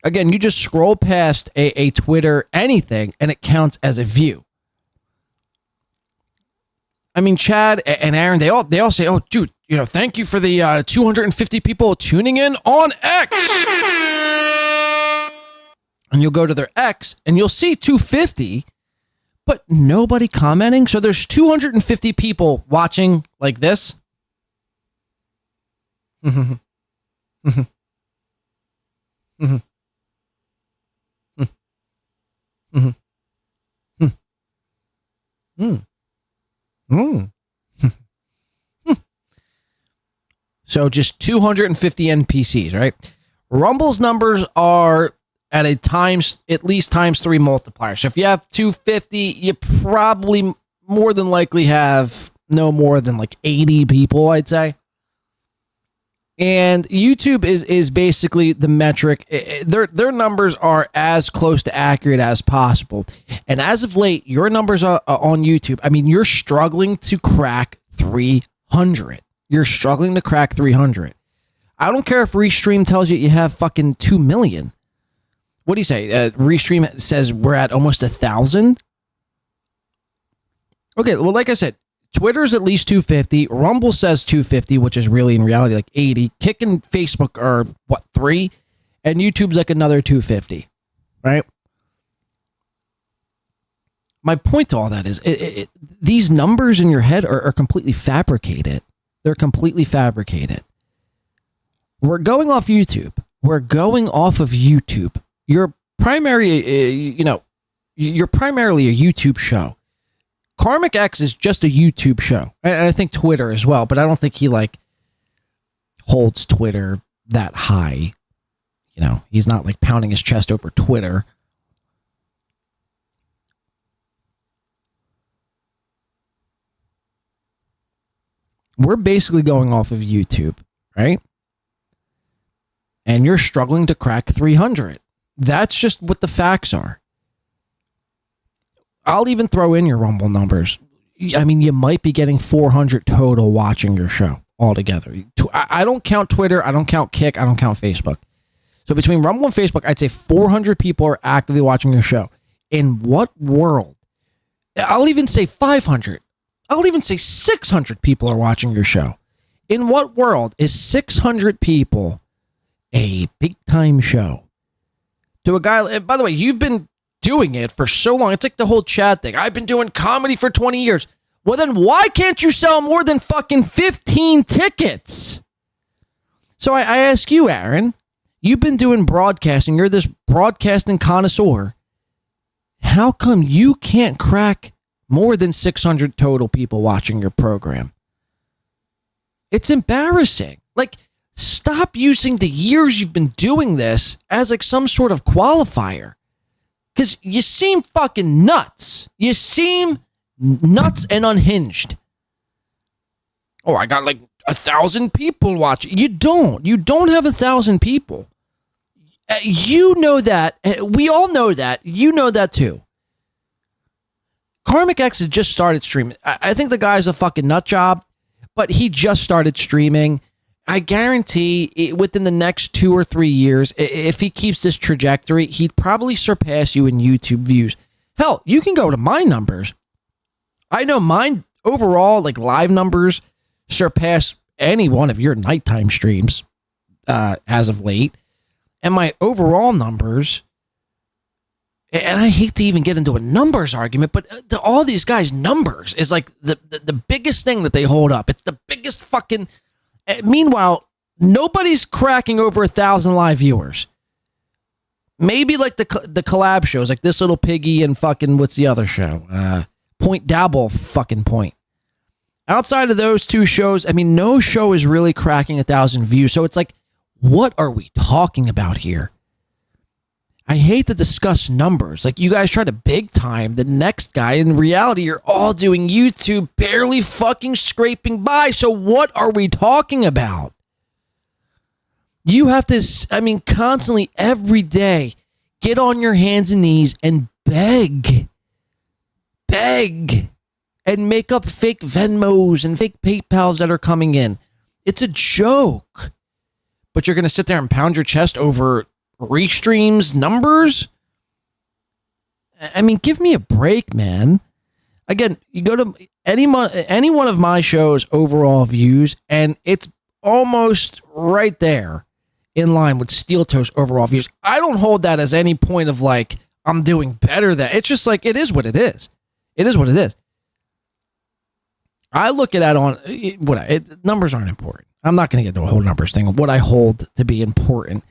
Again, you just scroll past a Twitter anything and it counts as a view. Chad and Aaron, they all say, oh, dude, thank you for the 250 people tuning in on X. And you'll go to their X and you'll see 250, but nobody commenting. So there's 250 people watching like this. Mm-hmm. Mm-hmm. Mm-hmm. Mm-hmm. Mm-hmm. So just 250 NPCs, right? Rumble's numbers are at at least times 3 multiplier. So if you have 250, you probably more than likely have no more than like 80 people, I'd say. And YouTube is basically the metric. Their numbers are as close to accurate as possible. And as of late, your numbers are on YouTube. You're struggling to crack 300. You're struggling to crack 300. I don't care if Restream tells you have fucking 2 million. What do you say? Restream says we're at almost 1,000. Okay, well, like I said, Twitter's at least 250. Rumble says 250, which is really in reality like 80. Kick and Facebook are 3, and YouTube's like another 250, right? My point to all that is these numbers in your head are completely fabricated. They're completely fabricated. We're going off YouTube. We're going off of YouTube. You're primarily a YouTube show. Karmic X is just a YouTube show. And I think Twitter as well, but I don't think he holds Twitter that high. You know, he's not like pounding his chest over Twitter. We're basically going off of YouTube, right? And you're struggling to crack 300. That's just what the facts are. I'll even throw in your Rumble numbers. I mean, you might be getting 400 total watching your show altogether. I don't count Twitter. I don't count Kick. I don't count Facebook. So between Rumble and Facebook, I'd say 400 people are actively watching your show. In what world? I'll even say 500. I'll even say 600 people are watching your show. In what world is 600 people a big time show? To a guy, by the way, you've been doing it for so long. It's like the whole Chad thing. I've been doing comedy for 20 years. Well, then why can't you sell more than fucking 15 tickets? So I ask you, Aaron, you've been doing broadcasting. You're this broadcasting connoisseur. How come you can't crack more than 600 total people watching your program? It's embarrassing. Like, stop using the years you've been doing this as like some sort of qualifier. Because you seem fucking nuts. You seem nuts and unhinged. Oh, I got like 1,000 people watching. You don't. You don't have 1,000 people. You know that. We all know that. You know that too. Karmic X has just started streaming. I think the guy's a fucking nut job, but he just started streaming. I guarantee within the next 2 or 3 years, if he keeps this trajectory, he'd probably surpass you in YouTube views. Hell, you can go to my numbers. I know mine overall, like live numbers, surpass any one of your nighttime streams as of late. And my overall numbers, and I hate to even get into a numbers argument, but all these guys' numbers is like the biggest thing that they hold up. It's the biggest fucking... Meanwhile, nobody's cracking over 1,000 live viewers. Maybe like the collab shows, like This Little Piggy and fucking, what's the other show? Point Dabble fucking Point. Outside of those two shows, I mean, no show is really cracking 1,000 views. So it's like, what are we talking about here? I hate to discuss numbers. Like, you guys try to big time the next guy. In reality, you're all doing YouTube, barely fucking scraping by. So what are we talking about? You have to, I mean, constantly, every day, get on your hands and knees and beg. Beg. And make up fake Venmos and fake PayPals that are coming in. It's a joke. But you're going to sit there and pound your chest over restreams numbers? I mean, give me a break, man. Again, you go to any one of my shows' overall views, and it's almost right there in line with Steel Toe's overall views. I don't hold that as any point of like, I'm doing better than. It's just like, it is what it is. It is what it is. I look at that on numbers aren't important. I'm not going to get into a whole numbers thing. What I hold to be important.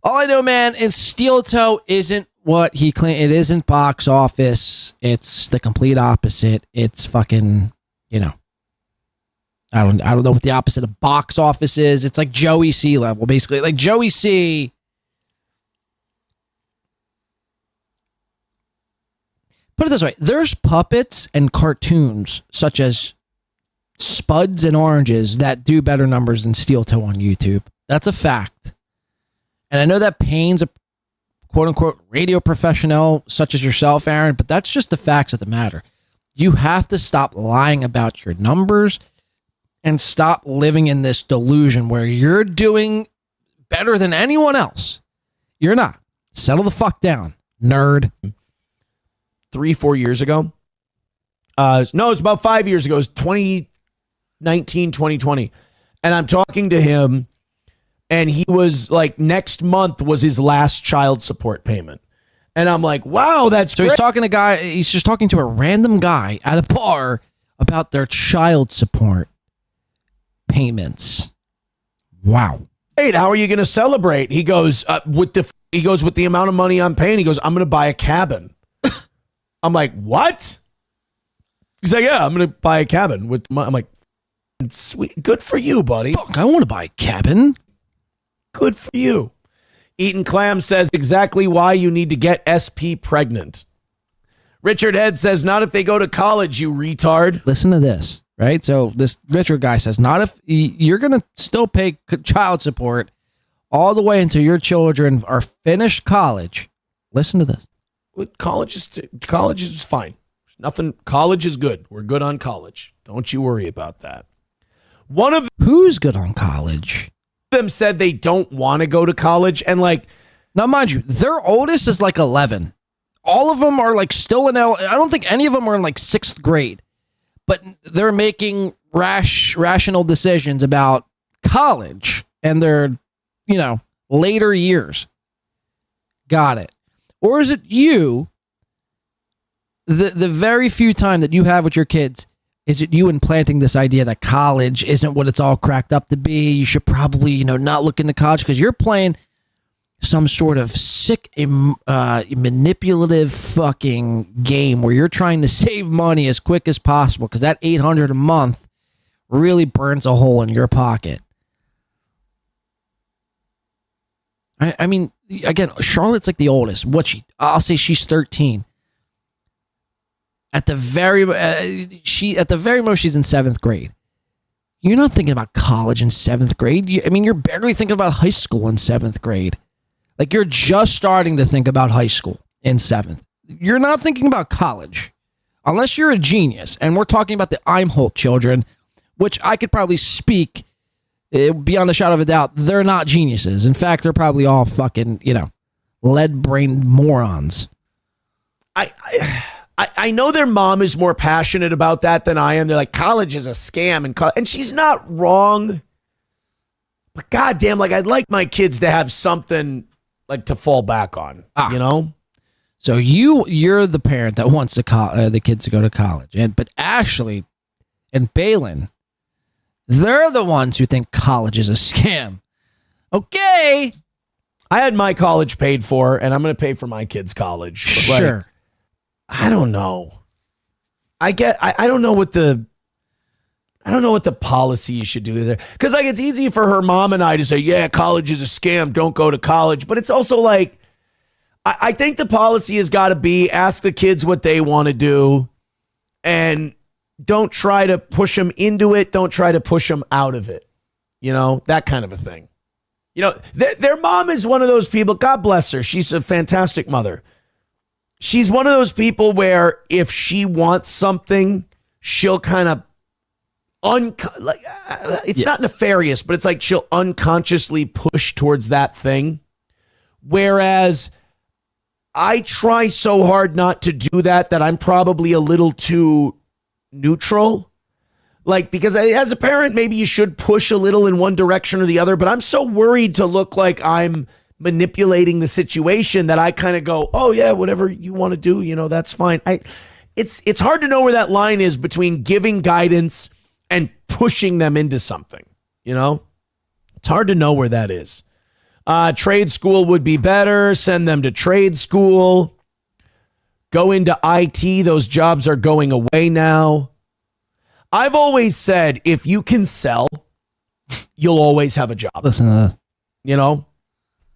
All I know, man, is Steel Toe isn't what he claimed. It isn't box office. It's the complete opposite. It's fucking, you know, I don't know what the opposite of box office is. It's like Joey C level, basically. Like Joey C. Put it this way. There's puppets and cartoons such as Spuds and Oranges that do better numbers than Steel Toe on YouTube. That's a fact. And I know that pains a quote-unquote radio professional such as yourself, Aaron, but that's just the facts of the matter. You have to stop lying about your numbers and stop living in this delusion where you're doing better than anyone else. You're not. Settle the fuck down, nerd. 3-4 years ago. No, it's about 5 years ago. It was 2019, 2020. And I'm talking to him, and he was like, next month was his last child support payment. And I'm like, wow, that's so great. He's just talking to a random guy at a bar about their child support payments. Wow. Hey, how are you going to celebrate? He goes, with the amount of money I'm paying, he goes, I'm going to buy a cabin. I'm like, what? He's like, yeah, I'm going to buy a cabin. I'm like, sweet. Good for you, buddy. Fuck, I want to buy a cabin. Good for you. Eaton Clam says exactly why you need to get SP pregnant. Richard Head says, not if they go to college, you retard. Listen to this, right? So this Richard guy says, not if you're going to still pay child support all the way until your children are finished college. Listen to this. College is fine. Nothing. College is good. We're good on college. Don't you worry about that. One of who's good on college? Them said they don't want to go to college, and like, now mind you, their oldest is like 11. All of them are like still in I don't think any of them are in like 6th grade, but they're making rational decisions about college and their, later years. Got it. Or is it you, the very few time that you have with your kids, is it you implanting this idea that college isn't what it's all cracked up to be? You should probably, not look into college because you're playing some sort of sick, manipulative fucking game where you're trying to save money as quick as possible because that $800 a month really burns a hole in your pocket. I mean, again, Charlotte's like the oldest. I'll say she's 13. At the very most, she's in 7th grade. You're not thinking about college in 7th grade. You're barely thinking about high school in 7th grade. Like, you're just starting to think about high school in 7th. You're not thinking about college. Unless you're a genius. And we're talking about the Imholte children, which I could probably speak beyond a shadow of a doubt. They're not geniuses. In fact, they're probably all fucking, lead-brained morons. I know their mom is more passionate about that than I am. They're like, college is a scam. And she's not wrong. But goddamn, like, I'd like my kids to have something like to fall back on, So you're the parent that wants the kids to go to college, but Ashley and Balin, they're the ones who think college is a scam. Okay, I had my college paid for, and I'm going to pay for my kids' college. But sure. I don't know. I don't know what the policy you should do there. Because like, it's easy for her mom and I to say, yeah, college is a scam. Don't go to college. But it's also like, I think the policy has got to be ask the kids what they want to do and don't try to push them into it. Don't try to push them out of it. That kind of a thing. Their mom is one of those people. God bless her. She's a fantastic mother. She's one of those people where if she wants something, she'll kind of it's not nefarious, but it's like she'll unconsciously push towards that thing. Whereas I try so hard not to do that I'm probably a little too neutral. Like, because as a parent, maybe you should push a little in one direction or the other, but I'm so worried to look like I'm manipulating the situation that I kind of go, oh yeah, whatever you want to do, that's fine. It's hard to know where that line is between giving guidance and pushing them into something, It's hard to know where that is. Trade school would be better. Send them to trade school. Go into IT. Those jobs are going away now. I've always said, if you can sell, you'll always have a job. Listen to that.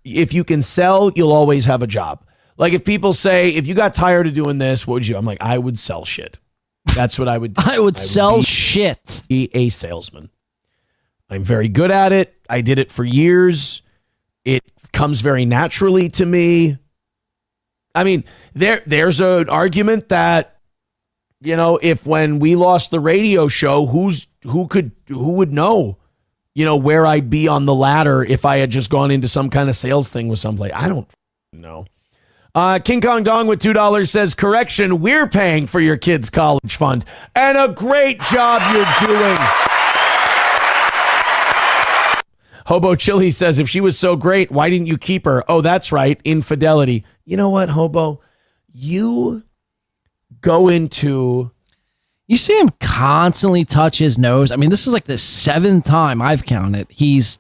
If you can sell, you'll always have a job. Like, if people say, if you got tired of doing this, what would you? I'm like, I would sell shit. That's what I would do. I would sell shit. Be a salesman. I'm very good at it. I did it for years. It comes very naturally to me. I mean, there's an argument that, if when we lost the radio show, who would know, where I'd be on the ladder if I had just gone into some kind of sales thing with someplace. I don't know. King Kong Dong with $2 says, correction, we're paying for your kids' college fund. And a great job you're doing. Hobo Chili says, if she was so great, why didn't you keep her? Oh, that's right. Infidelity. You know what, Hobo? You go into... You see him constantly touch his nose. I mean, this is like the 7th time I've counted. He's,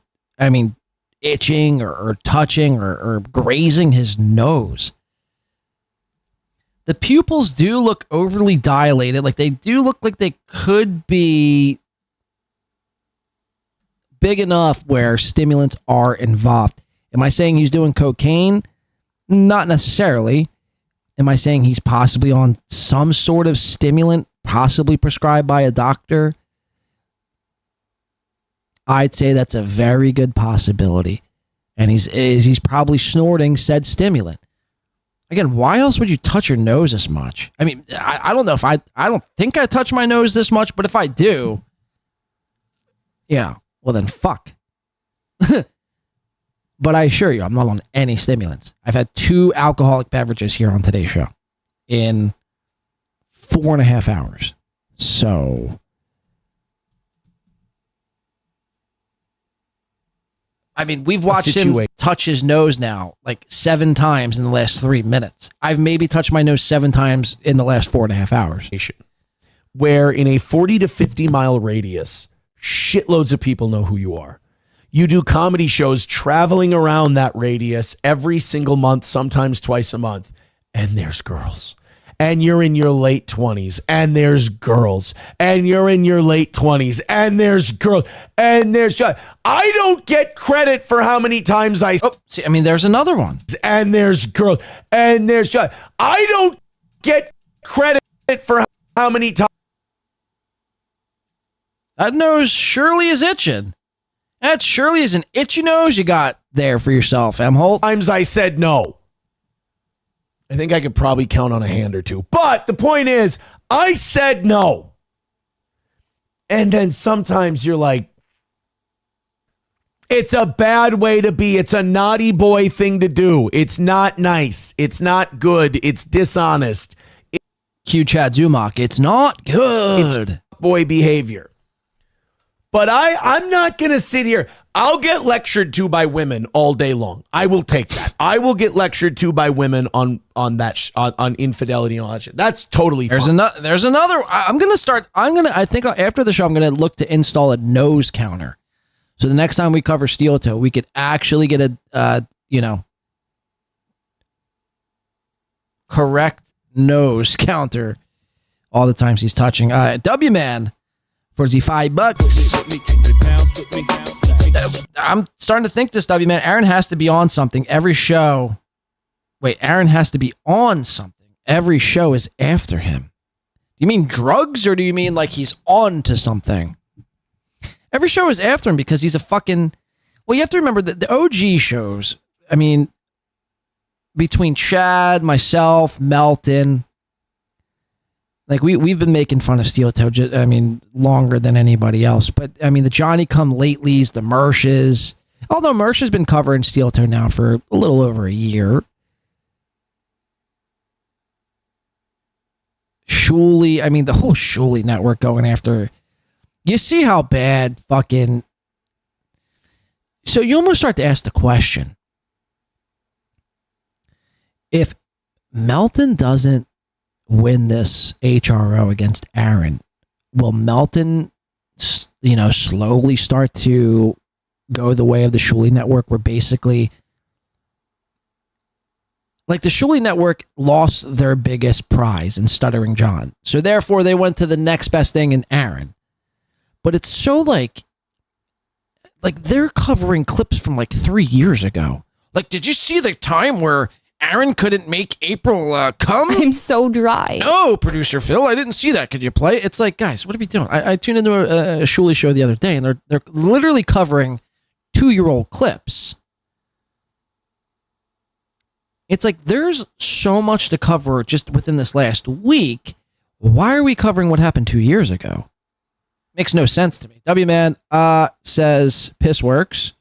itching or touching or grazing his nose. The pupils do look overly dilated. Like, they do look like they could be big enough where stimulants are involved. Am I saying he's doing cocaine? Not necessarily. Am I saying he's possibly on some sort of stimulant, possibly prescribed by a doctor? I'd say that's a very good possibility. And he's probably snorting said stimulant. Again, why else would you touch your nose this much? I mean, I don't know if I don't think I touch my nose this much, but if I do, yeah, well then fuck. But I assure you, I'm not on any stimulants. I've had 2 alcoholic beverages here on today's show in 4.5 hours. So, I mean, we've watched him touch his nose now like 7 times in the last 3 minutes. I've maybe touched my nose 7 times in the last 4.5 hours. Where in a 40 to 50 mile radius, shitloads of people know who you are. You do comedy shows traveling around that radius every single month, sometimes twice a month, and there's girls. And you're in your late 20s, and there's girls. And you're in your late 20s, and there's girls. And there's... I don't get credit for how many times I... Oh, see, I mean, there's another one. And there's girls. And there's... I don't get credit for how many times... That nose surely is itching. That surely is an itchy nose you got there for yourself, Imholte. Times I said no. I think I could probably count on a hand or 2. But the point is, I said no. And then sometimes you're like, it's a bad way to be. It's a naughty boy thing to do. It's not nice. It's not good. It's dishonest. Cue Chad Zumock. It's not good. It's boy behavior. But I'm not going to sit here. I'll get lectured to by women all day long. I will take that. I will get lectured to by women on infidelity and all that shit. That's totally fine. There's another. I think after the show, I'm going to look to install a nose counter. So the next time we cover steel toe, we could actually get a, correct nose counter all the times he's touching. W-Man. For the $5. I'm starting to think this, W-Man. Aaron has to be on something every show. Wait, Aaron has to be on something. Every show is after him. Do you mean drugs or do you mean like he's on to something? Every show is after him because he's a fucking... Well, you have to remember that the OG shows, I mean, between Chad, myself, Melton... Like, we've been making fun of Steel Toe, longer than anybody else. But, I mean, the Johnny Come Latelys, the Mershes. Although Mersh has been covering Steel Toe now for a little over a year. Shuley, I mean, the whole Shuley network going after... You see how bad fucking... So you almost start to ask the question. If Melton doesn't win this HRO against Aaron, will Melton, slowly start to go the way of the Shuley network, where basically, like, the Shuley network lost their biggest prize in Stuttering John. So therefore they went to the next best thing in Aaron. But it's so like they're covering clips from like 3 years ago. Like, did you see the time where Aaron couldn't make April come? I'm so dry. No, producer Phil, I didn't see that. Could you play? It's like, guys, what are we doing? I tuned into a Shuley show the other day, and they're literally covering 2-year-old clips. It's like there's so much to cover just within this last week. Why are we covering what happened 2 years ago? Makes no sense to me. W-Man says piss works.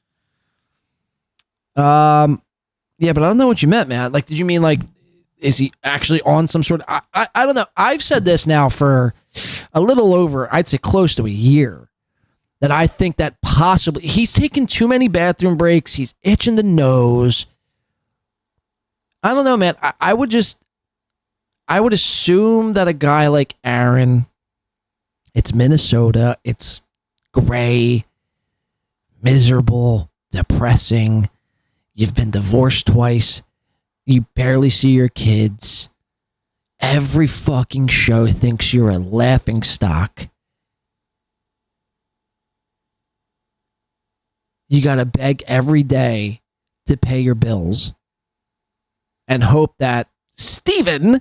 Yeah, but I don't know what you meant, man. Like, did you mean, like, is he actually on some sort of... I don't know. I've said this now for a little over, I'd say close to a year, that I think that possibly... He's taking too many bathroom breaks. He's itching the nose. I don't know, man. I would assume that a guy like Aaron... It's Minnesota. It's gray, miserable, depressing... You've been divorced twice. You barely see your kids. Every fucking show thinks you're a laughing stock. You gotta beg every day to pay your bills and hope that Steven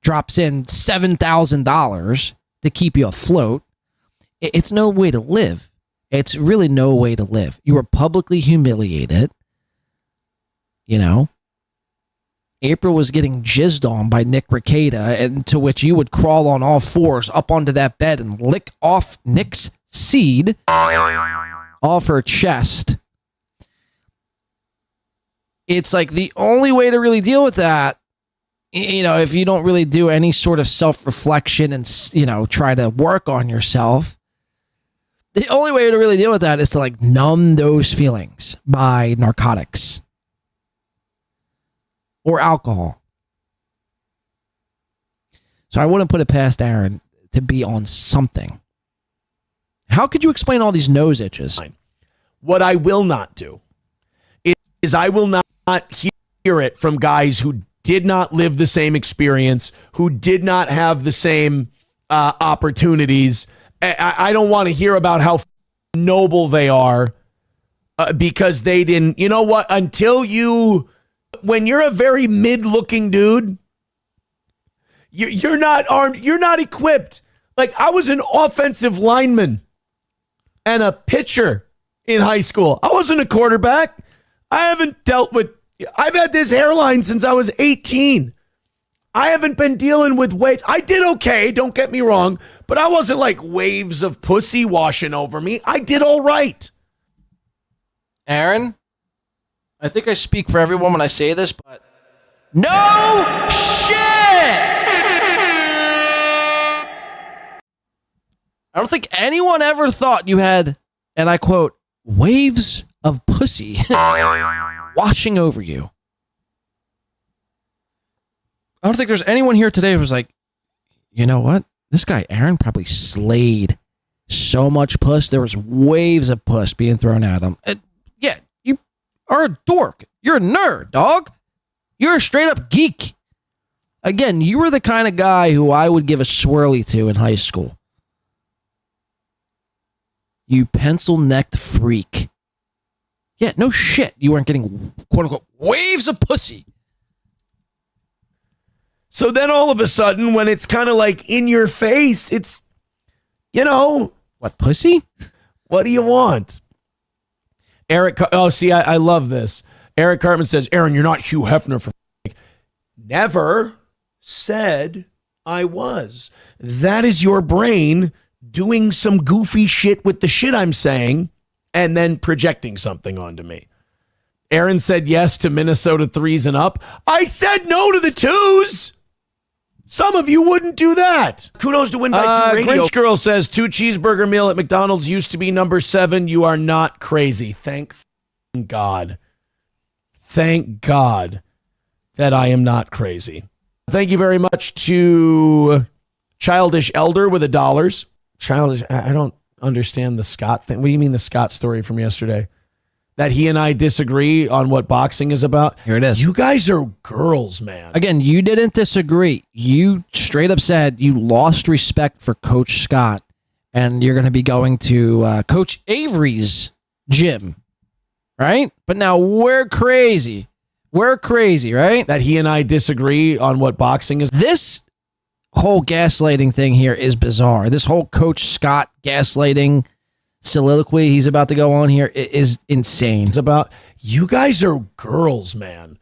drops in $7,000 to keep you afloat, it's no way to live. It's really no way to live. You were publicly humiliated. You know, April was getting jizzed on by Nick Rekieta, and to which you would crawl on all fours up onto that bed and lick off Nick's seed off her chest. It's like the only way to really deal with that, you know, if you don't really do any sort of self-reflection and, you know, try to work on yourself, the only way to really deal with that is to like numb those feelings by narcotics or alcohol. So I wouldn't put it past Aaron to be on something. How could you explain all these nose itches? What I will not do is I will not hear it from guys who did not live the same experience, who did not have the same opportunities. I don't want to hear about how noble they are because they didn't. You know what? When you're a very mid-looking dude, you're not armed, you're not equipped. Like, I was an offensive lineman and a pitcher in high school. I wasn't a quarterback. I've had this hairline since I was 18. I haven't been dealing with waves. I did okay, don't get me wrong, but I wasn't like waves of pussy washing over me. I did all right. Aaron, I think I speak for everyone when I say this, but no shit! I don't think anyone ever thought you had, and I quote, waves of pussy washing over you. I don't think there's anyone here today who was like, you know what? This guy, Aaron, probably slayed so much puss. There was waves of puss being thrown at him. Yeah, you are a dork. You're a nerd, dog. You're a straight up geek. Again, you were the kind of guy who I would give a swirly to in high school. You pencil-necked freak. Yeah, no shit. You weren't getting, quote-unquote, waves of pussy. So then all of a sudden, when it's kind of like in your face, it's, you know. What, pussy? What do you want? I love this. Eric Cartman says, Aaron, you're not Hugh Hefner for never said I was. That is your brain doing some goofy shit with the shit I'm saying and then projecting something onto me. Aaron said yes to Minnesota 3s and up. I said no to the 2s. Some of you wouldn't do that. Kudos to Win by 2 Radio. Grinch Girl says 2 cheeseburger meal at McDonald's used to be number 7. You are not crazy. Thank God. Thank God that I am not crazy. Thank you very much to Childish Elder with $1. Childish, I don't understand the Scott thing. What do you mean the Scott story from yesterday? That he and I disagree on what boxing is about? Here it is. You guys are girls, man. Again, you didn't disagree. You straight up said you lost respect for Coach Scott, and you're going to be going to Coach Avery's gym, right? But now we're crazy. We're crazy, right? That he and I disagree on what boxing is. This whole gaslighting thing here is bizarre. This whole Coach Scott gaslighting soliloquy he's about to go on here is insane. It's about, you guys are girls, man.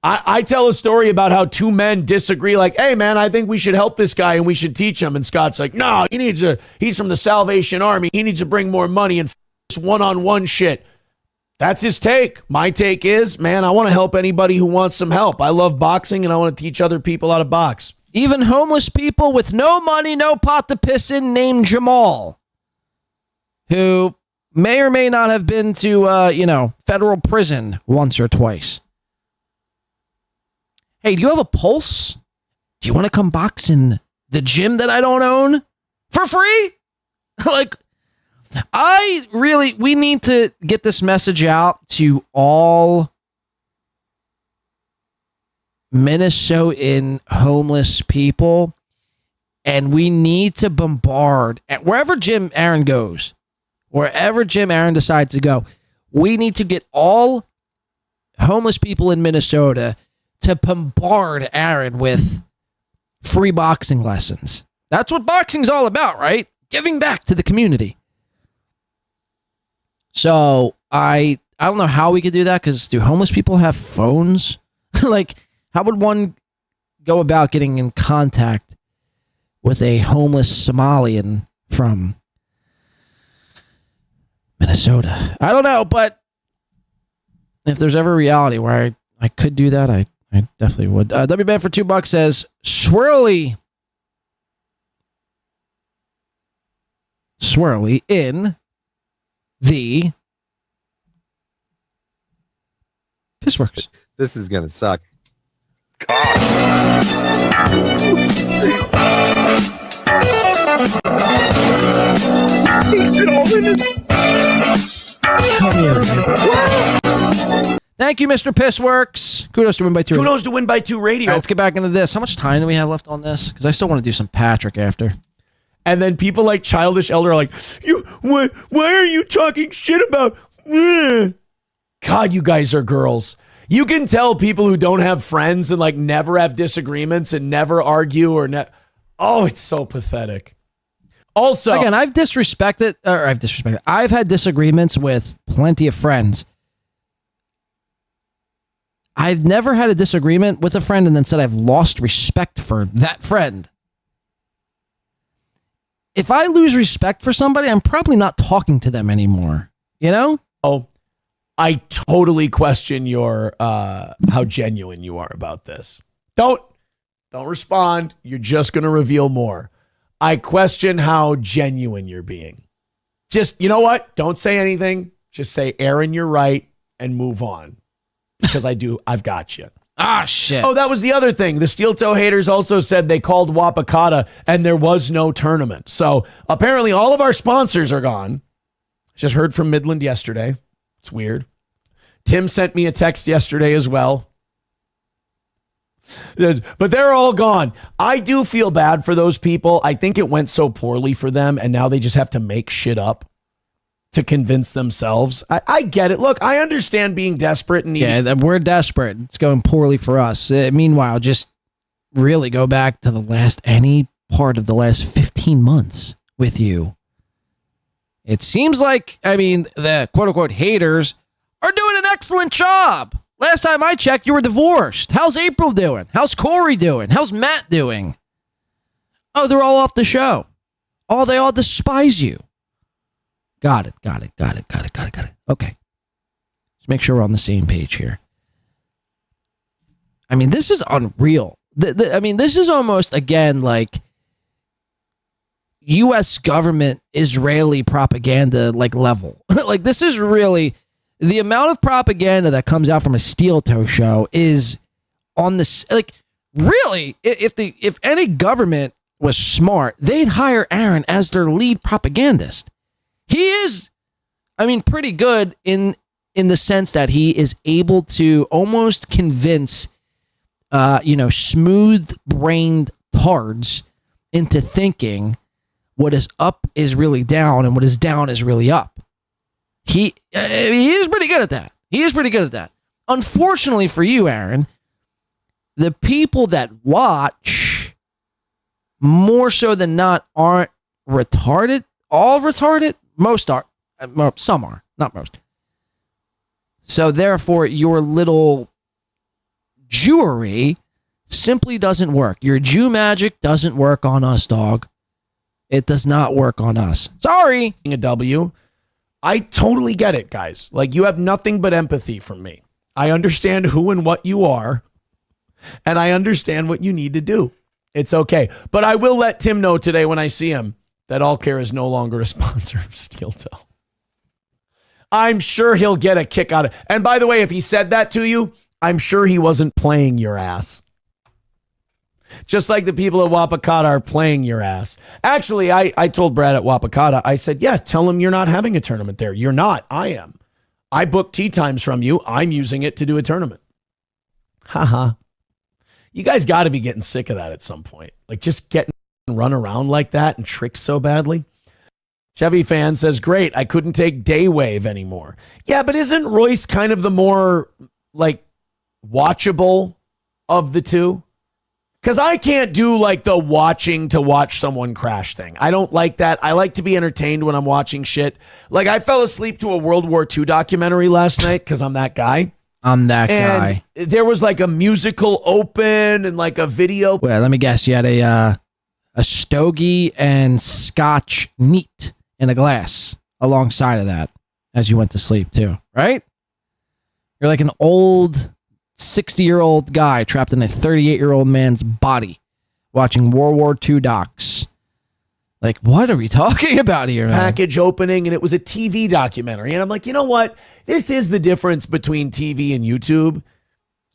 I tell a story about how 2 men disagree, like, hey, man, I think we should help this guy and we should teach him. And Scott's like, no, he's from the Salvation Army. He needs to bring more money and this one-on-one shit. That's his take. My take is, man, I want to help anybody who wants some help. I love boxing and I want to teach other people how to box. Even homeless people with no money, no pot to piss in, named Jamal, who may or may not have been to, federal prison once or twice. Hey, do you have a pulse? Do you want to come box in the gym that I don't own for free? We need to get this message out to all Minnesotan homeless people, and we need to bombard at wherever Jim Aaron goes, wherever Jim Aaron decides to go. We need to get all homeless people in Minnesota to bombard Aaron with free boxing lessons. That's what boxing's all about, right? Giving back to the community. So I don't know how we could do that, because do homeless people have phones? Like, how would one go about getting in contact with a homeless Somalian from Minnesota? I don't know, but if there's ever a reality where I could do that, I definitely would. WBan for $2 says, swirly in the Pissworks. This is gonna suck. Thank you, Mr. Pissworks. Kudos to Win by 2. Kudos to Win by 2 Radio. All right, let's get back into this. How much time do we have left on this? Because I still want to do some Patrick after. And then people like Childish Elder are like, why are you talking shit about? God, you guys are girls. You can tell people who don't have friends and like never have disagreements and never argue or oh, it's so pathetic. Also, again, I've had disagreements with plenty of friends. I've never had a disagreement with a friend and then said I've lost respect for that friend. If I lose respect for somebody, I'm probably not talking to them anymore. You know? Oh, I totally question your how genuine you are about this. Don't respond. You're just going to reveal more. I question how genuine you're being. Just, you know what? Don't say anything. Just say, Aaron, you're right, and move on. Because I've got you. Ah, shit. Oh, that was the other thing. The Steel Toe haters also said they called Wapakata and there was no tournament. So apparently all of our sponsors are gone. Just heard from Midland yesterday. It's weird. Tim sent me a text yesterday as well. But they're all gone. I do feel bad for those people. I think it went so poorly for them and now they just have to make shit up to convince themselves. I get it. Look, I understand being desperate and needing. Yeah, we're desperate. It's going poorly for us. Meanwhile, just really go back to any part of the last 15 months with you. It seems like, the quote-unquote haters are doing an excellent job. Last time I checked, you were divorced. How's April doing? How's Corey doing? How's Matt doing? Oh, they're all off the show. Oh, they all despise you. Got it. Okay. Let's make sure we're on the same page here. This is unreal. This is almost, again, like U.S. government Israeli propaganda, level. This is really... The amount of propaganda that comes out from a Steel Toe show is on this... really, if any government was smart, they'd hire Aaron as their lead propagandist. He is, pretty good in the sense that he is able to almost convince, smooth-brained tards into thinking what is up is really down and what is down is really up. He is pretty good at that. Unfortunately for you, Aaron, the people that watch, more so than not, aren't retarded. All retarded. Most are. Some are. Not most. So therefore, your little Jewery simply doesn't work. Your Jew magic doesn't work on us, dog. It does not work on us. Sorry. A W. I totally get it, guys. You have nothing but empathy from me. I understand who and what you are, and I understand what you need to do. It's okay. But I will let Tim know today when I see him that All Care is no longer a sponsor of Steel Toe. I'm sure he'll get a kick out of it. And by the way, if he said that to you, I'm sure he wasn't playing your ass. Just like the people at Wapakata are playing your ass. Actually, I told Brad at Wapakata, I said, yeah, tell him you're not having a tournament there. You're not. I am. I booked tea times from you. I'm using it to do a tournament. Haha. You guys got to be getting sick of that at some point. Just getting run around like that and tricked so badly. Chevy fan says, great, I couldn't take Daywave anymore. Yeah, but isn't Royce kind of the more like watchable of the two. Because I can't do like the watching to watch someone crash thing. I don't like that. I like to be entertained when I'm watching shit. Like I fell asleep to a World War II documentary last night because I'm that guy. I'm that And guy. there was like a musical open and like a video. Well, let me guess. You had a stogie and scotch neat in a glass alongside of that as you went to sleep too, right? You're like an old 60-year-old guy trapped in a 38-year-old man's body watching World War II docs. Like, what are we talking about here, man? Package opening, and it was a TV documentary. And I'm like, you know what? This is the difference between TV and YouTube.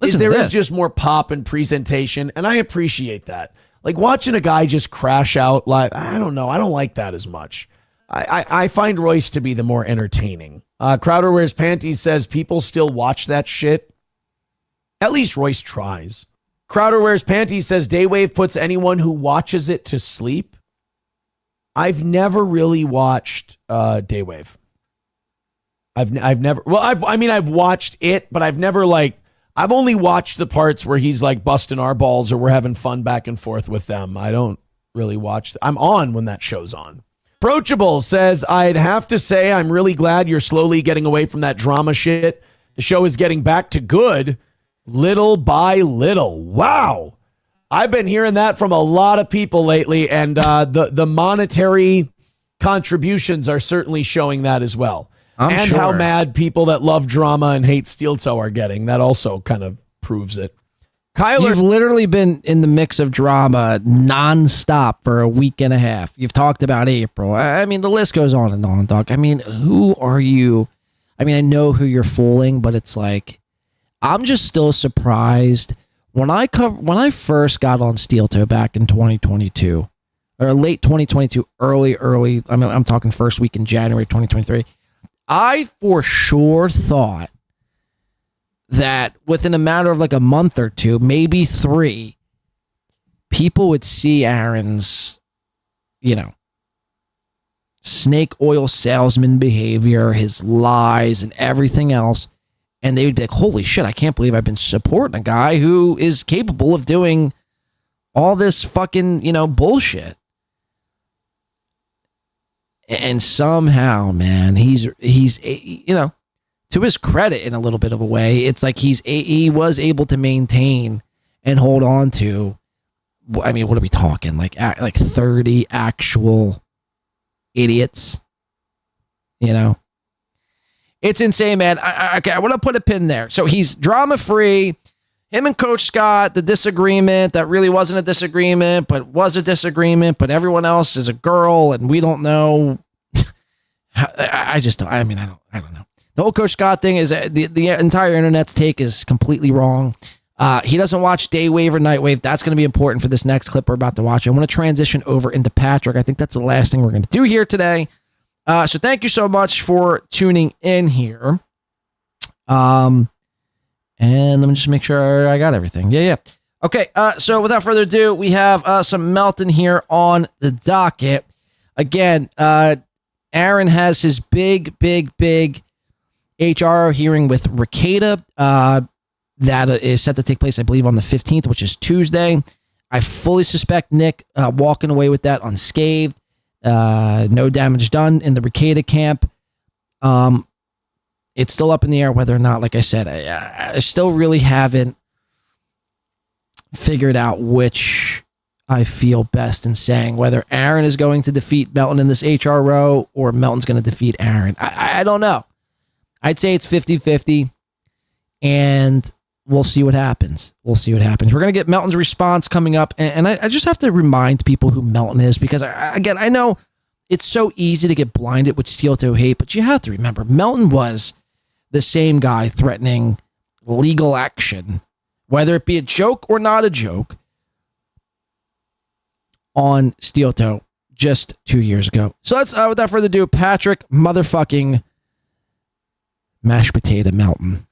Listen to There is this. just more pop and presentation, and I appreciate that. Like watching a guy just crash out live, I don't know. I don't like that as much. I find Royce to be the more entertaining. Crowder Wears Panties says people still watch that shit. At least Royce tries. Crowder Wears Panties says Daywave puts anyone who watches it to sleep. I've never really watched Daywave. I've never. Well, I've watched it, but I've never I've only watched the parts where he's like busting our balls or we're having fun back and forth with them. I don't really watch. I'm on when that show's on. Approachable says I'd have to say I'm really glad you're slowly getting away from that drama shit. The show is getting back to good. Little by little. Wow. I've been hearing that from a lot of people lately, and the monetary contributions are certainly showing that as well. I'm How sure. mad people that love drama and hate Steel Toe are getting. That also kind of proves it. Kyler, You've literally been in the mix of drama nonstop for a week and a half. You've talked about April. I mean, the list goes on and on, Doc. I mean, who are you? I mean, I know who you're fooling, but it's like, I'm just still surprised when I first got on Steel Toe back in 2022 or late 2022, early. I mean, I'm talking first week in January 2023. I for sure thought that within a matter of like a month or two, maybe 3, people would see Aaron's, snake oil salesman behavior, his lies and everything else. And they would be like, holy shit, I can't believe I've been supporting a guy who is capable of doing all this fucking, bullshit. And somehow, man, he's to his credit in a little bit of a way, it's like he was able to maintain and hold on to, I mean, what are we talking? Like 30 actual idiots, It's insane, man. I want to put a pin there. So he's drama-free. Him and Coach Scott, the disagreement that really wasn't a disagreement, but was a disagreement, but everyone else is a girl, and we don't know. I don't know. The whole Coach Scott thing is the entire internet's take is completely wrong. He doesn't watch Daywave or Nightwave. That's going to be important for this next clip we're about to watch. I want to transition over into Patrick. I think that's the last thing we're going to do here today. So thank you so much for tuning in here. And let me just make sure I got everything. Yeah. Okay. So without further ado, we have some Melton here on the docket. Again, Aaron has his big HR hearing with Ricada. That is set to take place, I believe, on the 15th, which is Tuesday. I fully suspect Nick walking away with that unscathed. No damage done in the Ricada camp. It's still up in the air whether or not, like I said, I still really haven't figured out which I feel best in saying, whether Aaron is going to defeat Melton in this HRO or Melton's going to defeat Aaron. I don't know. I'd say it's 50-50, and we'll see what happens. We're going to get Melton's response coming up, and I just have to remind people who Melton is, because, I know it's so easy to get blinded with Steel Toe hate, but you have to remember, Melton was the same guy threatening legal action, whether it be a joke or not a joke, on Steel Toe just 2 years ago. So let's, without further ado, Patrick motherfucking mashed potato Melton.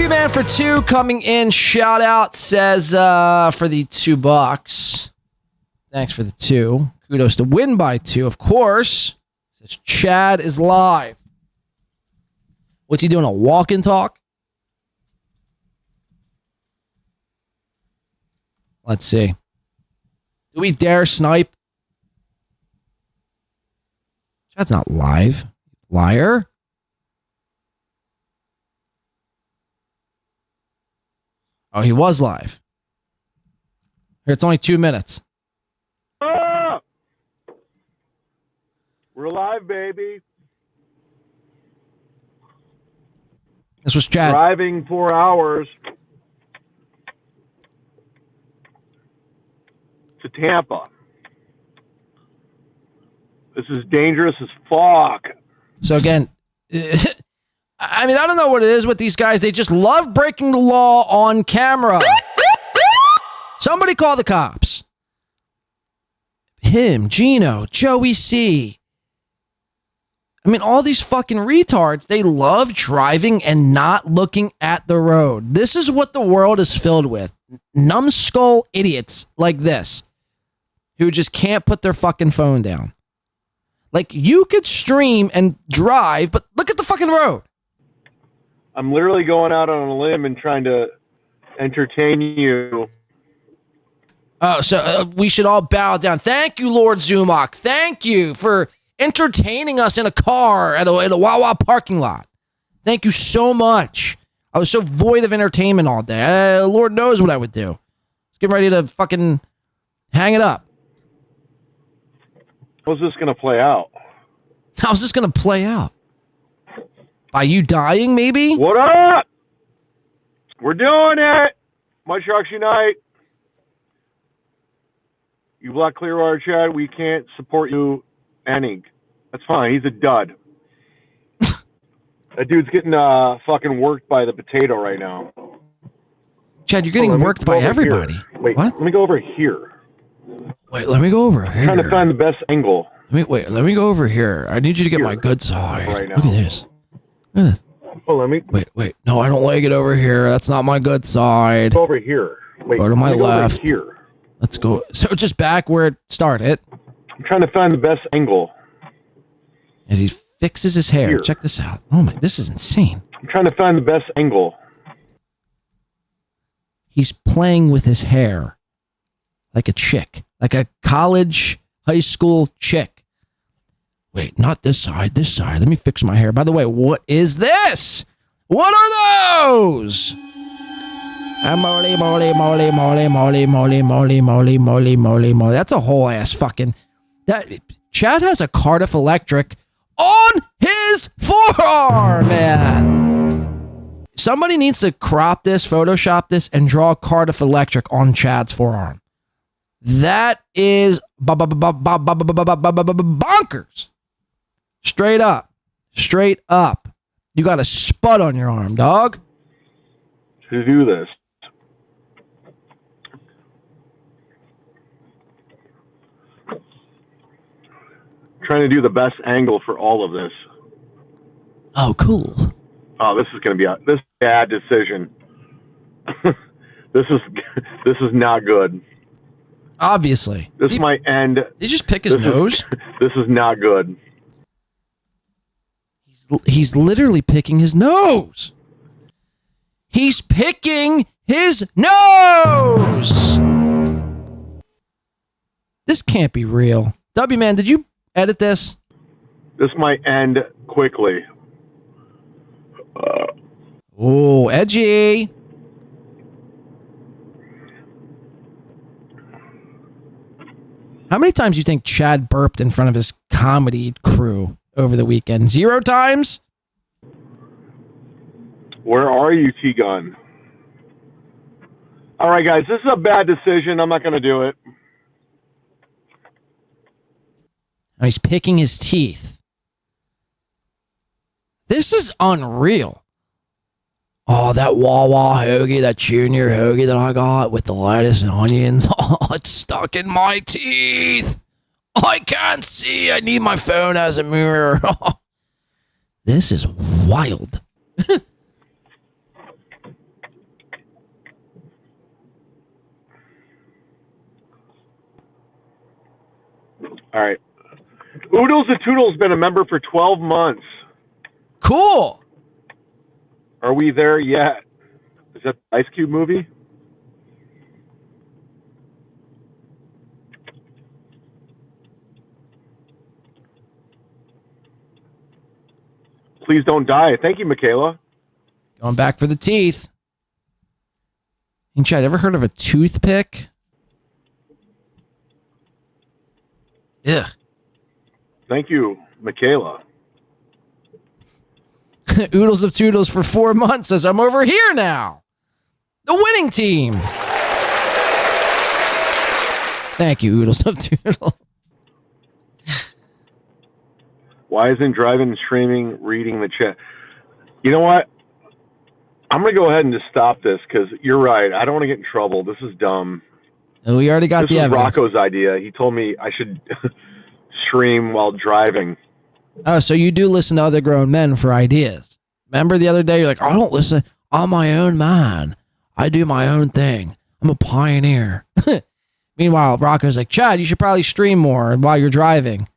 W Man for 2 coming in. Shout out says for the $2. Thanks for the 2. Kudos to Win by 2, of course. Says Chad is live. What's he doing? A walk and talk? Let's see. Do we dare snipe? Chad's not live. Liar. Oh, he was live. Here, it's only 2 minutes. Ah! We're live, baby. This was Chad. Driving 4 hours to Tampa. This is dangerous as fuck. So again, I mean, I don't know what it is with these guys. They just love breaking the law on camera. Somebody call the cops. Him, Gino, Joey C. I mean, all these fucking retards, they love driving and not looking at the road. This is what the world is filled with. Numbskull idiots like this who just can't put their fucking phone down. Like, you could stream and drive, but look at the fucking road. I'm literally going out on a limb and trying to entertain you. Oh, so we should all bow down. Thank you, Lord Zumock. Thank you for entertaining us in a car at a Wawa parking lot. Thank you so much. I was so void of entertainment all day. Lord knows what I would do. I was getting ready to fucking hang it up. How's this going to play out? How's this going to play out? By you dying, maybe? What up? We're doing it. My Sharks Unite. You Black Clearwater Chad, we can't support you any. That's fine. He's a dud. That dude's getting fucking worked by the potato right now. Chad, you're getting worked by everybody. Here. Wait, what? Let me go over here. Wait, let me go over here. I'm trying to find the best angle. Let me go over here. I need you to get my good side. Right now. Look at this. Look at this. Oh, let me. Wait. No, I don't like it over here. That's not my good side. Over here. Wait, go to my left. Over here. Let's go. So just back where it started. I'm trying to find the best angle. As he fixes his hair. Here. Check this out. Oh my, this is insane. I'm trying to find the best angle. He's playing with his hair like a chick, like a college, high school chick. Wait, not this side, this side. Let me fix my hair. By the way, what is this? What are those? Moly, moly, moly, moly, moly, moly, moly, moly, moly, moly, moly. That's a whole ass fucking. That Chad has a Cardiff Electric on his forearm, man. Somebody needs to crop this, Photoshop this, and draw Cardiff Electric on Chad's forearm. That is bonkers. Straight up. Straight up. You got a spud on your arm, dog. To do this. Trying to do the best angle for all of this. Oh, cool. Oh, this is going to be this bad decision. This is not good. Obviously. This might end. Did he just pick his nose? This is not good. He's literally picking his nose. He's picking his nose. This can't be real. W Man, did you edit this? This might end quickly. Oh, edgy. How many times do you think Chad burped in front of his comedy crew over the weekend? 0 times? Where are you, T-Gun? All right, guys, this is a bad decision. I'm not going to do it. Oh, he's picking his teeth. This is unreal. Oh, that Wawa hoagie, that junior hoagie that I got with the lettuce and onions. Oh, it's stuck in my teeth. I can't see. I need my phone as a mirror. This is wild. All right. Oodles the Toodle's been a member for 12 months. Cool. Are we there yet? Is that the Ice Cube movie? Please don't die. Thank you, Michaela. Going back for the teeth. And Chad, ever heard of a toothpick? Yeah. Thank you, Michaela. Oodles of Toodles for 4 months says, I'm over here now. The winning team. Thank you, Oodles of Toodles. Why isn't driving and streaming reading the chat? You know what? I'm going to go ahead and just stop this because you're right. I don't want to get in trouble. This is dumb. And we already got this the was evidence. Rocco's idea. He told me I should stream while driving. Oh, so you do listen to other grown men for ideas. Remember the other day, you're like, I don't listen on my own mind. I do my own thing. I'm a pioneer. Meanwhile, Rocco's like, Chad, you should probably stream more while you're driving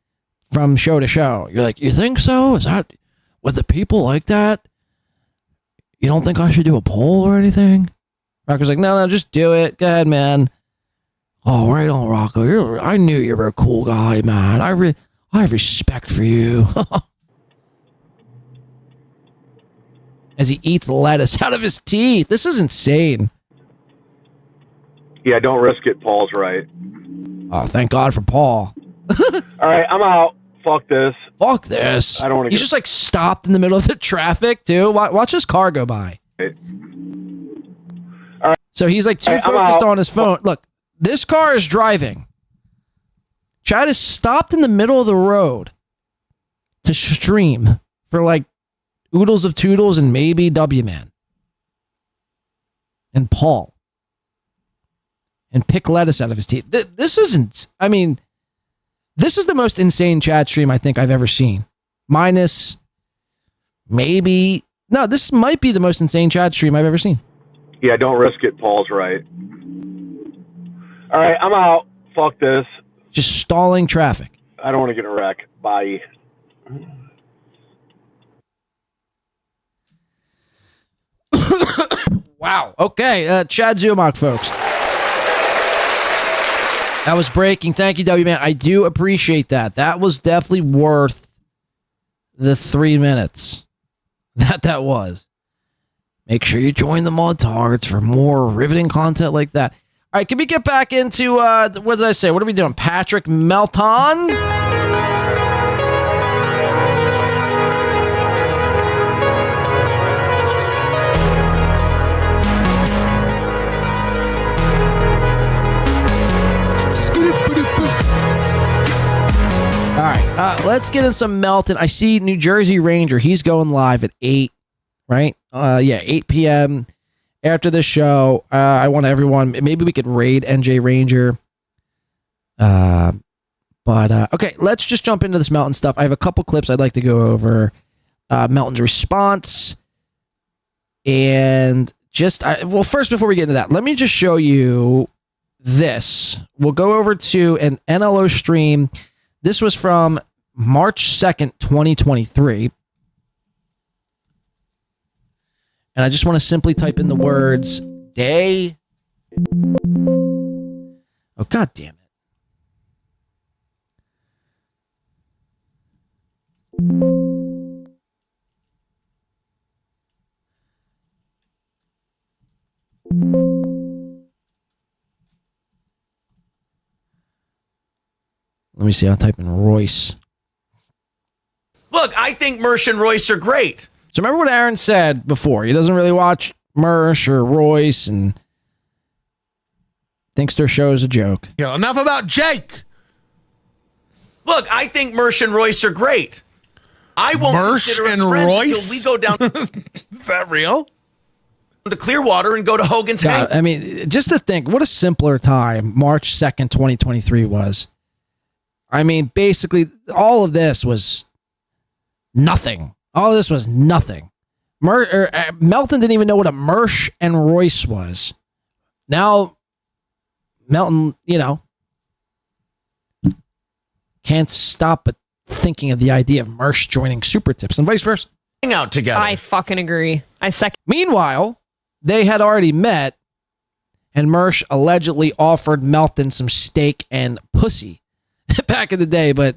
from show to show. You're like, you think so? Is that with the people like that? You don't think I should do a poll or anything? Rocco's like, no, just do it. Go ahead, man. Oh, right on, Rocco. I knew you were a cool guy, man. I have respect for you. As he eats lettuce out of his teeth. This is insane. Yeah, don't risk it. Paul's right. Oh, thank God for Paul. All right, I'm out. Fuck this. Fuck this. I don't want to He's just like stopped in the middle of the traffic, too. Watch his car go by. All right. So he's like too focused on his phone. Look, this car is driving. Chad is stopped in the middle of the road to stream for like Oodles of Toodles and maybe W-Man. And Paul. And pick lettuce out of his teeth. This isn't, I mean, this is the most insane Chad stream I think I've ever seen. Minus maybe, no, this might be the most insane Chad stream I've ever seen. Yeah, don't risk it. Paul's right. All right, I'm out. Fuck this. Just stalling traffic. I don't want to get a wreck. Bye. Wow. Okay, Chad Zumock, folks. That was breaking. Thank you, W-Man. I do appreciate that. That was definitely worth the 3 minutes that was. Make sure you join the Mod Tards for more riveting content like that. All right, can we get back into, what did I say? What are we doing? Patrick Melton? All right, let's get in some Melton. I see New Jersey Ranger. He's going live at 8, right? 8 p.m. After the show. I want everyone, maybe we could raid NJ Ranger. Okay, let's just jump into this Melton stuff. I have a couple clips I'd like to go over. Melton's response. And just, well, first, before we get into that, let me just show you this. We'll go over to an NLO stream. This was from March 2nd, 2023. And I just want to simply type in the words day. Oh, God damn it. Let me see. I'll type in Royce. Look, I think Mersh and Royce are great. So remember what Aaron said before. He doesn't really watch Mersh or Royce and thinks their show is a joke. Yeah, enough about Jake. Look, I think Mersh and Royce are great. I won't Mersh consider us and friends Royce? until we go down Is that real? to Clearwater and go to Hogan's God, Hank. I mean, just to think, what a simpler time March 2nd, 2023 was. I mean, basically, all of this was nothing. All of this was nothing. Melton didn't even know what a Mersh and Royce was. Now, Melton, can't stop but thinking of the idea of Mersh joining Super Tips and vice versa. Hang out together. I fucking agree. I second. Meanwhile, they had already met, and Mersh allegedly offered Melton some steak and pussy back in the day, but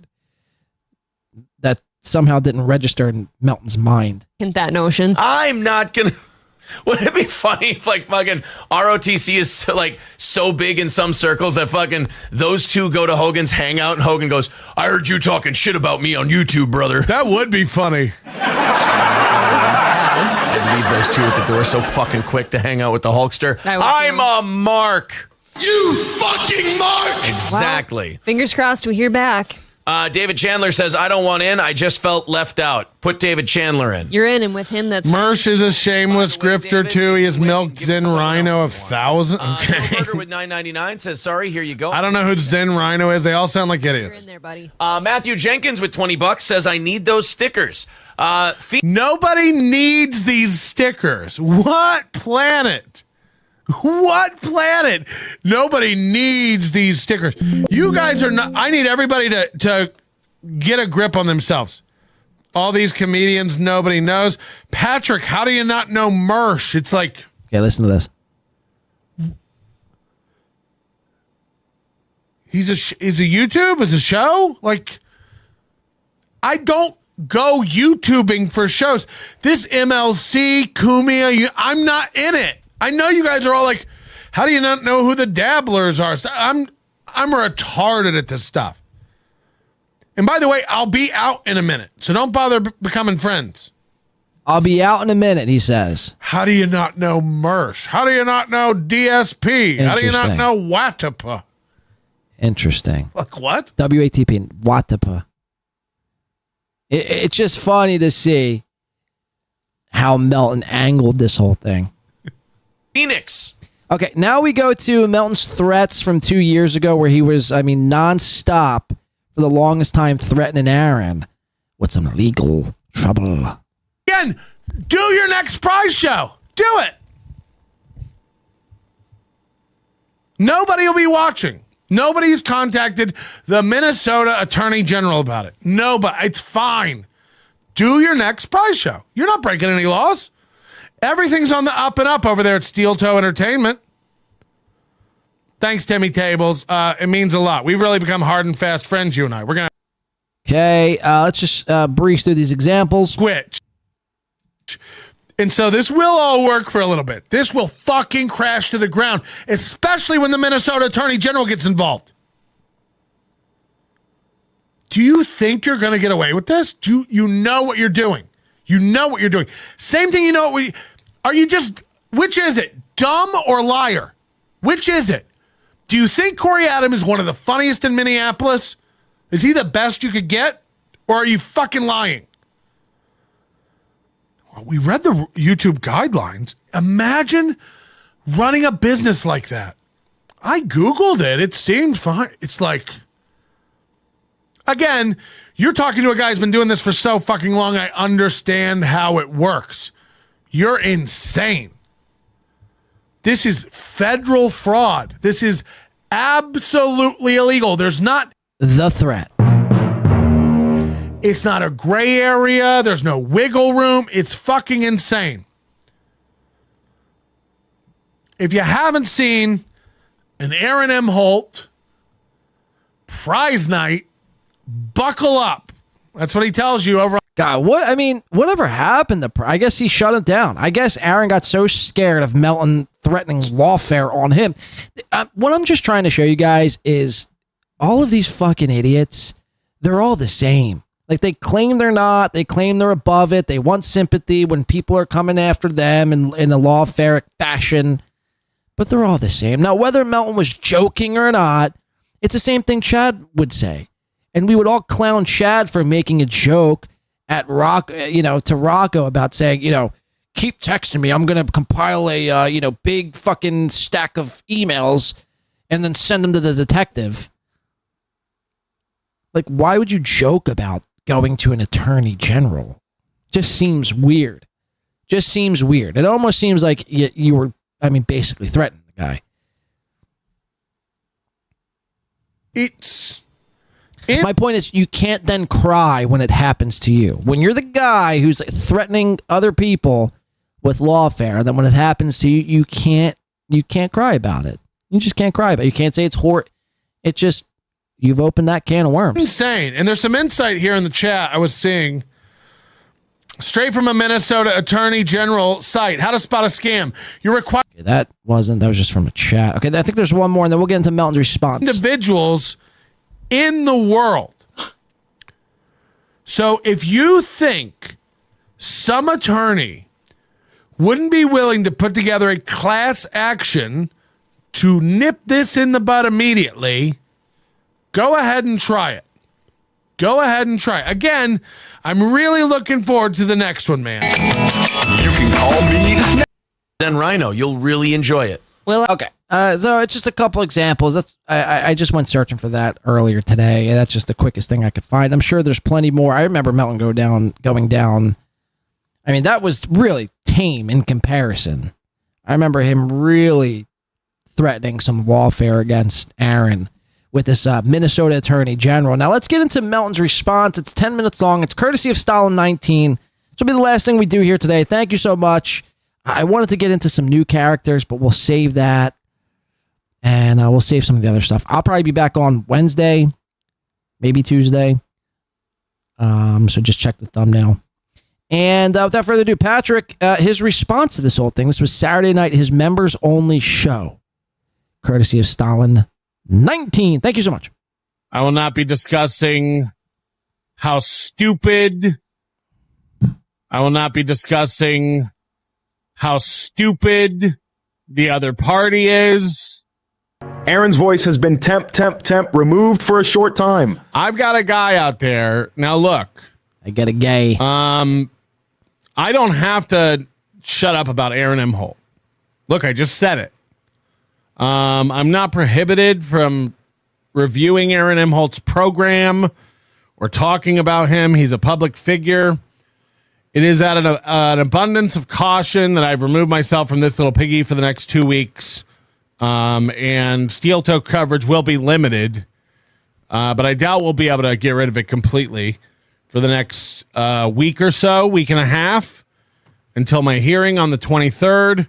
that somehow didn't register in Melton's mind. That notion. I'm not gonna. Wouldn't it be funny if like fucking ROTC is like so big in some circles that fucking those two go to Hogan's hangout and Hogan goes, "I heard you talking shit about me on YouTube, brother." That would be funny. I'd leave those two at the door so fucking quick to hang out with the Hulkster. I'm a mark. You fucking mark. Exactly. Fingers crossed we hear back. David Chandler says, I don't want in. I just felt left out. Put David Chandler in. You're in, and with him, that's Mersh is a shameless grifter too. He has milked Zen Rhino 1,000. Okay. Burger with $9.99 says, sorry, here you go. I don't know who Zen Rhino is. They all sound like idiots. You're in there, buddy. Matthew Jenkins with $20 says, I need those stickers. Nobody needs these stickers. What planet? What planet? Nobody needs these stickers. You guys are not. I need everybody to get a grip on themselves. All these comedians nobody knows. Patrick, how do you not know Mersh? It's like. Okay, listen to this. Is a YouTube? Is a show? Like, I don't go YouTubing for shows. This MLC, Kumia, I'm not in it. I know you guys are all like, how do you not know who the dabblers are? I'm retarded at this stuff. And by the way, I'll be out in a minute, so don't bother becoming friends. I'll be out in a minute, he says. How do you not know Mersh? How do you not know DSP? How do you not know Watapa? Interesting. Like what? WATP, Watapa. It's just funny to see how Melton angled this whole thing. Phoenix. Okay, now we go to Melton's threats from 2 years ago where he was, nonstop for the longest time threatening Aaron with some legal trouble. Again, do your next prize show. Do it. Nobody will be watching. Nobody's contacted the Minnesota Attorney General about it. Nobody. It's fine. Do your next prize show. You're not breaking any laws. Everything's on the up and up over there at Steel Toe Entertainment. Thanks, Timmy Tables. It means a lot. We've really become hard and fast friends, you and I. We're going to... Okay, let's just breeze through these examples. Quit. And so this will all work for a little bit. This will fucking crash to the ground, especially when the Minnesota Attorney General gets involved. Do you think you're going to get away with this? Do you know what you're doing? You know what you're doing. Same thing, you know what are you just, which is it? Dumb or liar? Which is it? Do you think Corey Adam is one of the funniest in Minneapolis? Is he the best you could get? Or are you fucking lying? Well, we read the YouTube guidelines. Imagine running a business like that. I Googled it. It seemed fine. It's like, again, you're talking to a guy who's been doing this for so fucking long. I understand how it works. You're insane. This is federal fraud. This is absolutely illegal. There's not the threat. It's not a gray area. There's no wiggle room. It's fucking insane. If you haven't seen an Aaron Imholte prize night, buckle up. That's what he tells you over. God, whatever happened to? I guess he shut it down. I guess Aaron got so scared of Melton threatening lawfare on him. What I'm just trying to show you guys is all of these fucking idiots. They're all the same. Like they claim they're not. They claim they're above it. They want sympathy when people are coming after them in a lawfare fashion. But they're all the same. Now, whether Melton was joking or not, it's the same thing Chad would say. And we would all clown Chad for making a joke at to Rocco about saying, keep texting me. I'm going to compile a, big fucking stack of emails and then send them to the detective. Like, why would you joke about going to an attorney general? Just seems weird. It almost seems like you were, basically threatening the guy. My point is, you can't then cry when it happens to you. When you're the guy who's threatening other people with lawfare, then when it happens to you, you can't cry about it. You just can't cry about it. You can't say it's It just, you've opened that can of worms. Insane. And there's some insight here in the chat I was seeing. Straight from a Minnesota Attorney General site. How to spot a scam. You're required. That was just from a chat. Okay, I think there's one more, and then we'll get into Melton's response. Individuals in the world. So if you think some attorney wouldn't be willing to put together a class action to nip this in the bud immediately, go ahead and try it. Go ahead and try it. Again, I'm really looking forward to the next one, man. You can call me Then Rhino. You'll really enjoy it. Well, okay. So it's just a couple examples. That's I just went searching for that earlier today. That's just the quickest thing I could find. I'm sure there's plenty more. I remember Melton going down. I mean, that was really tame in comparison. I remember him really threatening some lawfare against Aaron with this Minnesota Attorney General. Now let's get into Melton's response. It's 10 minutes long. It's courtesy of Stalin 19. This will be the last thing we do here today. Thank you so much. I wanted to get into some new characters, but we'll save that. And we'll save some of the other stuff. I'll probably be back on Wednesday, maybe Tuesday. So just check the thumbnail. And without further ado, Patrick, his response to this whole thing. This was Saturday night, his members only show. Courtesy of Stalin 19. Thank you so much. I will not be discussing how stupid. I will not be discussing how stupid the other party is. Aaron's voice has been temp removed for a short time. I've got a guy out there. Now look. I get a gay. I don't have to shut up about Aaron Imholte. Look, I just said it. I'm not prohibited from reviewing Aaron Imholte's program or talking about him. He's a public figure. It is at an abundance of caution that I've removed myself from this little piggy for the next 2 weeks. And steel toe coverage will be limited. But I doubt we'll be able to get rid of it completely for the next week or so, week and a half, until my hearing on the 23rd.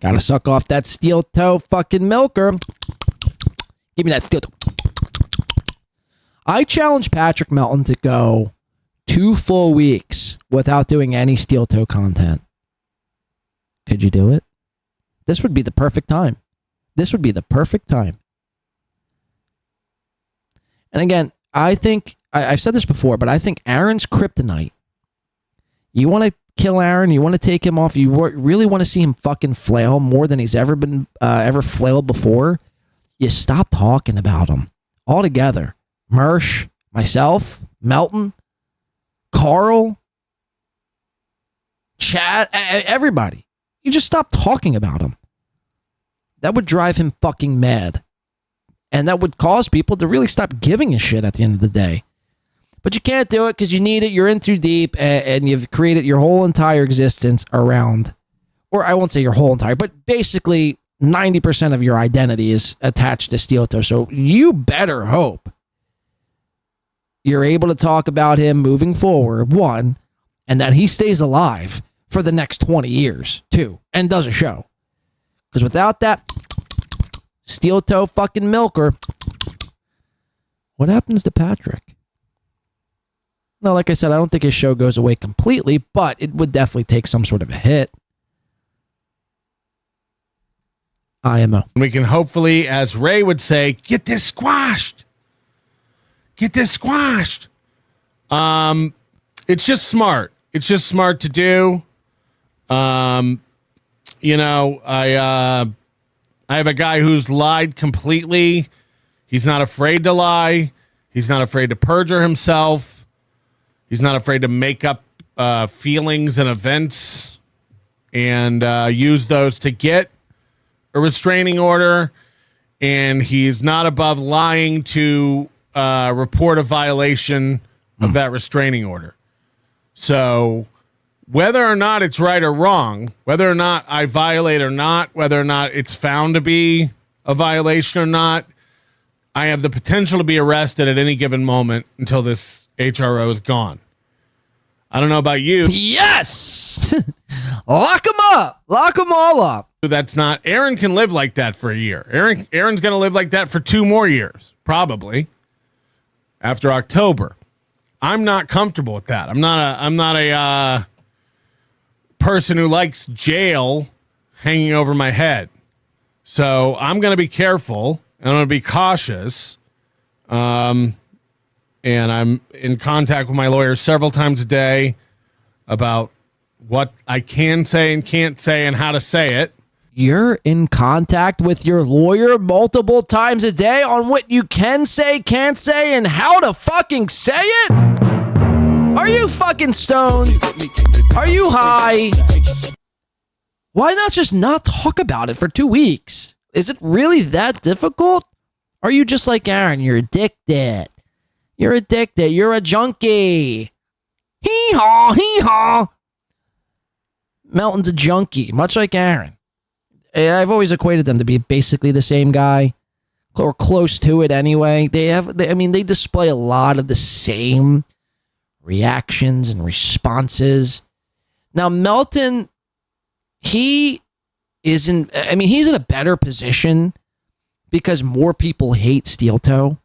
Gotta suck off that steel toe fucking milker. Give me that steel toe. I challenge Patrick Melton to go 2 full weeks without doing any steel toe content. Could you do it? This would be the perfect time. This would be the perfect time. And again, I think, I've said this before, but I think Aaron's kryptonite. You want to kill Aaron, you want to take him off, you really want to see him fucking flail more than he's ever been, ever flailed before, you stop talking about him altogether. Mersh, myself, Melton, Carl, Chad, everybody. You just stop talking about him. That would drive him fucking mad. And that would cause people to really stop giving a shit at the end of the day. But you can't do it because you need it. You're in too deep and you've created your whole entire existence around, or I won't say your whole entire, but basically 90% of your identity is attached to steel toe. So you better hope you're able to talk about him moving forward, one, and that he stays alive for the next 20 years, two, and does a show. Because without that steel toe fucking milker, what happens to Patrick? No, like I said, I don't think his show goes away completely, but it would definitely take some sort of a hit. IMO. We can hopefully, as Ray would say, get this squashed. Get this squashed. It's just smart. It's just smart to do. You know, I have a guy who's lied completely. He's not afraid to lie. He's not afraid to perjure himself. He's not afraid to make up feelings and events and use those to get a restraining order. And he's not above lying to report a violation of that restraining order. So whether or not it's right or wrong, whether or not I violate or not, whether or not it's found to be a violation or not, I have the potential to be arrested at any given moment until this HRO is gone. I don't know about you. Yes! Lock them up. Lock them all up. That's not. Aaron can live like that for a year. Aaron's going to live like that for 2 more years, probably, after October. I'm not comfortable with that. I'm not a person who likes jail hanging over my head. So I'm going to be careful. And I'm going to be cautious. And I'm in contact with my lawyer several times a day about what I can say and can't say and how to say it. You're in contact with your lawyer multiple times a day on what you can say, can't say, and how to fucking say it? Are you fucking stoned? Are you high? Why not just not talk about it for 2 weeks? Is it really that difficult? Are you just like Aaron? You're addicted. You're addicted. You're a junkie. Hee-haw, hee-haw. Melton's a junkie, much like Aaron. I've always equated them to be basically the same guy, or close to it anyway. They display a lot of the same reactions and responses. Now, Melton, he's in a better position because more people hate Steel Toe.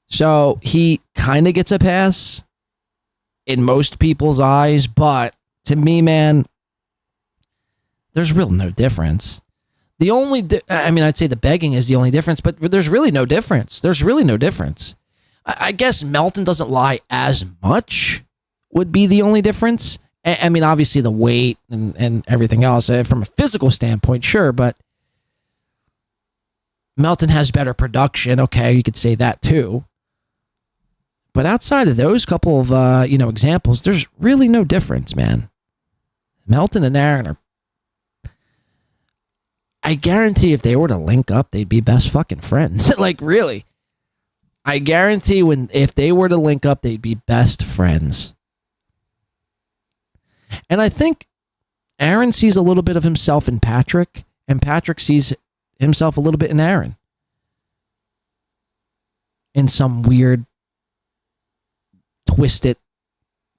So he kind of gets a pass in most people's eyes, but to me, man, there's real no difference. The only, I'd say the begging is the only difference, but there's really no difference. There's really no difference. I guess Melton doesn't lie as much would be the only difference. I mean, obviously the weight and everything else from a physical standpoint, sure, but Melton has better production. Okay, you could say that too. But outside of those couple of, examples, there's really no difference, man. Melton and Aaron are, I guarantee if they were to link up, they'd be best fucking friends. Like, really. I guarantee if they were to link up, they'd be best friends. And I think Aaron sees a little bit of himself in Patrick, and Patrick sees himself a little bit in Aaron. In some weird, twisted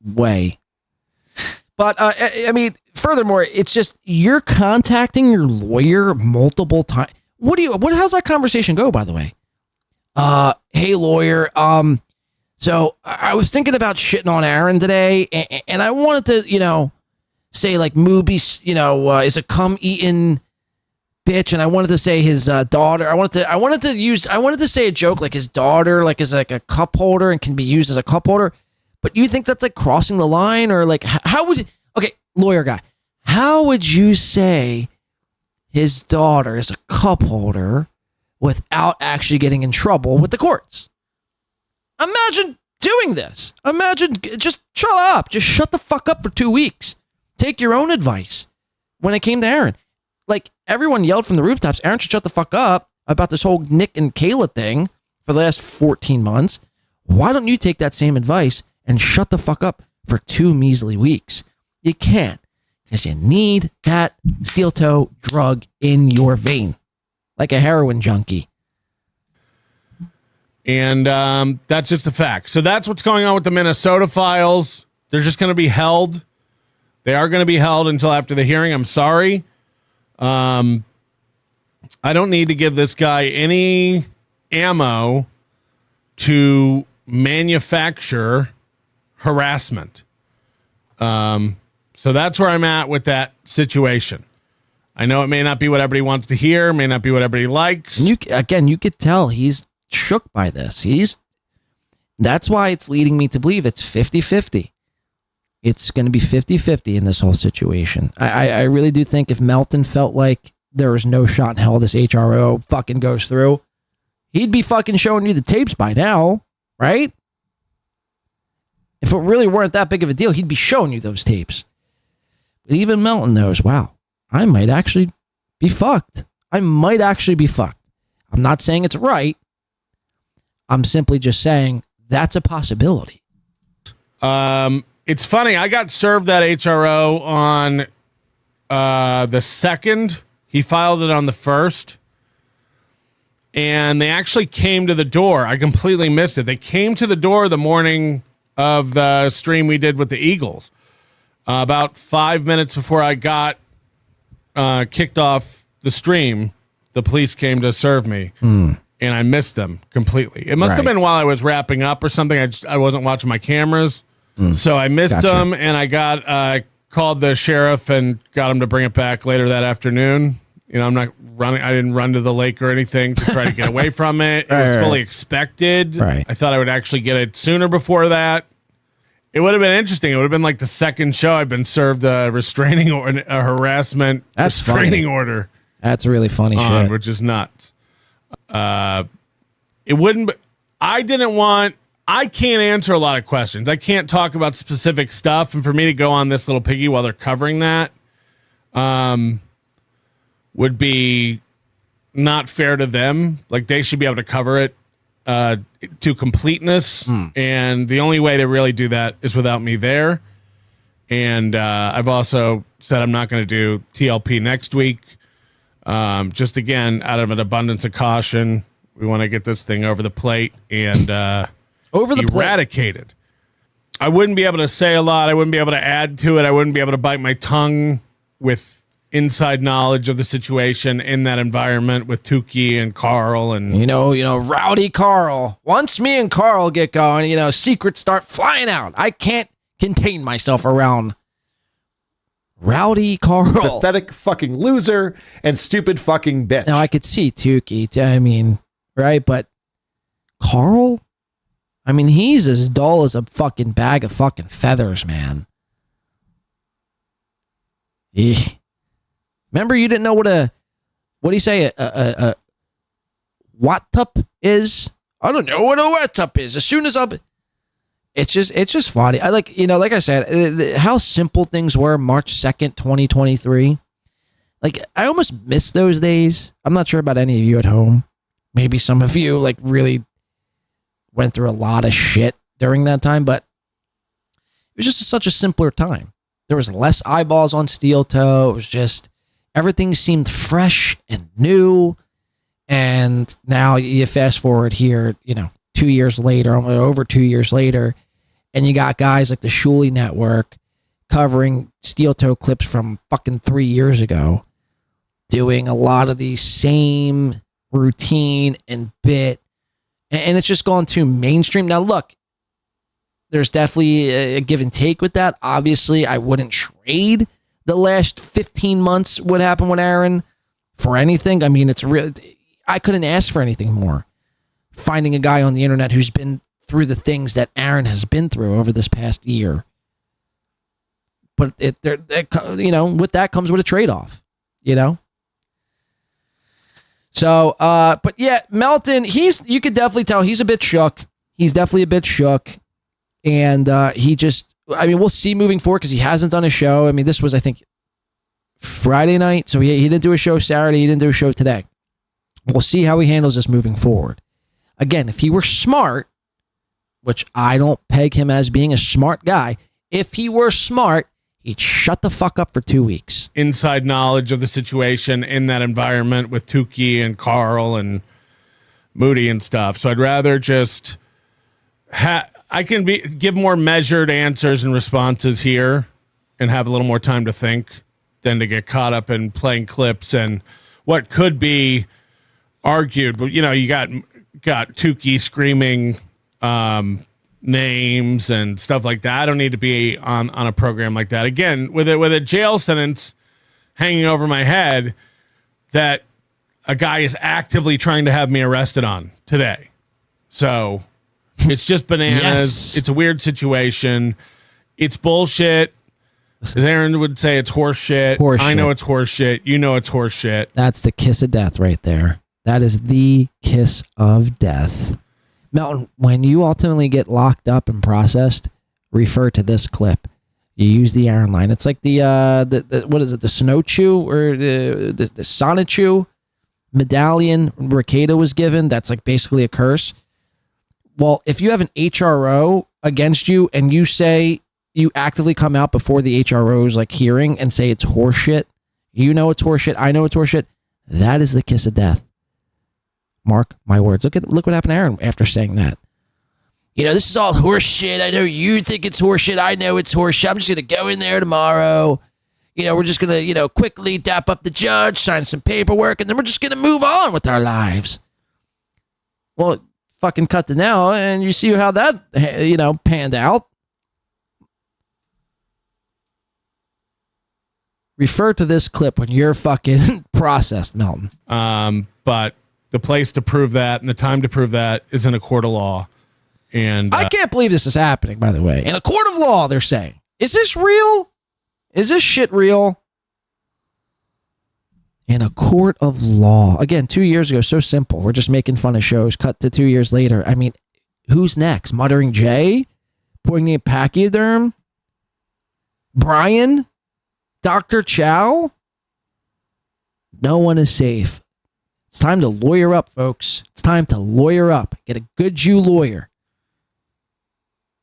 way. But, furthermore, it's just you're contacting your lawyer multiple times. How's that conversation go, by the way? Hey, lawyer, so I was thinking about shitting on Aaron today, and I wanted to, say like movies, is a cum-eating bitch, and I wanted to say his daughter. I wanted to say a joke like his daughter, like is like a cup holder and can be used as a cup holder. But you think that's like crossing the line, or like how would? Okay, lawyer guy, how would you say his daughter is a cup holder without actually getting in trouble with the courts? Imagine doing this. Imagine, just shut up. Just shut the fuck up for 2 weeks. Take your own advice. When it came to Aaron, like everyone yelled from the rooftops, Aaron should shut the fuck up about this whole Nick and Kayla thing for the last 14 months. Why don't you take that same advice and shut the fuck up for 2 measly weeks? You can't, because you need that steel toe drug in your vein, like a heroin junkie. And that's just a fact. So that's what's going on with the Minnesota files. They're just going to be held. They are going to be held until after the hearing. I'm sorry. I don't need to give this guy any ammo to manufacture harassment. So that's where I'm at with that situation. I know it may not be what everybody wants to hear, may not be what everybody likes. You could tell he's shook by this. That's why it's leading me to believe it's 50-50. It's going to be 50-50 in this whole situation. I really do think if Melton felt like there was no shot in hell this HRO fucking goes through, he'd be fucking showing you the tapes by now, right? If it really weren't that big of a deal, he'd be showing you those tapes. But even Melton knows, wow, I might actually be fucked. I'm not saying it's right. I'm simply just saying that's a possibility. It's funny. I got served that HRO on the 2nd. He filed it on the 1st. and they actually came to the door. I completely missed it. They came to the door the morning of the stream we did with the Eagles. About 5 minutes before I got kicked off the stream, the police came to serve me, and I missed them completely. It must have been while I was wrapping up or something. I wasn't watching my cameras, so I missed them, and I got called the sheriff and got him to bring it back later that afternoon. You know, I'm not running. I didn't run to the lake or anything to try to get away from it. It was fully expected. Right. I thought I would actually get it sooner before that. It would have been interesting. It would have been like the second show I've been served a restraining or a harassment restraining order. That's really funny shit. Which is nuts. It wouldn't. I didn't want. I can't answer a lot of questions. I can't talk about specific stuff, and for me to go on this little piggy while they're covering that, would be not fair to them. Like, they should be able to cover it to completeness, and the only way to really do that is without me there. And I've also said I'm not going to do TLP next week, just again out of an abundance of caution. We want to get this thing over the plate and eradicated. I wouldn't be able to say a lot. I wouldn't be able to add to it. I wouldn't be able to bite my tongue with inside knowledge of the situation in that environment with Tukey and Carl and you know, rowdy Carl. Once me and Carl get going, secrets start flying out. I can't contain myself around rowdy Carl. Pathetic fucking loser and stupid fucking bitch. Now I could see Tukey. I mean, right? But Carl, I mean, he's as dull as a fucking bag of fucking feathers, man. Remember, you didn't know what do you say, a WhatsApp is? I don't know what a WhatsApp is. As soon as it's just funny. I like I said, how simple things were March 2nd, 2023. Like, I almost miss those days. I'm not sure about any of you at home. Maybe some of you really went through a lot of shit during that time, but it was just such a simpler time. There was less eyeballs on Steel Toe. It was just, everything seemed fresh and new. And now you fast forward here, 2 years later, over 2 years later, and you got guys like the Shuley Network covering Steel Toe clips from fucking 3 years ago, doing a lot of the same routine and bit. And it's just gone too mainstream. Now, look, there's definitely a give and take with that. Obviously, I wouldn't trade the last 15 months, what happened with Aaron, for anything. I mean, it's really, I couldn't ask for anything more. Finding a guy on the internet who's been through the things that Aaron has been through over this past year. But with that comes with a trade-off, So, but yeah, Melton, you could definitely tell he's a bit shook. He's definitely a bit shook. And we'll see moving forward because he hasn't done a show. I mean, this was, I think, Friday night. So he didn't do a show Saturday. He didn't do a show today. We'll see how he handles this moving forward. Again, if he were smart, which I don't peg him as being a smart guy, if he were smart, he'd shut the fuck up for 2 weeks. Inside knowledge of the situation in that environment with Tukey and Carl and Moody and stuff. So I'd rather just I can give more measured answers and responses here and have a little more time to think than to get caught up in playing clips and what could be argued. But, you got Tukey screaming names and stuff like that. I don't need to be on a program like that. Again, with a jail sentence hanging over my head that a guy is actively trying to have me arrested on today. So it's just bananas. Yes. It's a weird situation. It's bullshit. As Aaron would say, it's horse shit. I know it's horse shit. You know it's horse shit. That's the kiss of death right there. That is the kiss of death. Melton, when you ultimately get locked up and processed, refer to this clip. You use the Aaron line. It's like the what is it? The Snow Chew or the Sonic Chew medallion Ricada was given. That's like basically a curse. Well, if you have an HRO against you and you say you actively come out before the HRO's like hearing and say it's horseshit, you know it's horseshit, I know it's horseshit, that is the kiss of death. Mark my words. Look what happened to Aaron after saying that. You know, this is all horse shit. I know you think it's horse shit. I know it's horse shit. I'm just going to go in there tomorrow. You know, we're just going to, you know, quickly dap up the judge, sign some paperwork, and then we're just going to move on with our lives. Well, fucking cut to now, and you see how that, you know, panned out. Refer to this clip when you're fucking processed, Melton. But the place to prove that and the time to prove that is in a court of law. And I can't believe this is happening, by the way. In a court of law, they're saying. Is this real? Is this shit real? In a court of law. Again, 2 years ago, so simple. We're just making fun of shows. Cut to 2 years later. I mean, who's next? Muttering Jay? Poignant Pachyderm? Brian? Dr. Chow? No one is safe. It's time to lawyer up, folks. It's time to lawyer up. Get a good Jew lawyer.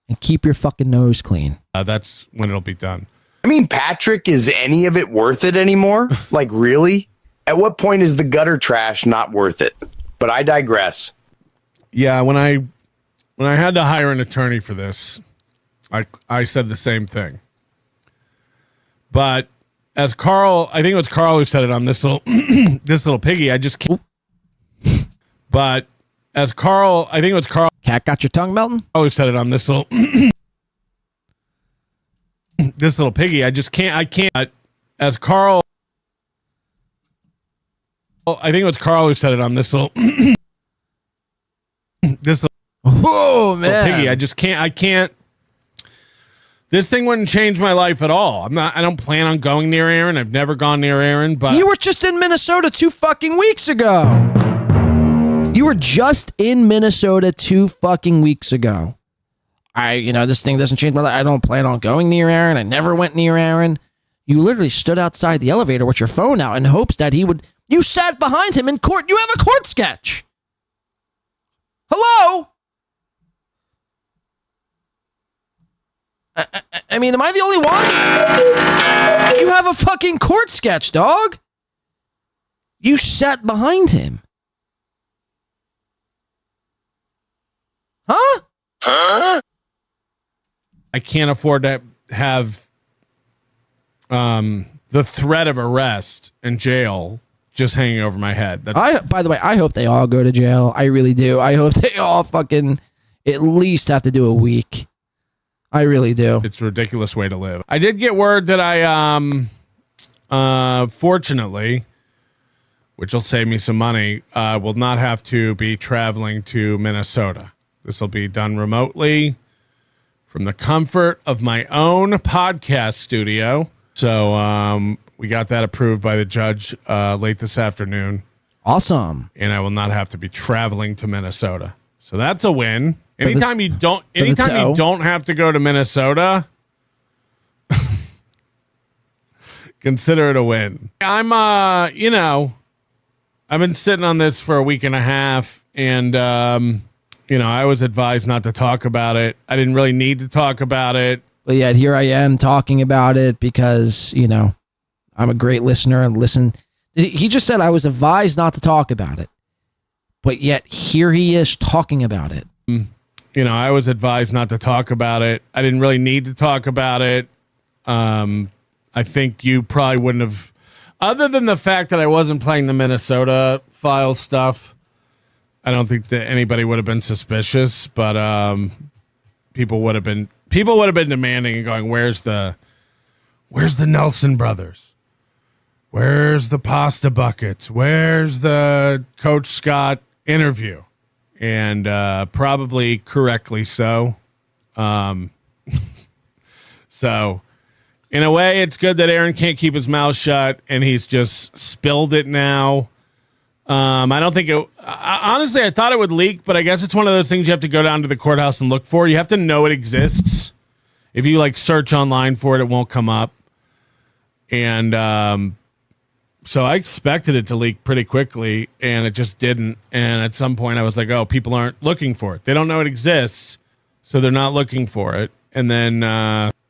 And keep your fucking nose clean. That's when it'll be done. I mean, Patrick, is any of it worth it anymore? Like, really? At what point is the gutter trash not worth it? But I digress. Yeah, when I had to hire an attorney for this, I said the same thing. But as Carl, I think it was Carl who said it on this little this little piggy, I just can't. But as Carl, I think it was Carl. Cat got your tongue, Melton? Oh, who said it on this little this little piggy. I can't. As Carl, I think it was Carl who said it on this little this little, oh man, little piggy. I can't. This thing wouldn't change my life at all. I don't plan on going near Aaron. I've never gone near Aaron, but you were just in Minnesota 2 fucking weeks ago. You were just in Minnesota 2 fucking weeks ago. This thing doesn't change my life. I don't plan on going near Aaron. I never went near Aaron. You literally stood outside the elevator with your phone out in hopes that he would. You sat behind him in court. You have a court sketch. Hello? I mean, am I the only one? You have a fucking court sketch, dog. You sat behind him. Huh? I can't afford to have the threat of arrest and jail just hanging over my head. By the way, I hope they all go to jail. I really do. I hope they all fucking at least have to do a week. I really do. It's a ridiculous way to live. I did get word that fortunately, which will save me some money, will not have to be traveling to Minnesota. This will be done remotely from the comfort of my own podcast studio. So we got that approved by the judge late this afternoon. Awesome. And I will not have to be traveling to Minnesota. So that's a win. Anytime you don't have to go to Minnesota, consider it a win. I'm I've been sitting on this for a week and a half, and I was advised not to talk about it. I didn't really need to talk about it. But yet here I am talking about it because, I'm a great listener and listen. He just said I was advised not to talk about it. But yet here he is talking about it. I was advised not to talk about it. I didn't really need to talk about it. I think you probably wouldn't have, other than the fact that I wasn't playing the Minnesota file stuff. I don't think that anybody would have been suspicious, but people would have been demanding and going, where's the Nelson brothers? Where's the pasta buckets? Where's the Coach Scott interview? And probably correctly so. So in a way, it's good that Aaron can't keep his mouth shut and he's just spilled it now. I don't think honestly, I thought it would leak, but I guess it's one of those things you have to go down to the courthouse and look for. You have to know it exists. If you search online for it, it won't come up. And so I expected it to leak pretty quickly, and it just didn't. And at some point, I was like, "Oh, people aren't looking for it. They don't know it exists, so they're not looking for it." And then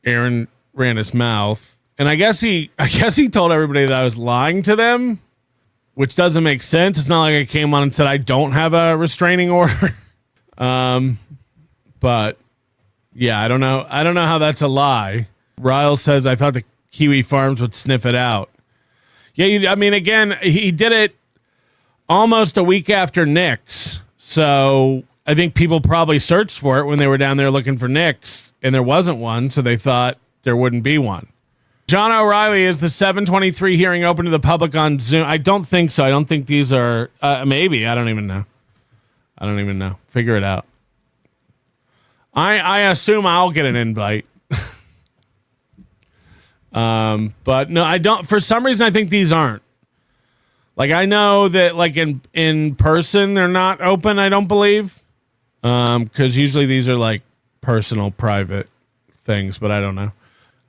Aaron ran his mouth, and I guess he told everybody that I was lying to them. which doesn't make sense. It's not like I came on and said I don't have a restraining order. But yeah, I don't know how that's a lie. Ryle says, I thought the Kiwi Farms would sniff it out. Yeah, I mean, again, he did it almost a week after Nick's. So I think people probably searched for it when they were down there looking for Nick's, and there wasn't one, so they thought there wouldn't be one. John O'Reilly, is the 723 hearing open to the public on Zoom? I don't think so. I don't think these are, maybe. I don't even know. Figure it out. I assume I'll get an invite. But no, I don't. For some reason, I think these aren't. Like, I know that, like, in person, they're not open, I don't believe. Because usually these are, like, personal, private things, but I don't know.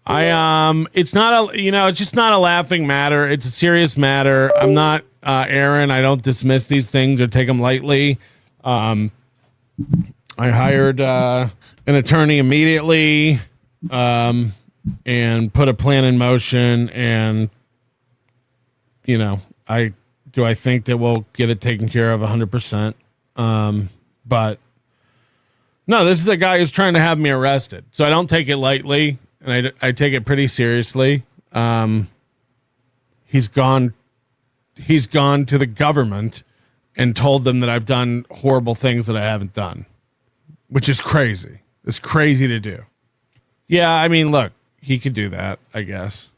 It's not it's just not a laughing matter. It's a serious matter. I'm not, Aaron. I don't dismiss these things or take them lightly. I hired, an attorney immediately, and put a plan in motion, and, I think that we'll get it taken care of 100%. But no, this is a guy who's trying to have me arrested. So I don't take it lightly, and I take it pretty seriously. He's gone to the government and told them that I've done horrible things that I haven't done, which is crazy. It's crazy to do. Yeah, I mean, look, he could do that, I guess.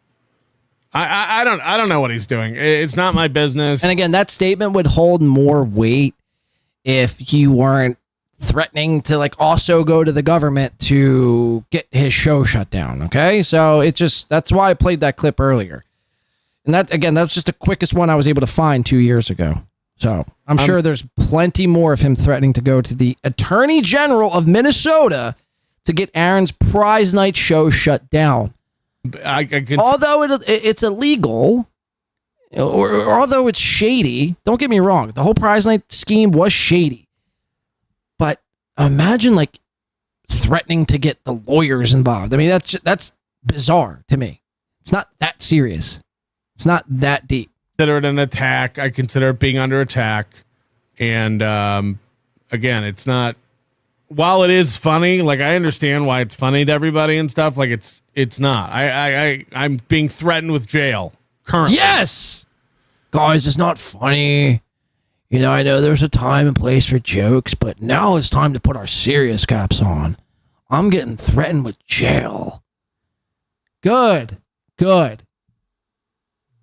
I don't know what he's doing. It's not my business. And again, that statement would hold more weight if you weren't threatening to like also go to the government to get his show shut down. Okay, so that's why I played that clip earlier. And that was just the quickest one I was able to find 2 years ago. So I'm sure there's plenty more of him threatening to go to the Attorney General of Minnesota to get Aaron's prize night show shut down. Although it's illegal, or although it's shady, don't get me wrong, the whole prize night scheme was shady. But imagine like threatening to get the lawyers involved. I mean, that's bizarre to me. It's not that serious. It's not that deep. Consider it an attack. I consider it being under attack. And again, it's not. While it is funny, like I understand why it's funny to everybody and stuff, like it's not. I'm being threatened with jail currently. Yes, guys, it's not funny. I know there's a time and place for jokes, but now it's time to put our serious caps on. I'm getting threatened with jail. Good.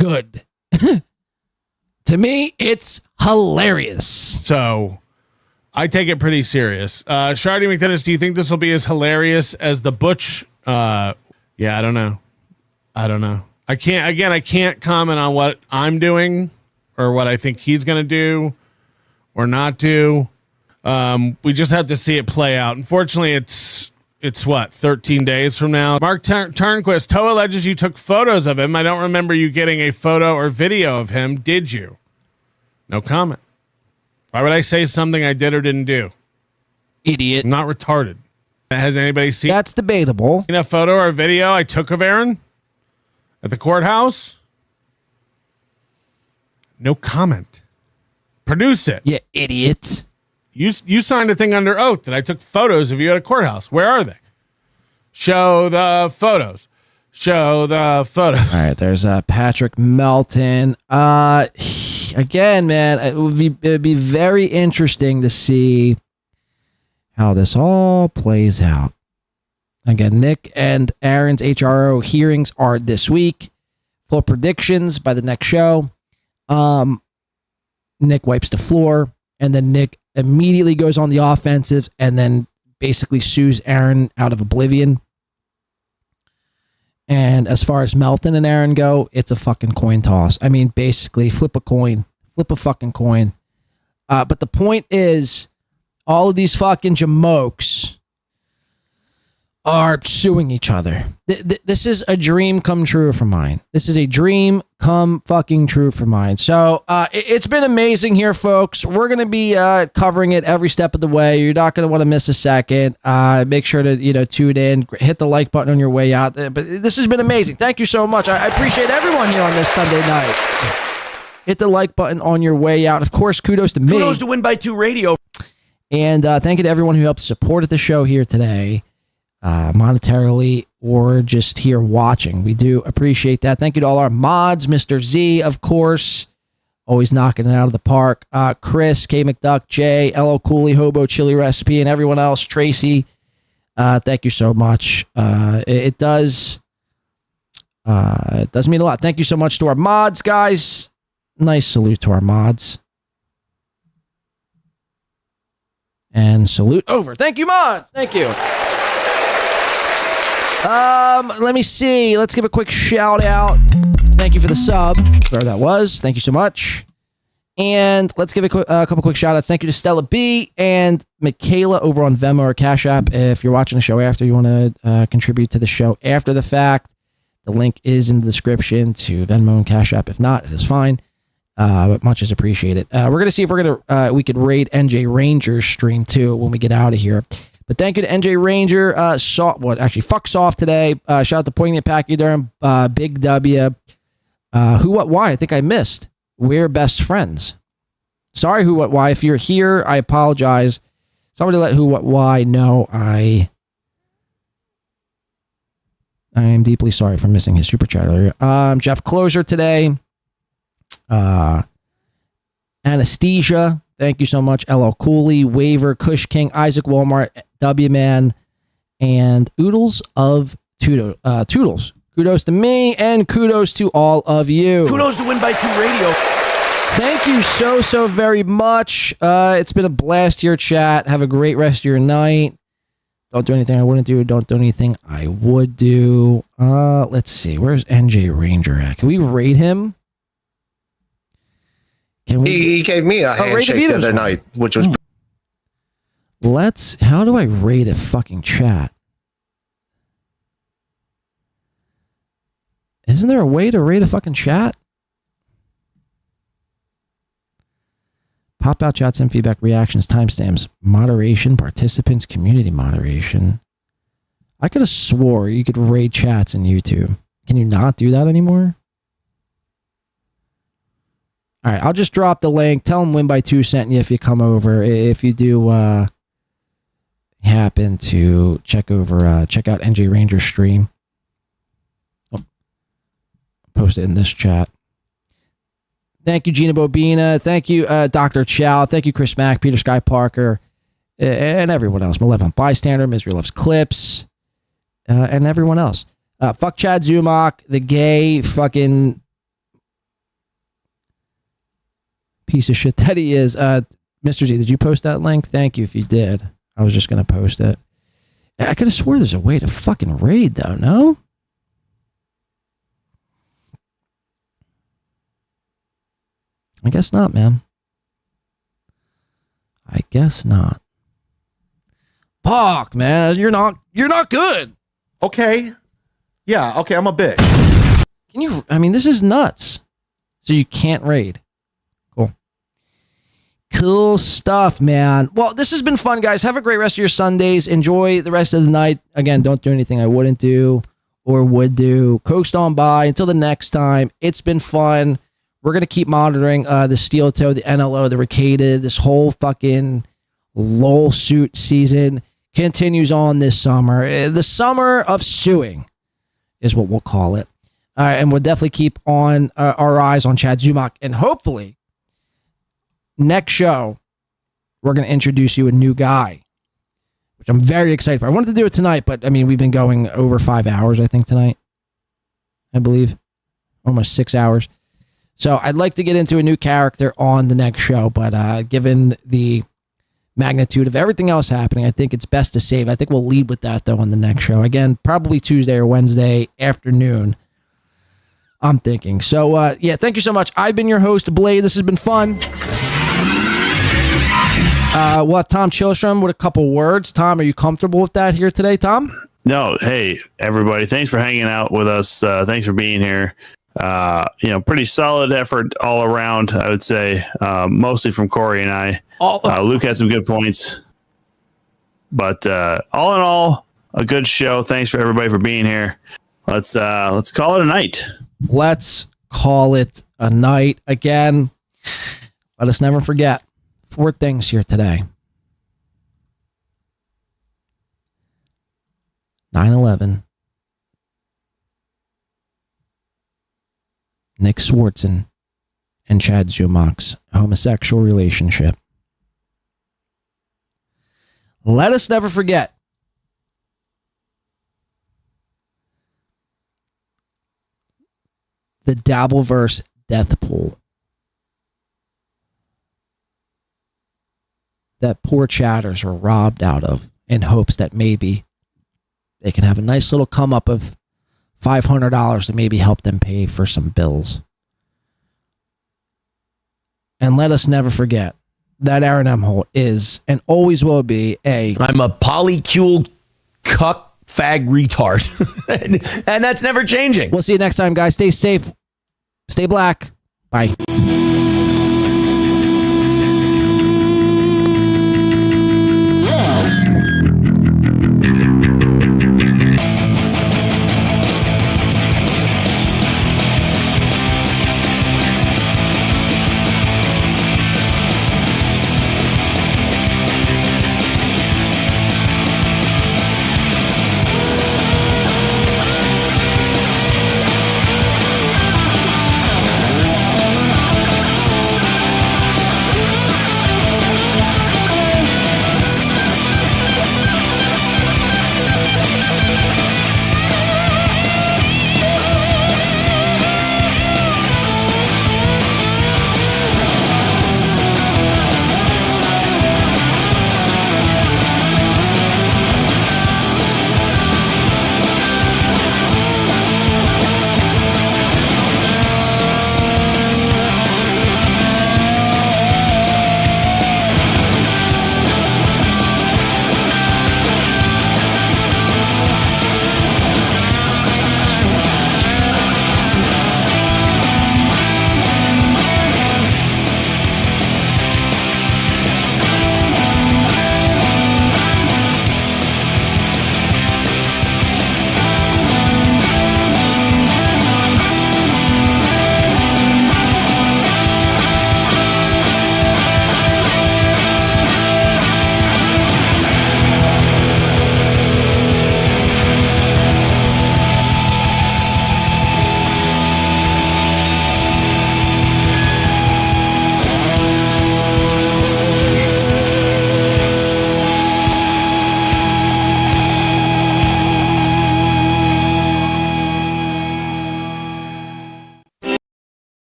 To me, it's hilarious. So I take it pretty serious. Shardy McDennis, do you think this will be as hilarious as the Butch? Yeah, I don't know. I can't comment on what I'm doing or what I think he's going to do or not do. We just have to see it play out. Unfortunately, it's what, 13 days from now? Mark Turnquist, Toe alleges you took photos of him. I don't remember you getting a photo or video of him. Did you? No comment. Why would I say something I did or didn't do? Idiot. I'm not retarded. Has anybody seen? That's debatable. A photo or a video I took of Aaron at the courthouse? No comment. Produce it. You idiot. You signed a thing under oath that I took photos of you at a courthouse. Where are they? Show the photos. All right, there's Patrick Melton. Again, man, it would be very interesting to see how this all plays out. Again, Nick and Aaron's HRO hearings are this week. Full predictions by the next show. Nick wipes the floor, and then Nick immediately goes on the offensive and then basically sues Aaron out of oblivion. And as far as Melton and Aaron go, it's a fucking coin toss. I mean, basically, flip a fucking coin. But the point is, all of these fucking jamokes are suing each other. This is a dream come true for mine. So it's been amazing here, folks. We're going to be covering it every step of the way. You're not going to want to miss a second. Make sure to tune in, hit the like button on your way out. But this has been amazing. Thank you so much. I appreciate everyone here on this Sunday night. Hit the like button on your way out. Of course, kudos to me. Kudos to Win by 2 Radio. And thank you to everyone who helped support the show here today, monetarily or just here watching. We do appreciate that. Thank you to all our mods, Mr. Z, of course, always knocking it out of the park. Chris, K. McDuck, Jay, L.O. Cooley, Hobo, Chili Recipe, and everyone else. Tracy, thank you so much. It does mean a lot. Thank you so much to our mods, guys. Nice salute to our mods. And salute over. Thank you, mods. Thank you. Let me see. Let's give a quick shout out. Thank you for the sub, whoever that was. Thank you so much. And let's give a couple quick shout outs. Thank you to Stella B and Michaela over on Venmo or Cash App. If you're watching the show after, you want to contribute to the show after the fact, the link is in the description to Venmo and Cash App. If not, it is fine. But much is appreciated. We're gonna see if we could raid NJ Ranger's stream too when we get out of here. But thank you to NJ Ranger. Fuck soft today. Shout out to Poignant Pachyderm, Big W. Who, what, why? I think I missed. We're best friends. Sorry, who, what, why. If you're here, I apologize. Somebody let who, what, why know. I am deeply sorry for missing his super chat earlier. Jeff Closer today. Anesthesia, thank you so much. LL Cooley, Waver, Kush King, Isaac Walmart, W Man, and Oodles of Toodles. Kudos to me and kudos to all of you. Kudos to Win by 2 Radio. Thank you so very much. It's been a blast here, chat. Have a great rest of your night. Don't do anything I wouldn't do. Don't do anything I would do. Let's see. Where's NJ Ranger at? Can we rate him? He gave me a handshake the other night, which was. How do I rate a fucking chat? Isn't there a way to rate a fucking chat? Pop out chats and feedback, reactions, timestamps, moderation, participants, community moderation. I could have swore you could rate chats in YouTube. Can you not do that anymore? All right, I'll just drop the link. Tell them Win by 2 sent you if you come over. If you do happen to check out NJ Ranger's stream. Post it in this chat. Thank you, Gina Bobina. Thank you, Dr. Chow. Thank you, Chris Mack, Peter Sky Parker, and everyone else. Malevolent Bystander, Misery Loves Clips, and everyone else. Fuck Chad Zumock, the gay fucking piece of shit that he is. Mr. Z, did you post that link? Thank you if you did. I was just going to post it. I could have swore there's a way to fucking raid, though, no? I guess not, man. I guess not. Fuck, man. You're not good. Okay. Yeah, okay, I'm a bitch. Can you, this is nuts. So you can't raid. Cool stuff, man. Well, this has been fun, guys. Have a great rest of your Sundays. Enjoy the rest of the night. Again, don't do anything I wouldn't do or would do. Coast on by. Until the next time, it's been fun. We're going to keep monitoring the Steel Toe, the NLO, the Ricada. This whole fucking Lolsuit season continues on this summer. The summer of suing is what we'll call it. And we'll definitely keep on our eyes on Chad Zumock. And hopefully, next show, we're going to introduce you a new guy, which I'm very excited for. I wanted to do it tonight, but we've been going over 5 hours, I think, tonight. I believe. Almost 6 hours. So I'd like to get into a new character on the next show, but given the magnitude of everything else happening, I think it's best to save. I think we'll lead with that, though, on the next show. Again, probably Tuesday or Wednesday afternoon, I'm thinking. So, yeah, thank you so much. I've been your host, Blade. This has been fun. We'll have Tom Chillstrom with a couple words. Tom, are you comfortable with that here today, Tom? No. Hey, everybody. Thanks for hanging out with us. Thanks for being here. Pretty solid effort all around, I would say, mostly from Corey and I. Luke had some good points, but all in all, a good show. Thanks for everybody for being here. Let's call it a night. Let's call it a night. Again, let us never forget 4 things here today. 9/11. Nick Swartzen and Chad Zumock's homosexual relationship. Let us never forget the Dabbleverse death pool that poor chatters were robbed out of in hopes that maybe they can have a nice little come up of $500 to maybe help them pay for some bills. And let us never forget that Aaron Imholte is and always will be I'm a polycule cuck fag retard. and that's never changing. We'll see you next time, guys. Stay safe. Stay black. Bye.